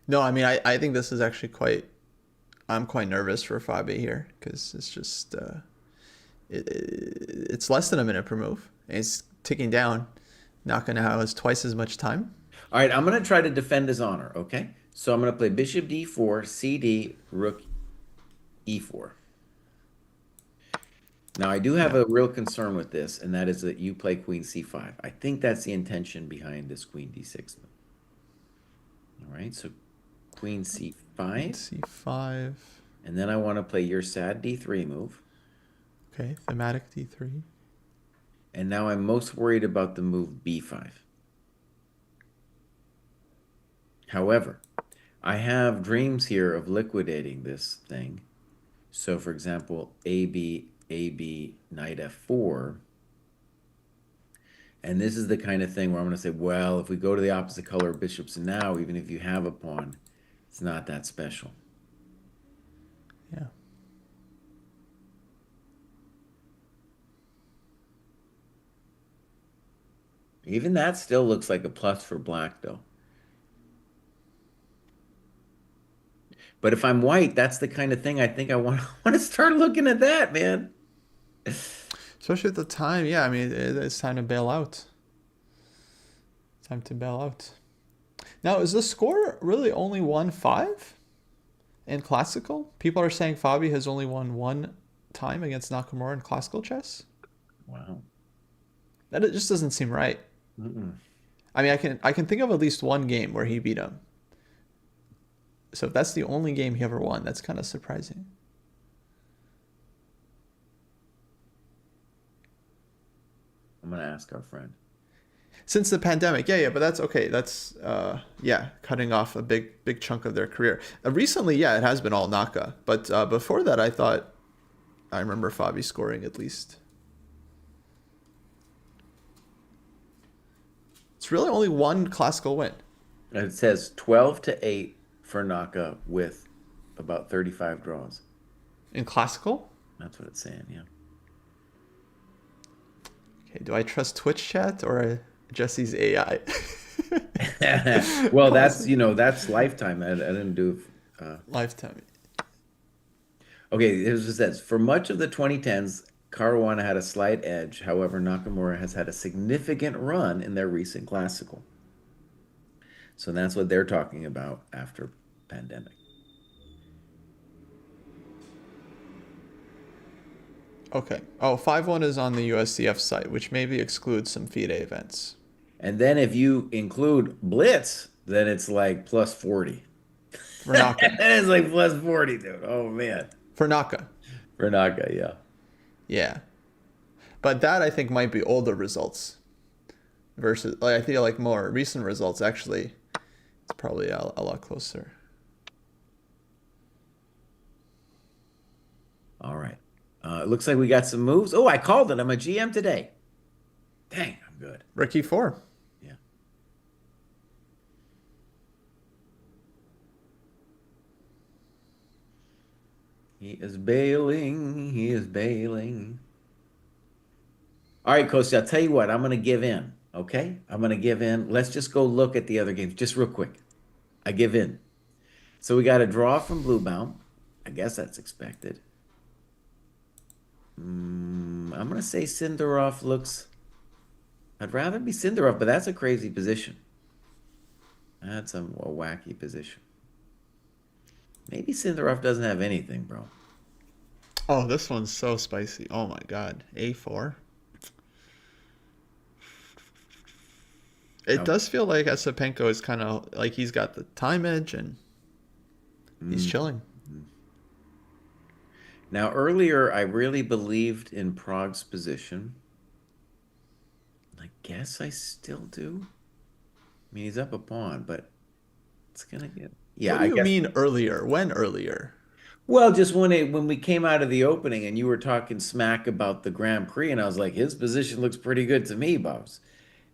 No, I mean, I think this is actually quite. I'm quite nervous for Fabi here because it's just it's less than a minute per move. And it's ticking down. Naka now has twice as much time. All right, I'm going to try to defend his honor, okay? So I'm going to play bishop d4, cd, rook e4. Now, I do have Yeah, a real concern with this, and that is that you play queen c5. I think that's the intention behind this queen d6 move. All right, so queen queen c5, c5. and then I want to play your sad d3 move. Okay, thematic d3. And now I'm most worried about the move b5. However, I have dreams here of liquidating this thing. So, for example, AB, knight f4. And this is the kind of thing where I'm going to say, well, if we go to the opposite color of bishops now, even if you have a pawn, it's not that special. Yeah. Even that still looks like a plus for black, though. But if I'm white, that's the kind of thing I think I want, want to start looking at that, man. Especially at the time, yeah. I mean, it's time to bail out. Time to bail out. Now, is the score really only 1-5 in classical? People are saying Fabi has only won one time against Nakamura in classical chess. Wow. That it just doesn't seem right. Mm-mm. I mean, I can think of at least one game where he beat him. So if that's the only game he ever won, that's kind of surprising. I'm going to ask our friend. Since the pandemic, yeah, but that's okay. That's yeah, cutting off a big chunk of their career. Recently, yeah, it has been all Naka, but before that, I remember Fabi scoring at least. It's really only one classical win. And it says 12-8 for Naka with about 35 draws. In classical? That's what it's saying, yeah. Okay, do I trust Twitch chat or Jesse's AI? Well, that's, Classic. you know, that's lifetime. I didn't do. Lifetime. Okay, it says for much of the 2010s, Caruana had a slight edge. However, Nakamura has had a significant run in their recent classical. So that's what they're talking about after pandemic. Okay. Oh, 5-1 is on the USCF site, which maybe excludes some FIDE events. And then if you include Blitz, then it's like plus 40. For Naka. It's like plus 40, dude. Oh man. For Naka. For Naka, yeah. Yeah. But that I think might be older results versus like I feel like more recent results actually it's probably a lot closer. All right. It looks like we got some moves. Oh, I called it. I'm a GM today. Dang, I'm good. Ricky 4. Yeah. He is bailing. He is bailing. All right, Coach, I'll tell you what. I'm going to give in. Okay? I'm going to give in. Let's just go look at the other games just real quick. I give in. So we got a draw from Bluebound. I guess that's expected. I'm going to say Sindarov looks. I'd rather be Sindarov, but that's a crazy position. That's a wacky position. Maybe Sindarov doesn't have anything, bro. Oh, this one's so spicy. Oh my god. A4. It does feel like Esipenko is kind of like he's got the time edge and he's chilling. Now, earlier, I really believed in Prague's position. I guess I still do. I mean, he's up a pawn, but it's gonna get. Yeah, What do I you guess. mean earlier? When earlier? Well, just when we came out of the opening and you were talking smack about the Grand Prix, and I was like, his position looks pretty good to me, Bobs.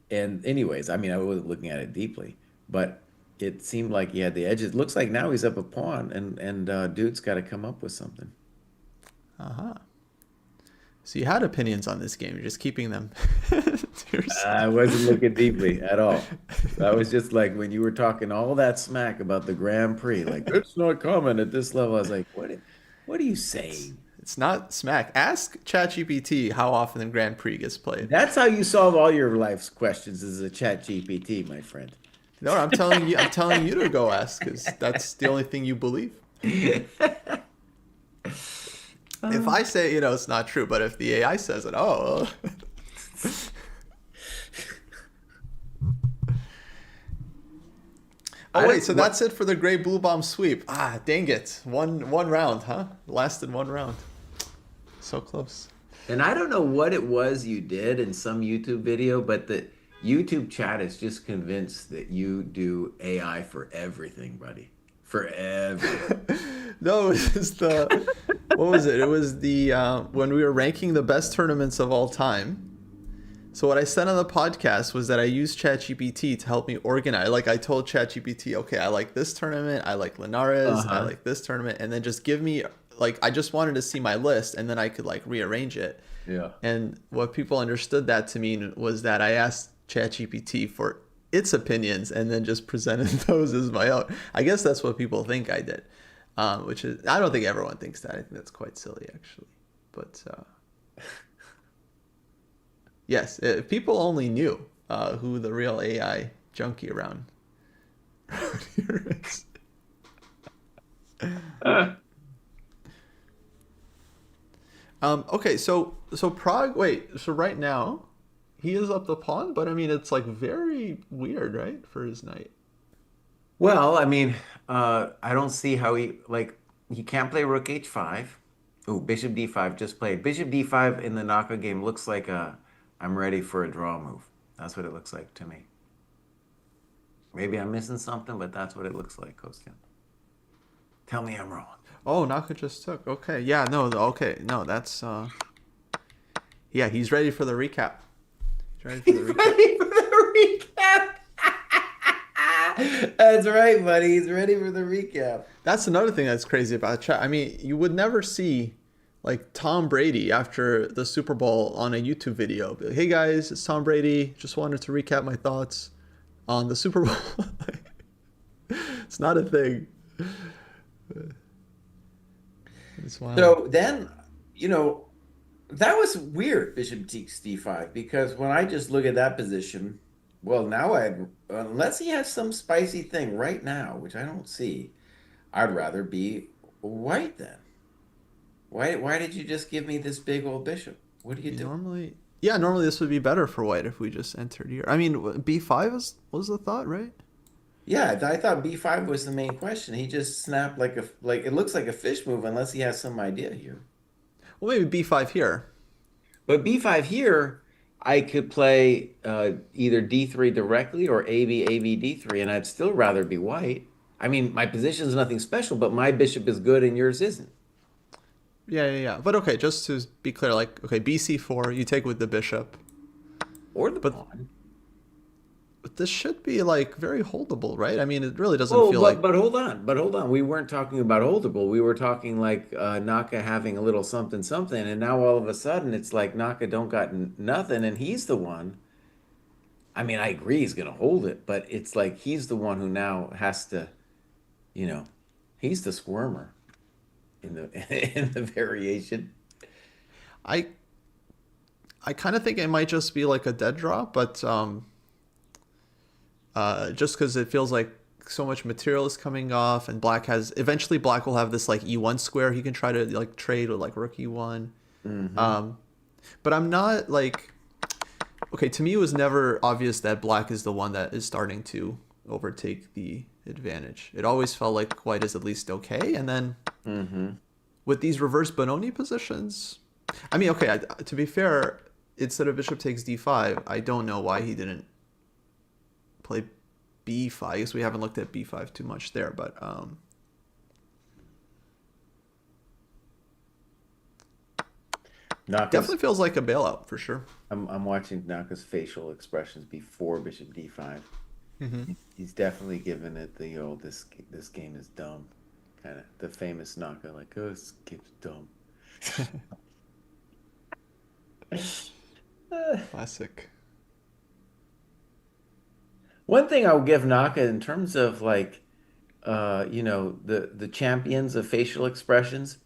And anyways, I mean, I wasn't looking at it deeply, but it seemed like he had the edges. Looks like now he's up a pawn, and dude's got to come up with something. Uh-huh. So you had opinions on this game. You're just keeping them to yourself. I wasn't looking deeply at all. I was just like when you were talking all that smack about the Grand Prix, like it's not common at this level. I was like, what are you saying? It's not smack. Ask ChatGPT how often the Grand Prix gets played. That's how you solve all your life's questions is a chat GPT, my friend. No, I'm telling you. I'm telling you to go ask because that's the only thing you believe. If I say, it's not true, but if the AI says it, oh. Oh wait, so that's it for the gray blue bomb sweep. Ah, dang it. One round, huh? Lasted one round. So close. And I don't know what it was you did in some YouTube video, but the YouTube chat is just convinced that you do AI for everything, buddy. For everything. No, it was what was it? It was the when we were ranking the best tournaments of all time. So what I said on the podcast was that I used ChatGPT to help me organize. Like I told ChatGPT, okay, I like this tournament, I like Linares, I like this tournament, and then just give me I just wanted to see my list, and then I could rearrange it. Yeah. And what people understood that to mean was that I asked ChatGPT for its opinions and then just presented those as my own. I guess that's what people think I did, which is I don't think everyone thinks that. I think that's quite silly actually, but. Yes, if people only knew who the real AI junkie around here is. Okay, so Prague. Wait, so right now, he is up the pawn, but I mean it's very weird, right, for his knight. Well, I mean, I don't see how he can't play Rook H5. Oh, Bishop D5 just played. Bishop D5 in the Naka game looks like I'm ready for a draw move. That's what it looks like to me. Maybe I'm missing something, but that's what it looks like, Kostya. Tell me I'm wrong. Oh, Naka just took. Okay, yeah, no, okay, no, that's yeah, he's ready for the recap. He's ready for the recap. Ready for the recap. That's right, buddy. He's ready for the recap. That's another thing that's crazy about chat. I mean, you would never see like Tom Brady after the Super Bowl on a YouTube video. Be like, hey guys, it's Tom Brady. Just wanted to recap my thoughts on the Super Bowl. It's not a thing. It's wild. So then, you know, that was weird, Bishop takes D5, because when I just look at that position, well, now unless he has some spicy thing right now, which I don't see, I'd rather be white then. Why did you just give me this big old bishop? What are you You doing? normally, yeah, normally this would be better for white if we just entered here. I mean, B5 was the thought, right? Yeah, I thought B5 was the main question. He just snapped like it looks like a fish move unless he has some idea here. Well, maybe B5 here. But B5 here, I could play either D3 directly or AB D3, and I'd still rather be white. I mean, my position is nothing special, but my bishop is good and yours isn't. Yeah, yeah, yeah. But okay, just to be clear, like, okay, BC4, you take with the bishop. Or the But pawn. this should be like very holdable, right? I mean, it really doesn't Oh, feel like, but hold on. We weren't talking about holdable. We were talking like Naka having a little something something, and now all of a sudden it's like Naka don't got nothing, and he's the one. I mean, I agree he's gonna hold it, but it's like he's the one who now has to, you know, he's the squirmer in the in the variation. I I kind of think it might just be like a dead draw, but just because it feels like so much material is coming off, and black has eventually black will have this like E1 square he can try to like trade with like rook E1. Hmm. Um, but I'm not like okay. To me, it was never obvious that black is the one that is starting to overtake the advantage. It always felt like white is at least okay, and then Hmm. with these reverse Benoni positions, I mean, okay. To be fair, instead of bishop takes d5, I don't know why he didn't play b5. I guess we haven't looked at b5 too much there, but Naka's. definitely feels like a bailout for sure. I'm watching Naka's facial expressions before Bishop D5. Mm-hmm. He's definitely given it the old this game is dumb, kind of the famous Naka like oh this game's dumb. Classic. One thing I'll give Naka in terms of like the champions of facial expressions,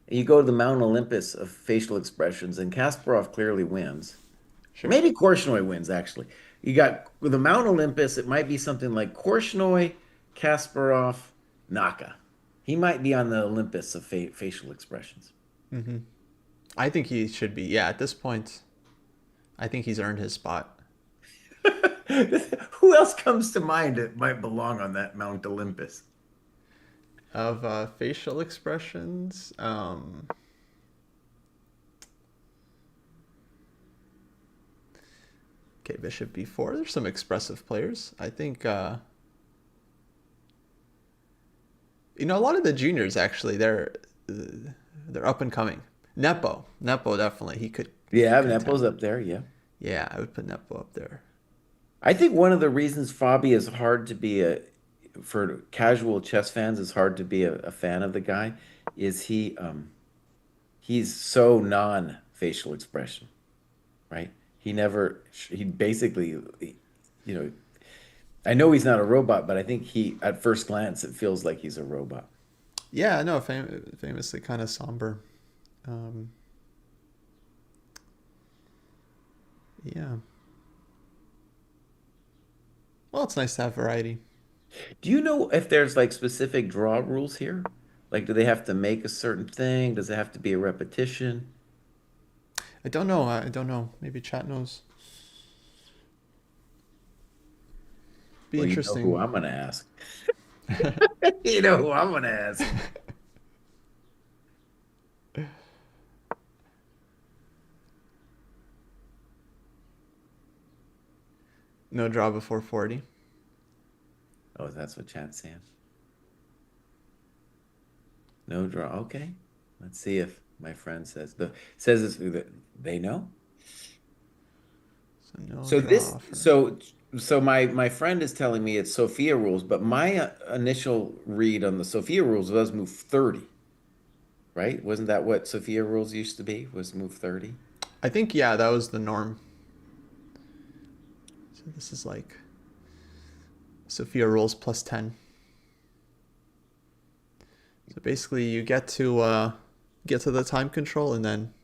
you go to the Mount Olympus of facial expressions, and Kasparov clearly wins. Sure. Maybe Korchnoi wins actually. You got with the Mount Olympus, it might be something like Korchnoi, Kasparov, Naka. He might be on the Olympus of facial expressions. Mm-hmm. I think he should be. Yeah, at this point, I think he's earned his spot. Who else comes to mind that might belong on that Mount Olympus? Of facial expressions, okay, bishop b4. There's some expressive players. I think a lot of the juniors actually they're up and coming. Nepo definitely he could Yeah, Nepo's contend. up there. Yeah. Yeah, I would put Nepo up there. I think one of the reasons Fabi is hard to be for casual chess fans is hard to be a fan of the guy is he's so non-facial expression, right? He basically, you know, I know he's not a robot, but I think at first glance, it feels like he's a robot. Yeah, no, famously kind of somber. Um, yeah. Well, it's nice to have variety. Do you know if there's like specific draw rules here? Like, do they have to make a certain thing? Does it have to be a repetition? I don't know. I don't know. Maybe chat knows. Be Well, you know who interesting. I'm gonna ask. You know who I'm gonna ask. No draw before 40. Oh, that's what chat's saying. No draw. Okay. Let's see if my friend says this, they know. So no So draw this for. so So my friend is telling me it's Sophia rules, but my initial read on the Sophia rules was move 30, right? Wasn't that what Sophia rules used to be? Was move 30? I think, yeah, that was the norm. So this is like Sophia rules plus 10. So basically, you get to the time control, and then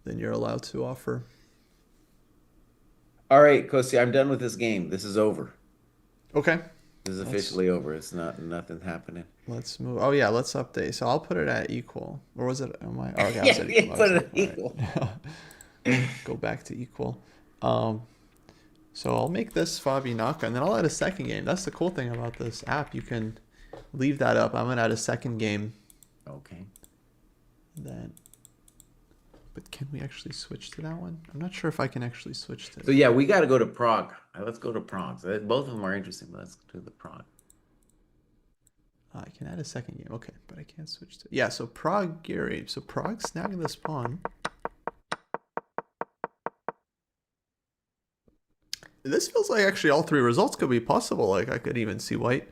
you're allowed to offer. All right, Kosi, I'm done with this game. This is over. Okay, This is let's officially over. It's not nothing happening. let's move. Oh yeah, let's update. So I'll put it at equal, or was it? Am I? Oh, okay, I was Yeah, at you equal. I put was it at all equal. right. Go back to equal. Um, so I'll make this Fabi Naka, and then I'll add a second game. That's the cool thing about this app. You can leave that up. I'm gonna add a second game. Okay. Then, but can we actually switch to that one? I'm not sure if I can actually switch to. So yeah, we got to go to Prague. Let's go to Prague. So both of them are interesting, but let's do the Prague. I can add a second game. Okay, but I can't switch to. Yeah, so Prague Gary. So Prague snagging this pawn. This feels like actually all three results could be possible. Like I could even see white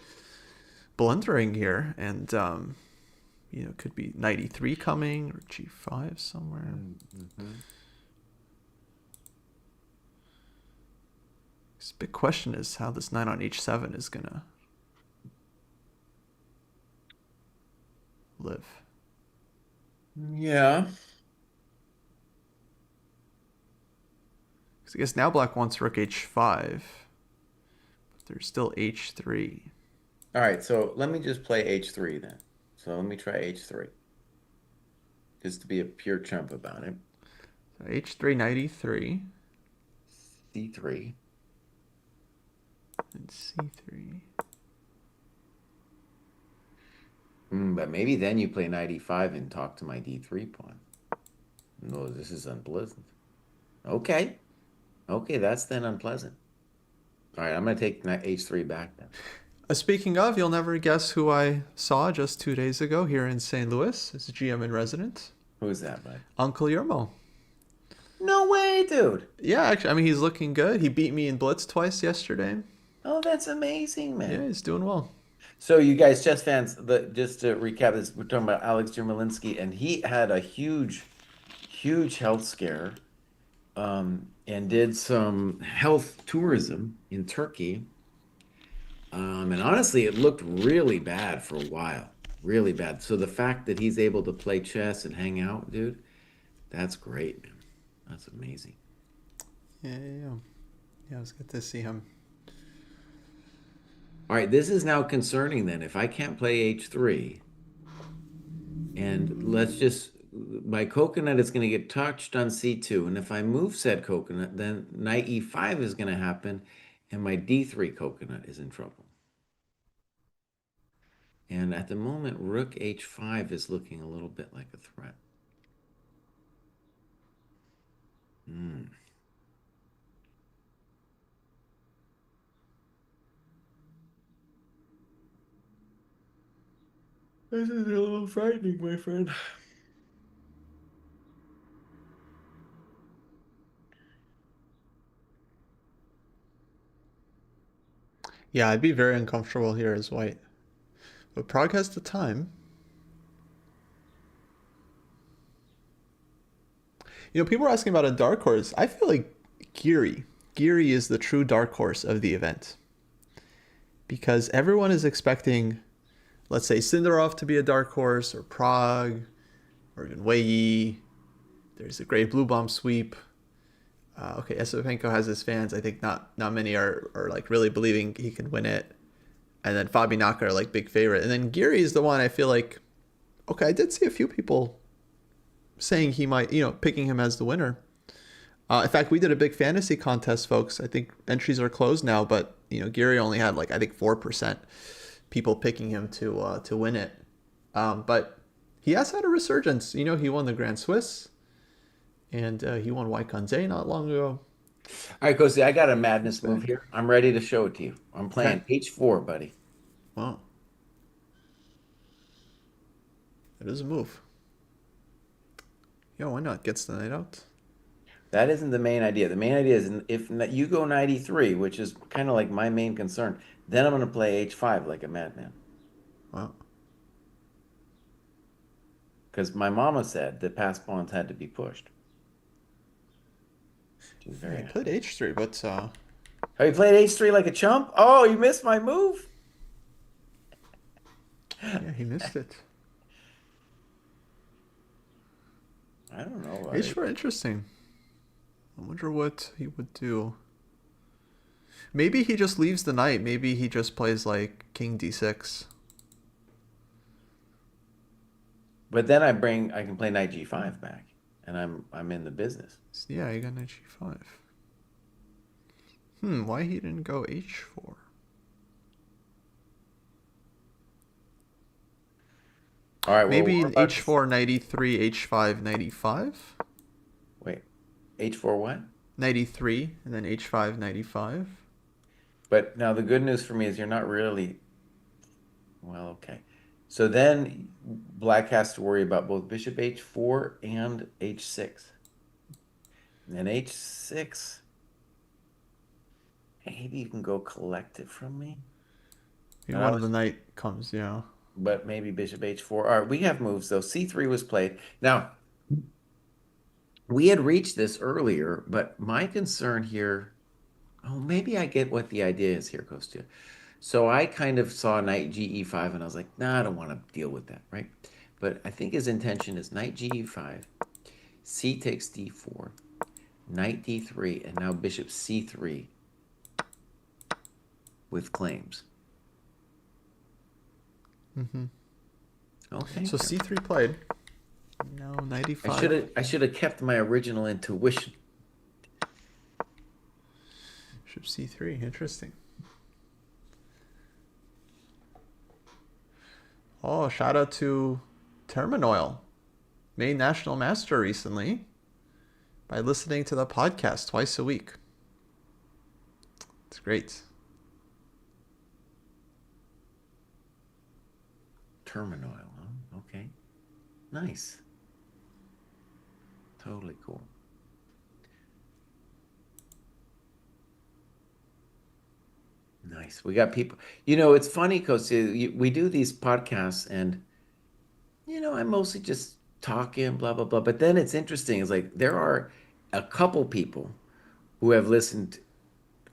blundering here, and could be knight e3 coming or g5 somewhere. Mm-hmm. This big question is how this knight on h7 is gonna live. Yeah. Because I guess now black wants rook h5, but there's still h3. All right, so let me just play H3 then. So let me try H3, just to be a pure chump about it. So h3 knight e3 C3. and c3. But maybe then you play knight E5 and talk to my D3 pawn. No, this is unpleasant. Okay. Okay, that's then unpleasant. All right, I'm going to take knight H3 back then. Speaking of, you'll never guess who I saw just 2 days ago here in St. Louis as GM in residence. Who's that, bud? Uncle Yermo. No way, dude. Yeah, actually, I mean, he's looking good. He beat me in Blitz twice yesterday. Oh, that's amazing, Yeah, man. he's doing well. So you guys, chess fans, just to recap this, we're talking about Alex Jermolinsky, and he had a huge, huge health scare, and did some health tourism in Turkey. And honestly, it looked really bad for a while, really bad. So the fact that he's able to play chess and hang out, dude, that's great, man. That's amazing. Yeah. Yeah, it was good to see him. All right, this is now concerning then. If I can't play H3, and let's just, my coconut is going to get touched on C2. And if I move said coconut, then knight E5 is going to happen, and my D3 coconut is in trouble. And at the moment, rook H5 is looking a little bit like a threat. Hmm. This is a little frightening, my friend. Yeah, I'd be very uncomfortable here as white. But Prague has the time. People are asking about a dark horse. I feel like Geary. Geary is the true dark horse of the event. Because everyone is expecting, let's say, Sindarov to be a dark horse, or Prague, or even Wei Yi. There's a great blue bomb sweep. Okay, Esipenko has his fans. I think not many are like really believing he can win it. And then Fabi Naka are like big favorite. And then Geary is the one I feel like, okay, I did see a few people saying he might, picking him as the winner. In fact, we did a big fantasy contest, folks. I think entries are closed now, but Geary only had like I think 4% people picking him to win it. But he has had a resurgence. He won the Grand Swiss, and he won Waikanze not long ago. All right, Kosi, I got a madness He's move back. here. I'm ready to show it to you. I'm Okay. playing H4, buddy. Wow. It is a move. Yeah, why not? Gets the knight out. That isn't the main idea. The main idea is if you go 93, which is kind of like my main concern, then I'm going to play h5 like a madman. Well, Because my mama said the passed pawns had to be pushed. She was yeah, very he happy. played h3, but Oh, you played h3 like a chump? Oh, you missed my move. yeah, he missed it. I don't know. h4 interesting. I wonder what he would do. Maybe he just leaves the knight. Maybe he just plays like king d6. But then I can play knight g5 back, and I'm in the business. Yeah, he got knight g5. Why he didn't go h4? All right, well, Maybe we're in about to h4, knight e3, h5, knight e5? wait. H4 what? Knight e3, and then h5, knight e5. But now the good news for me is you're not really well, okay. So then black has to worry about both bishop h4 and h6. And then h6, maybe you can go collect it from me. Maybe And I one of was, the knight comes, yeah. but maybe bishop h4. All right, we have moves though. c3 was played. Now, we had reached this earlier, but my concern here, oh, maybe I get what the idea is here, Kostya. So I kind of saw knight ge5 and I was like, nah, I don't want to deal with that, right? But I think his intention is knight ge5, c takes d4, knight d3, and now bishop c3 with claims. Mm-hmm. Okay. So c3 played. No, knight I e5. should have I should have kept my original intuition. Bishop c3. Interesting. Oh, shout out to Terminoil. Made National Master recently by listening to the podcast twice a week. It's great. Terminal, huh? Okay. Nice. Totally cool. Nice. We got people. It's funny because we do these podcasts and, I'm mostly just talking, blah, blah, blah. But then it's interesting. It's like there are a couple people who have listened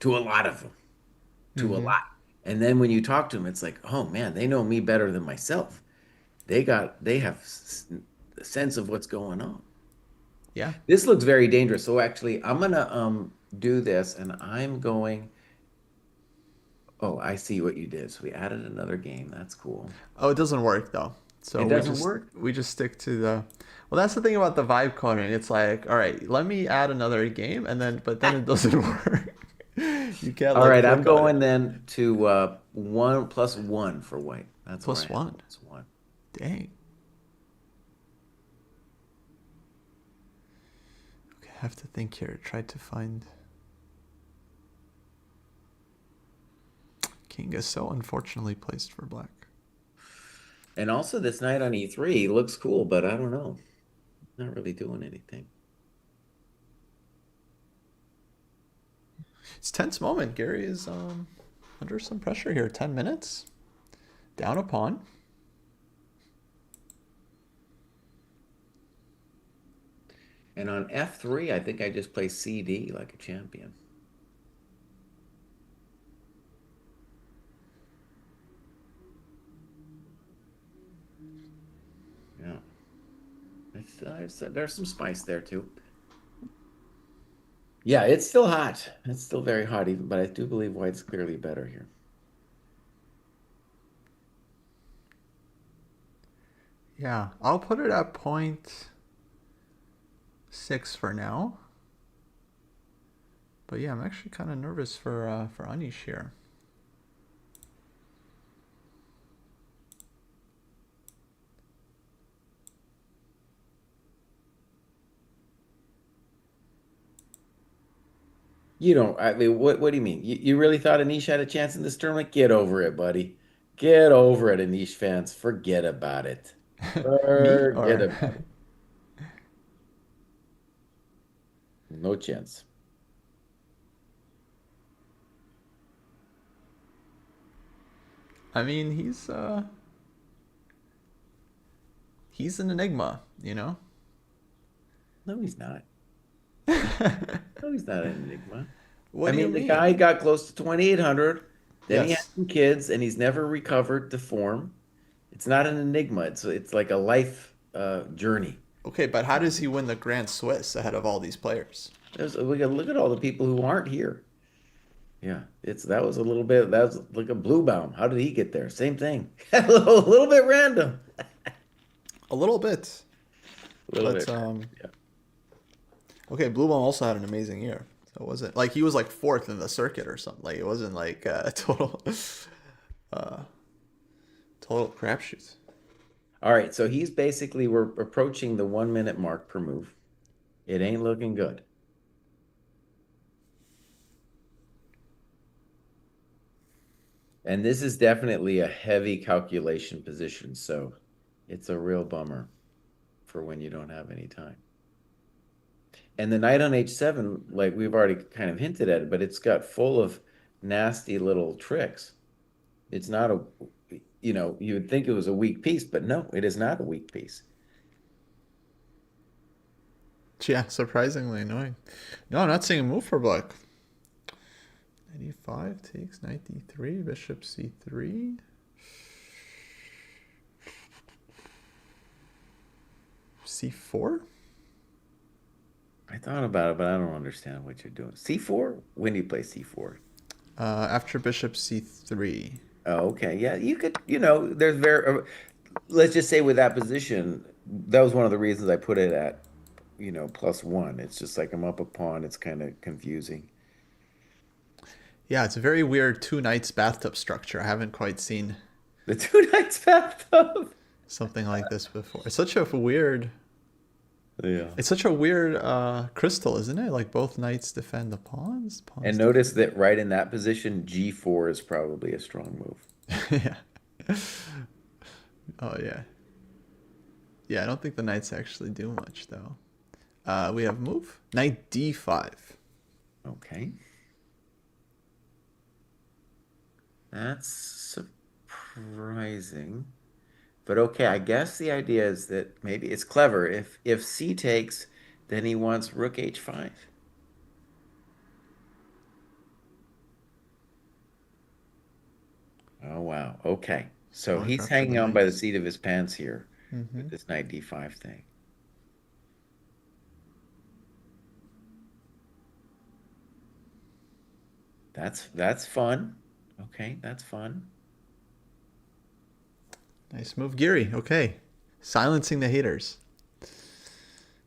to a lot of them, to a Mm-hmm. lot. And then when you talk to them, it's like, oh man, they know me better than myself. They have a sense of what's going on. Yeah. This looks very dangerous. So actually, I'm gonna do this, and I'm going. Oh, I see what you did. So we added another game. That's cool. Oh, it doesn't work though. So It we doesn't just work. we just stick to the. Well, that's the thing about the vibe coding. It's like, all right, let me add another game, and then but then it doesn't work. You can't All like right, I'm click on going it. then to 1+1 for white. That's where I Plus am. one. Plus one. Dang. Okay, I have to think here. Try to find. King is so unfortunately placed for black. And also, this knight on e3 looks cool, but I don't know. Not really doing anything. It's tense moment. Gary is under some pressure here. 10 minutes. Down a pawn. And on f3, I think I just play cd like a champion. Yeah. There's some spice there too. Yeah, it's still hot. It's still very hot, even, but I do believe white's clearly better here. Yeah, I'll put it at point 6 for now. But yeah, I'm actually kind of nervous for Anish here. You don't, I mean, what do you mean? You really thought Anish had a chance in this tournament? Get over it, buddy. Get over it, Anish fans. Forget about it. Me Forget or about it. no chance. I mean, he's an enigma, you know? No, he's not. No, he's not an enigma. I What do you mean, the mean? guy got close to 2,800. Then he had Yes. some kids, and he's never recovered to form. It's not an enigma. It's like a life journey. Okay, but how does he win the Grand Swiss ahead of all these players? We got look at all the people who aren't here. Yeah, it's that was a little bit. That was like a blue baum. How did he get there? Same thing. A little bit random. A little bit. A little But bit random. Yeah. okay, Blue Ball also had an amazing year. So it wasn't like he was like fourth in the circuit or something. Like it wasn't like a uh total crapshoot. All right, so he's basically we're approaching the 1 minute mark per move. It ain't looking good. And this is definitely a heavy calculation position, so it's a real bummer for when you don't have any time. And the knight on h7, like we've already kind of hinted at it, but it's got full of nasty little tricks. It's not a, you would think it was a weak piece, but no, it is not a weak piece. Yeah, surprisingly annoying. No, I'm not seeing a move for black. Knight e5 takes knight d3, bishop c3. c4? I thought about it, but I don't understand what you're doing. C4? When do you play C4? After bishop c3. Oh, okay. Yeah, you could, there's let's just say with that position, that was one of the reasons I put it at, +1. It's just like I'm up a pawn. It's kind of confusing. Yeah, it's a very weird two knights bathtub structure. I haven't quite seen The two knights bathtub. something like this before. It's such a weird Yeah. It's such a weird crystal, isn't it? Like both knights defend the pawns. And Pawns notice defend. that right in that position, G4 is probably a strong move. Yeah. Oh yeah. Yeah, I don't think the knights actually do much though. We have move knight d5. Okay. That's surprising. But okay, I guess the idea is that maybe it's clever. If C takes, then he wants rook h5. Oh wow. Okay. So Smart he's trap for the hanging on by the knights. seat of his pants here with Mm-hmm. this knight d5 thing. That's fun. Okay, that's fun. Nice move, Geary. Okay, silencing the haters.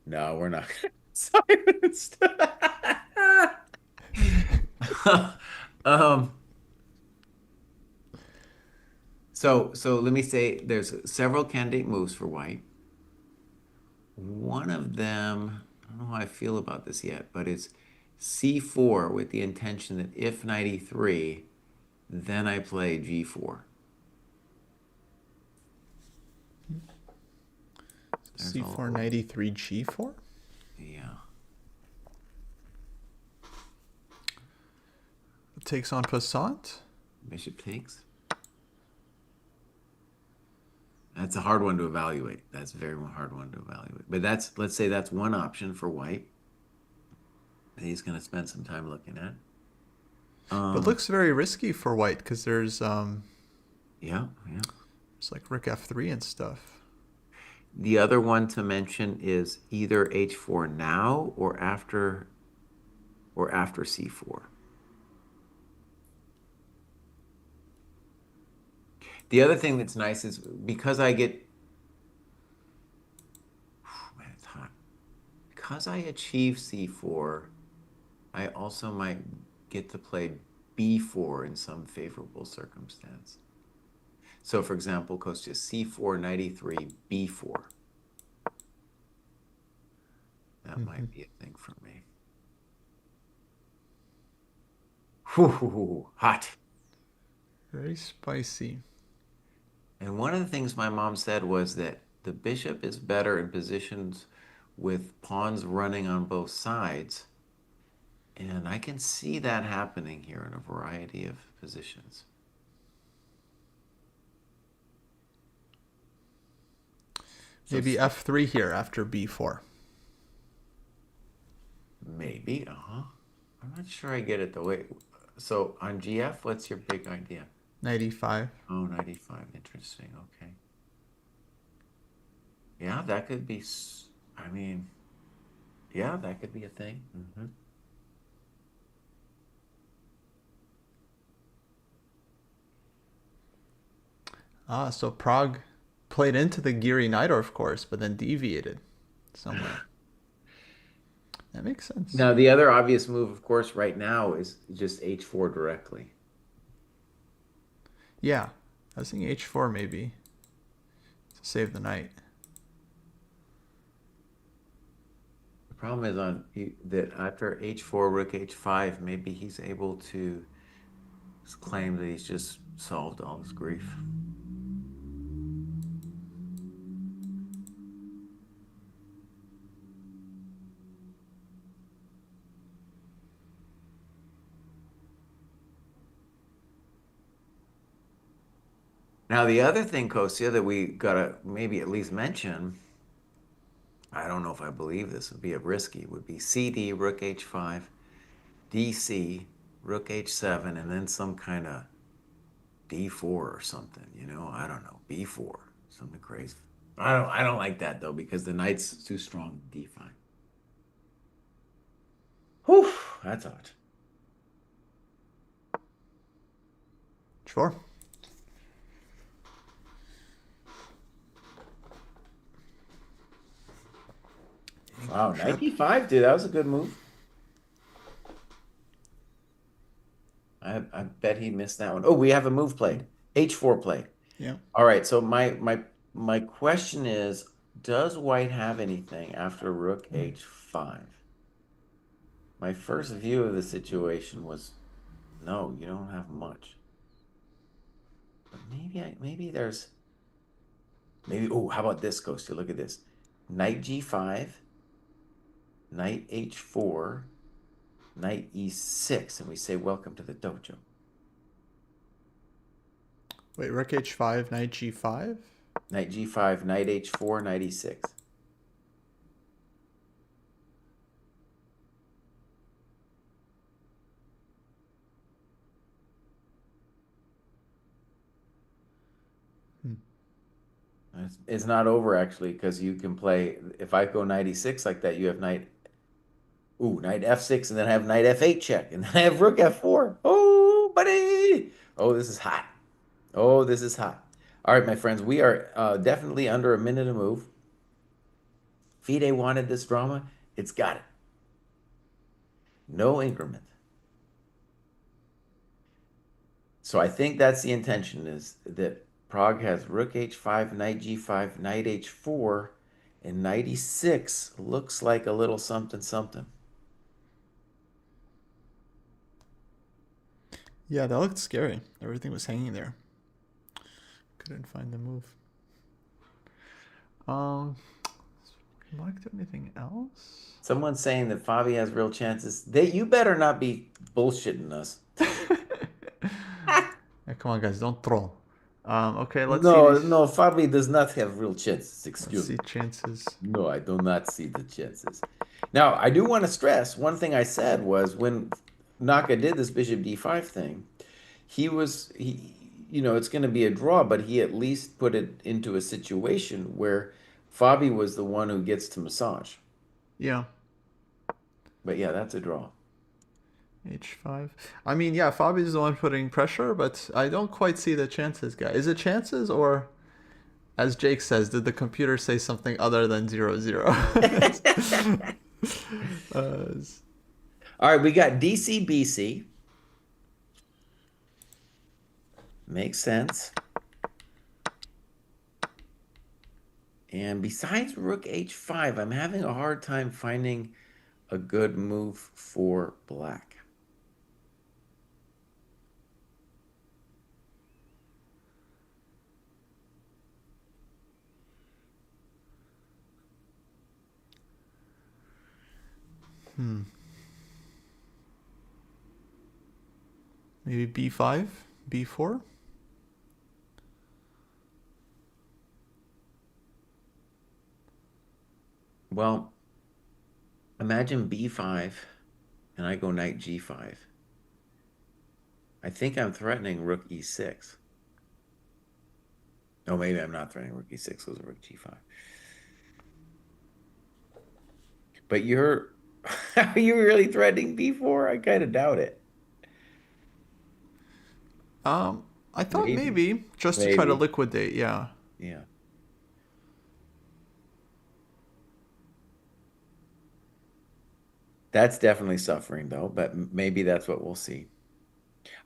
No, we're not silenced. Um, so let me say there's several candidate moves for white. One of them, I don't know how I feel about this yet, but it's C4 with the intention that if knight e3, then I play G4. There's C4 all, knight e3 g4. yeah. Takes on passant. Bishop takes. That's a hard one to evaluate. That's a very hard one to evaluate. But let's say that's one option for white that he's going to spend some time looking at. But looks very risky for white because Yeah, yeah. it's like rook f3 and stuff. The other one to mention is either h4 now or after c4. The other thing that's nice is because I get, man, it's hot. Because I achieve c4, I also might get to play b4 in some favorable circumstance. So, for example, goes to c4, knight e3, b4. That Mm-hmm. might be a thing for me. Whew, hot. Very spicy. And one of the things my mom said was that the bishop is better in positions with pawns running on both sides And I can see that happening here in a variety of positions. So Maybe f3 here after b4. maybe, I'm not sure I get it the way. So on GF, what's your big idea? Knight e5. Oh, 95. Interesting. Okay. Yeah, that could be, I mean, yeah, that could be a thing. Ah, so Prague played into the Giri Najdorf course, but then deviated somewhat. That makes sense. Now, the other obvious move, of course, right now is just h4 directly. Yeah, I was thinking h4 maybe to save the knight. The problem is that after h4, rook h5, maybe he's able to claim that he's just solved all his grief. Now, the other thing, Kostya, that we gotta maybe at least mention, I don't know if I believe this would be a risky, would be CD, rook h5, DC, rook h7, and then some kind of d4 or something, I don't know, b4, something crazy. I don't like that though because the knight's too strong, d5. Whew, that's odd. Sure. Wow, knight d5, dude, that was a good move. I bet he missed that one. Oh, we have a move played. H4 played. Yeah. All right, so my question is, does white have anything after rook h5? My first view of the situation was, no, you don't have much. But maybe there's maybe oh, how about this, Costa? Look at this. Knight g5, knight h4, knight e6, and we say welcome to the dojo. Wait, rook h5, knight g5? Knight g5, knight h4, knight e6. It's not over actually because you can play. If I go knight e6 like that, you have knight f6, and then I have knight f8 check, and then I have rook f4. Oh, buddy! Oh, this is hot. Oh, this is hot. All right, my friends, we are definitely under a minute to move. FIDE wanted this drama. It's got it. No increment. So I think that's the intention is that Prague has rook h5, knight g5, knight h4, and knight e6 looks like a little something something. Yeah, that looked scary. Everything was hanging there. Couldn't find the move. Can Black do anything else? Someone's saying that Fabi has real chances. You better not be bullshitting us. Yeah, come on, guys, don't troll. Okay, let's see No, these. no, Fabi does not have real chances. Let's Excuse see me. chances. No, I do not see the chances. Now, I do want to stress one thing I said was when Naka did this bishop d5 thing, it's going to be a draw, but he at least put it into a situation where Fabi was the one who gets to massage. Yeah. But yeah, that's a draw. H5. I mean, yeah, Fabi's the one putting pressure, but I don't quite see the chances, guy. Is it chances or, as Jake says, did the computer say something other than 0-0? All right, we got DC BC. Makes sense. And besides rook h5, I'm having a hard time finding a good move for black. Maybe b5, b4. Well, imagine b5 and I go knight g5. I think I'm threatening rook e6. Oh, maybe I'm not threatening rook e6 goes rook g5. But you're are you really threatening b4? I kind of doubt it. I thought Maybe. maybe just to try to Maybe. liquidate. Yeah. Yeah. That's definitely suffering though, but maybe that's what we'll see.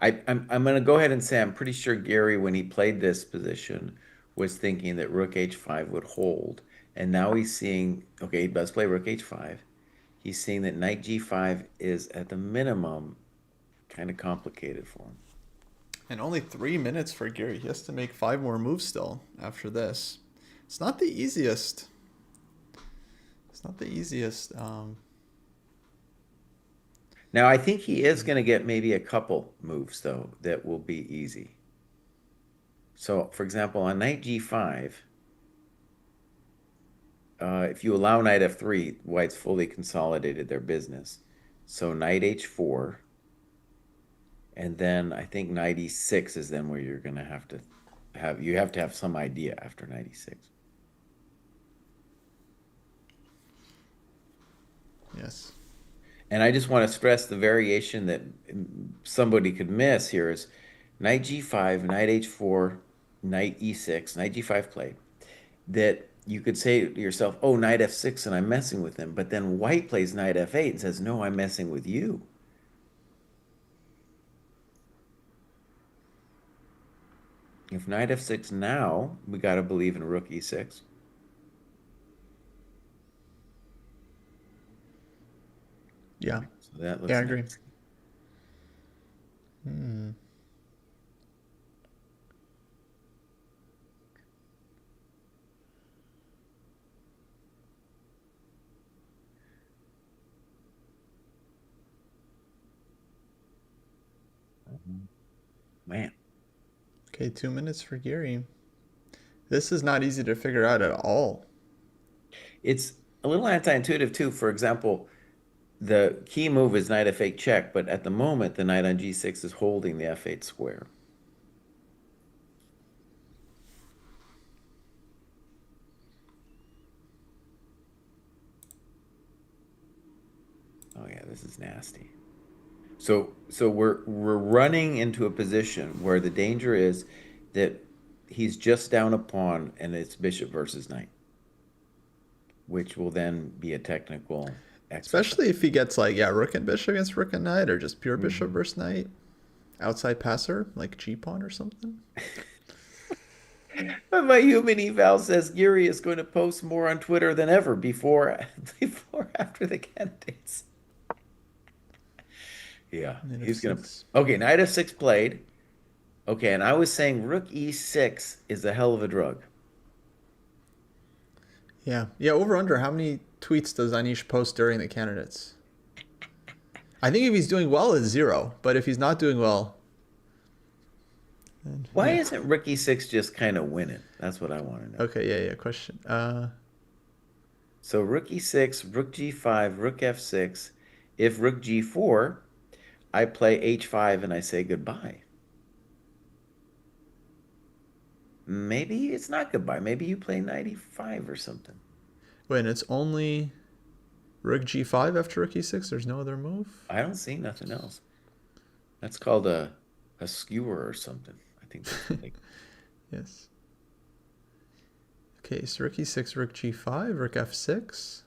I'm going to go ahead and say I'm pretty sure Gary, when he played this position, was thinking that rook h5 would hold. And now he's seeing, okay, he does play rook h5. He's seeing that knight g5 is at the minimum kind of complicated for him. And only 3 minutes for Gary. He has to make 5 more moves still after this. It's not the easiest. It's not the easiest. Now, I think he is going to get maybe a couple moves, though, that will be easy. So, for example, on knight g5, if you allow knight f3, white's fully consolidated their business. So knight h4, and then I think knight e6 is then where you're going to have some idea after knight e6. Yes. And I just want to stress the variation that somebody could miss here is knight g5, knight h4, knight e6, knight g5 played. That you could say to yourself, oh, knight f6, and I'm messing with him. But then white plays knight f8 and says, no, I'm messing with you. If knight f6 now, we got to believe in rook e6. Yeah. So that Yeah, I looks agree. nasty. Hmm. Man, Okay, 2 minutes for Gary. This is not easy to figure out at all. it's a little anti-intuitive too. For example, the key move is knight f8 check, but at the moment, the knight on g6 is holding the f8 square. Oh yeah, this is nasty. So we're running into a position where the danger is that he's just down a pawn and it's bishop versus knight, which will then be a technical exercise. Especially if he gets like, yeah, rook and bishop against rook and knight, or just pure bishop Mhm. versus knight. Outside passer, like G pawn or something. But my human eval says Giri is going to post more on Twitter than ever before after the candidates. Yeah, Knight he's gonna. f6. Okay, knight f6 played. Okay, and I was saying rook e6 is a hell of a drug. Yeah. Yeah, over under. How many tweets does Anish post during the candidates? I think if he's doing well, it's 0. But if he's not doing well, then Why yeah. isn't rook e6 just kind of winning? That's what I want to know. Okay, yeah, yeah. Question. So rook e6, rook g5, rook f6. If rook g4, I play h5 and I say goodbye. Maybe it's not goodbye. Maybe you play knight e5 or something. Wait, and it's only rook g5 after rook e6? There's no other move? I don't see nothing else. That's called a skewer or something. I think that's what they. Yes. Okay, so rook e6, rook g5, rook f6.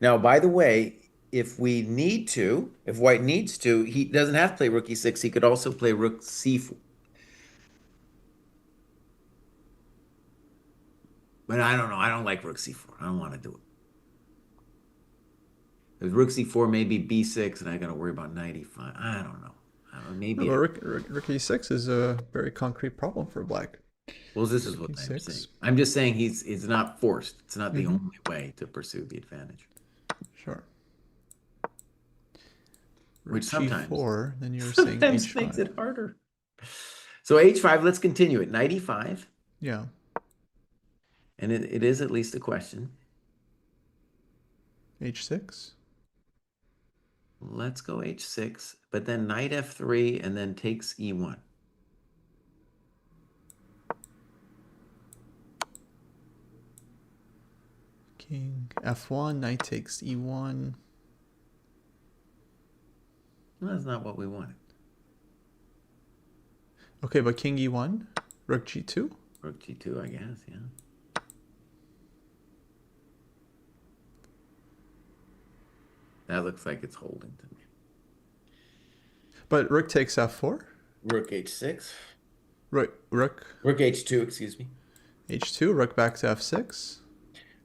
Now, by the way, if white needs to, he doesn't have to play rook e6. He could also play rook c4. But I don't know. I don't like rook c4. I don't want to do it. Because rook c4 maybe b6, and I got to worry about knight e5. I don't know. I don't know. No, Maybe. but rook e6 is a very concrete problem for black. Well, this is Rook what I'm saying. e6. I'm just saying he's not forced. It's not the Mm-hmm. only way to pursue the advantage. Sure. Rook which sometimes G4, then you were saying sometimes makes H5. it harder. So H5, let's continue it. Knight E5, Yeah. and it is at least a question. H6. Let's go H6, but then knight F3 and then takes E1. King F1, knight takes E1. Well, that's not what we wanted. Okay, but King E1, Rook G2. Rook G2, I guess, yeah. That looks like it's holding to me. But Rook takes F4. Rook H6. Rook Rook H2, excuse me. H2, Rook back to F6.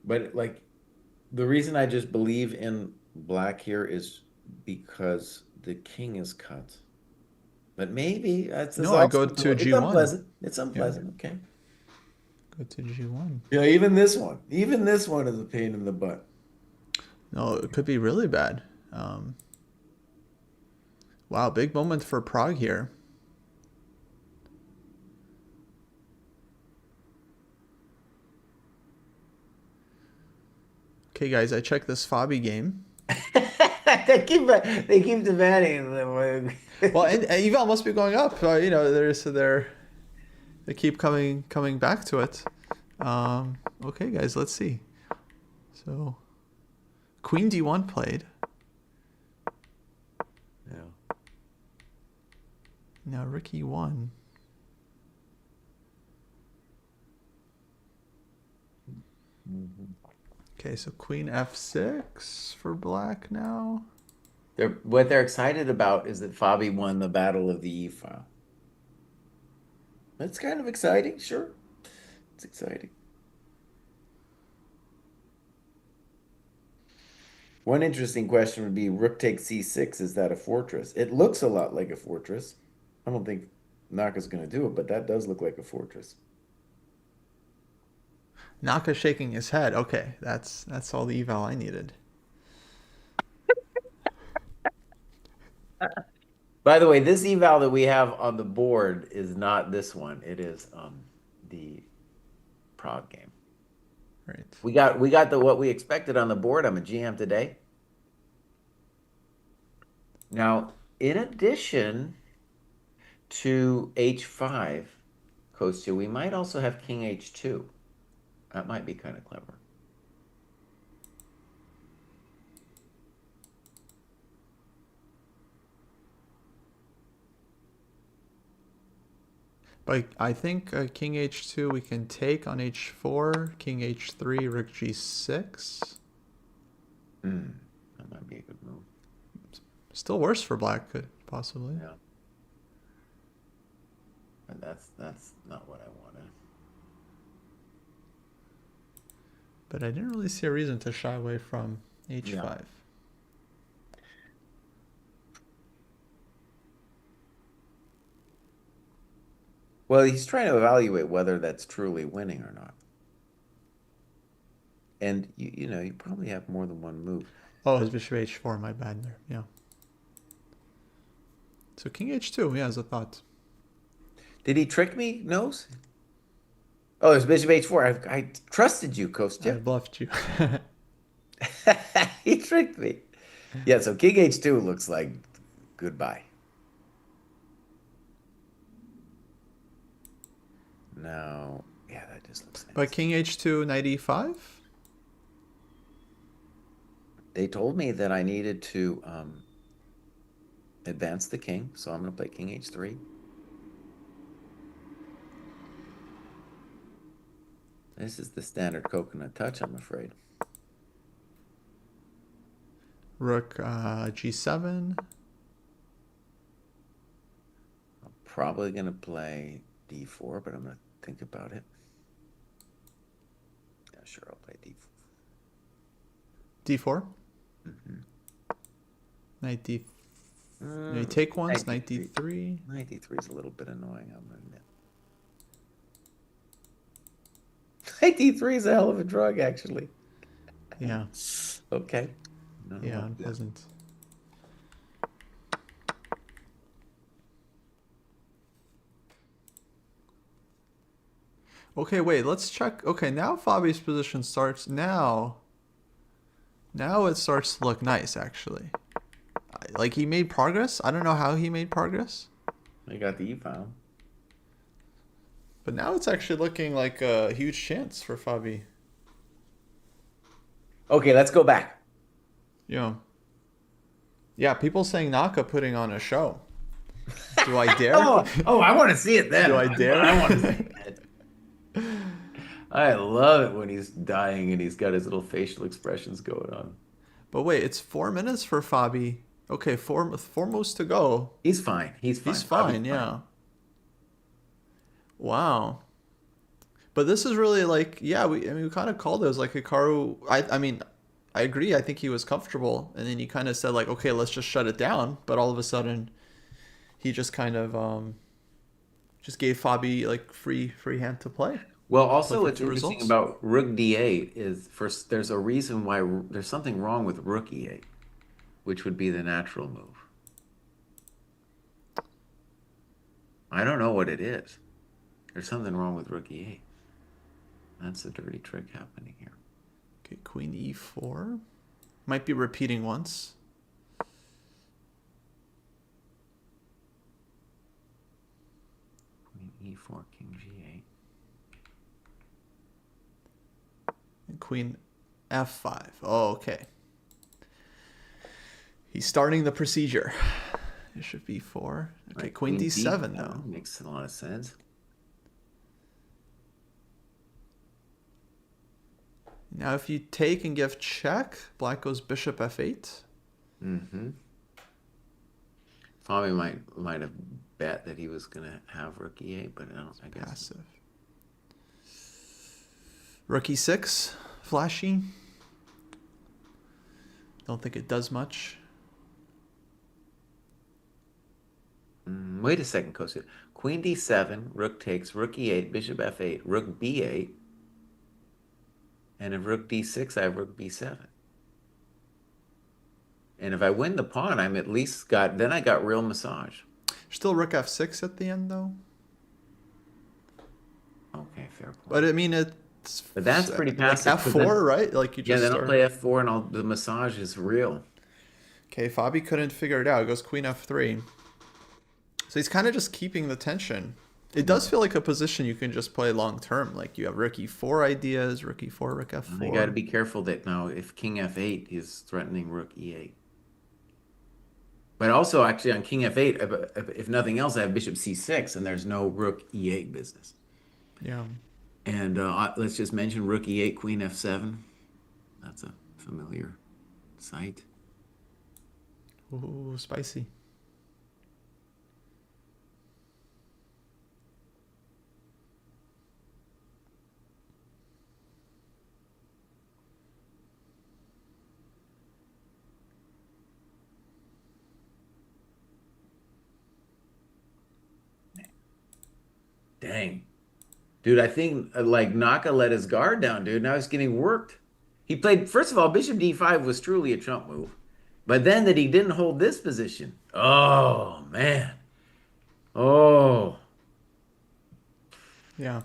But like the reason I just believe in black here is because the king is cut. But maybe that's No, I go also to it's G1. unpleasant. It's Yeah, unpleasant. Okay. go to G1. Yeah, even this one is a pain in the butt. No, it could be really bad. Um, wow, big moment for Prague here. Okay, guys, I checked this Fabi game. They keep demanding them. Well, and eval must be going up. You know, they keep coming back to it. Okay, guys, let's see. So, Queen D1 played. Yeah. Now Rook E1. Okay, so Queen F6 for black now. What they're excited about is that Fabi won the battle of the E file. That's kind of exciting, sure. It's exciting. One interesting question would be rook takes C6. Is that a fortress? It looks a lot like a fortress. I don't think Naka's going to do it, but that does look like a fortress. Naka shaking his head. Okay, that's all the eval I needed. By the way, this eval that we have on the board is not this one. It is the Prague game. Right. We got the what we expected on the board. I'm a GM today. Now, in addition to H5, Kostya, we might also have King H2. That might be kind of clever. But I think King H2 we can take on H4, King H3, Rook G6. That might be a good move. Still worse for black, could possibly. Yeah. But that's not what I wanted. But I didn't really see a reason to shy away from H5. Yeah. Well, he's trying to evaluate whether that's truly winning or not. And you know, you probably have more than one move. Oh, his bishop H4, my bad there. Yeah. So King H2, yeah, as a thought. Did he trick me, Nose? Oh, it's bishop H4. I trusted you, I Kostya. bluffed you. He tricked me. Yeah, so King H2 looks like goodbye. No, yeah, that just looks nice. But King H2, Knight E5? They told me that I needed to advance the king, so I'm going to play King H3. This is the standard coconut touch, I'm afraid. Rook G7. I'm probably going to play D4, but I'm going to think about it. Yeah, sure, I'll play D4. D4? Mm-hmm. Knight D. You take once, Knight D3. Knight D3 is a little bit annoying, I'm going to admit. Knight D3 is a hell of a drug, actually. Yeah. Okay. Yeah, unpleasant. Okay, wait, let's check. Okay, now Fabi's position starts now. Now it starts to look nice, actually. Like he made progress. I don't know how he made progress, I got the E file. but now it's actually looking like a huge chance for Fabi. Okay, let's go back. Yeah. Yeah, people saying Naka putting on a show. Do I dare? Oh, I want to see it Do then. I dare? I want to see it. I love it when he's dying and he's got his little facial expressions going on. But wait, it's 4 minutes for Fabi. Okay, four moves to go. He's fine. He's He's fine. Bobby's fine, fine. yeah. Wow. But this is really like, yeah, we kind of called it as like Hikaru. I mean, I agree. I think he was comfortable, and then he kind of said like, okay, let's just shut it down. But all of a sudden, he just kind of just gave Fabi like free hand to play, Well, play also for what's two interesting results. about Rook D8 is first there's a reason why there's something wrong with Rook E8, which would be the natural move. I don't know what it is. There's something wrong with Rook E8. That's a dirty trick happening here. Okay, Queen E4 might be repeating once. Queen E4, King G8. And Queen F5. Oh, okay. He's starting the procedure. Bishop B4. Okay, Right, Queen Queen D7 though. D7 makes a lot of sense. Now if you take and give check, black goes Bishop F8. Mm-hmm. Fabi might have bet that he was gonna have Rook E8, but I guess Passive. Rook E6, flashy. Don't think it does much. Wait a second, Kosu. Queen D7, Rook takes, Rook E8, Bishop F8, Rook B8, and if Rook D6, I have Rook B7. And if I win the pawn, I'm at least then I got real massage. Still Rook F6 at the end though. Okay, fair point. But I mean it's But that's pretty like passive. F4, right? Like you Yeah, just then I'll start. play F4 and the massage is real. Okay, Fabi couldn't figure it out. It goes Queen F3. So he's kind of just keeping the tension. It does feel like a position you can just play long term. Like you have Rook E4 ideas, Rook E4, Rook You got to F4. be careful that now if King F8 is threatening Rook E8. But also, actually, on King F8, if nothing else, I have Bishop C6, and there's no Rook E8 business. Yeah. And let's just mention Rook E8, Queen F7. That's a familiar sight. Ooh, spicy. Dang. Dude, I think like Naka let his guard down, dude. Now he's getting worked. He played, first of all, Bishop D5 was truly a trump move. But then that he didn't hold this position. Oh, man. Oh. Yeah.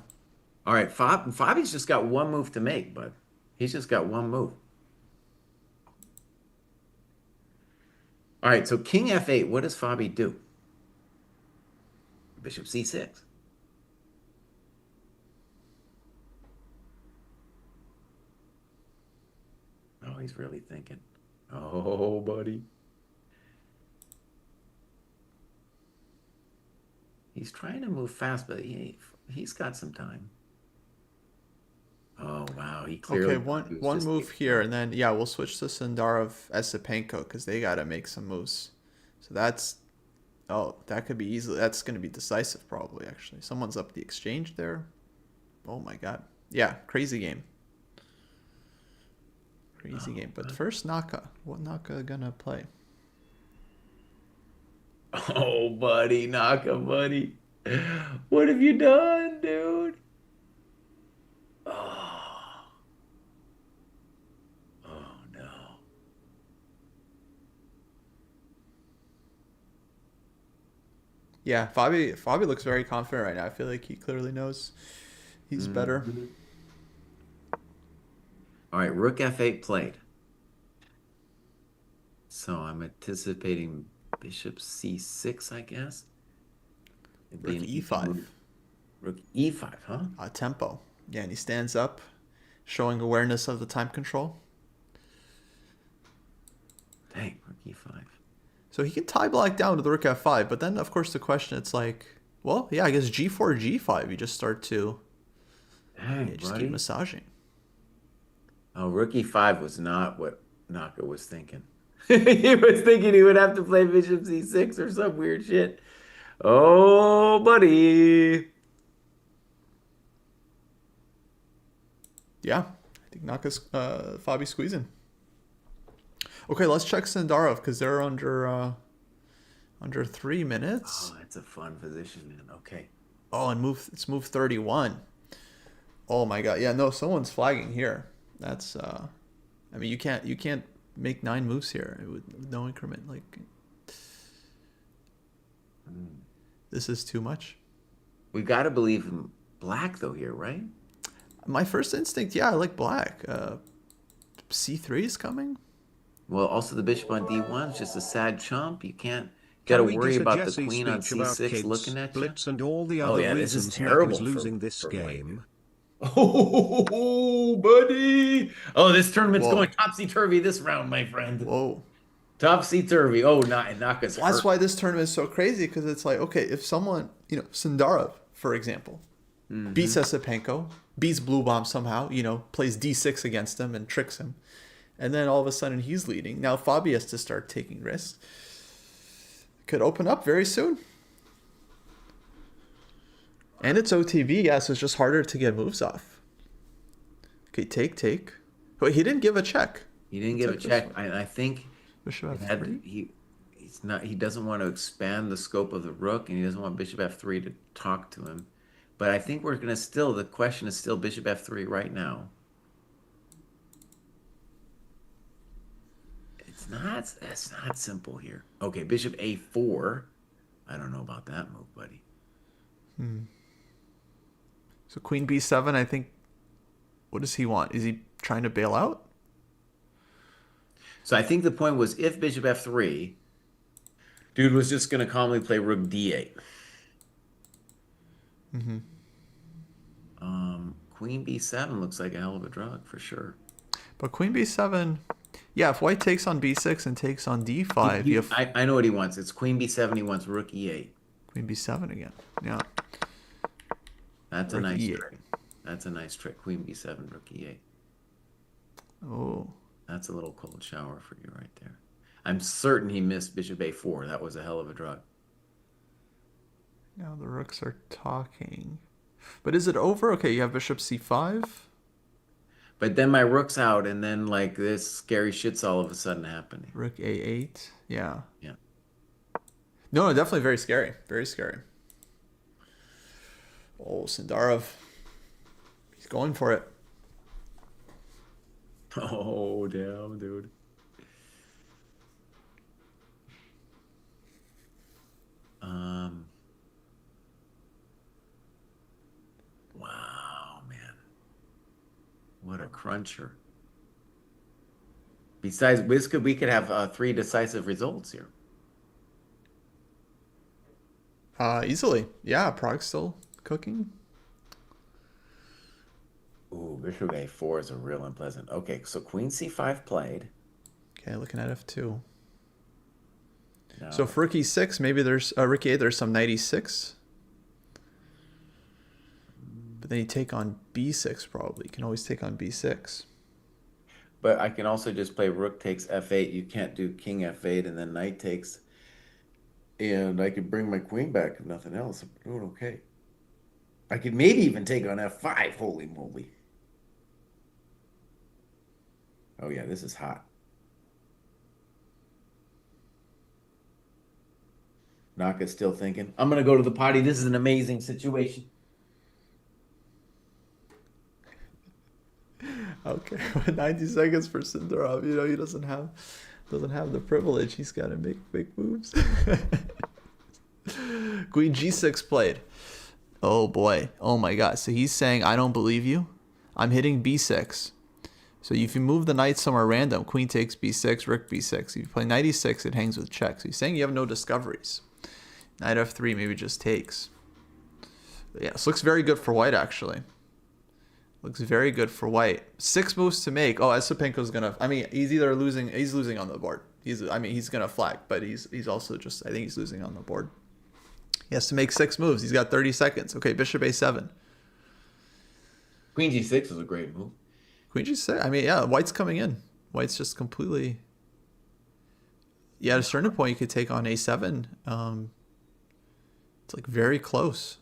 All right, Fabi's just got one move to make, but he's just got one move. All right, so King F8, what does Fabi do? Bishop C6. Oh, he's really thinking. Oh, buddy. He's trying to move fast, but he's got some time. Oh, wow. He Okay, clearly thought he was one just move getting here, started. and then yeah, we'll switch to Sandarov Esipenko because they gotta make some moves. So that's that could be easily that's gonna be decisive probably actually. Someone's up the exchange there. Oh my god. Yeah, crazy game. Crazy Oh, game. But first Naka. What Naka gonna play? oh, buddy, Naka, buddy. What have you done, dude? Oh, oh no. Yeah, Fabi looks very confident right now. I feel like he clearly knows He's better. Mhm. All right, rook f8 played. So I'm anticipating bishop c6, I guess. It'd be Rook an easy move. e5. Rook e5, huh? Tempo. Yeah, and he stands up, showing awareness of the time control. Dang, rook e5. So he can tie black down to the rook f5, but then of course the question it's like, well, yeah, I guess g4, g5. You just start to, Dang, yeah, just keep buddy. massaging. Oh, rook e5 was not what Naka was thinking. He was thinking he would have to play bishop c6 or some weird shit. Oh, buddy. Yeah, I think Naka's Fabi squeezing. Okay, let's check Sindarov because they're under 3 minutes. Oh, that's a fun position, man. Okay. Oh, and it's move 31. Oh my god, yeah, no, someone's flagging here. That's I mean you can't make 9 moves here with no increment. Like Mm. this is too much. We got to believe in black, though, here, right? My first instinct, yeah, I like black. C3 is coming. Well, also the bishop on d1 is just a sad chump. You got to Can we worry get a about the Jesse queen on speech about c6 kids, looking at you. blitz, and all the Oh, other yeah, this is reasons Naka is terrible losing this for white. game? Oh, buddy. Oh, this tournament's going Whoa. topsy-turvy this round, my friend. Whoa. Topsy-turvy. Oh, Naka's Well, that's hurt. why this tournament is so crazy because it's like, okay, if someone, Sindarov, for example, beats Esipenko, beats Blue Bomb somehow, plays d6 against him and tricks him, and then all of a sudden he's leading. Now Fabi has to start taking risks. Could open up very soon. And it's OTV, yeah, so it's just harder to get moves off. Okay, take. Wait, he didn't give a check. He didn't give a Took this check. one. I think Bishop it had f3. he doesn't want to expand the scope of the rook, and he doesn't want bishop f3 to talk to him. But I think we're gonna the question is still bishop f3 right now. It's not simple here. Okay, bishop a4. I don't know about that move, buddy. So queen b7, I think. What does he want? Is he trying to bail out? So I think the point was if bishop f3, dude was just gonna calmly play rook d8. Queen b7 looks like a hell of a drug for sure. But queen b7, yeah, if white takes on b6 and takes on d5, you have I know what he wants. It's queen b7. He wants rook e8. queen b7 again. Yeah. That's a Rook nice e8. trick. That's a nice trick. Queen b7, rook e8. Oh. That's a little cold shower for you right there. I'm certain he missed bishop a4. That was a hell of a drug. Now the rooks are talking. But is it over? Okay, you have bishop c5. But then my rook's out, and then like this scary shit's all of a sudden happening. Rook a8. Yeah. Yeah. No, definitely very scary. Very scary. Oh, Sindarov. He's going for it. Oh, damn, dude. Wow, man. What a cruncher. Besides, we could have 3 decisive results here. Easily. Yeah, Prague's still cooking. Ooh, bishop a4 is a real unpleasant. Okay, so queen c5 played. Okay, looking at f2. Now, So for rook e6, maybe there's rook a8, there's some knight e6. But then you take on b6 probably. You can always take on b6. but I can also just play rook takes f8. You can't do king f8 and then knight takes. And I could bring my queen back if nothing else. I'm doing okay. I could maybe even take on f5. Holy moly. Oh, yeah, this is hot. Naka's still thinking. I'm going to go to the potty. This is an amazing situation. Okay, 90 seconds for Sindarov. He doesn't have the privilege. He's got to make big moves. Queen g6 played. Oh boy. Oh my god. So he's saying, I don't believe you. I'm hitting b6. So if you move the knight somewhere random, queen takes b6, rook b6. If you play knight e6, it hangs with check. So he's saying you have no discoveries. Knight f3 maybe just takes. But yeah, this looks very good for white, actually. Looks very good for white. 6 moves to make. Oh, Esipenko's gonna. I mean, he's either losing. He's losing on the board. He's gonna flag, but he's also just. I think he's losing on the board. He has to make 6 moves. He's got 30 seconds. Okay, bishop a7. Queen g6 is a great move. Queen g6. I mean, yeah, white's coming in. White's just completely. Yeah, at a certain point, you could take on a7. It's like very close.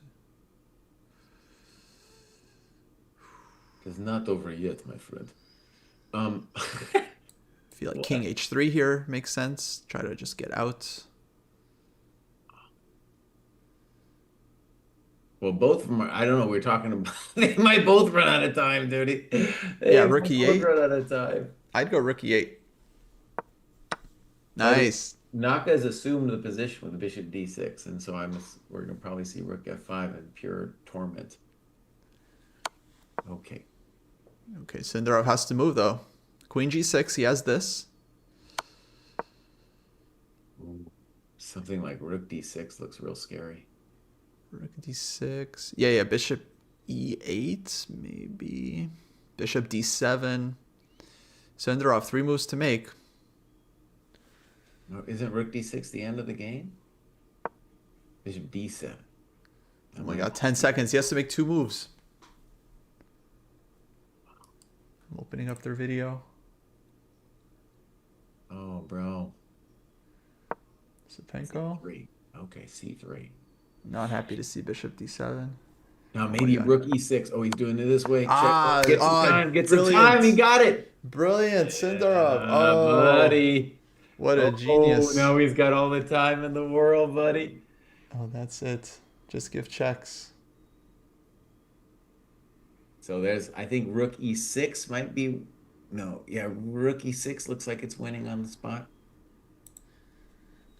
It's not over yet, my friend. I feel like king h3 here makes sense. Try to just get out. Well, both of them are, I don't know, we're talking about, they might both run out of time, dude. Yeah, They rook both e8. run out of time. I'd go rook e8. By the way, Nice. Naka has assumed the position with bishop d6, and so we're going to probably see rook f5 in pure torment. Okay. Okay, Sindarov has to move, though. Queen g6, he has this. Ooh. Something like rook d6 looks real scary. Rook d6. Yeah, bishop e8, maybe. Bishop d7. Sindarov, 3 moves to make. No, isn't rook d6 the end of the game? Bishop d7. Oh my god, 10 seconds. He has to make 2 moves. I'm opening up their video. Oh, bro. Sipenko. C3. Okay, c3. Not happy to see bishop d7. Now maybe rook e6. Oh, he's doing it this way. Ah, Check. Get some time. Get some brilliant. time. He got it. Brilliant, Sindarov. Buddy. What a genius. Oh, now he's got all the time in the world, buddy. Oh, that's it. Just give checks. So I think rook e6 might be, no, yeah, rook e6 looks like it's winning on the spot.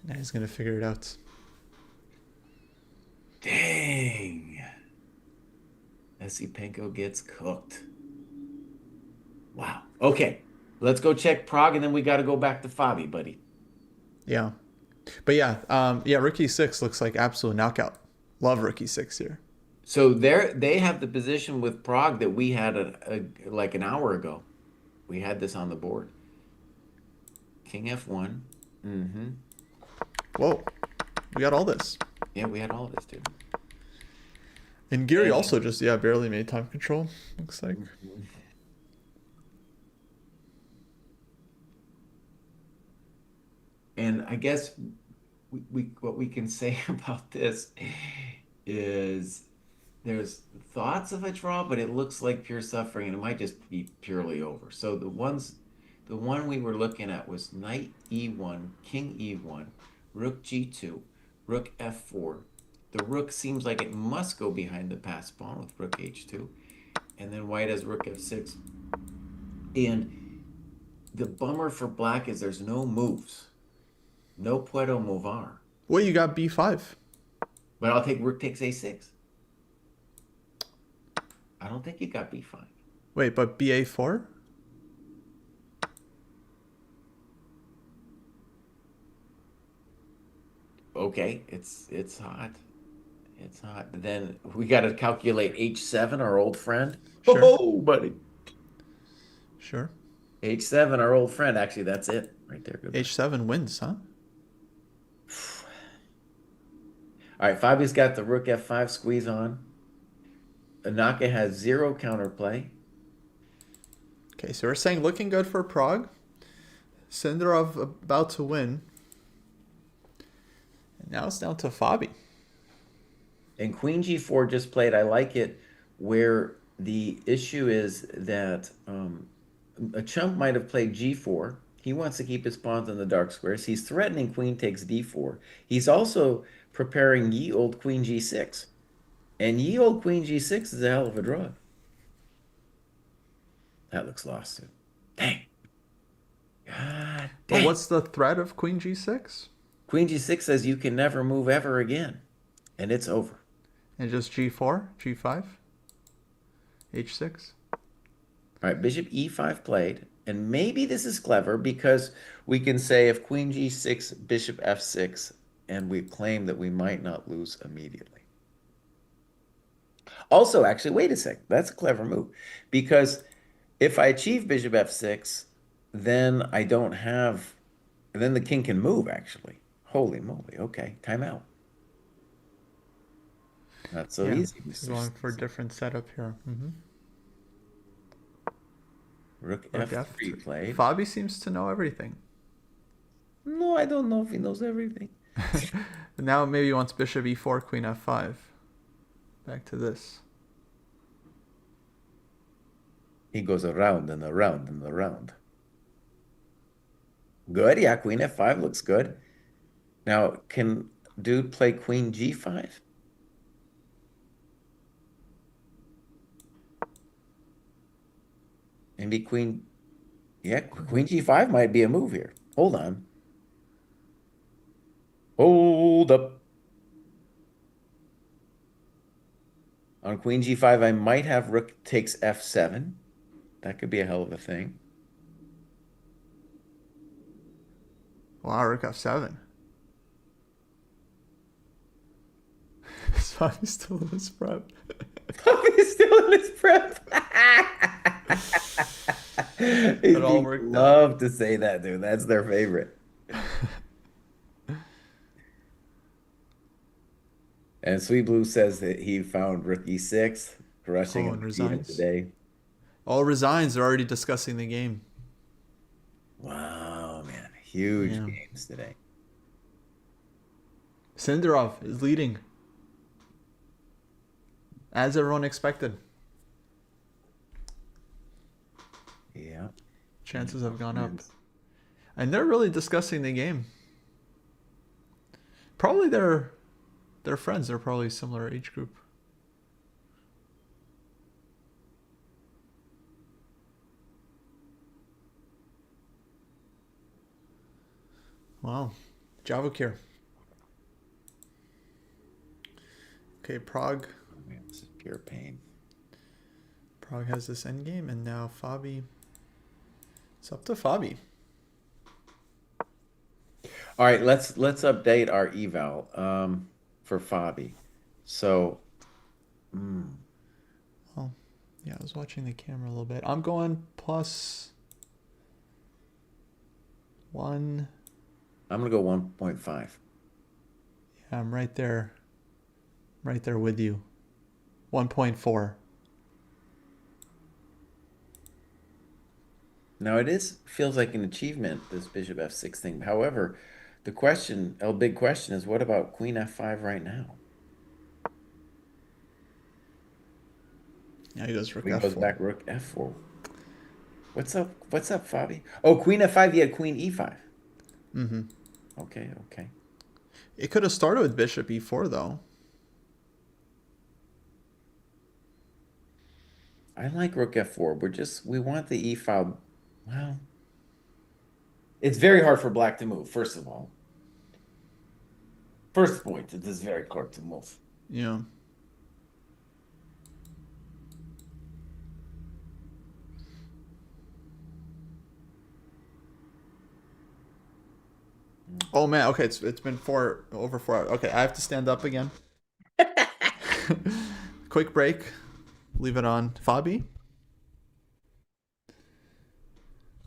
Now he's going to figure it out. Dang. Esipenko gets cooked. Wow. Okay. Let's go check Prague, and then we got to go back to Fabi, buddy. Yeah. But yeah, rook e6 looks like absolute knockout. Love rook e6 here. So they have the position with Prague that we had like an hour ago. We had this on the board. King f1. Mm-hmm. Whoa. We got all this. Yeah, we had all of this, dude. And Gary also just, barely made time control, looks like. And I guess what we can say about this is there's thoughts of a draw, but it looks like pure suffering, and it might just be purely over. So the one we were looking at was knight e1, king e1, rook g2, rook f4. The rook seems like it must go behind the passed pawn with rook h2, and then white has rook f6. And the bummer for black is there's no moves. No puedo mover. Well, you got b5. But I'll take rook takes a6. I don't think you got b5. Wait, but ba4? Okay, it's hot. It's hot. Then we got to calculate h7, our old friend. Sure. Oh, buddy. Sure. h7, our old friend. Actually, that's it right there. Good. h7 wins, huh? All right, Fabi's got the rook f5 squeeze on. Naka has 0 counterplay. Okay, so we're saying looking good for Prague. Sindarov about to win. And now it's down to Fabi. And queen g4 just played. I like it where the issue is that a chump might have played g4. He wants to keep his pawns in the dark squares. He's threatening queen takes d4. He's also preparing ye old queen g6. And ye old queen g6 is a hell of a draw. That looks lost too. Dang. God dang. But what's the threat of queen g6? Queen g6 says you can never move ever again. And it's over. And just g4, g5, h6. All right, bishop e5 played. And maybe this is clever because we can say if queen g6, bishop f6, and we claim that we might not lose immediately. Also, actually, wait a sec. That's a clever move because if I achieve bishop f6, then I don't have, then the king can move, actually. Holy moly. Okay, timeout. Not so Yeah, easy, he's Mr. going for a Sneezy. different setup here. Rook Rook f3 f3. played. Fabi seems to know everything. No, I don't know if he knows everything. Now maybe he wants bishop e4, queen f5. Back to this. He goes around and around and around. Good. Yeah, queen f5 looks good. Now, can dude play queen g5? Maybe queen, yeah, queen g5 might be a move here. Hold on. Hold up. On queen g5, I might have rook takes f7. That could be a hell of a thing. Wow, rook f7. Fabi's still in his prep. He's still in his prep. It all They worked out. love to say that, dude. That's their favorite. And Sweet Blue says that he found rook e6, crushing Oh, him and to beat him resigns. today. All resigns. They're already discussing the game. Wow, man. Huge Yeah. games today. Sindarov is leading, as everyone expected. Yeah. Chances have gone up. Yes. And they're really discussing the game. Probably they're friends. They're probably similar age group. Wow. Javokir. Okay, Prague. Oh, man, this is pure pain. Prague has this endgame, and now Fabi. It's up to Fabi. All right, let's update our eval for Fabi. So, mm, Well, yeah, I was watching the camera a little bit. I'm going +1. I'm gonna go 1.5. Yeah, I'm right there with you. 1.4. Now it is feels like an achievement, this bishop f6 thing. However, the question, a big question is what about queen f5 right now? Yeah, he goes rook He goes f4. back rook f4. What's up? What's up, Fabi? Oh, queen f5, he had queen e5. Mm-hmm. Okay, okay. It could have started with bishop e4 though. I like rook f4. We want the e file. Well, it's very hard for black to move, first of all. First point, it is very hard to move. Yeah. Oh man. Okay, it's been over 4 hours. Okay, I have to stand up again. Quick break. Leave it on Fabi.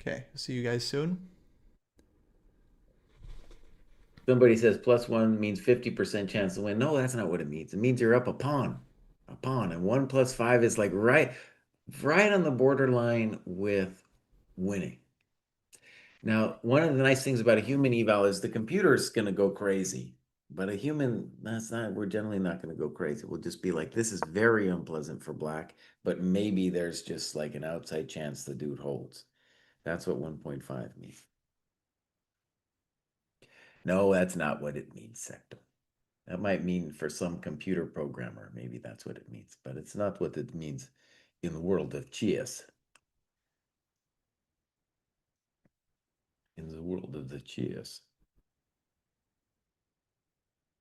Okay. See you guys soon. Somebody says +1 means 50% chance to win. No, that's not what it means. It means you're up a pawn. A pawn. And 1 + 5 is like right on the borderline with winning. Now, one of the nice things about a human eval is the computer is going to go crazy. But a human, we're generally not going to go crazy. We'll just be like, this is very unpleasant for black, but maybe there's just like an outside chance the dude holds. That's what 1.5 means. No, that's not what it means, Sectum. That might mean for some computer programmer, maybe that's what it means, but it's not what it means in the world of chess. In the world of the chess.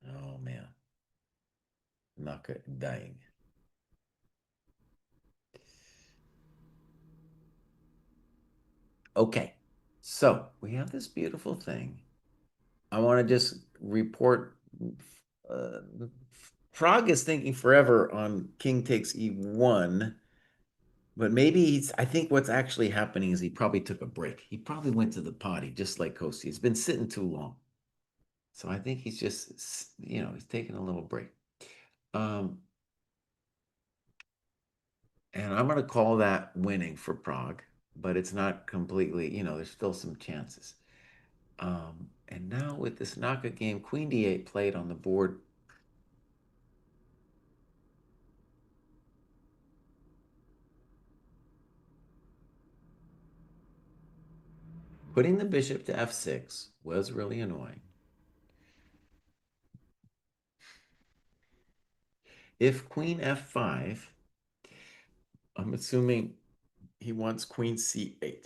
Oh man. Naka dying. Okay, so we have this beautiful thing. I want to just report. Uh, Frog is thinking forever on King takes E1, but maybe he's. I think what's actually happening is he probably took a break. He probably went to the potty, just like Kosi. He's been sitting too long. So I think he's just, he's taking a little break. Um, and I'm going to call that winning for Prague, but it's not completely, there's still some chances. And now with this Naka game, Queen D8 played on the board. Putting the bishop to F6 was really annoying. If Queen F5, I'm assuming he wants Queen C8.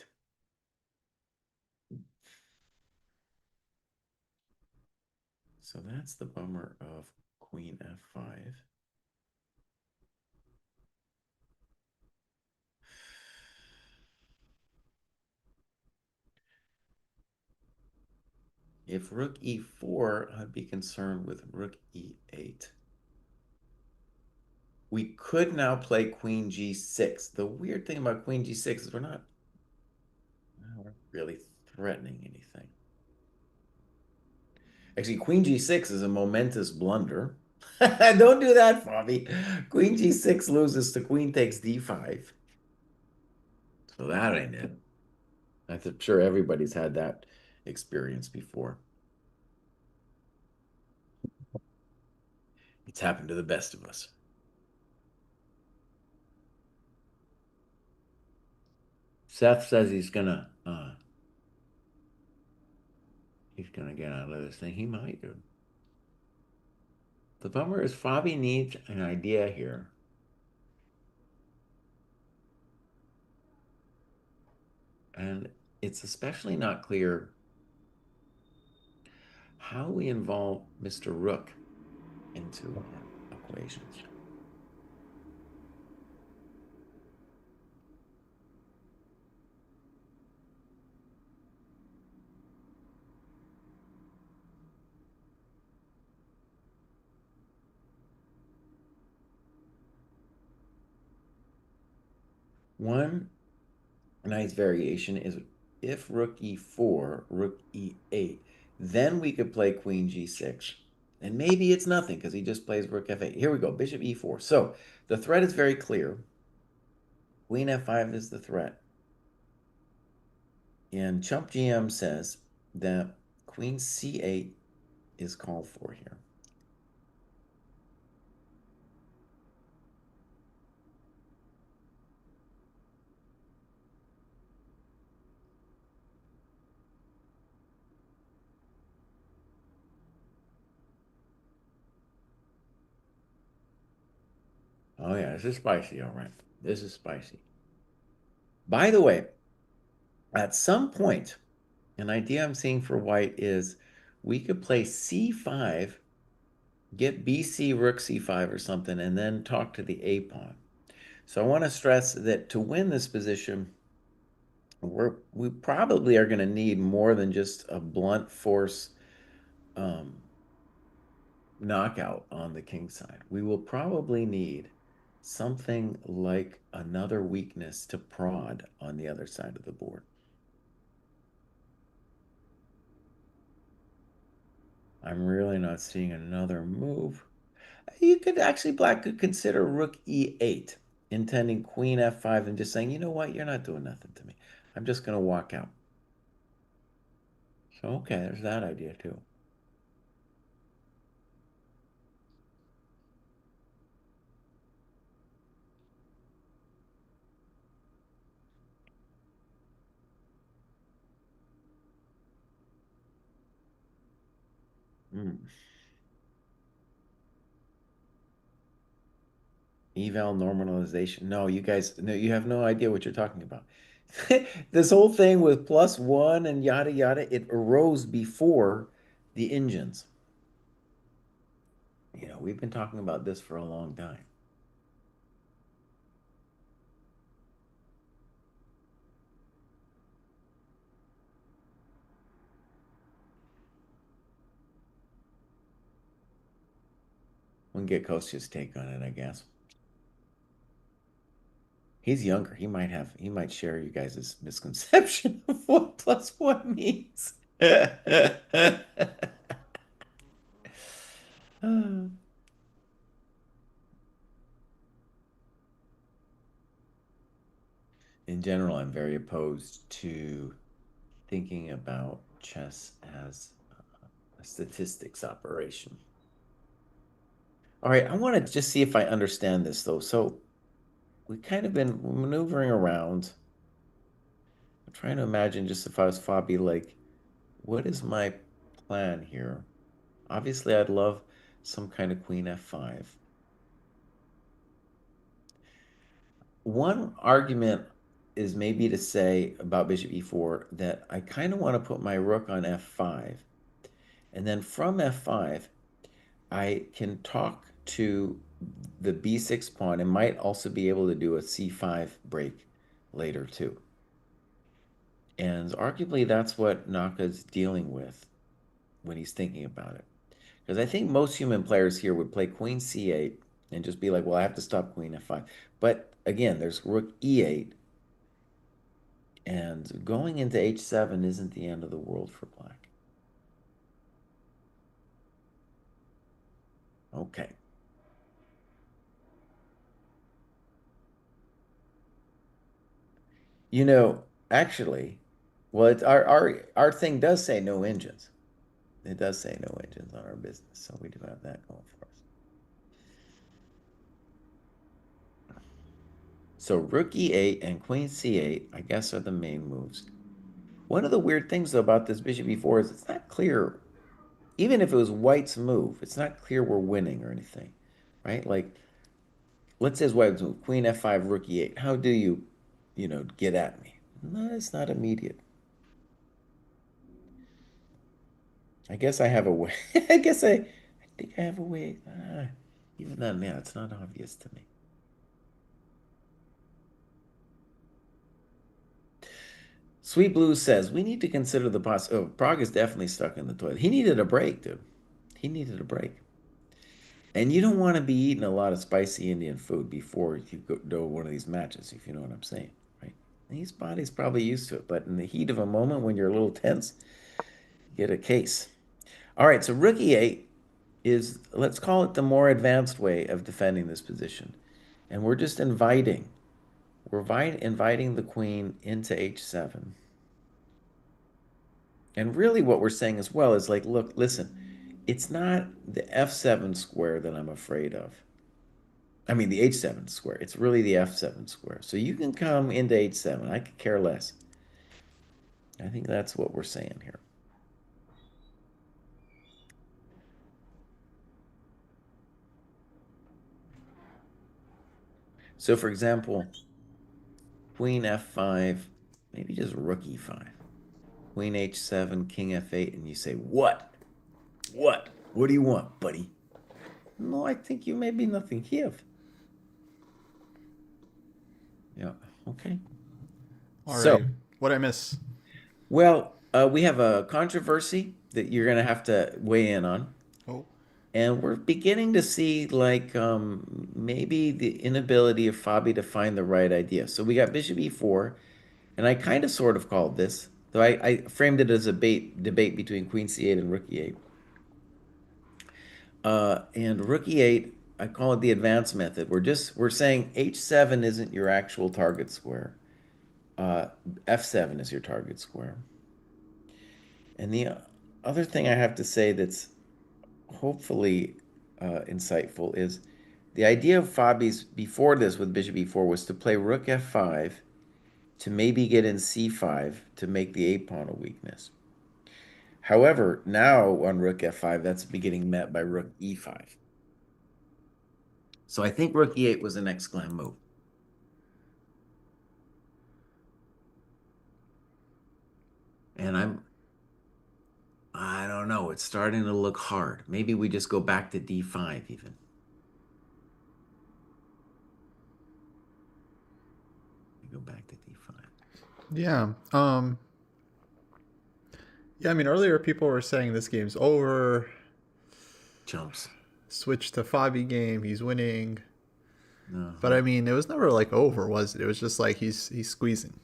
So that's the bummer of Queen F5. If Rook E4, I'd be concerned with Rook E8. We could now play Queen G6. The weird thing about Queen G6 is we're not really threatening anything. Actually, Queen G6 is a momentous blunder. Don't do that, Fabi. Queen G6 loses to Queen takes D5. So that ain't it. I'm sure everybody's had that experience before. It's happened to the best of us. Seth says he's gonna get out of this thing. He might do. The bummer is Fabi needs an idea here. And it's especially not clear how we involve Mr. Rook into our equations. One nice variation is if Rook E4, Rook E8, then we could play Queen G6. And maybe it's nothing because he just plays Rook F8. Here we go, Bishop E4. So the threat is very clear. Queen F5 is the threat. And Chump GM says that Queen C8 is called for here. Oh, yeah, this is spicy. All right. This is spicy. By the way, at some point, an idea I'm seeing for white is we could play C5, get BC, Rook C5 or something, and then talk to the A pawn. So I want to stress that to win this position, we probably are going to need more than just a blunt force um, knockout on the king side. We will probably need something like another weakness to prod on the other side of the board. I'm really not seeing another move. You could actually, Black could consider Rook E8, intending Queen F5 and just saying, you know what, you're not doing nothing to me. I'm just going to walk out. So, okay, there's that idea too. Mm. Eval normalization. No, you guys, no, you have no idea what you're talking about. This whole thing with +1 and yada yada, it arose before the engines. we've been talking about this for a long time. We can get Kostya's take on it, I guess. He's younger. He might share you guys' misconception of what plus one means. In general, I'm very opposed to thinking about chess as a statistics operation. All right, I want to just see if I understand this though. So we kind of been maneuvering around. I'm trying to imagine just if I was Fabi, like, what is my plan here? Obviously, I'd love some kind of queen f5. One argument is maybe to say about bishop e4 that I kind of want to put my rook on f5. And then from f5, I can talk to the b6 pawn and might also be able to do a c5 break later too. And arguably that's what Naka's dealing with when he's thinking about it. Because I think most human players here would play queen c8 and just be like, well, I have to stop queen f5. But again, there's rook e8, and going into h7 isn't the end of the world for black. Okay. You know, actually, well, it's our thing does say no engines. It does say no engines on our business, so we do have that going for us. So rook e8 and queen c8, I guess, are the main moves. One of the weird things though about this bishop e4 is it's not clear, even if it was white's move, it's not clear we're winning or anything, right? Like, let's say it's white's move, queen f5, rook e8. How do you, get at me? No, it's not immediate. I guess I have a way. I think I have a way. Even then, yeah, it's not obvious to me. Sweet Blue says we need to consider the Oh, Prague is definitely stuck in the toilet. He needed a break, dude. He needed a break. And you don't want to be eating a lot of spicy Indian food before you go to one of these matches, if you know what I'm saying, right? His body's probably used to it, but in the heat of a moment when you're a little tense, you get a case. All right, so rook e8 is, let's call it the more advanced way of defending this position. And we're just inviting the queen into h7. And really what we're saying as well is like, look, listen, it's not the f7 square that I'm afraid of. I mean, the h7 square. It's really the f7 square. So you can come into h7. I could care less. I think that's what we're saying here. So for example, queen f5, maybe just rook e5. Queen h7, king f8, and you say, what? What? What do you want, buddy? No, I think you may be nothing here. Yeah, okay. All So, right. What I miss? well, we have a controversy that you're going to have to weigh in on. Oh, And we're beginning to see like maybe the inability of Fabi to find the right idea. So we got Bishop E4, and I kind of sort of called this, though I framed it as a debate between Queen C8 and Rook E8. And Rook E8, I call it the advanced method. We're saying H7 isn't your actual target square. Uh, F7 is your target square. And the other thing I have to say that's hopefully insightful is the idea of Fabi's before this with bishop e4 was to play rook f5 to maybe get in c5 to make the a pawn a weakness. However, now on rook f5, that's getting met by rook e5. So I think rook e8 was the next glam move. And I don't know. It's starting to look hard. Maybe we just go back to D5 even. We go back to D5. Yeah. Yeah, I mean earlier people were saying this game's over. Jumps. Switch to Fabi game, he's winning. But Uh-huh. I mean, it was never like over, was it? It was just like he's squeezing.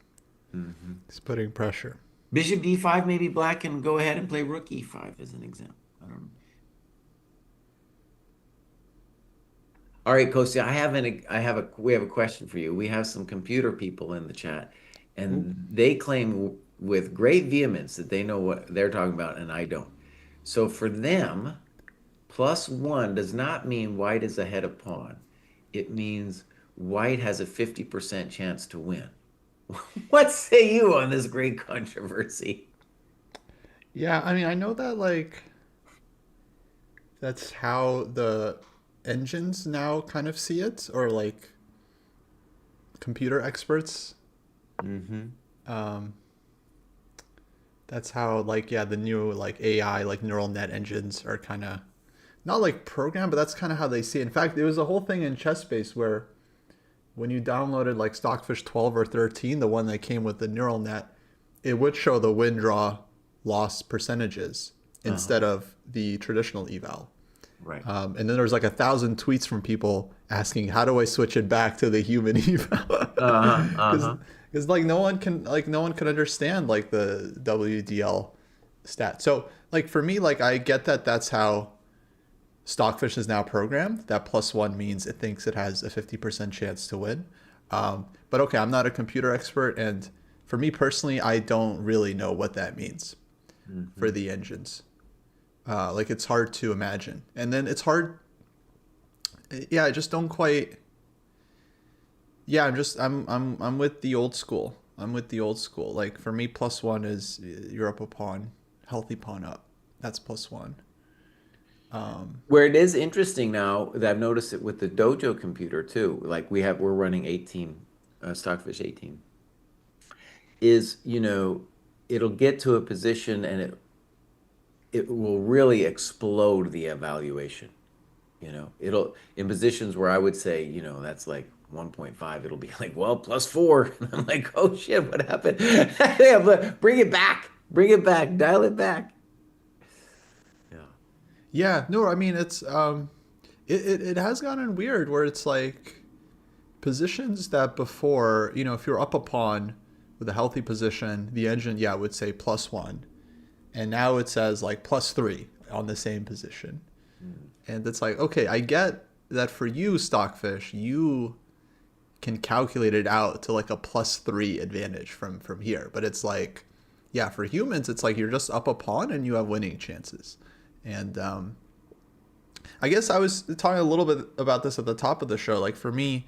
Hmm. He's putting pressure. Bishop D5, maybe black can go ahead and play rook E5 as an example. I don't know. All right, Kostya, we have a question for you. We have some computer people in the chat, Ooh. and they claim with great vehemence that they know what they're talking about, and I don't. So for them, +1 does not mean white is ahead of pawn. It means white has a 50% chance to win. What say you on this great controversy? Yeah, I mean, I know that like that's how the engines now kind of see it, or like computer experts. Hmm. Um, that's how like yeah, the new like AI like neural net engines are kind of not like programmed, but that's kind of how they see it. In fact, there was a whole thing in ChessBase where when you downloaded like Stockfish 12 or 13, the one that came with the neural net, it would show the win draw loss percentages Uh-huh. instead of the traditional eval. Right. And then there's like 1,000 tweets from people asking, "How do I switch it back to the human eval?" Uh-huh. Because Uh-huh. because like no one can understand like the WDL stat. So like for me, like I get that that's how Stockfish is now programmed. That +1 means it thinks it has a 50% chance to win. But okay, I'm not a computer expert, and for me personally, I don't really know what that means for Hmm. the engines. Like it's hard to imagine, and then it's hard. Yeah, I just don't quite. Yeah, I'm with the old school. I'm with the old school. Like for me, +1 is you're up a pawn, healthy pawn up. That's +1. Where it is interesting now that I've noticed it with the Dojo computer too, like we're running 18, Stockfish 18, is, it'll get to a position and it will really explode the evaluation. It'll in positions where I would say, that's like 1.5, it'll be like, well, +4. And I'm like, oh shit, what happened? Yeah, but bring it back, dial it back. Yeah. Yeah, no, I mean it has gotten weird where it's like positions that before, if you're up a pawn with a healthy position, the engine, yeah, would say +1. And now it says like +3 on the same position. Mm. And it's like, okay, I get that for you, Stockfish, you can calculate it out to like a +3 advantage from here. But it's like, yeah, for humans, it's like you're just up a pawn and you have winning chances. And I guess I was talking a little bit about this at the top of the show. Like for me,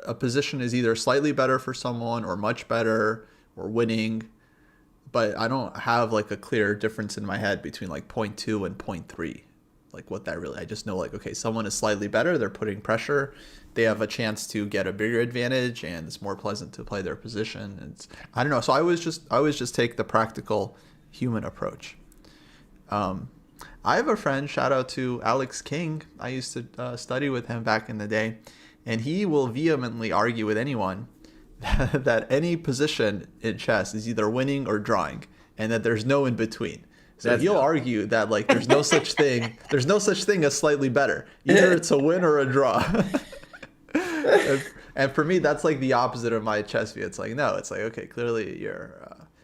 a position is either slightly better for someone or much better or winning, but I don't have like a clear difference in my head between like point two and point three. Like what that really, I just know like, okay, someone is slightly better, they're putting pressure, they have a chance to get a bigger advantage and it's more pleasant to play their position. It's, I don't know. So I always just take the practical human approach. Um, I have a friend, shout out to Alex King. I used to study with him back in the day, and he will vehemently argue with anyone that any position in chess is either winning or drawing, and that there's no in between. So That's he'll dumb. argue that like there's no such thing as slightly better. Either it's a win or a draw. And for me, that's like the opposite of my chess view. It's like no, it's like okay, clearly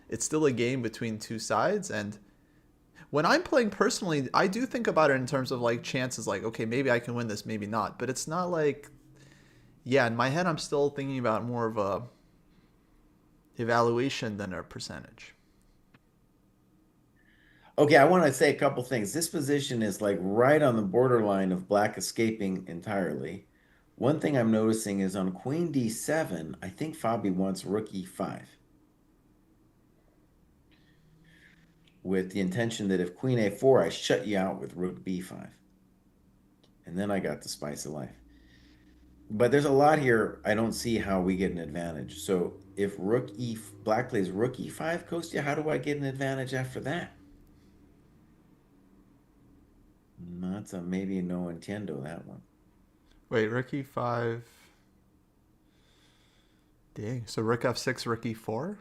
it's still a game between two sides, and when I'm playing personally, I do think about it in terms of like chances, like, okay, maybe I can win this, maybe not. But it's not like, yeah, in my head, I'm still thinking about more of a evaluation than a percentage. Okay, I want to say a couple things. This position is like right on the borderline of black escaping entirely. One thing I'm noticing is on Queen D7, I think Fabi wants rook E5 with the intention that if Queen A4, I shut you out with rook B5. And then I got the spice of life. But there's a lot here. I don't see how we get an advantage. So if black plays rook E5, Kostya, how do I get an advantage after that? That's a maybe no Nintendo, that one. Wait, rook e5. Dang. So rook f6, rook e4?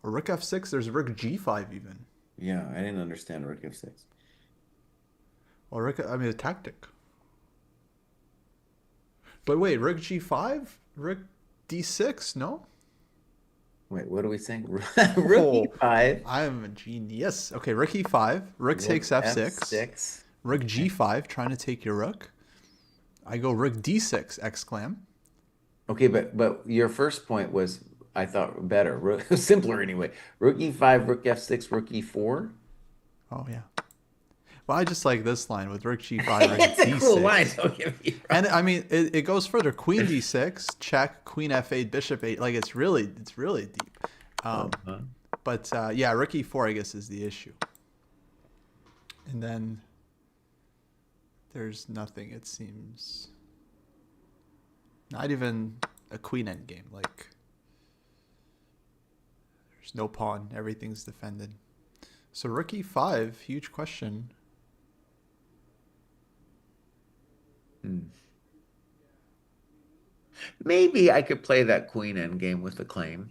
Or rook f6, there's rook g5 even. Yeah, I didn't understand rook f6. Or rook, I mean, a tactic. But wait, rook g5? Rook d6? No? Wait, what are we saying? Rook Oh, e5, I'm a genius. Okay, rook e5. Rook rook takes f6. f6. Rook Okay. g5, trying to take your rook. I go rook d6, exclam. Okay, but your first point was I thought better, simpler anyway. Rook e5, rook f6, rook e4. Oh, yeah. Well, I just like this line with rook g5, rook It's a cool line, d6. don't get me wrong. And I mean, it goes further. Queen d6, check, queen f8, bishop 8. Like it's really deep. Um, Uh-huh. but yeah, rook e4, I guess, is the issue. And then there's nothing, it seems. Not even a queen endgame. Like, there's no pawn. Everything's defended. So rook e5, huge question. Hmm. Maybe I could play that queen endgame with the claim.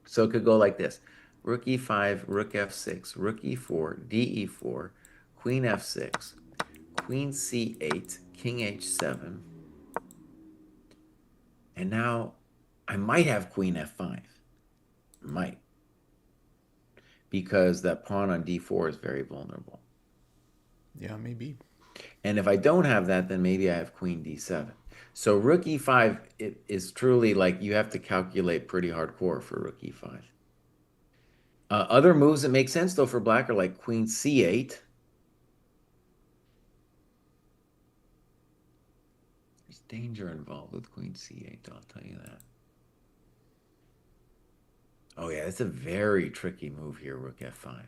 So it could go like this. Rook e5, rook f6, rook e4, d e4, queen f6, queen c8, king h7. And now I might have queen f5. Might, because that pawn on d4 is very vulnerable. Yeah, maybe. And if I don't have that, then maybe I have queen d7. So rook e5 it is truly like you have to calculate pretty hardcore for rook e5. Other moves that make sense though for black are like queen c8. There's danger involved with queen c8, I'll tell you that. Oh yeah, it's a very tricky move here, rook f5.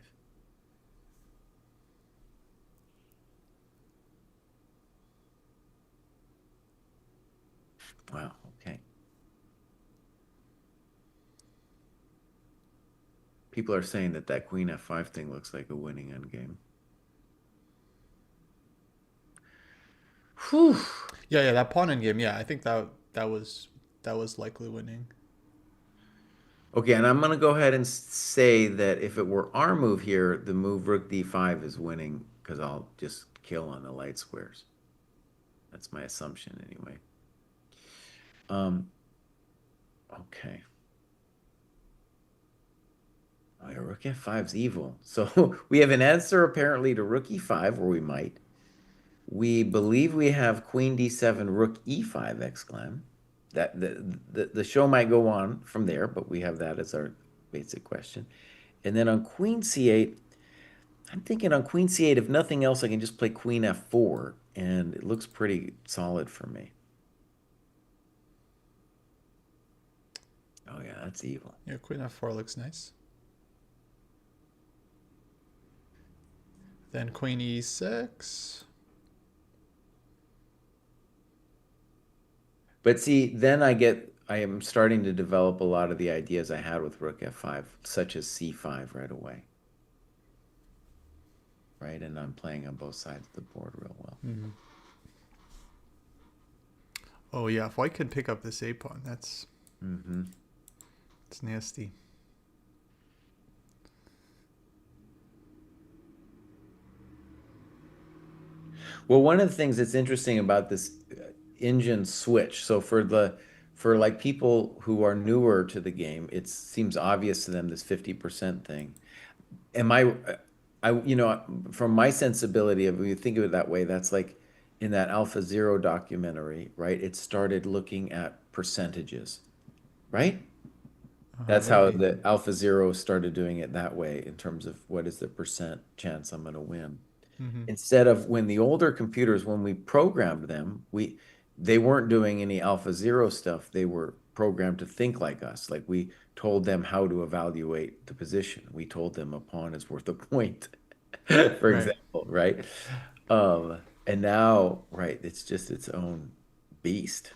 Wow, okay. People are saying that that queen f5 thing looks like a winning endgame. Whew. Yeah, yeah, that pawn endgame. Yeah, I think that was likely winning. Okay, and I'm going to go ahead and say that if it were our move here, the move rook d5 is winning because I'll just kill on the light squares. That's my assumption anyway. Um, okay. Oh, yeah, rook f5 is evil. So we have an answer apparently to rook e5 where we might. We believe we have queen d7, rook e5 exclam. That the show might go on from there, but we have that as our basic question. And then on queen c8, I'm thinking on queen c8, if nothing else, I can just play queen f4, and it looks pretty solid for me. Oh yeah, that's evil. Yeah, queen f4 looks nice. Then queen e6. But see, then I am starting to develop a lot of the ideas I had with rook f5, such as c5 right away, right? And I'm playing on both sides of the board real well. Mm-hmm. Oh yeah, if white can pick up this a pawn, that's Hmm. it's nasty. Well, one of the things that's interesting about this engine switch, so for like people who are newer to the game, it seems obvious to them this 50% thing. Am from my sensibility of when you think of it that way, that's like in that Alpha Zero documentary, right? It started looking at percentages, right? That's how Maybe. the Alpha Zero started doing it that way in terms of what is the percent chance I'm going to win. Mm-hmm. Instead of when the older computers, when we programmed them, they weren't doing any Alpha Zero stuff. They were programmed to think like us. Like we told them how to evaluate the position. We told them a pawn is worth a point, for Right. example, right? And now, right, it's just its own beast.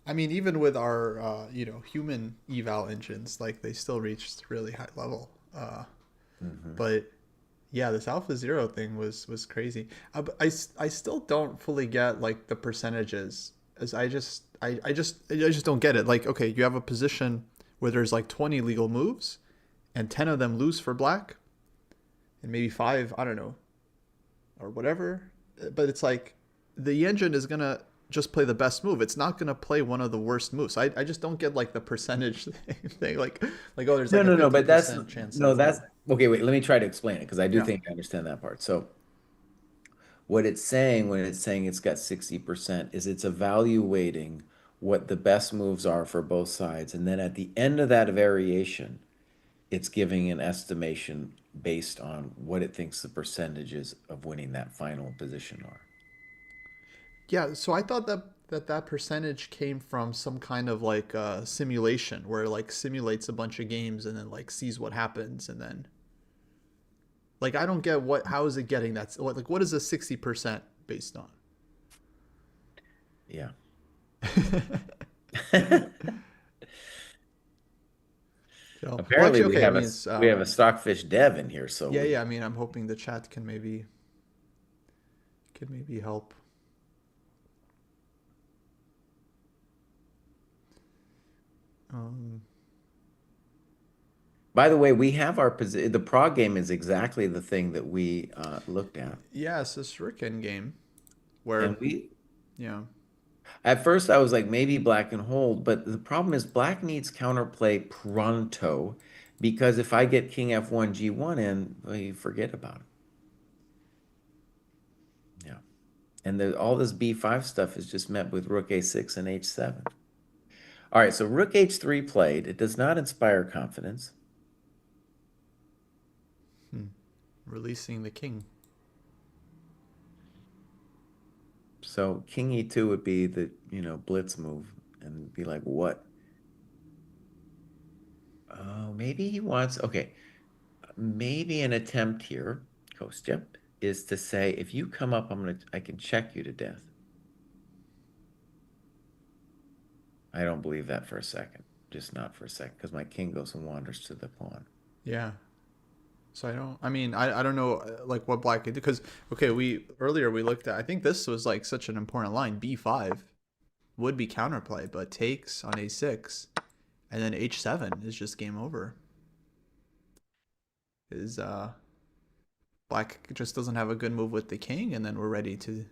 I mean, even with our human eval engines, like they still reached really high level. Hmm. But yeah, this Alpha Zero thing was crazy. But I still don't fully get like the percentages, as I just don't get it. Like, okay, you have a position where there's like 20 legal moves, and 10 of them lose for black, and maybe five, I don't know, or whatever. But it's like the engine is gonna just play the best move. It's not gonna play one of the worst moves. I just don't get like the percentage thing. Like, oh, there's No, like a no, no, but that's 50% chance no, of that's okay. Wait, let me try to explain it because I do yeah. think I understand that part. So, what it's saying when it's saying it's got 60% is it's evaluating what the best moves are for both sides. And then at the end of that variation, it's giving an estimation based on what it thinks the percentages of winning that final position are. Yeah, so I thought that percentage came from some kind of like simulation where it like simulates a bunch of games and then like sees what happens and then like I don't get what how is it getting that what is a 60% based on? Yeah. So well Apparently actually okay, I mean it's we have a stockfish dev in here, so yeah, we yeah, I mean I'm hoping the chat can maybe help. Um by the way, we have our position. The Prague game is exactly the thing that we looked at. yeah, it's this Ricken game And where we yeah. at first I was like maybe black can hold, but the problem is black needs counterplay pronto because if I get king f1 g1 in, well, you forget about it. Yeah. And all this b5 stuff is just met with rook a6 and h7. All right, so rook h3 played. It does not inspire confidence. Hmm. Releasing the king. So king e2 would be the, blitz move and be like, what? Oh, maybe he wants, okay, maybe an attempt here, Kostya, is to say, if you come up, I can check you to death. I don't believe that for a second, just not for a second, because my king goes and wanders to the pawn. Yeah. So I mean, I don't know like what black could do because okay, we earlier we looked at I think this was like such an important line b5 would be counterplay, but takes on a6 and then h7 is just game over. Is black just doesn't have a good move with the king and then we're ready to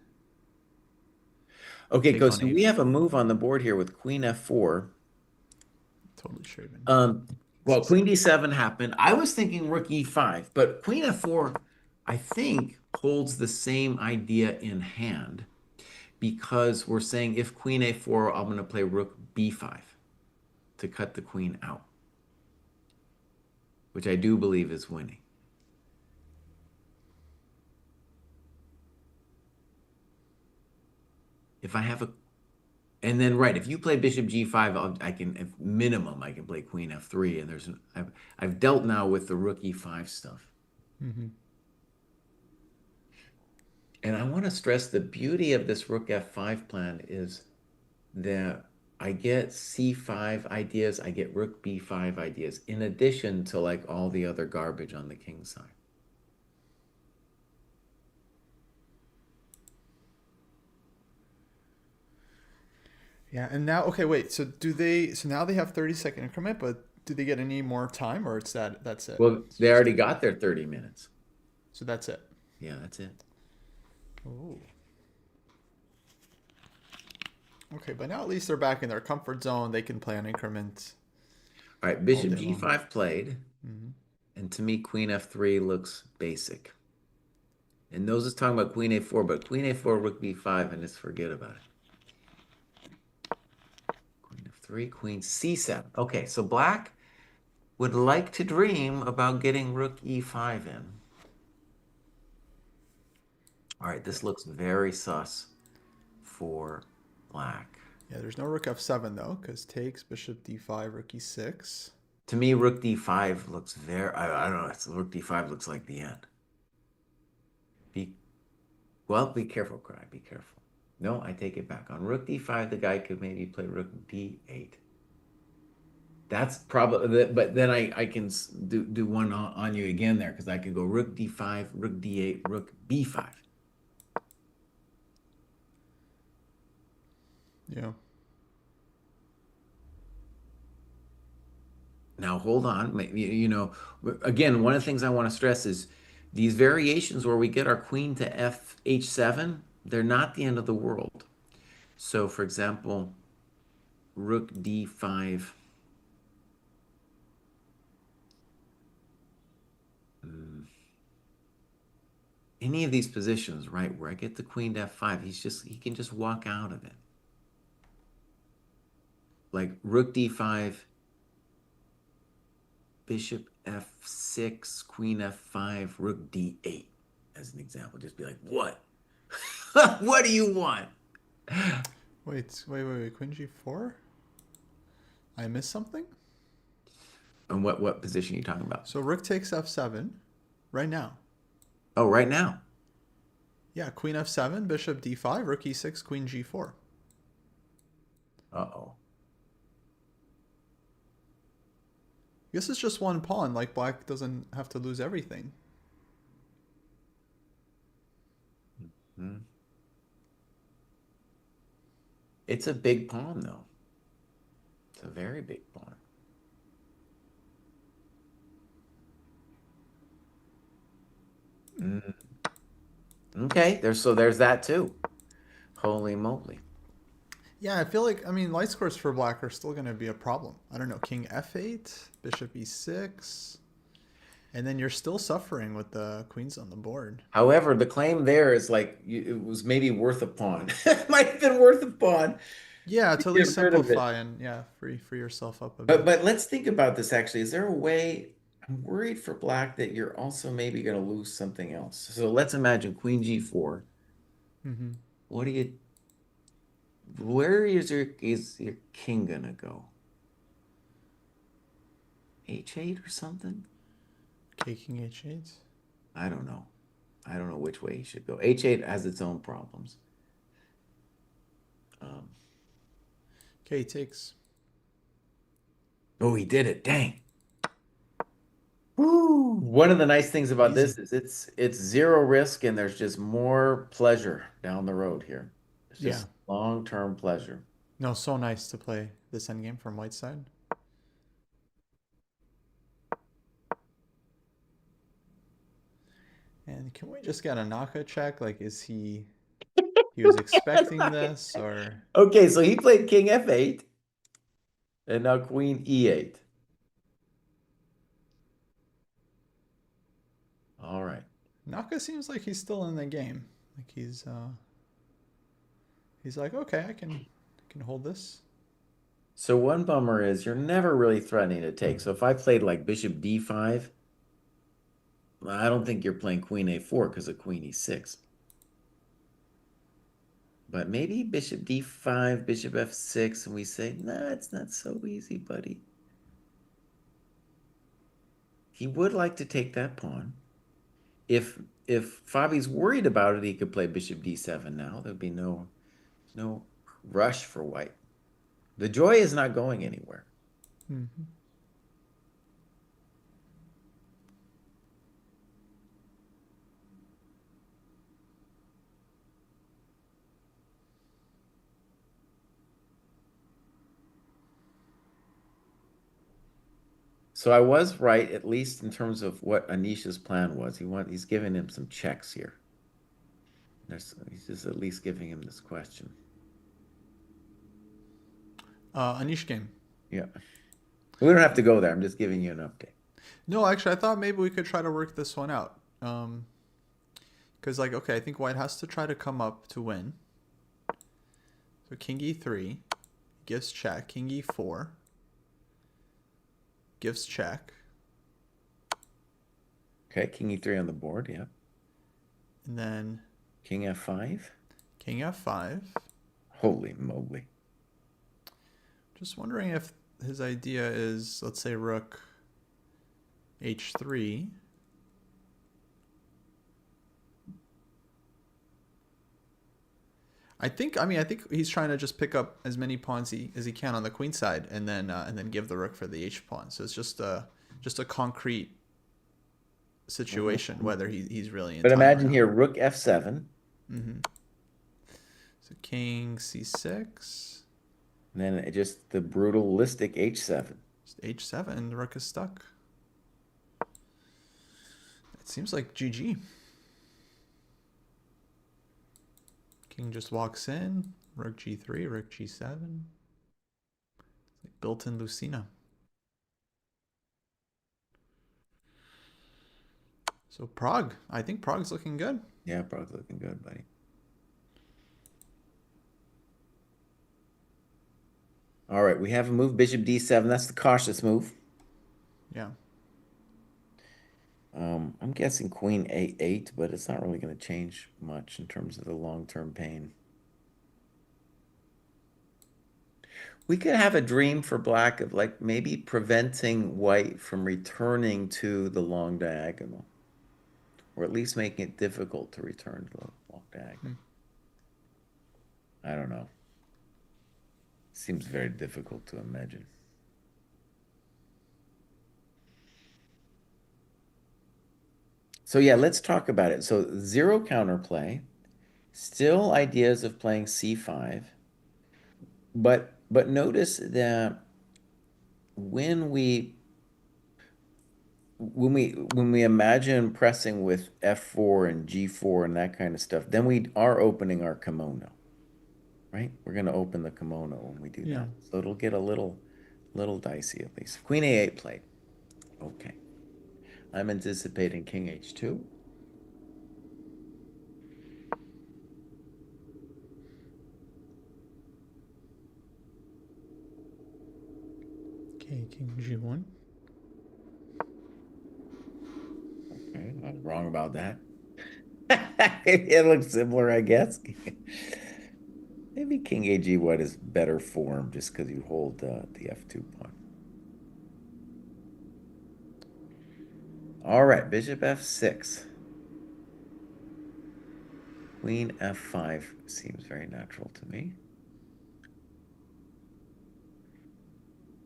Okay, take on Kostya, we have a a4. move on the board here with queen f4. Totally shaving. Um, well, queen d7 happened. I was thinking rook e5, but queen f4, I think, holds the same idea in hand because we're saying if queen a4, I'm going to play rook b5 to cut the queen out, which I do believe is winning. If I have a, and then right, if you play bishop g5, I can, if minimum, I can play queen f3, and I've dealt now with the rook e5 stuff. Mm-hmm. And I want to stress the beauty of this rook f5 plan is that I get c5 ideas, I get rook b5 ideas, in addition to like all the other garbage on the king side. Yeah, and now okay, wait. So do they? So now they have 30-second increment, but do they get any more time, or it's that's it? Well, It's they just already 30. got their 30 minutes. So that's it. Yeah, that's it. Oh. Okay, but now at least they're back in their comfort zone. They can play on increment All right, all bishop day long. g5 played, Mm-hmm. and to me, queen f3 looks basic. And those is talking about queen a4, but queen a4, rook b5, and just forget about it. Queen f3, queen c7. Okay, so black would like to dream about getting rook e5 in. All right, Yeah. this looks very sus for black. Yeah, there's no rook f7 though, because takes bishop d5, rook e6. To me, rook d5 looks I don't know, rook d5 looks like the end. Be, well, be careful, Cry, be careful. No, I take it back. On rook d5, the guy could maybe play rook d8. That's probably, but then I can do one on you again there because I could go rook d5, rook d8, rook b5. Yeah. Now hold on, again, one of the things I want to stress is these variations where we get our queen to f h7, they're not the end of the world. So for example, rook d5. mm, Any of these positions, right, where I get the queen to f5, he can just walk out of it. Like rook d5, bishop f6, queen f5, rook d8, as an example. Just be like, what? What do you want? Wait. Queen G4? I missed something? And what position are you talking about? So rook takes F7 right now. Oh, right now. Yeah, Queen F7, Bishop D5, Rook E6, Queen G4. Uh-oh. This is just one pawn. Like Black doesn't have to lose everything. Hmm. It's a big pawn, though. It's a very big pawn. Mm. Okay, there's that too. Holy moly. Yeah, I feel like light scores for Black are still going to be a problem. I don't know, King F8, Bishop E6, and then you're still suffering with the queens on the board. However, the claim there is like it was maybe worth a pawn. It might have been worth a pawn Yeah, to to at get least rid of it. simplify and free yourself up a But bit. but let's think about this actually. Is there a way? I'm worried for Black that you're also maybe going to lose something else. So let's imagine Queen G4. Mm-hmm. What do you? Where is your king gonna go? H8 or something? K King H8. I don't know. I don't know which way he should go. H8 has its own problems. Um, K takes. oh, he did it. Dang. Woo. One of the nice things about Easy. this is it's zero risk and there's just more pleasure down the road here. It's Yeah. just long-term pleasure. No, so nice to play this endgame from white side. And can we just get a Naka check? Like, is he was expecting this or Okay, so he played King F8 and now Queen E8. All right. Naka seems like he's still in the game. Like he's like, okay, I can hold this. So one bummer is you're never really threatening to take. So if I played like Bishop D5, I don't think you're playing Queen A4 because of Queen E6. But maybe Bishop D5, Bishop F6, and we say, nah, it's not so easy, buddy. He would like to take that pawn. If if Fabi's worried about it, he could play Bishop D7 now. There'd be no rush for white. The joy is not going anywhere. Mm-hmm. So I was right, at least in terms of what Anisha's plan was. He's giving him some checks here. He's just at least giving him this question. Anish game. Yeah. We don't have to go there. I'm just giving you an update. No, actually, I thought maybe we could try to work this one out. Because like, okay, I think white has to try to come up to win. So King E3 gives check. King E4 gives check. Okay, King E3 on the board, yeah. And then King F5. King F5. Holy moly. Just wondering if his idea is, let's say, Rook H3. I think he's trying to just pick up as many pawns as he can on the queen side, and then give the rook for the h pawn. So it's just a concrete situation whether he's really in But time or imagine not. here, rook f7, Mm-hmm. So king c6, and then just the brutalistic h7. just h7. The rook is stuck. It seems like GG. King just walks in. Rook g3, rook g7. Like built-in Lucina. So Prague, I think Prague's looking good. Yeah, Brock's looking good, buddy. All right, we have a move, bishop d7. That's the cautious move. Yeah. I'm guessing queen a8, but it's not really going to change much in terms of the long-term pain. We could have a dream for black of like maybe preventing white from returning to the long diagonal, or at least making it difficult to return to the long diagonal. Hmm. I don't know. Seems very difficult to imagine. So yeah, let's talk about it. So zero counterplay, still ideas of playing c5, but notice that when we when we imagine pressing with f4 and g4 and that kind of stuff, then we are opening our kimono, right? We're going to open the kimono when we do Yeah. that. So it'll get a little dicey at least. Queen a8 played. Okay. I'm anticipating king h2. Okay, king g1. Okay, I was wrong about that. It looks similar, I guess. Maybe king ag1 is better form just because you hold the f2 pawn. All right, bishop f6. Queen f5 seems very natural to me.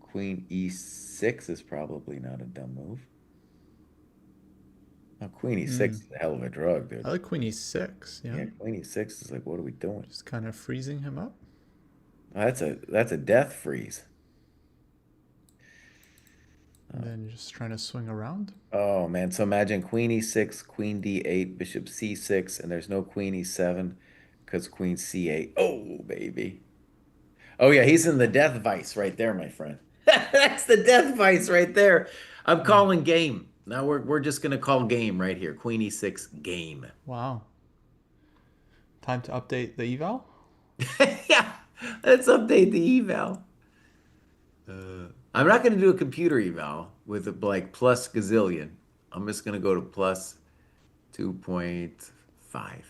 Queen e6 is probably not a dumb move. Now, Queen e6 Hmm. is a hell of a drug, I dude. like queen e6. Yeah. Yeah, Queen e6 is like, what are we doing? Just kind of freezing him up. That's a death freeze. And then just trying to swing around. Oh man, so imagine Queen e6, Queen d8, Bishop c6, and there's no Queen e7 because Queen c8. Oh, baby. Oh yeah, he's in the death vice right there, my friend. That's the death vice right there. I'm Hmm. calling game. Now we're just gonna call game right here. Queen e6 game. Wow. Time to update the eval. Yeah, let's update the eval. I'm not gonna do a computer eval with like plus gazillion. I'm just gonna go to plus 2.5.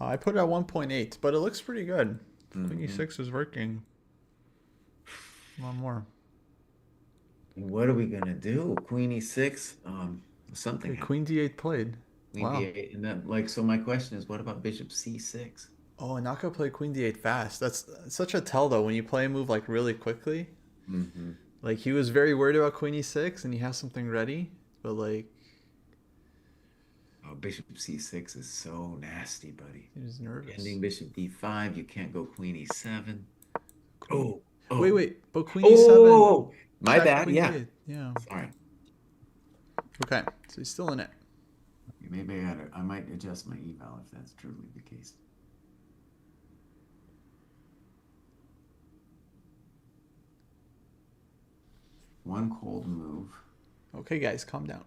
I put it at 1.8, but it looks pretty good. Queen Hmm. e6 is working. One more. What are we gonna do? Queen e6. Something Okay, happened. queen d8 played. Queen Wow. d8, and then like so. My question is, what about Bishop c6? Oh, Naka played queen d8 fast. That's such a tell though when you play a move like really quickly. Hmm. Like he was very worried about queen e6 and he has something ready, but like Oh, Bishop c6 is so nasty, buddy. he was nervous. Ending Bishop d5. You can't go Queen e7. Queen. Oh, Wait, oh, wait. But queen e7 oh! My check bad. queen Yeah. d8. Yeah. Sorry. Okay. So he's still in it. Maybe I might adjust my eval if that's truly the case. One cold move. Okay, guys, calm down.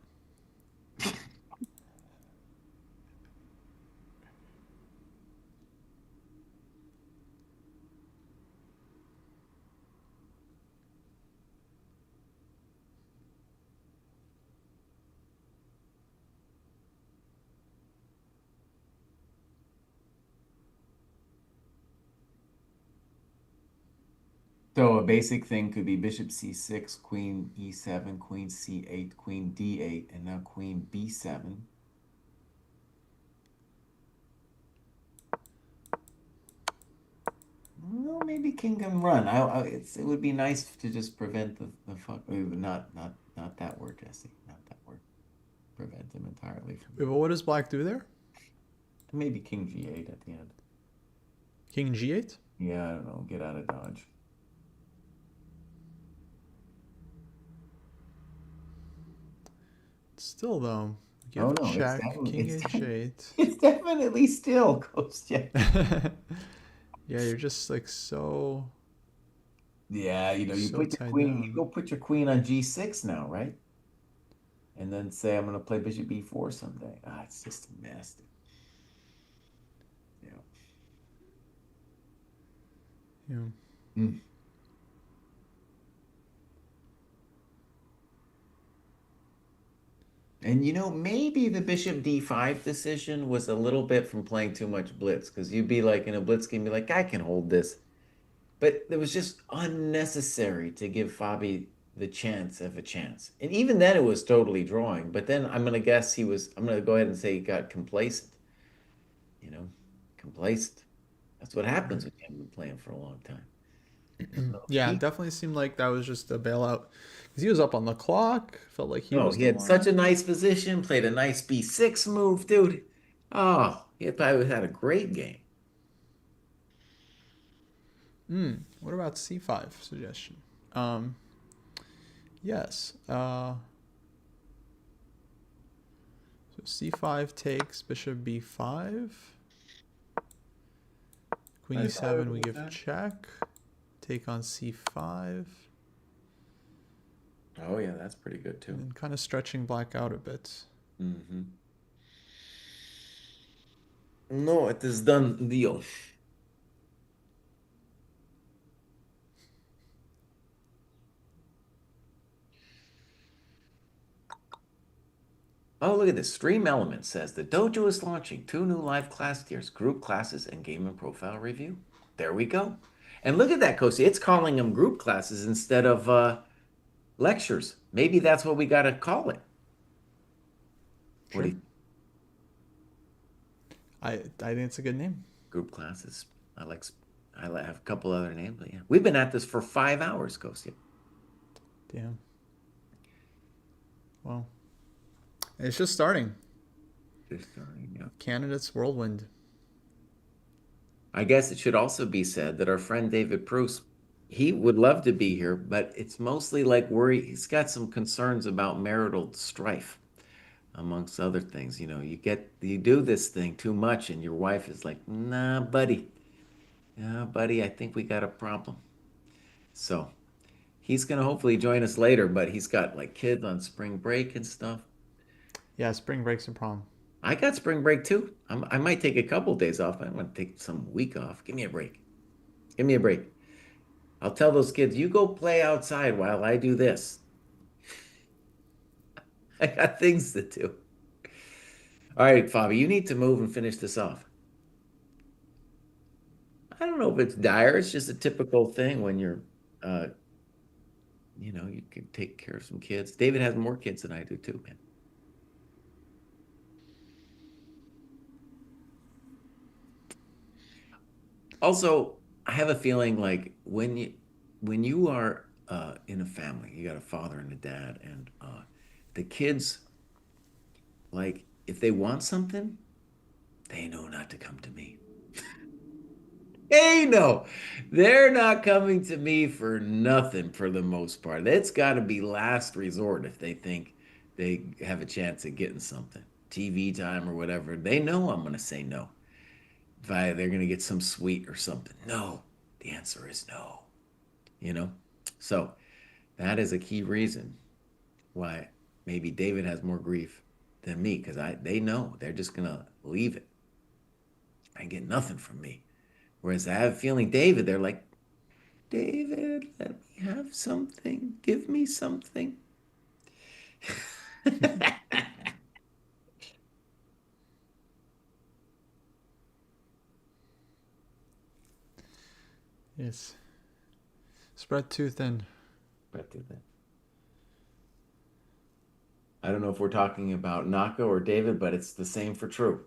So a basic thing could be Bishop c6, Queen e7, Queen c8, Queen d8, and now Queen b7. Well, maybe king can run. It would be nice to just prevent the fuck. Not that word, Jesse. Not that word. Prevent him entirely from. Wait, but what does black do there? Maybe king g8 at the end. King g8? Yeah, I don't know. Get out of dodge. Still though, you Oh have no, check, king definitely h8. it's definitely still Ghost. Yeah. Yeah, you're just like so Yeah, you so put your tied queen. You down. go put your queen on g6 now, right? And then say I'm gonna play bishop b4 someday. Ah, it's just a mess, dude. Yeah. Yeah. Mm. And maybe the bishop d5 decision was a little bit from playing too much blitz because you'd be like in a blitz game, be like, I can hold this. But it was just unnecessary to give Fabi the chance of a chance. And even then it was totally drawing. But then I'm gonna go ahead and say he got complacent, you know, complacent. That's what happens when you haven't been playing for a long time. Yeah, it He, definitely seemed like that was just a bailout because he was up on the clock. Felt like he no, was he the had such one. a nice position, played a nice b6 move, dude. Oh, he had probably had a great game. What about c5 suggestion? Um, yes. So c5 takes bishop b5. Queen I thought e7, it we was give that. check. Take on c5. Oh yeah, that's pretty good too. And then kind of stretching black out a bit. Hmm. No, it is done deal. Oh, look at this. Stream Element says the dojo is launching 2 new live class tiers, group classes and game and profile review. There we go. And look at that, Kosi. It's calling them group classes instead of lectures. Maybe that's what we got to call it. What do Sure. you I think it's a good name. Group classes. I like have a couple other names, but yeah. We've been at this for 5 hours, Kosi. Damn. Well, it's just starting. Just starting, yeah. Candidates whirlwind. I guess it should also be said that our friend David Bruce, he would love to be here, but it's mostly like worry. He's got some concerns about marital strife, amongst other things. You do this thing too much, and your wife is like, nah, buddy, I think we got a problem. So he's gonna hopefully join us later, but he's got like kids on spring break and stuff. Yeah, spring break's a problem. I got spring break too. I might take a couple days off. I want to take some week off. Give me a break. Give me a break. I'll tell those kids, you go play outside while I do this. I got things to do. All right, Fabi, you need to move and finish this off. I don't know if it's dire. It's just a typical thing when uh, you can take care of some kids. David has more kids than I do too, man. Also, I have a feeling like when you are in a family, you got a father and a dad, and the kids, like, if they want something, they know not to come to me. Hey, no, they're not coming to me for nothing for the most part. It's got to be last resort if they think they have a chance at getting something, TV time or whatever. They know I'm going to say no. They're going to get some sweet or something. No, the answer is no. You know, so that is a key reason why maybe David has more grief than me because they know they're just going to leave it and get nothing from me. Whereas I have a feeling David, they're like, David, let me have something. Give me something. Yes. Spread too thin. But I don't know if we're talking about Naka or David, but it's the same for true.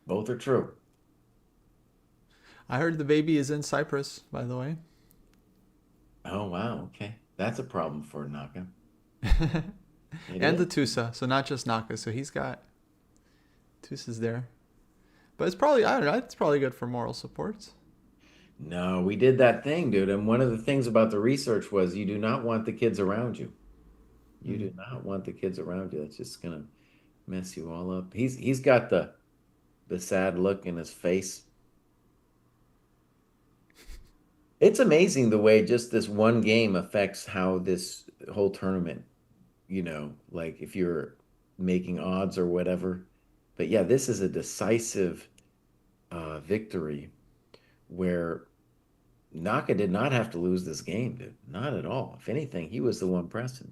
Both are true. I heard the baby is in Cyprus, by the way. Oh, wow. Okay. That's a problem for Naka. It And is. the Tusa, so not just Naka. So he's got Tusa's there. But it's probably, I don't know, it's probably good for moral support. No, we did that thing, dude. And one of the things about the research was you do not want the kids around you. You Mm. do not want the kids around you. That's just gonna mess you all up. He's got the sad look in his face. It's amazing the way just this one game affects how this whole tournament, like if you're making odds or whatever. But yeah, this is a decisive victory where Naka did not have to lose this game, dude. Not at all. If anything, he was the one pressing.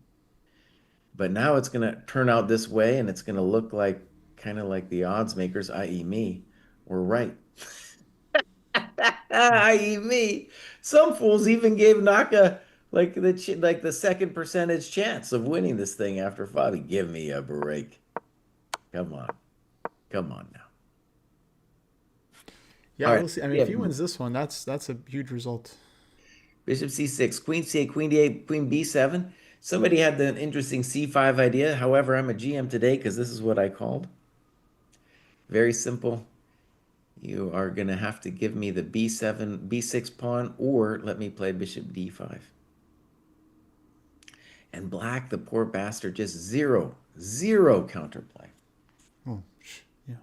But now it's going to turn out this way, and it's going to look like kind of like the odds makers, i.e., me, were right. I.e., me. Some fools even gave Naka like the second percentage chance of winning this thing after Fabi. Give me a break. Come on. Come on now. Yeah, All right. we'll see. I mean, Yeah. if he wins this one, that's a huge result. Bishop C6, Queen C8, Queen D8, Queen B7. Somebody had the interesting C5 idea. However, I'm a GM today because this is what I called. Very simple. You are going to have to give me the B7, B6 pawn, or let me play Bishop D5. And black, the poor bastard, just zero counterplay. Oh, yeah.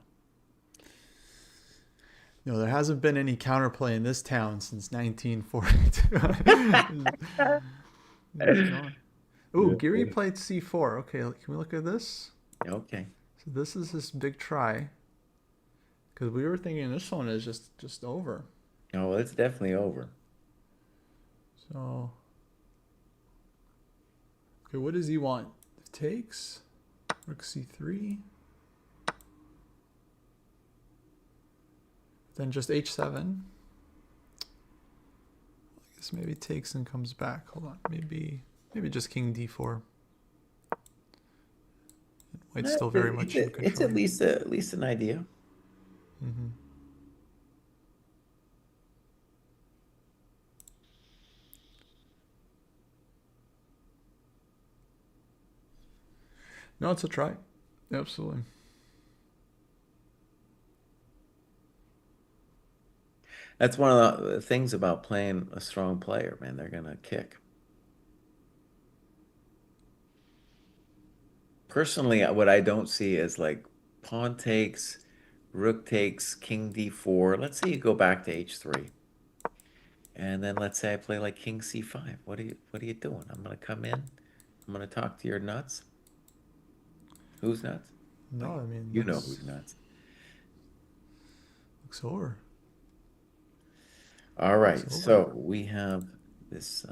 No, there hasn't been any counterplay in this town since 1942. It's gone. Ooh, Geary played c4. Okay, can we look at this? Okay. So this is this big try. Because we were thinking this one is just over. Oh, well, it's definitely over. So, okay, what does he want? Takes. Rook c3. Then just h7. I guess maybe takes and comes back. Hold on. Maybe just king d4. White's still very much in It's control. at least an idea. Mm-hmm. No, it's a try. Absolutely. That's one of the things about playing a strong player, man. They're gonna kick. Personally, what I don't see is like pawn takes, rook takes, king d4. Let's say you go back to h3. And then let's say I play like king c5. What are you doing? I'm gonna come in. I'm gonna talk to your nuts. Who's nuts? No, Like, I mean, you know who's nuts. looks over. All Looks right, over. so we have this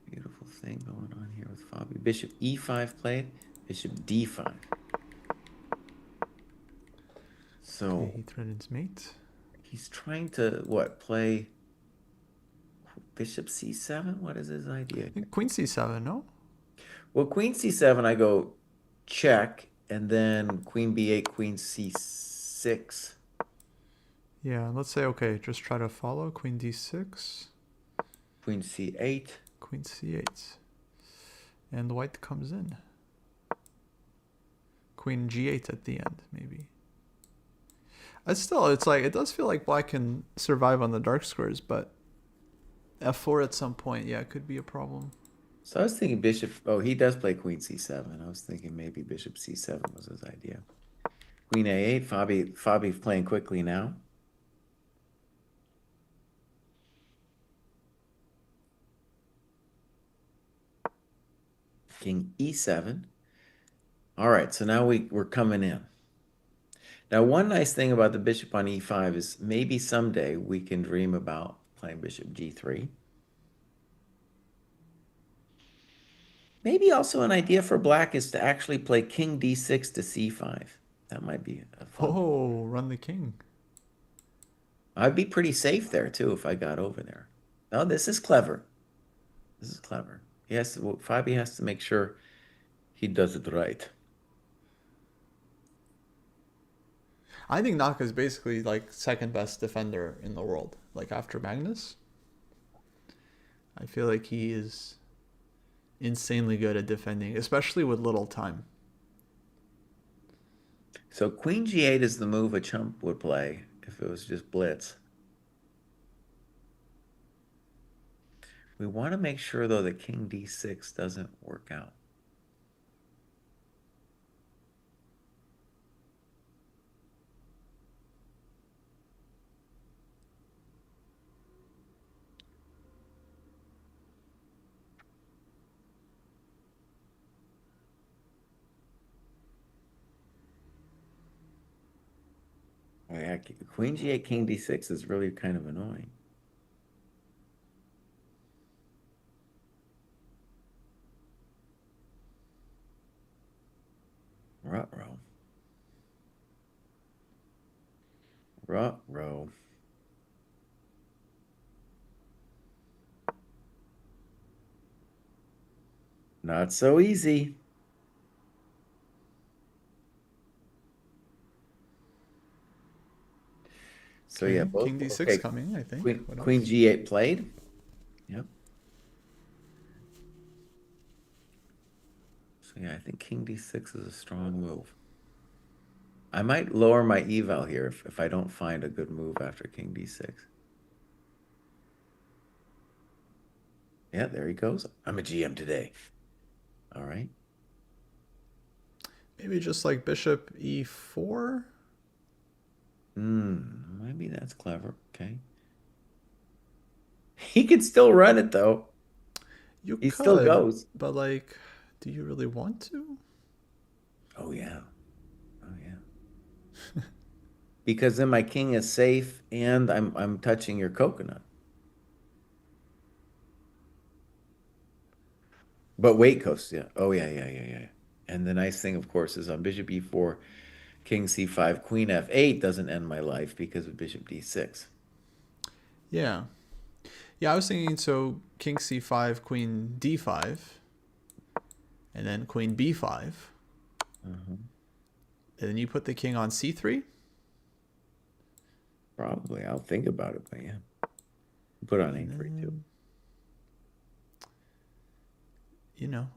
beautiful thing going on here with Fabi. Bishop e5 played, bishop d5. Okay, So he threatens mate. he's trying to what, play bishop c7? What is his idea I here? think queen c7, no? Well, queen c7, I go check, and then queen b8, queen c6. Yeah, let's say, okay, just try to follow. Queen d6, Queen c8. queen c8. And the white comes in. Queen g8 at the end, maybe. It's like, it does feel like black can survive on the dark squares, but f4 at some point, yeah, it could be a problem. So I was thinking bishop. Oh, he does play queen c7. I was thinking maybe bishop c7 was his idea. Queen a8. Fabi's playing quickly now. King e7. All right, so now we're coming in. Now, one nice thing about the bishop on e5 is maybe someday we can dream about playing bishop g3. Maybe also an idea for black is to actually play king d6 to c5. That might be a fun. Oh, run the king. I'd be pretty safe there too if I got over there. No, this is clever. This is clever. Yes, well, Fabi has to make sure he does it right. I think Naka is basically like second best defender in the world. Like after Magnus, I feel like he is insanely good at defending, especially with little time. So queen g8 is the move a chump would play if it was just blitz. We want to make sure, though, that king d6 doesn't work out. Oh, yeah, queen g8, king d6 is really kind of annoying. Ruh-roh. Ruh-roh. Not so easy. So yeah, Okay, both King D6 okay. coming. I think. Queen What Queen else? G8 played. Yep. So yeah, I think King D6 is a strong move. I might lower my eval here if I don't find a good move after King D6. Yeah, there he goes. I'm a GM today. All right. Maybe just like Bishop E4. Maybe that's clever. Okay. He can still run it though. You He still could, goes. but like, do you really want to? Oh yeah. Oh yeah. Because then my king is safe and I'm touching your coconut. But weight coast, yeah. Oh yeah, yeah, yeah, yeah. And the nice thing, of course, is on Bishop E4, King C5, Queen F8 doesn't end my life because of Bishop D6. Yeah. Yeah, I was thinking so King C5, Queen D5, and then Queen B5. Mhm. And then you put the king on C3. Probably. I'll think about it, but yeah. Put on And A3 too. then, you know,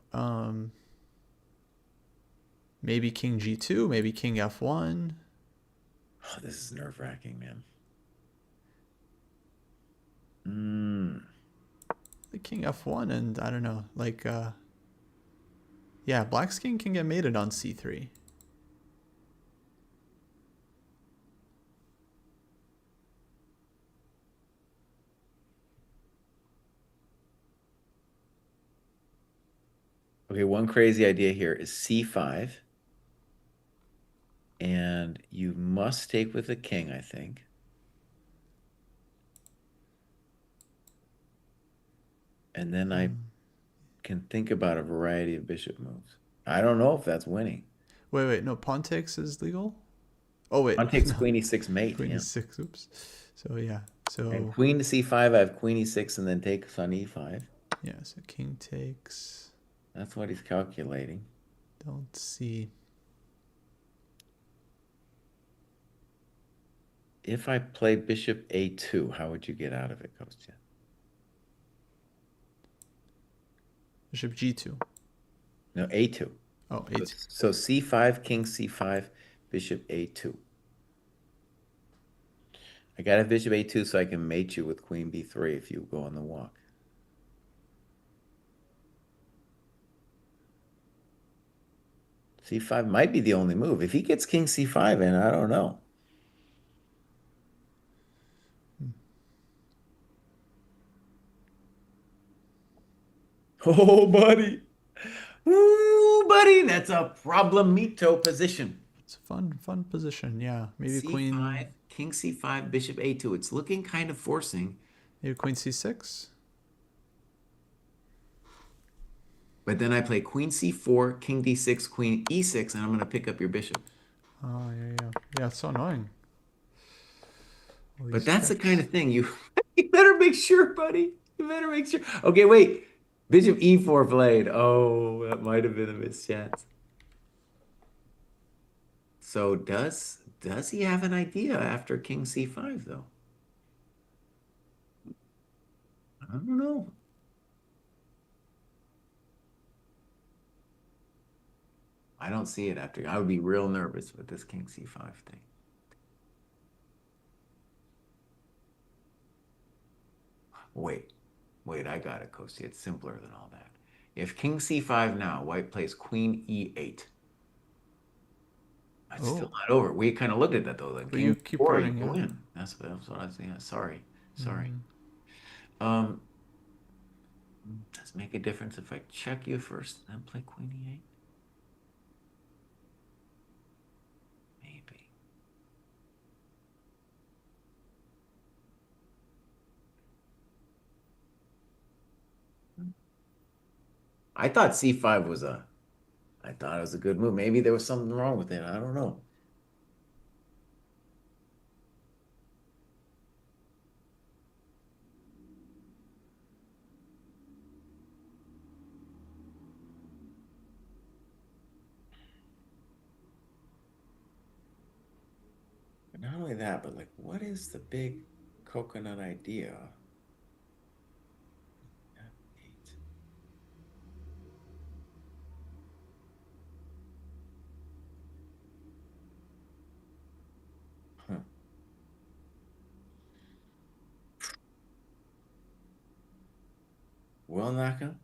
maybe King G2, maybe King F1. Oh, this is nerve-wracking, man. Mm. The King F1, and I don't know, yeah, Black's king can get mated on C3. Okay, one crazy idea here is C5, and you must take with the king, I think. And then I can think about a variety of bishop moves. I don't know if that's winning. Wait, no, pawn takes is legal? Oh, wait, Pawn takes no, queen e6 mate, Queen yeah. E6, oops. So, yeah, And so, queen to c5, I have queen e6 and then takes on e5. yeah, so king takes, That's what he's calculating. don't see. If I play bishop a2, how would you get out of it, Kostya? Bishop G2. No, a2. Oh, A2. So c5, king c5, bishop a2. I got a bishop a2 so I can mate you with queen b3 if you go on the walk. c5 might be the only move. If he gets king c5 in, I don't know. Oh, buddy. Ooh, buddy, that's a problemito position. It's a fun position. Yeah, maybe C5, king c5, bishop a2. It's looking kind of forcing, Queen C6. but then I play queen c4, king d6, queen e6, and I'm going to pick up your bishop. Oh, yeah. It's so annoying. All But these that's the kind checks. of thing you better make sure, buddy. You better make sure. Okay, wait. Bishop e4 played. Oh, that might have been a mischance. So does he have an idea after King C5 though? I don't know. I don't see it after. I would be real nervous with this King C5 thing. Wait, wait, I got it, Kosi. It's simpler than all that. If King C5 now, white plays Queen E8. It's still Oh, not over. We kind of looked at that though. Like but King you keep B4, you running, go yeah. in. That's what I was saying. Sorry, sorry. Mm, Um, does it make a difference if I check you first, then play Queen E8? Maybe. I thought C5 was a. I thought it was a good move. Maybe there was something wrong with it. I don't know. But not only that, but like, what is the big coconut idea? F8. Huh. Well, Naka,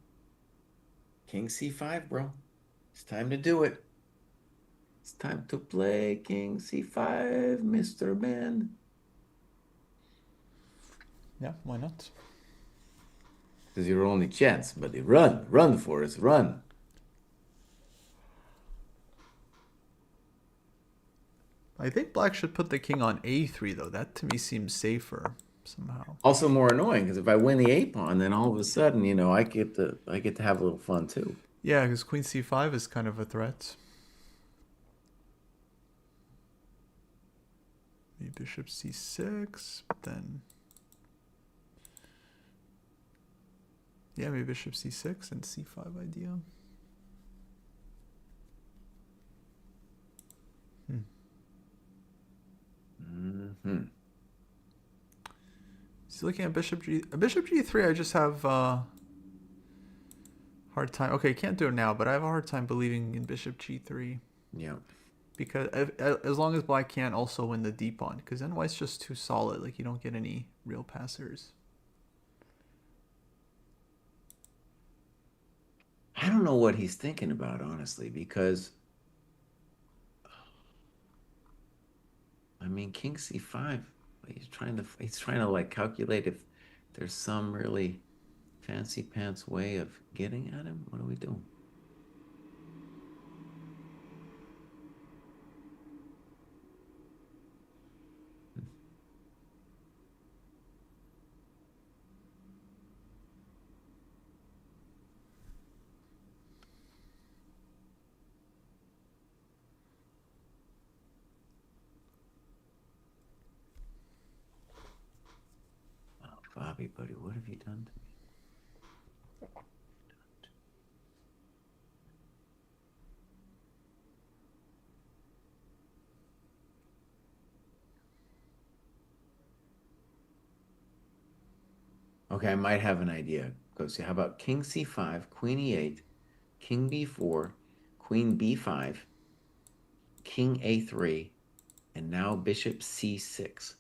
King C5, bro. It's time to do it. It's time to play King C5, Mr. Ben. yeah, why not? This is your only chance, buddy. Run, run, Forrest, run. I think black should put the king on a3 though. That to me seems safer somehow. Also more annoying because if I win the A pawn, then all of a sudden, I get to have a little fun too. Yeah, because queen c5 is kind of a threat. Maybe bishop c6, but then yeah, maybe bishop c6 and c5 idea. Hmm. So looking at bishop g3, I just have hard time. Okay, can't do it now, but I have a hard time believing in bishop g3 Yeah. because as long as black can't also win the d pawn, because then white's just too solid. Like you don't get any real passers. I don't know what he's thinking about, honestly, because I mean, King C5, he's trying to like calculate if there's some really fancy pants way of getting at him. What are we doing? Oh, Fabi, buddy, what have you done to me? Okay, I might have an idea. Go see. How about King C5, Queen E8, King B4, Queen B5, King A3, and now Bishop C6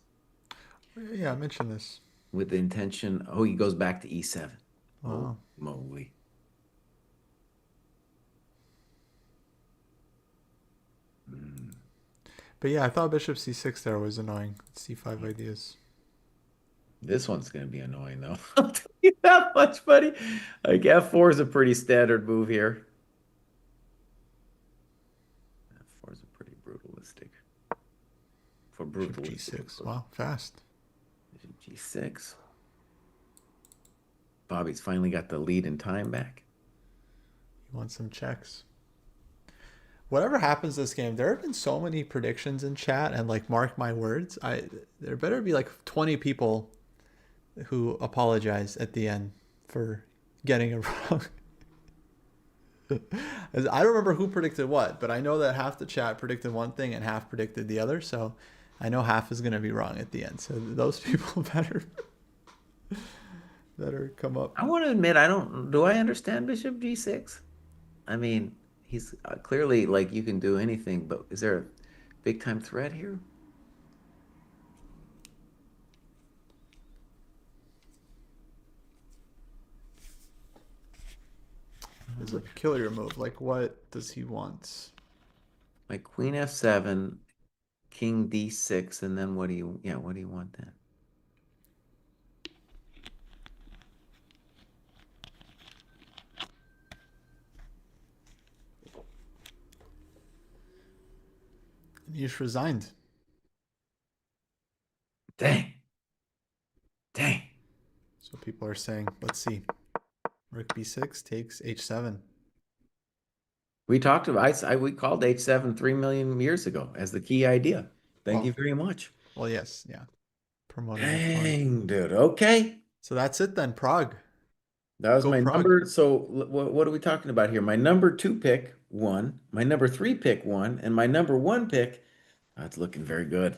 Yeah, I mentioned this. with the intention. Oh, he goes back to E7. Oh, Wow. moly. Mm. But yeah, I thought bishop c6 there was annoying. C5 ideas. This one's going to be annoying, though. I'll tell you that much, buddy. Like F4 is a pretty standard move here. F4 is a pretty brutalistic. For Bishop brutalistic g6. approach. Wow, fast. Bishop G6. Bobby's finally got the lead in time back. You want some checks. Whatever happens this game, there have been so many predictions in chat, and like mark my words, there better be like 20 people who apologize at the end for getting it wrong. I don't remember who predicted what, but I know that half the chat predicted one thing and half predicted the other. So I know half is going to be wrong at the end. So those people better come up. I want to admit, I don't, do I understand Bishop G6? I mean, he's clearly like you can do anything, but is there a big time threat here? It's a peculiar move. Like, what does he want? Like Queen F7, King D6, and then what do you, yeah, what do you want then? And he just resigned. Dang, dang. So people are saying, let's see. Rook b6 takes h7. We talked about, we called H7 3 million years ago as the key idea. Thank you Well, very much. well, yes, yeah. Promoting the pawn. Dang, dude. Okay. So that's it then. Prague. That was Go my Prague. number. So what are we talking about here? My number two pick won, my number three pick won, and my number one pick, that's looking very good.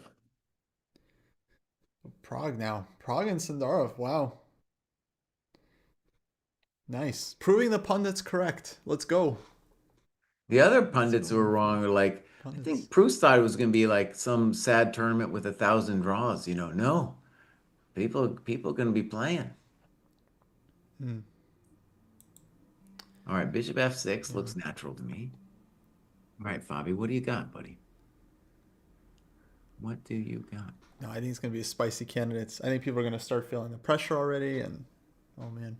Prague now. Prague and Sandarov. Wow. Nice. Proving the pundits correct. Let's go. The other Let's pundits who were go. wrong were like, I think Pundits. Proust thought it was going to be like some sad tournament with 1,000 draws. No, people going to be playing. Hmm. All right, Bishop F6 Yeah. looks natural to me. All right, Fabi, what do you got, buddy? What do you got? No, I think it's going to be a spicy candidates. I think people are going to start feeling the pressure already. And oh, man.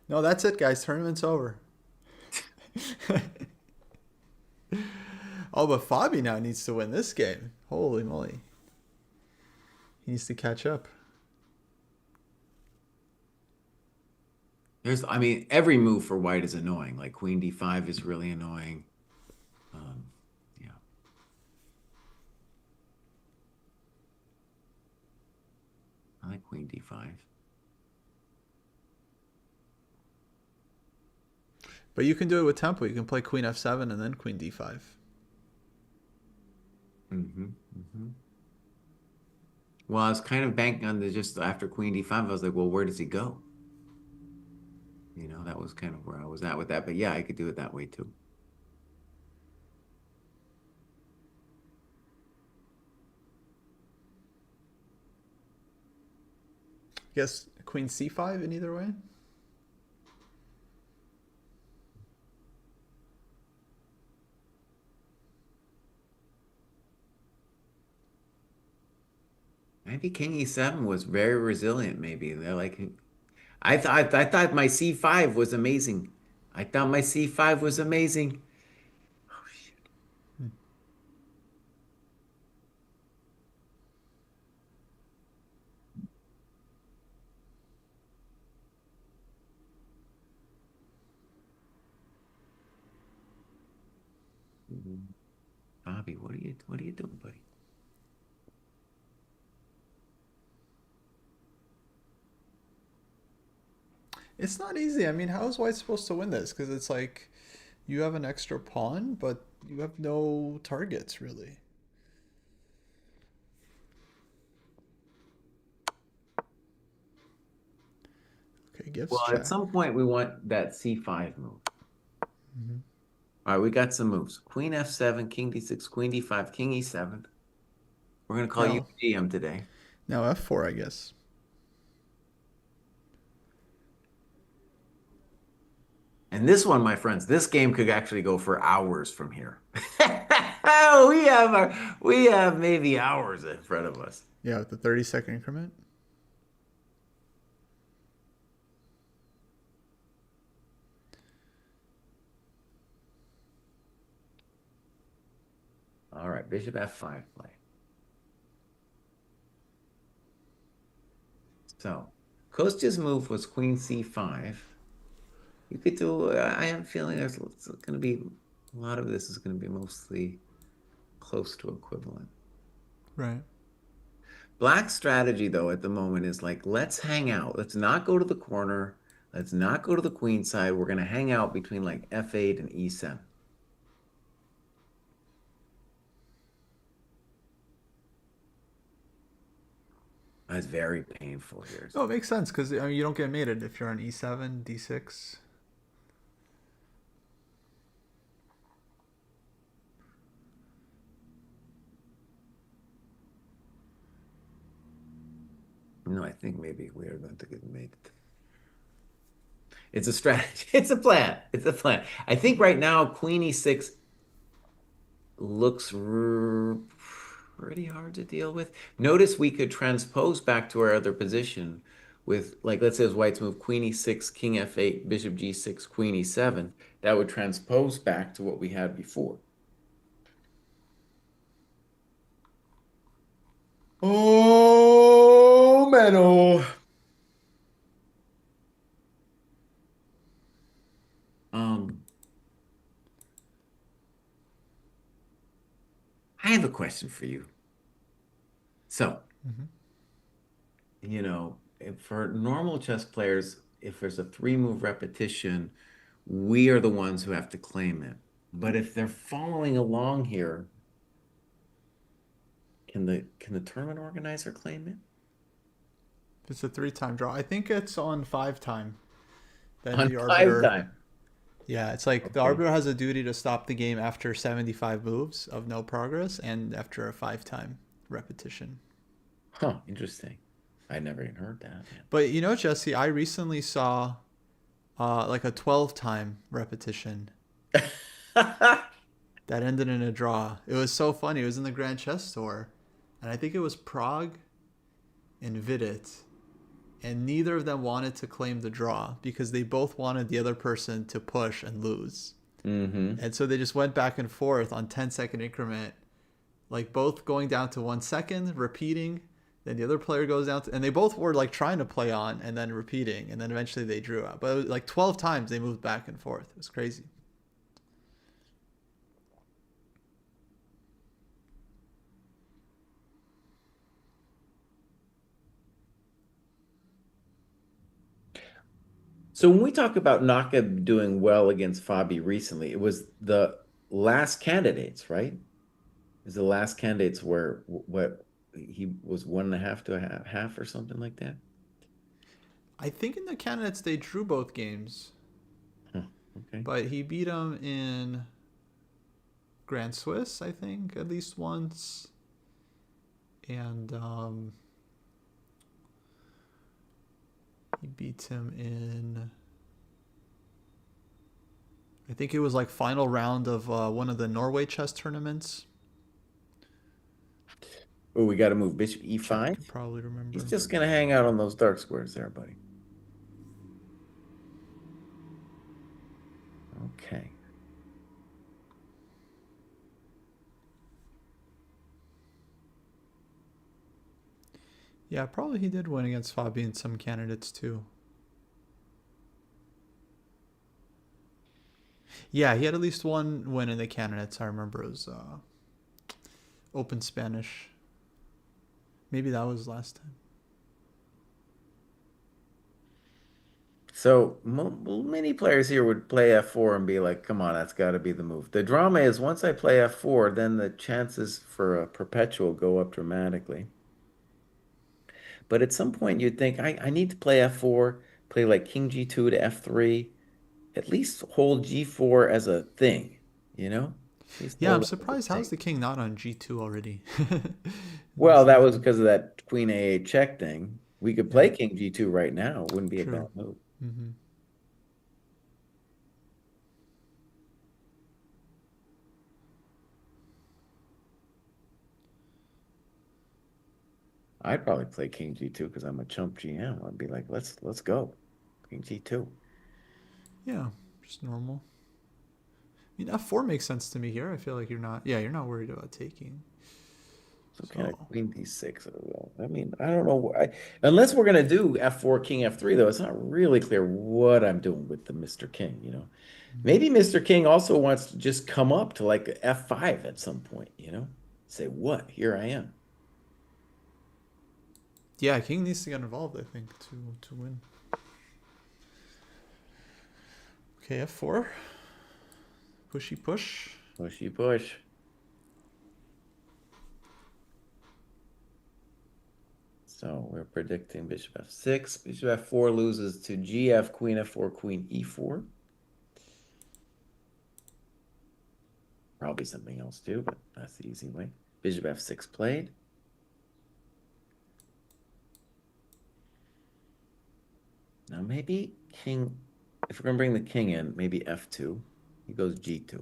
No, that's it, guys. Tournament's over. Oh, but Fabi now needs to win this game. Holy moly. He needs to catch up. I mean, every move for white is annoying. Like Queen D5 is really annoying. Um, yeah. I like Queen D5. But you can do it with tempo. You can play Queen F7 and then Queen D5. Mm-hmm. Mm-hmm. Well, I was kind of banking on the just after Queen D5. I was like, well, where does he go? That was kind of where I was at with that. But yeah, I could do it that way too. I guess Queen C5 in either way. Maybe King E7 was very resilient. Maybe they're like, I thought my C5 was amazing. I thought my C5 was amazing. Oh shit. Bobby, what are you doing, buddy? It's not easy. I mean, how is White supposed to win this? Because it's like you have an extra pawn, but you have no targets really. Okay, gives Well, at check. some point we want that C5 move. Mm-hmm. All right, we got some moves. Queen F7, King D6, Queen D5, King E7. We're gonna call you Now, GM today. now F4, I guess. And this one, my friends, this game could actually go for hours from here. Oh, we have maybe hours in front of us. Yeah, with the 30-second increment. All right, Bishop F5 play. So, Kostya's move was Queen C5. You could do, I have a feeling there's going to be, a lot of this is going to be mostly close to equivalent. Right. Black strategy, though, at the moment is like, let's hang out. Let's not go to the corner. Let's not go to the queen side. We're going to hang out between like f8 and e7. That's very painful here. No, it makes sense because I mean, you don't get mated if you're on e7, d6. No, I think maybe we are going to get mated. It's a strategy. It's a plan. It's a plan. I think right now queen e6 looks pretty hard to deal with. Notice we could transpose back to our other position with, like, let's say as whites move queen e6, king f8, bishop g6, queen e7. That would transpose back to what we had before. Oh, man. Oh. Um, I have a question for you. So, Mm-hmm. if for normal chess players, if there's a three-move repetition, we are the ones who have to claim it. But if they're following along here, can the tournament organizer claim it? It's a 3-time draw. I think it's on 5-time. Then On the five arbiter. time. Yeah, it's like the Okay. arbiter has a duty to stop the game after 75 moves of no progress and after a 5-time repetition. Huh, interesting. I never even heard that. But you know, Jesse, I recently saw like a 12-time repetition that ended in a draw. It was so funny. It was in the Grand Chess Tour, and I think it was Prague and Vidit, and neither of them wanted to claim the draw because they both wanted the other person to push and lose. Mm-hmm. And so they just went back and forth on 10-second increment, like both going down to 1 second, repeating. Then the other player goes down to, and they both were like trying to play on and then repeating, and then eventually they drew out. But it was like 12 times they moved back and forth. It was crazy. So when we talk about Naka doing well against Fabi recently, it was the last candidates, right? Is the last candidates where what he was 1.5 to a half or something like that? I think in the candidates they drew both games, Huh, okay. but he beat him in Grand Swiss, I think, at least once. And he beat him in, I think it was like final round of one of the Norway chess tournaments. Oh, we got to move Bishop Chat E5. could probably He's remember. just gonna hang out on those dark squares there, buddy. Okay. Yeah, probably he did win against Fabi and some candidates too. Yeah, he had at least one win in the candidates. I remember it was Open Spanish. Maybe that was last time. So many players here would play f4 and be like, "Come on, that's got to be the move." The drama is once I play f4, then the chances for a perpetual go up dramatically. But at some point, you'd think, I need to play f4, play like king g2 to f3, at least hold g4 as a thing, you know? At least Yeah, I'm hold it as a surprised. How's thing. the king not on G2 already? Well, This that is was because of that queen a8 check thing. We could yeah, play king g2 right now. It wouldn't be a true. bad move. Hmm. I'd probably play king g2 because I'm a chump GM. I'd be like, let's go. King g2. Yeah, just normal. I mean, F4 makes sense to me here. I feel like you're not. Yeah, you're not worried about taking. So kind of So queen d6. I mean, I don't know. Unless we're gonna do f4, king f3, though, it's not really clear what I'm doing with the Mr. King, you know. Maybe Mr. King also wants to just come up to like f5 at some point, you know? Say, what? Here I am. yeah, king needs to get involved. I think to win. Okay, f4. Pushy push. Pushy push. So we're predicting bishop f6. Bishop f4 loses to gf, queen f4, queen e4. Probably something else too, but that's the easy way. Bishop f6 played. Now maybe king, if we're going to bring the king in, maybe f2. He goes g2.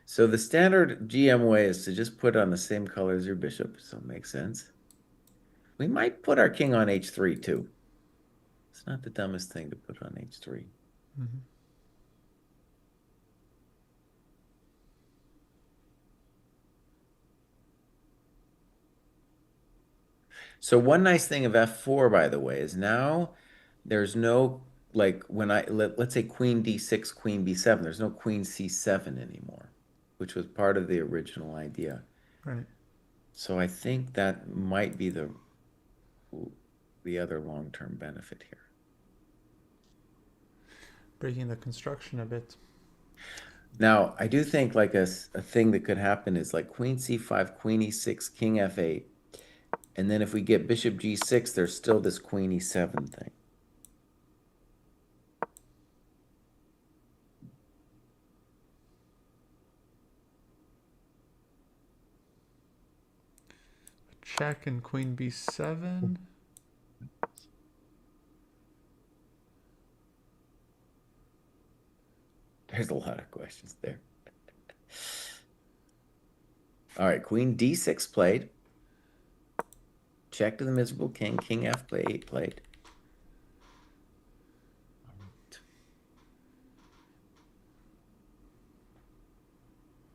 So the standard GM way is to just put on the same color as your bishop, so it makes sense. We might put our king on h3 too. It's not the dumbest thing to put on h3. Mm-hmm. So one nice thing of f4, by the way, is now there's no, like when let's say queen d6, queen b7, there's no queen c7 anymore, which was part of the original idea. Right. So I think that might be the other long-term benefit here. Breaking the construction a bit. Now, I do think like a thing that could happen is like queen c5, queen e6, king f8. And then if we get bishop g6, there's still this queen e7 thing. Check and queen b7. There's a lot of questions there. All right, queen d6 played. Check to the miserable king. King f8 played. All right.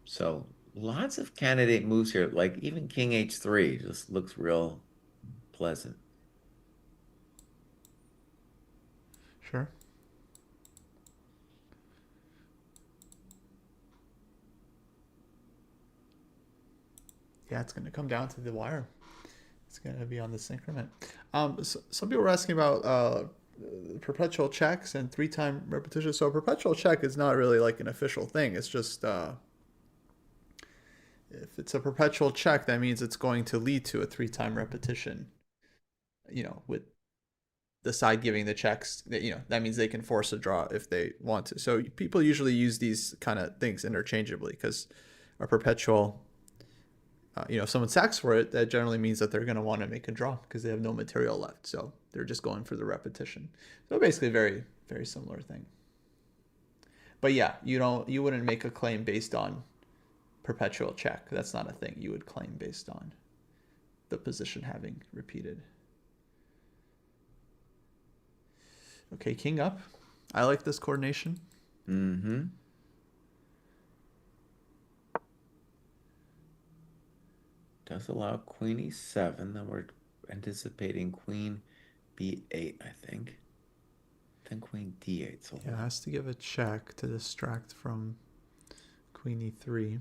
So lots of candidate moves here. Like even king h3 just looks real pleasant. Sure. Yeah, it's going to come down to the wire. It's going to be on this increment. So some people were asking about perpetual checks and three-time repetition. So a perpetual check is not really like an official thing. It's just if it's a perpetual check, that means it's going to lead to a three-time repetition. With the side giving the checks, that means they can force a draw if they want to. So people usually use these kind of things interchangeably because a perpetual if someone sacks for it, that generally means that they're going to want to make a draw because they have no material left. So they're just going for the repetition. So basically, very very similar thing. But yeah, you wouldn't make a claim based on perpetual check. That's not a thing you would claim based on the position having repeated. Okay, king up. I like this coordination. Mm-hmm. Does allow queen e7. Then we're anticipating queen b8, I think. Then queen d8. So Yeah, it has to give a check to distract from queen e3.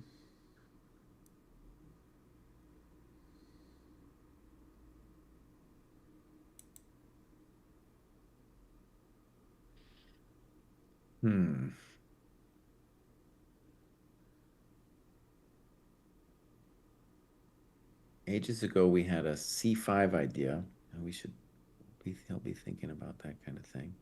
hmm. Ages ago, we had a c5 idea, and he'll be thinking about that kind of thing.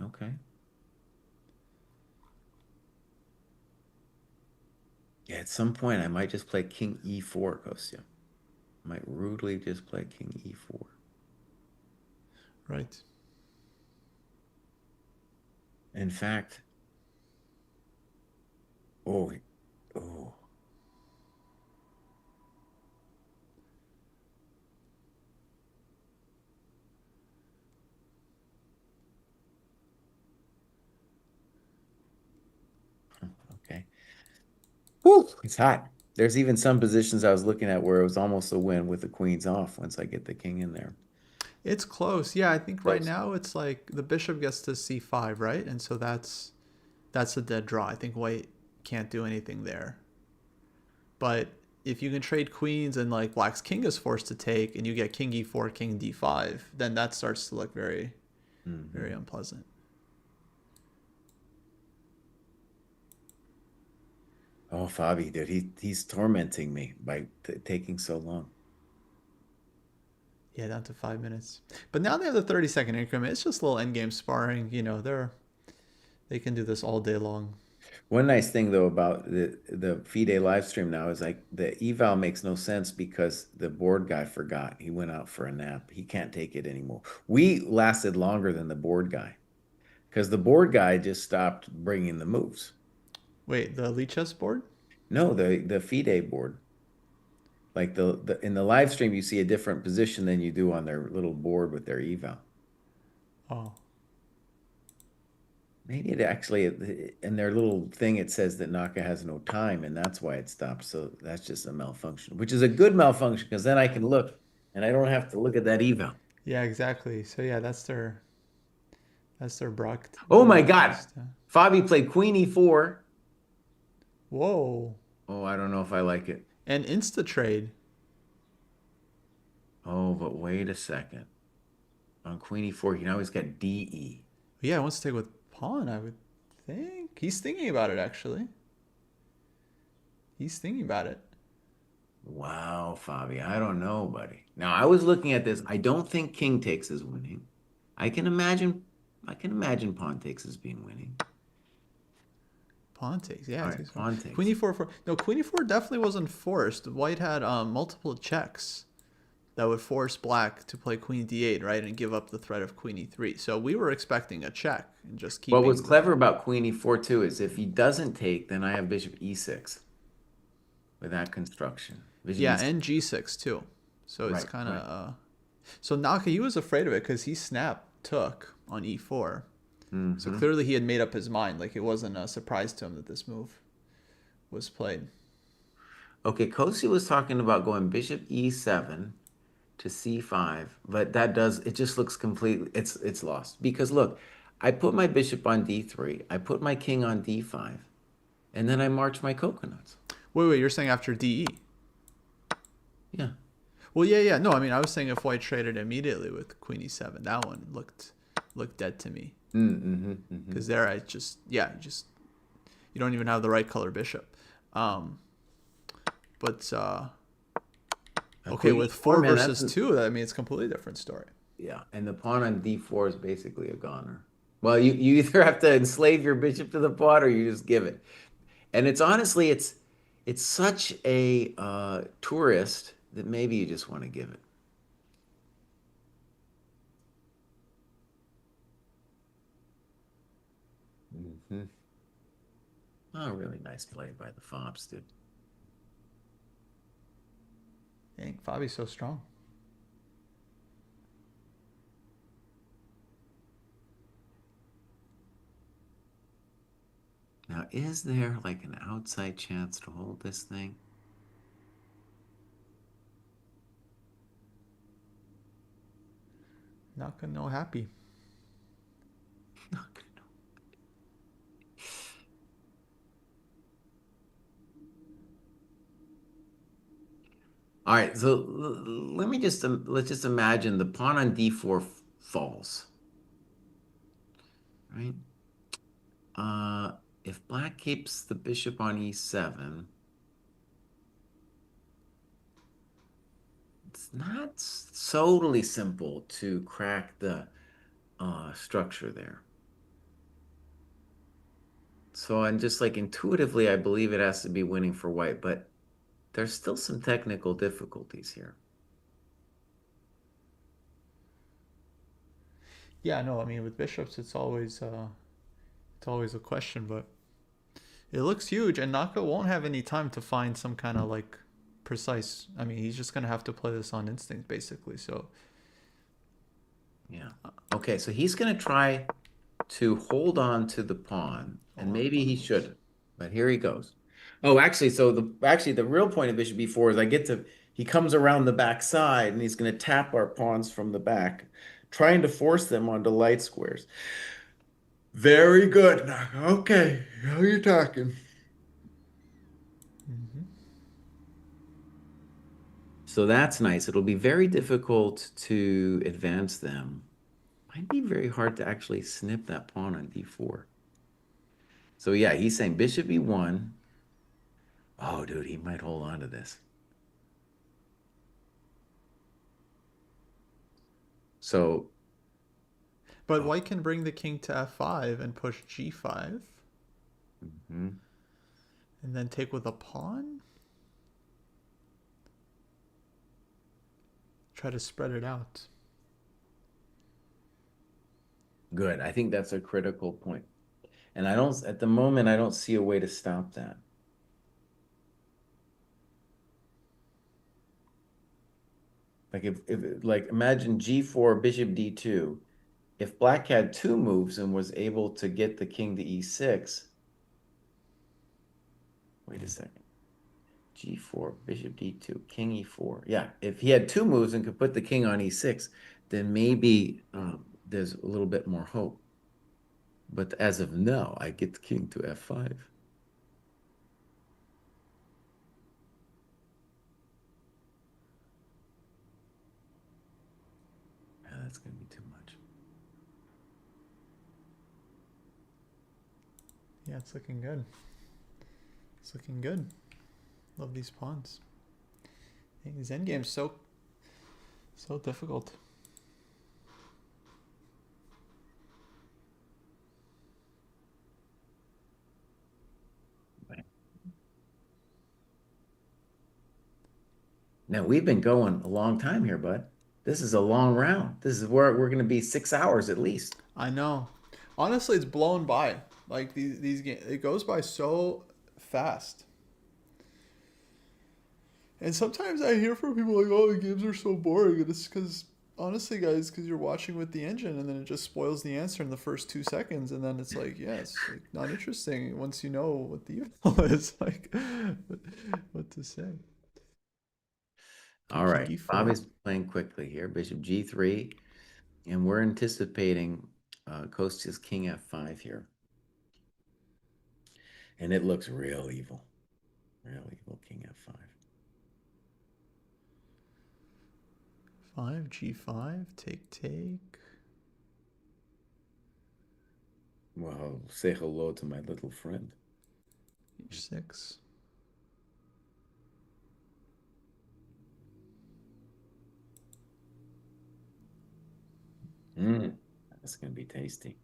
Okay. Yeah, at some point, I might just play king e4, Kostya. I might rudely just play king e4. Right. In fact, oh, oh, Whew, it's hot. There's even some positions I was looking at where it was almost a win with the queens off once I get the king in there. It's close. Yeah, I think right Close. now it's like the bishop gets to c5, right? And so that's a dead draw. I think white can't do anything there. But if you can trade queens and like black's king is forced to take and you get king e4, king d5, then that starts to look very, very Hmm. unpleasant. Oh, Fabi, dude, he's tormenting me by taking so long. Yeah, down to 5 minutes. But now they have the 30-second increment. It's just a little endgame sparring. You know, they can do this all day long. One nice thing though about the FIDE live stream now is like the eval makes no sense because the board guy forgot. He went out for a nap. He can't take it anymore. We lasted longer than the board guy because the board guy just stopped bringing the moves. Wait, the Lichess board? No, the FIDE board. Like the in the live stream, you see a different position than you do on their little board with their eval. Oh, Maybe it actually in their little thing it says that Naka has no time and that's why it stops. So that's just a malfunction, which is a good malfunction because then I can look and I don't have to look at that eval. yeah, exactly. So yeah, that's their Oh my God. broadcast. Fabi played Queen E4. Whoa, Oh, I don't know if I like it. and insta trade. Oh, but wait a second. On Queen E4, he now he's got DE. Yeah, he wants to take with pawn. I would think he's thinking about it. Actually, he's thinking about it. Wow, Fabi. I don't know, buddy. Now I was looking at this. I don't think King takes is winning. I can imagine I can imagine Pawn takes as being winning. Pawn takes. Yeah, All it right, takes pawn. Pawn Queen takes. e4. No, queen e4 definitely wasn't forced. White had multiple checks that would force black to play queen d8, right, and give up the threat of queen e3. So we were expecting a check and just What was keeping the. clever about Queen E4 too is if he doesn't take, then I have Bishop E6 with that construction. Bishop Yeah, E6. and g6 too. So it's Right, kind right. of. So Naka, he was afraid of it because he snap took on e4. So Hmm. clearly he had made up his mind. Like it wasn't a surprise to him that this move was played. Okay, Kosi was talking about going Bishop E7 to C5, but that does it just looks completely it's lost. Because look, I put my bishop on D3, I put my king on D5, and then I march my coconuts. Wait, you're saying after de? Yeah. Well, yeah, yeah. No, I mean, I was saying if white traded immediately with queen e7, that one looked dead to me. Mm-hmm, mm-hmm. Because there, I just yeah, just you don't even have the right color bishop. Um, but okay, Queen with E4, four man, that's versus two, I mean, it's a completely different story. yeah, and the pawn on D4 is basically a goner. Well, you either have to enslave your bishop to the pawn or you just give it. And it's honestly it's such a tourist that maybe you just want to give it. Hmm. Oh, really nice play by the Fobs, dude. Dang, Fabi's so strong. Now, is there like an outside chance to hold this thing? Not gonna know happy. Not gonna know. All right, so let me just let's just imagine the pawn on D4 falls, right? Uh, if black keeps the bishop on E7, it's not totally simple to crack the structure there. So I'm just like intuitively, I believe it has to be winning for white, but there's still some technical difficulties here. Yeah, no, I mean with bishops, it's always a question, but it looks huge, and Naka won't have any time to find some kind of like precise. I mean, he's just gonna have to play this on instinct basically. So Yeah. Okay, so he's going to try to hold on to the pawn, hold and on, maybe pawn he moves. shouldn't, but here he goes. Oh, actually, so the real point of bishop b4 is he comes around the back side and he's going to tap our pawns from the back, trying to force them onto light squares. Very good, Naka. Okay, how are you talking? So that's nice. It'll be very difficult to advance them. Might be very hard to actually snip that pawn on d4. So yeah, he's saying bishop e1. Oh, dude, he might hold on to this. So, But oh, white can bring the king to f5 and push g5 mhm. and then take with a pawn. Try to spread it out. Good. I think that's a critical point. And at the moment, I don't see a way to stop that. Like like imagine g4, bishop d2. If black had two moves and was able to get the king to e6, wait a second. G4, bishop d2, king e4. Yeah, if he had two moves and could put the king on e6, then maybe there's a little bit more hope. But as of now, I get the king to f5. Yeah, that's going to be too much. Yeah, it's looking good. It's looking good. Love these pawns. These endgames so difficult. Now, we've been going a long time here, bud. This is a long round. This is where we're going to be 6 hours at least. I know. Honestly, it's blown by. Like these games, it goes by so fast. And sometimes I hear from people like, "Oh, the games are so boring," and it's because honestly, guys, because you're watching with the engine, and then it just spoils the answer in the first 2 seconds, and then it's like, yeah, it's like not interesting once you know what the evil is. Like, what to say? Okay, All king right. e4. Bobby's playing quickly here. Bishop g3. And we're anticipating Kostya's king f5 here. And it looks real evil. Real evil, king f5. 5 g5 take. Well, say hello to my little friend. h6. Mm, that's going to be tasty.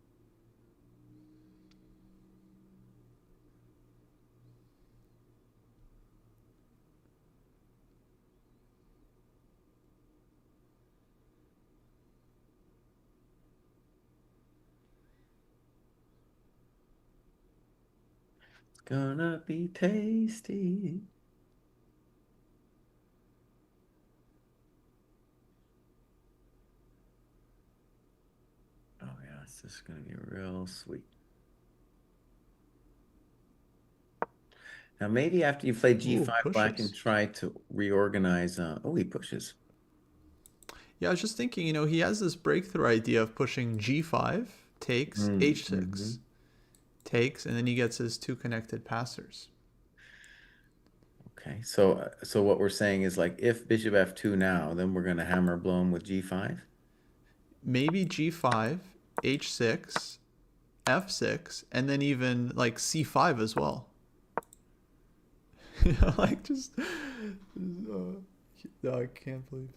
It's gonna be tasty. Oh, yeah, it's just going to be real sweet. Now, maybe after you play Ooh, g5, black can pushes. try to reorganize. Oh, he pushes. Yeah, I was just thinking, he has this breakthrough idea of pushing g5, takes, Mm-hmm. h6, takes, and then he gets his two connected passers. Okay, so what we're saying is like if bishop f2 now, then we're going to hammer blow him with g5. Maybe g5, h6, f6, and then even like c5 as well. Like just. No, I can't believe.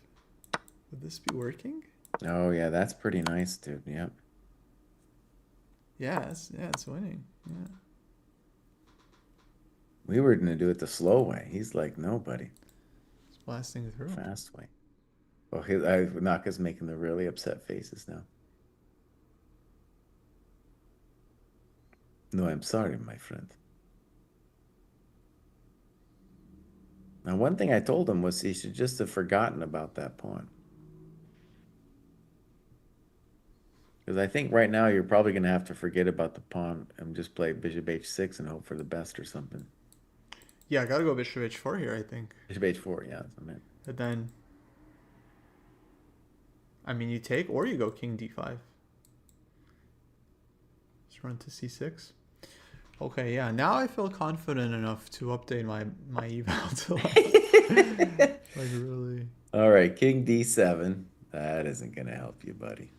Would this be working? Oh yeah, that's pretty nice, dude. Yep. Yeah, it's winning. Yeah, We were gonna do it the slow way. He's like, no, buddy, it's blasting through. fast way. Well, Naka's making the really upset faces now. No, I'm sorry, my friend. Now, one thing I told him was he should just have forgotten about that pawn. Because I think right now you're probably gonna have to forget about the pawn and just play bishop h6 and hope for the best or something. Yeah, I gotta go bishop h4 here, I think. Bishop h4, yeah, that's what I meant. And then, I mean, you take or you go king d5. Just run to c6. Okay, yeah. Now I feel confident enough to update my eval to like really All right, king d7. That isn't going to help you, buddy.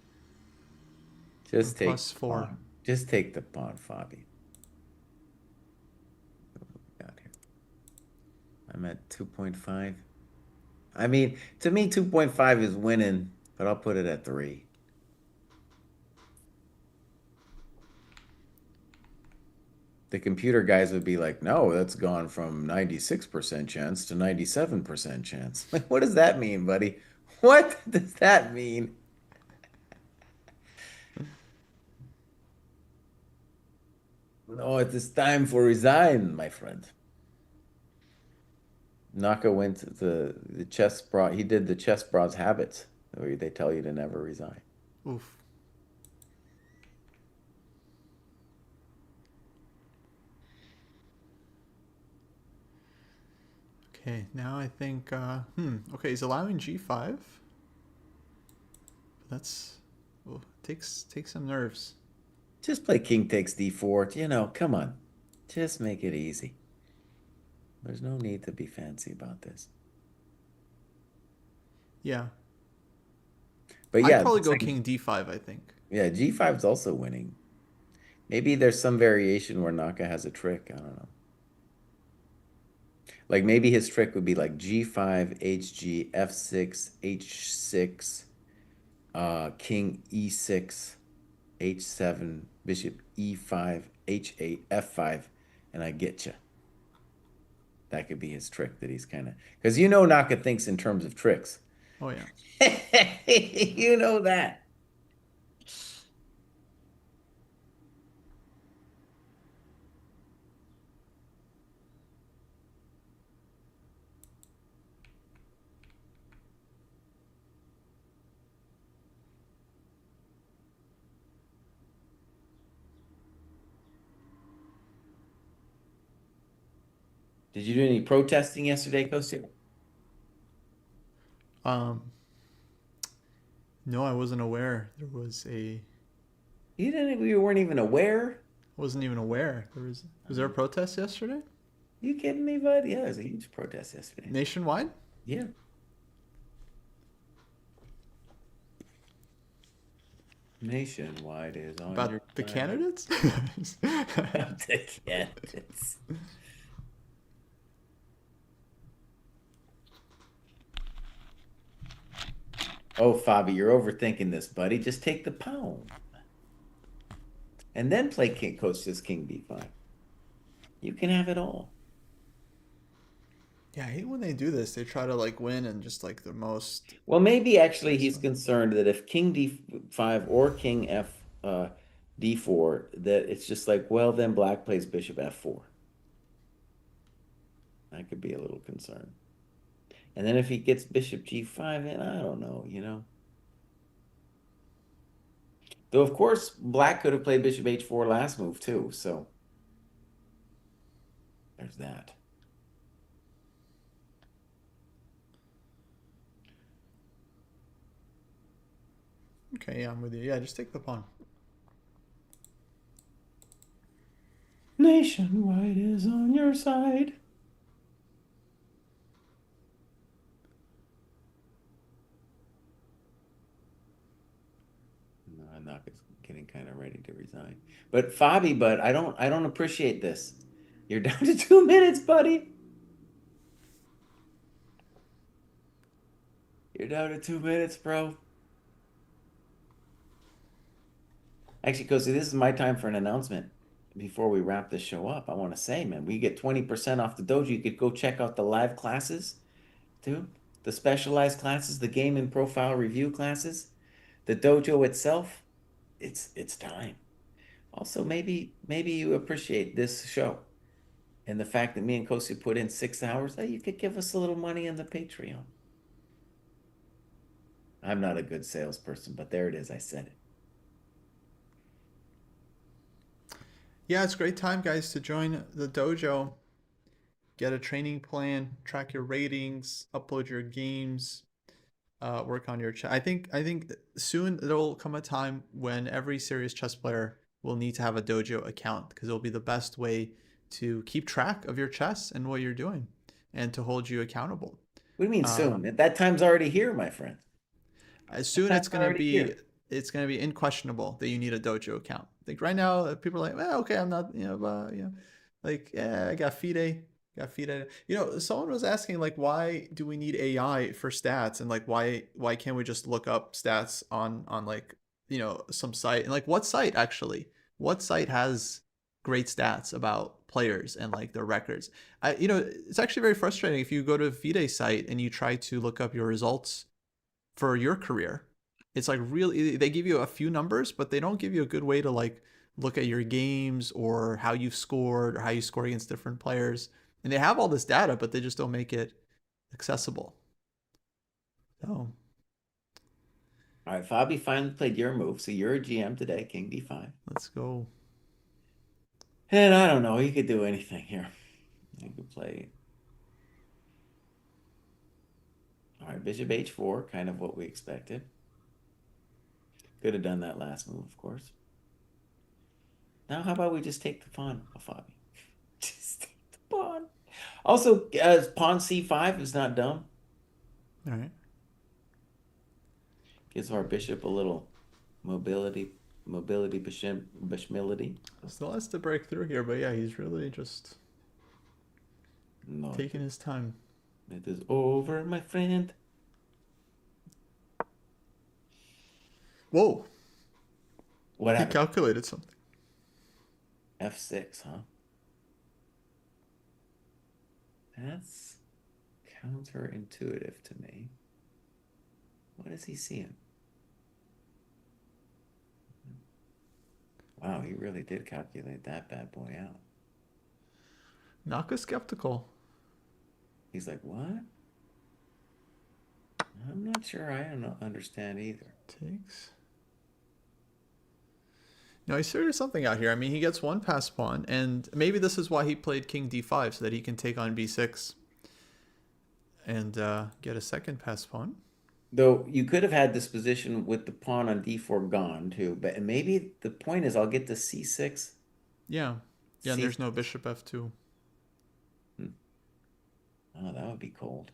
Just take plus the four. pawn. Just take the pawn, Fabi. What do we got here? I'm at 2.5. I mean, to me, 2.5 is winning, but I'll put it at 3. The computer guys would be like, no, that's gone from 96% chance to 97% chance. Like, what does that mean, buddy? What does that mean? No, it is time for resign, my friend. Naka went to the chess bra. He did the chess bras habits, where they tell you to never resign. Oof. Okay, now I think. Okay, he's allowing g5. That's takes some nerves. Just play king takes d4. You know, come on. Just make it easy. There's no need to be fancy about this. Yeah, But I'd yeah, probably it's go like, king d5. I think. yeah, g5 is also winning. Maybe there's some variation where Naka has a trick. I don't know. Like maybe his trick would be like g5, hg, f6, h6, king e6, h7, bishop e5, h8, f5, and I get you. That could be his trick that he's kind of because you know Naka thinks in terms of tricks. Oh yeah. You know that. Did you do any protesting yesterday, Kostya? Um. No, I wasn't aware there was a. You didn't. You weren't even aware. Wasn't even aware there was. Was there a protest yesterday? You kidding me, bud? Yeah, it was a huge protest yesterday. Nationwide? Yeah. Nationwide is on your About the side. candidates? The candidates. Oh, Fabi, you're overthinking this, buddy. Just take the pawn and then play king, coach this king b5. You can have it all. Yeah, I hate when they do this. They try to like win and just like the most. Well, maybe actually This he's one. concerned that if king d5 or king f d4, that it's just like, well, then black plays bishop f4. That could be a little concern. And then if he gets bishop g5, and I don't know, you know. Though of course black could have played bishop h4 last move too, so there's that. Okay, yeah, I'm with you. Yeah, just take the pawn. Nationwide is on your side. No, Naka's getting kind of ready to resign. But Fabi, but I don't appreciate this. You're down to 2 minutes, buddy. You're down to 2 minutes, bro. Actually, Kosi, this is my time for an announcement before we wrap this show up. I want to say, man, we get 20% off the dojo. You could go check out the live classes too, the specialized classes, the game and profile review classes, the dojo itself. It's time. Also, maybe you appreciate this show and the fact that me and Kosi put in 6 hours. Hey, you could give us a little money on the Patreon. I'm not a good salesperson, but there it is. I said it. Yeah, it's a great time, guys, to join the dojo. get a training plan, track your ratings, upload your games, work on your chess. I think soon there will come a time when every serious chess player will need to have a dojo account because it'll be the best way to keep track of your chess and what you're doing, and to hold you accountable. What do you mean Uh, soon? That time's already here, my friend. as That soon time's already here. it's gonna be unquestionable that you need a dojo account. Like right now, people are like, well, okay, I'm not, like, yeah, I got FIDE. Someone was asking like, why do we need AI for stats, and like, why can't we just look up stats on like, some site, and like, what site actually? What site has great stats about players and like their records? It's actually very frustrating if you go to a FIDE site and you try to look up your results for your career. It's like really, they give you a few numbers, but they don't give you a good way to like look at your games or how you've scored or how you score against different players. And they have all this data, but they just don't make it accessible. So All right, Fabi finally played your move, so you're a GM today, King D5. let's go. And I don't know, he could do anything here. He could play. All right, Bishop H4, kind of what we expected. Could have done that last move, of course. Now, how about we just take the pawn off Fabi? Just take the pawn. Also, pawn C5 is not dumb. All right. Gives our bishop a little mobility, bishmility. Still has to break through here, but yeah, he's really just No, taking his time. it is over, my friend. Whoa, What he happened? calculated something. F6, huh? That's counterintuitive to me. What is he seeing? Wow, he really did calculate that bad boy out. Naka skeptical. He's like, what? I'm not sure I don't understand either. Takes. No, he's figured something out here. I mean, he gets one pass pawn, and maybe this is why he played king d5, so that he can take on b6 and get a second pass pawn. Though you could have had this position with the pawn on d4 gone too, but maybe the point is I'll get to c6. Yeah. Yeah, and C. there's no bishop f2. Hmm. Oh, that would be cold.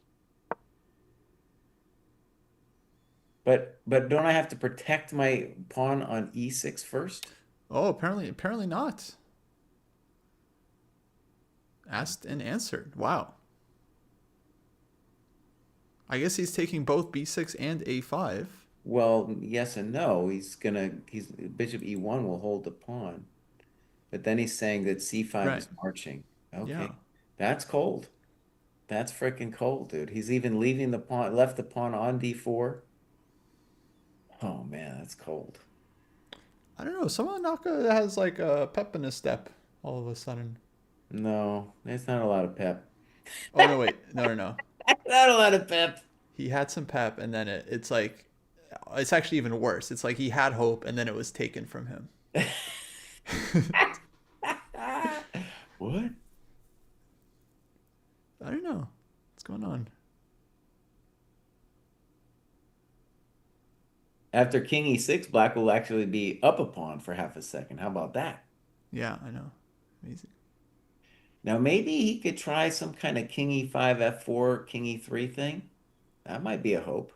But don't I have to protect my pawn on e6 first? Oh, apparently not. Asked and answered. Wow. I guess he's taking both b6 and a5. Well, yes and no. He's bishop e1 will hold the pawn. But then he's saying that c5 Right. is marching. Yeah. Okay. That's cold. That's freaking cold, dude. He's even leaving the pawn, left the pawn on d4. Oh man, that's cold. I don't know. Someone Naka has like a pep in his step all of a sudden. No, there's not a lot of pep. Oh no, wait. No. Not a lot of pep. He had some pep, and then it's like, it's actually even worse. It's like he had hope, and then it was taken from him. What? I don't know what's going on. After king e6, black will actually be up a pawn for half a second. How about that? Yeah, I know. Amazing. Now maybe he could try some kind of king e5, f4, king e3 thing. That might be a hope.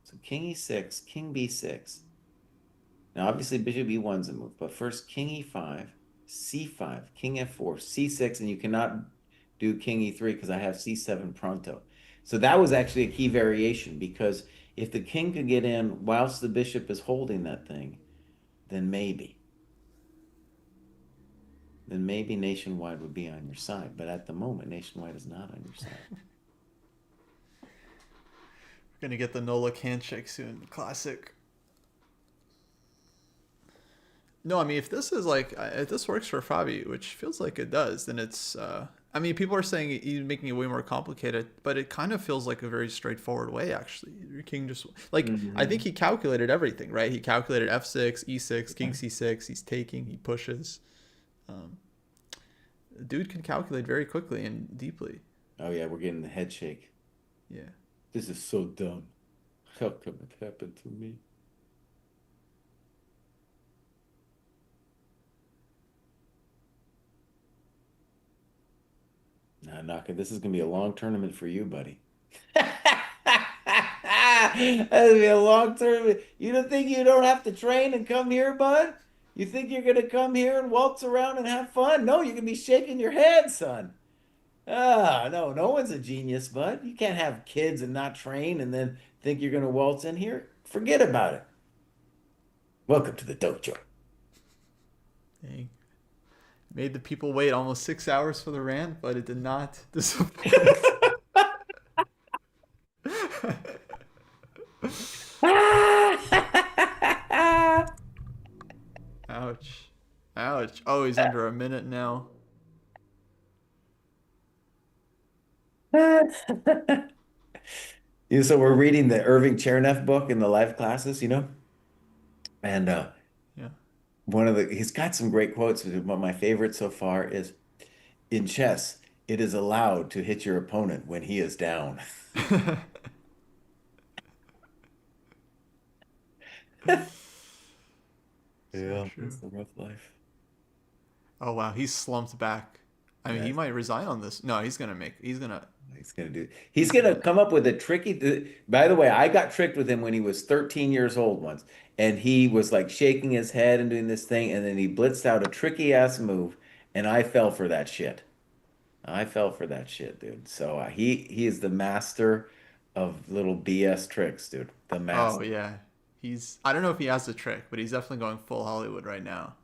So king e6, king b6. Now obviously bishop e1's a move, but first king e5, c5, king f4, c6, and you cannot do king e3 because I have c7 pronto. So that was actually a key variation because if the king could get in whilst the bishop is holding that thing, then maybe Nationwide would be on your side. But at the moment, Nationwide is not on your side. We're gonna get the no look handshake soon. Classic. No, I mean, if this works for Fabi, which feels like it does, then it's. I mean, people are saying he's making it way more complicated, but it kind of feels like a very straightforward way. Actually, your king just like, I think Mhm. he calculated everything, right? He calculated f6, e6, king c6. He's taking, he pushes. Um, Dude can calculate very quickly and deeply. Oh yeah, we're getting the head shake. Yeah. This is so dumb. How come it happened to me? Nah, Naka, this is gonna be a long tournament for you, buddy. That's gonna be a long tournament. You don't think you don't have to train and come here, bud? You think you're gonna come here and waltz around and have fun? No, you're gonna be shaking your head, son. Ah, no, no one's a genius, bud. You can't have kids and not train and then think you're gonna waltz in here. Forget about it. Welcome to the dojo. Dang. Made the people wait almost 6 hours for the rant, but it did not disappoint. Ouch. Ouch. Oh, he's under a minute now. So we're reading the Irving Cherneff book in the live classes, and Yeah. he's got some great quotes, but my favorite so far is in chess, it is allowed to hit your opponent when he is down. So Yeah, true. that's the rough life. Oh wow, he's slumped back. I mean, he Yes, might resign on this. No, he's gonna do. He's he's gonna gonna come up with a tricky. By the way, I got tricked with him when he was 13 years old once, and he was like shaking his head and doing this thing, and then he blitzed out a tricky ass move, and I fell for that shit. I fell for that shit, dude. So he is the master of little BS tricks, dude. The Oh master. yeah. He's I don't know if he has the trick, but he's definitely going full Hollywood right now.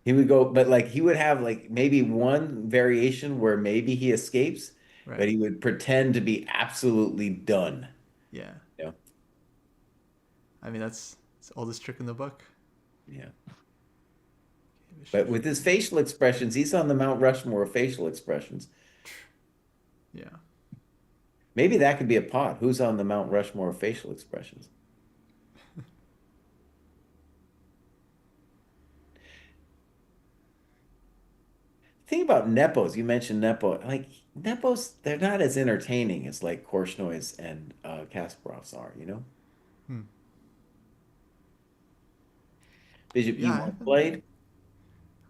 He would go, but like he would have like maybe one variation where maybe he escapes, but Right. he would pretend to be absolutely done. Yeah. You know? I mean that's the oldest trick in the book. Yeah. Bishop But with his facial expressions, he's on the Mount Rushmore of facial expressions. Yeah. Maybe that could be a pot. Who's on the Mount Rushmore of facial expressions? Think about Nepos. You mentioned Nepo. Like Nepos, they're not as entertaining as like Korshnoy's and Kasparov's are, you know? Hmm. Bishop Yeah, I E1 haven't played.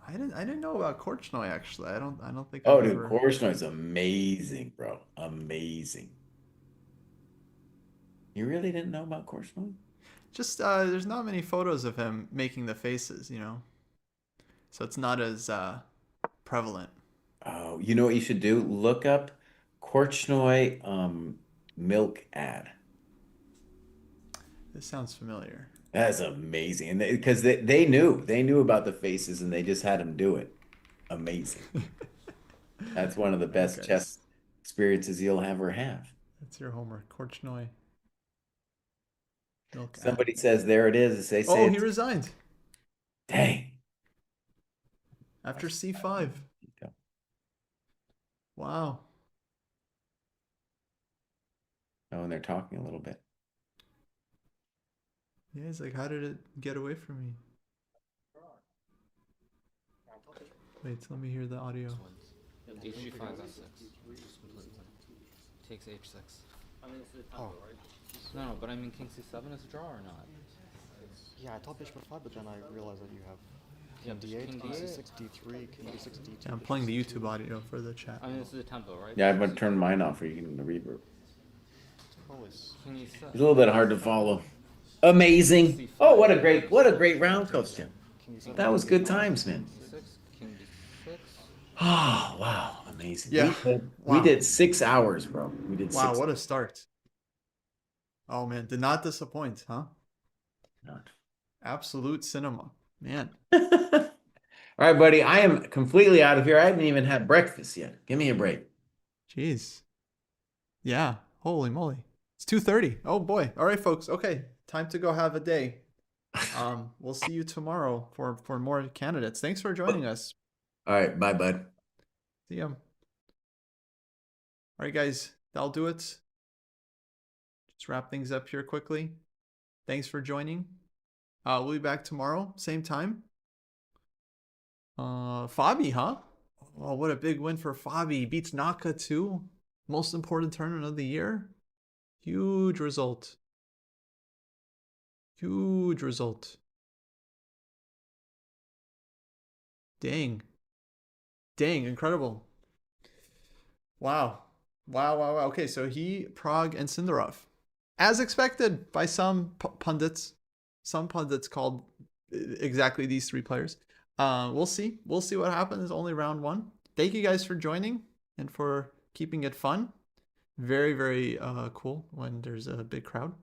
I didn't know about Korchnoi actually. I don't think Oh, I've dude, ever Korshnoy's amazing, bro. Amazing. You really didn't know about Korshnoy? just there's not many photos of him making the faces, so it's not as prevalent. Oh, you know what you should do? Look up Korchnoi milk ad. This sounds familiar. That's amazing. And because they knew about the faces and they just had him do it. Amazing. That's one of the All right, best guys, chess experiences you'll ever have. that's your homework. Korchnoi milk ad. Somebody says there it is. They say Oh, he it's resigned dang. after C5. Wow. Oh, and they're talking a little bit. Yeah, he's like, how did it get away from me? Wait, let me hear the audio. H5 F6. Just completely. Takes H6. Oh, No, no, but I mean King C7 is a draw or not? yeah, I thought bishop f5, but then I realized that you have Yeah, king bishop d8, king king d8. c6, d3, king d6, d2. Yeah, I'm bishop playing the c2. YouTube audio for the chat. I mean this is a tempo, right? Yeah, I'm Bishop gonna turn mine off for you can the reverb. Always. King It's E6. a little bit hard to follow. Amazing. Oh, what a great round, Coach Tim. King d7. That was good times, man. C6, King D6. Oh, wow. Amazing. Yeah. We Wow. did 6 hours, bro. We did Wow, 6 what a start. Oh man, did not disappoint, huh? hours. Absolute cinema. Man. All right, buddy. I am completely out of here. I haven't even had breakfast yet. Give me a break. Jeez. Yeah. Holy moly. It's 2:30. Oh boy. All right, folks. Okay. Time to go have a day. We'll see you tomorrow for more candidates. Thanks for joining us. All right. Bye, bud. See ya. All right, guys. That'll do it. Just wrap things up here quickly. Thanks for joining. We'll be back tomorrow, same time. Fabi, huh? Oh, what a big win for Fabi. Beats Naka too. Most important tournament of the year. Huge result. Huge result. Dang. Dang, incredible. Wow. Wow, wow, wow. Okay, so he, Prague, and Sindarov. As expected by some pundits. Some pundits called exactly these three players. We'll see. We'll see what happens. Only round one. Thank you guys for joining and for keeping it fun. Very, very cool when there's a big crowd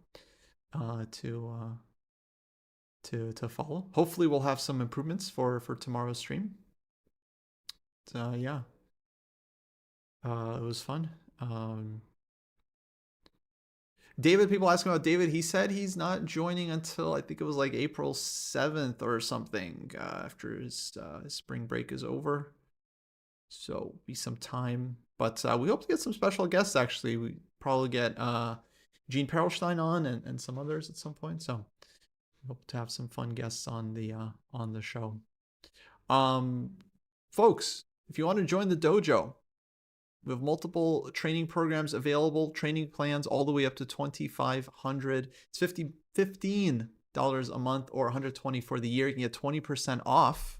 to follow. Hopefully, we'll have some improvements for tomorrow's stream. So yeah, it was fun. David, people asking about David. He said he's not joining until I think it was like April 7th or something after his spring break is over. So be some time. But we hope to get some special guests actually. We probably get Gene Perelstein on and some others at some point. So we hope to have some fun guests on the show. Folks, if you want to join the dojo, we have multiple training programs available, training plans all the way up to $2,500. It's $15 a month or $120 for the year. You can get 20% off.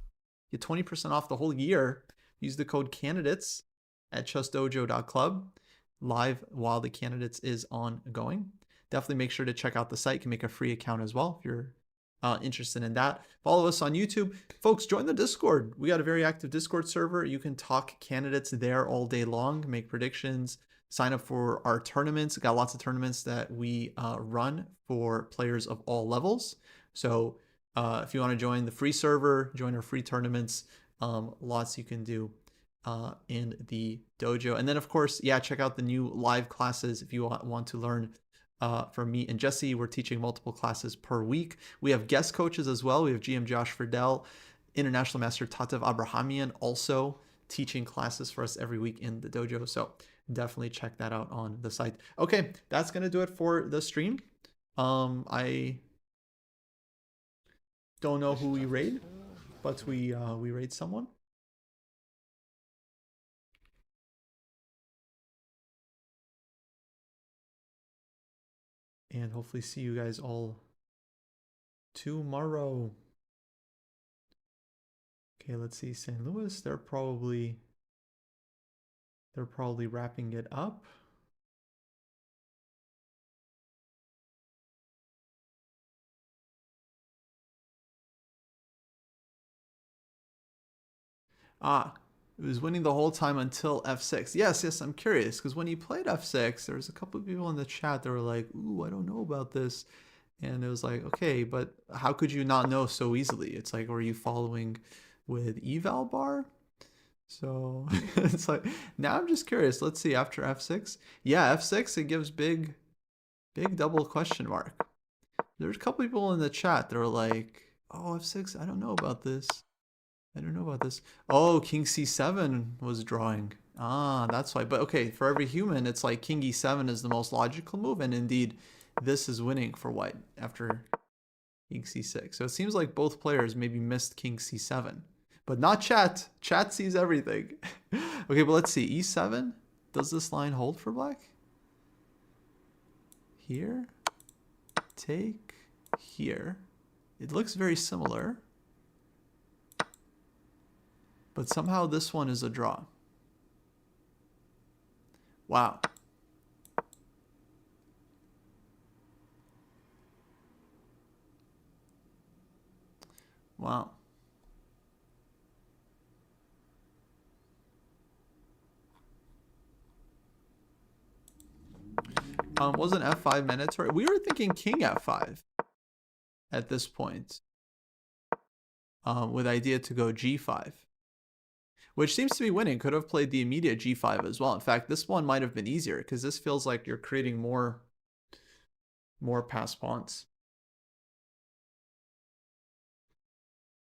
Get 20% off the whole year. Use the code candidates at chessdojo.club live while the candidates is ongoing. Definitely make sure to check out the site. You can make a free account as well if you're interested in that. Follow us on YouTube. Folks, join the Discord. We got a very active Discord server. You can talk candidates there all day long, make predictions, sign up for our tournaments. We got lots of tournaments that we run for players of all levels. So if you want to join the free server, join our free tournaments, lots you can do in the dojo. And then, of course, yeah, check out the new live classes if you want to learn from me and Jesse. We're teaching multiple classes per week. We have guest coaches as well. We have GM Josh Friedel, International Master Tatev Abrahamian, also teaching classes for us every week in the dojo. So definitely check that out on the site. Okay, that's going to do it for the stream. I don't know who we raid, but we raid someone. And hopefully see you guys all tomorrow. Okay, let's see. St. Louis, they're probably wrapping it up. It was winning the whole time until F6. Yes, I'm curious because when he played F6, there was a couple of people in the chat that were like, "Ooh, I don't know about this," and it was like, okay, but how could you not know so easily? It's like, were you following with eval bar? So it's like, now I'm just curious. Let's see after F6. Yeah, F6 it gives big double question mark. There's a couple people in the chat that are like, oh, F6, I don't know about this. I don't know about this. Oh, King C7 was drawing. Ah, that's why. But okay, for every human, it's like King E7 is the most logical move, and indeed, this is winning for white after King C6. So it seems like both players maybe missed King C7, but not chat. Chat sees everything. Okay, but let's see. E7. Does this line hold for black? Here. Take. Here. It looks very similar. But somehow this one is a draw. Wow. Wow. Wasn't F5 mandatory? We were thinking King F5 at this point. With idea to go G5. Which seems to be winning. Could have played the immediate G5 as well. In fact, this one might have been easier because this feels like you're creating more pass pawns.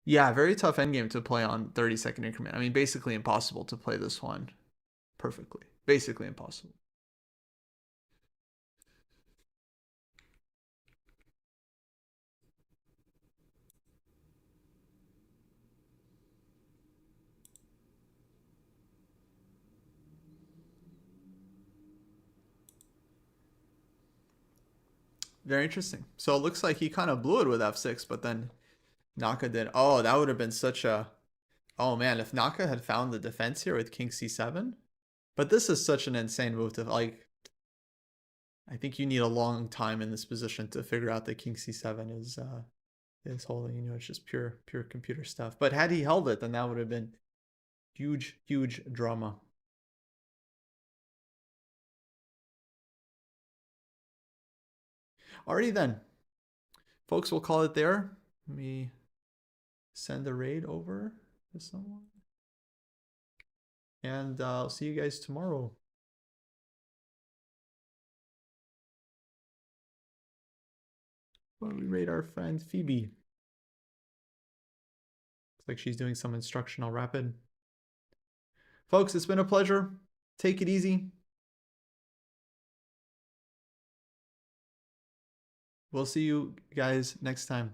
Yeah, very tough endgame to play on 30-second increment. I mean, basically impossible to play this one perfectly. Basically impossible. Very interesting. So it looks like he kind of blew it with f6, but then Naka did. Oh, that would have been such a... Oh man, if Naka had found the defense here with king c7. But this is such an insane move to, like... I think you need a long time in this position to figure out that king c7 is holding. You know, it's just pure computer stuff. But had he held it, then that would have been huge drama. Alrighty then. Folks, we'll call it there. Let me send the raid over to someone. And I'll see you guys tomorrow. Why don't we raid our friend Phoebe? Looks like she's doing some instructional rapid. Folks, it's been a pleasure. Take it easy. We'll see you guys next time.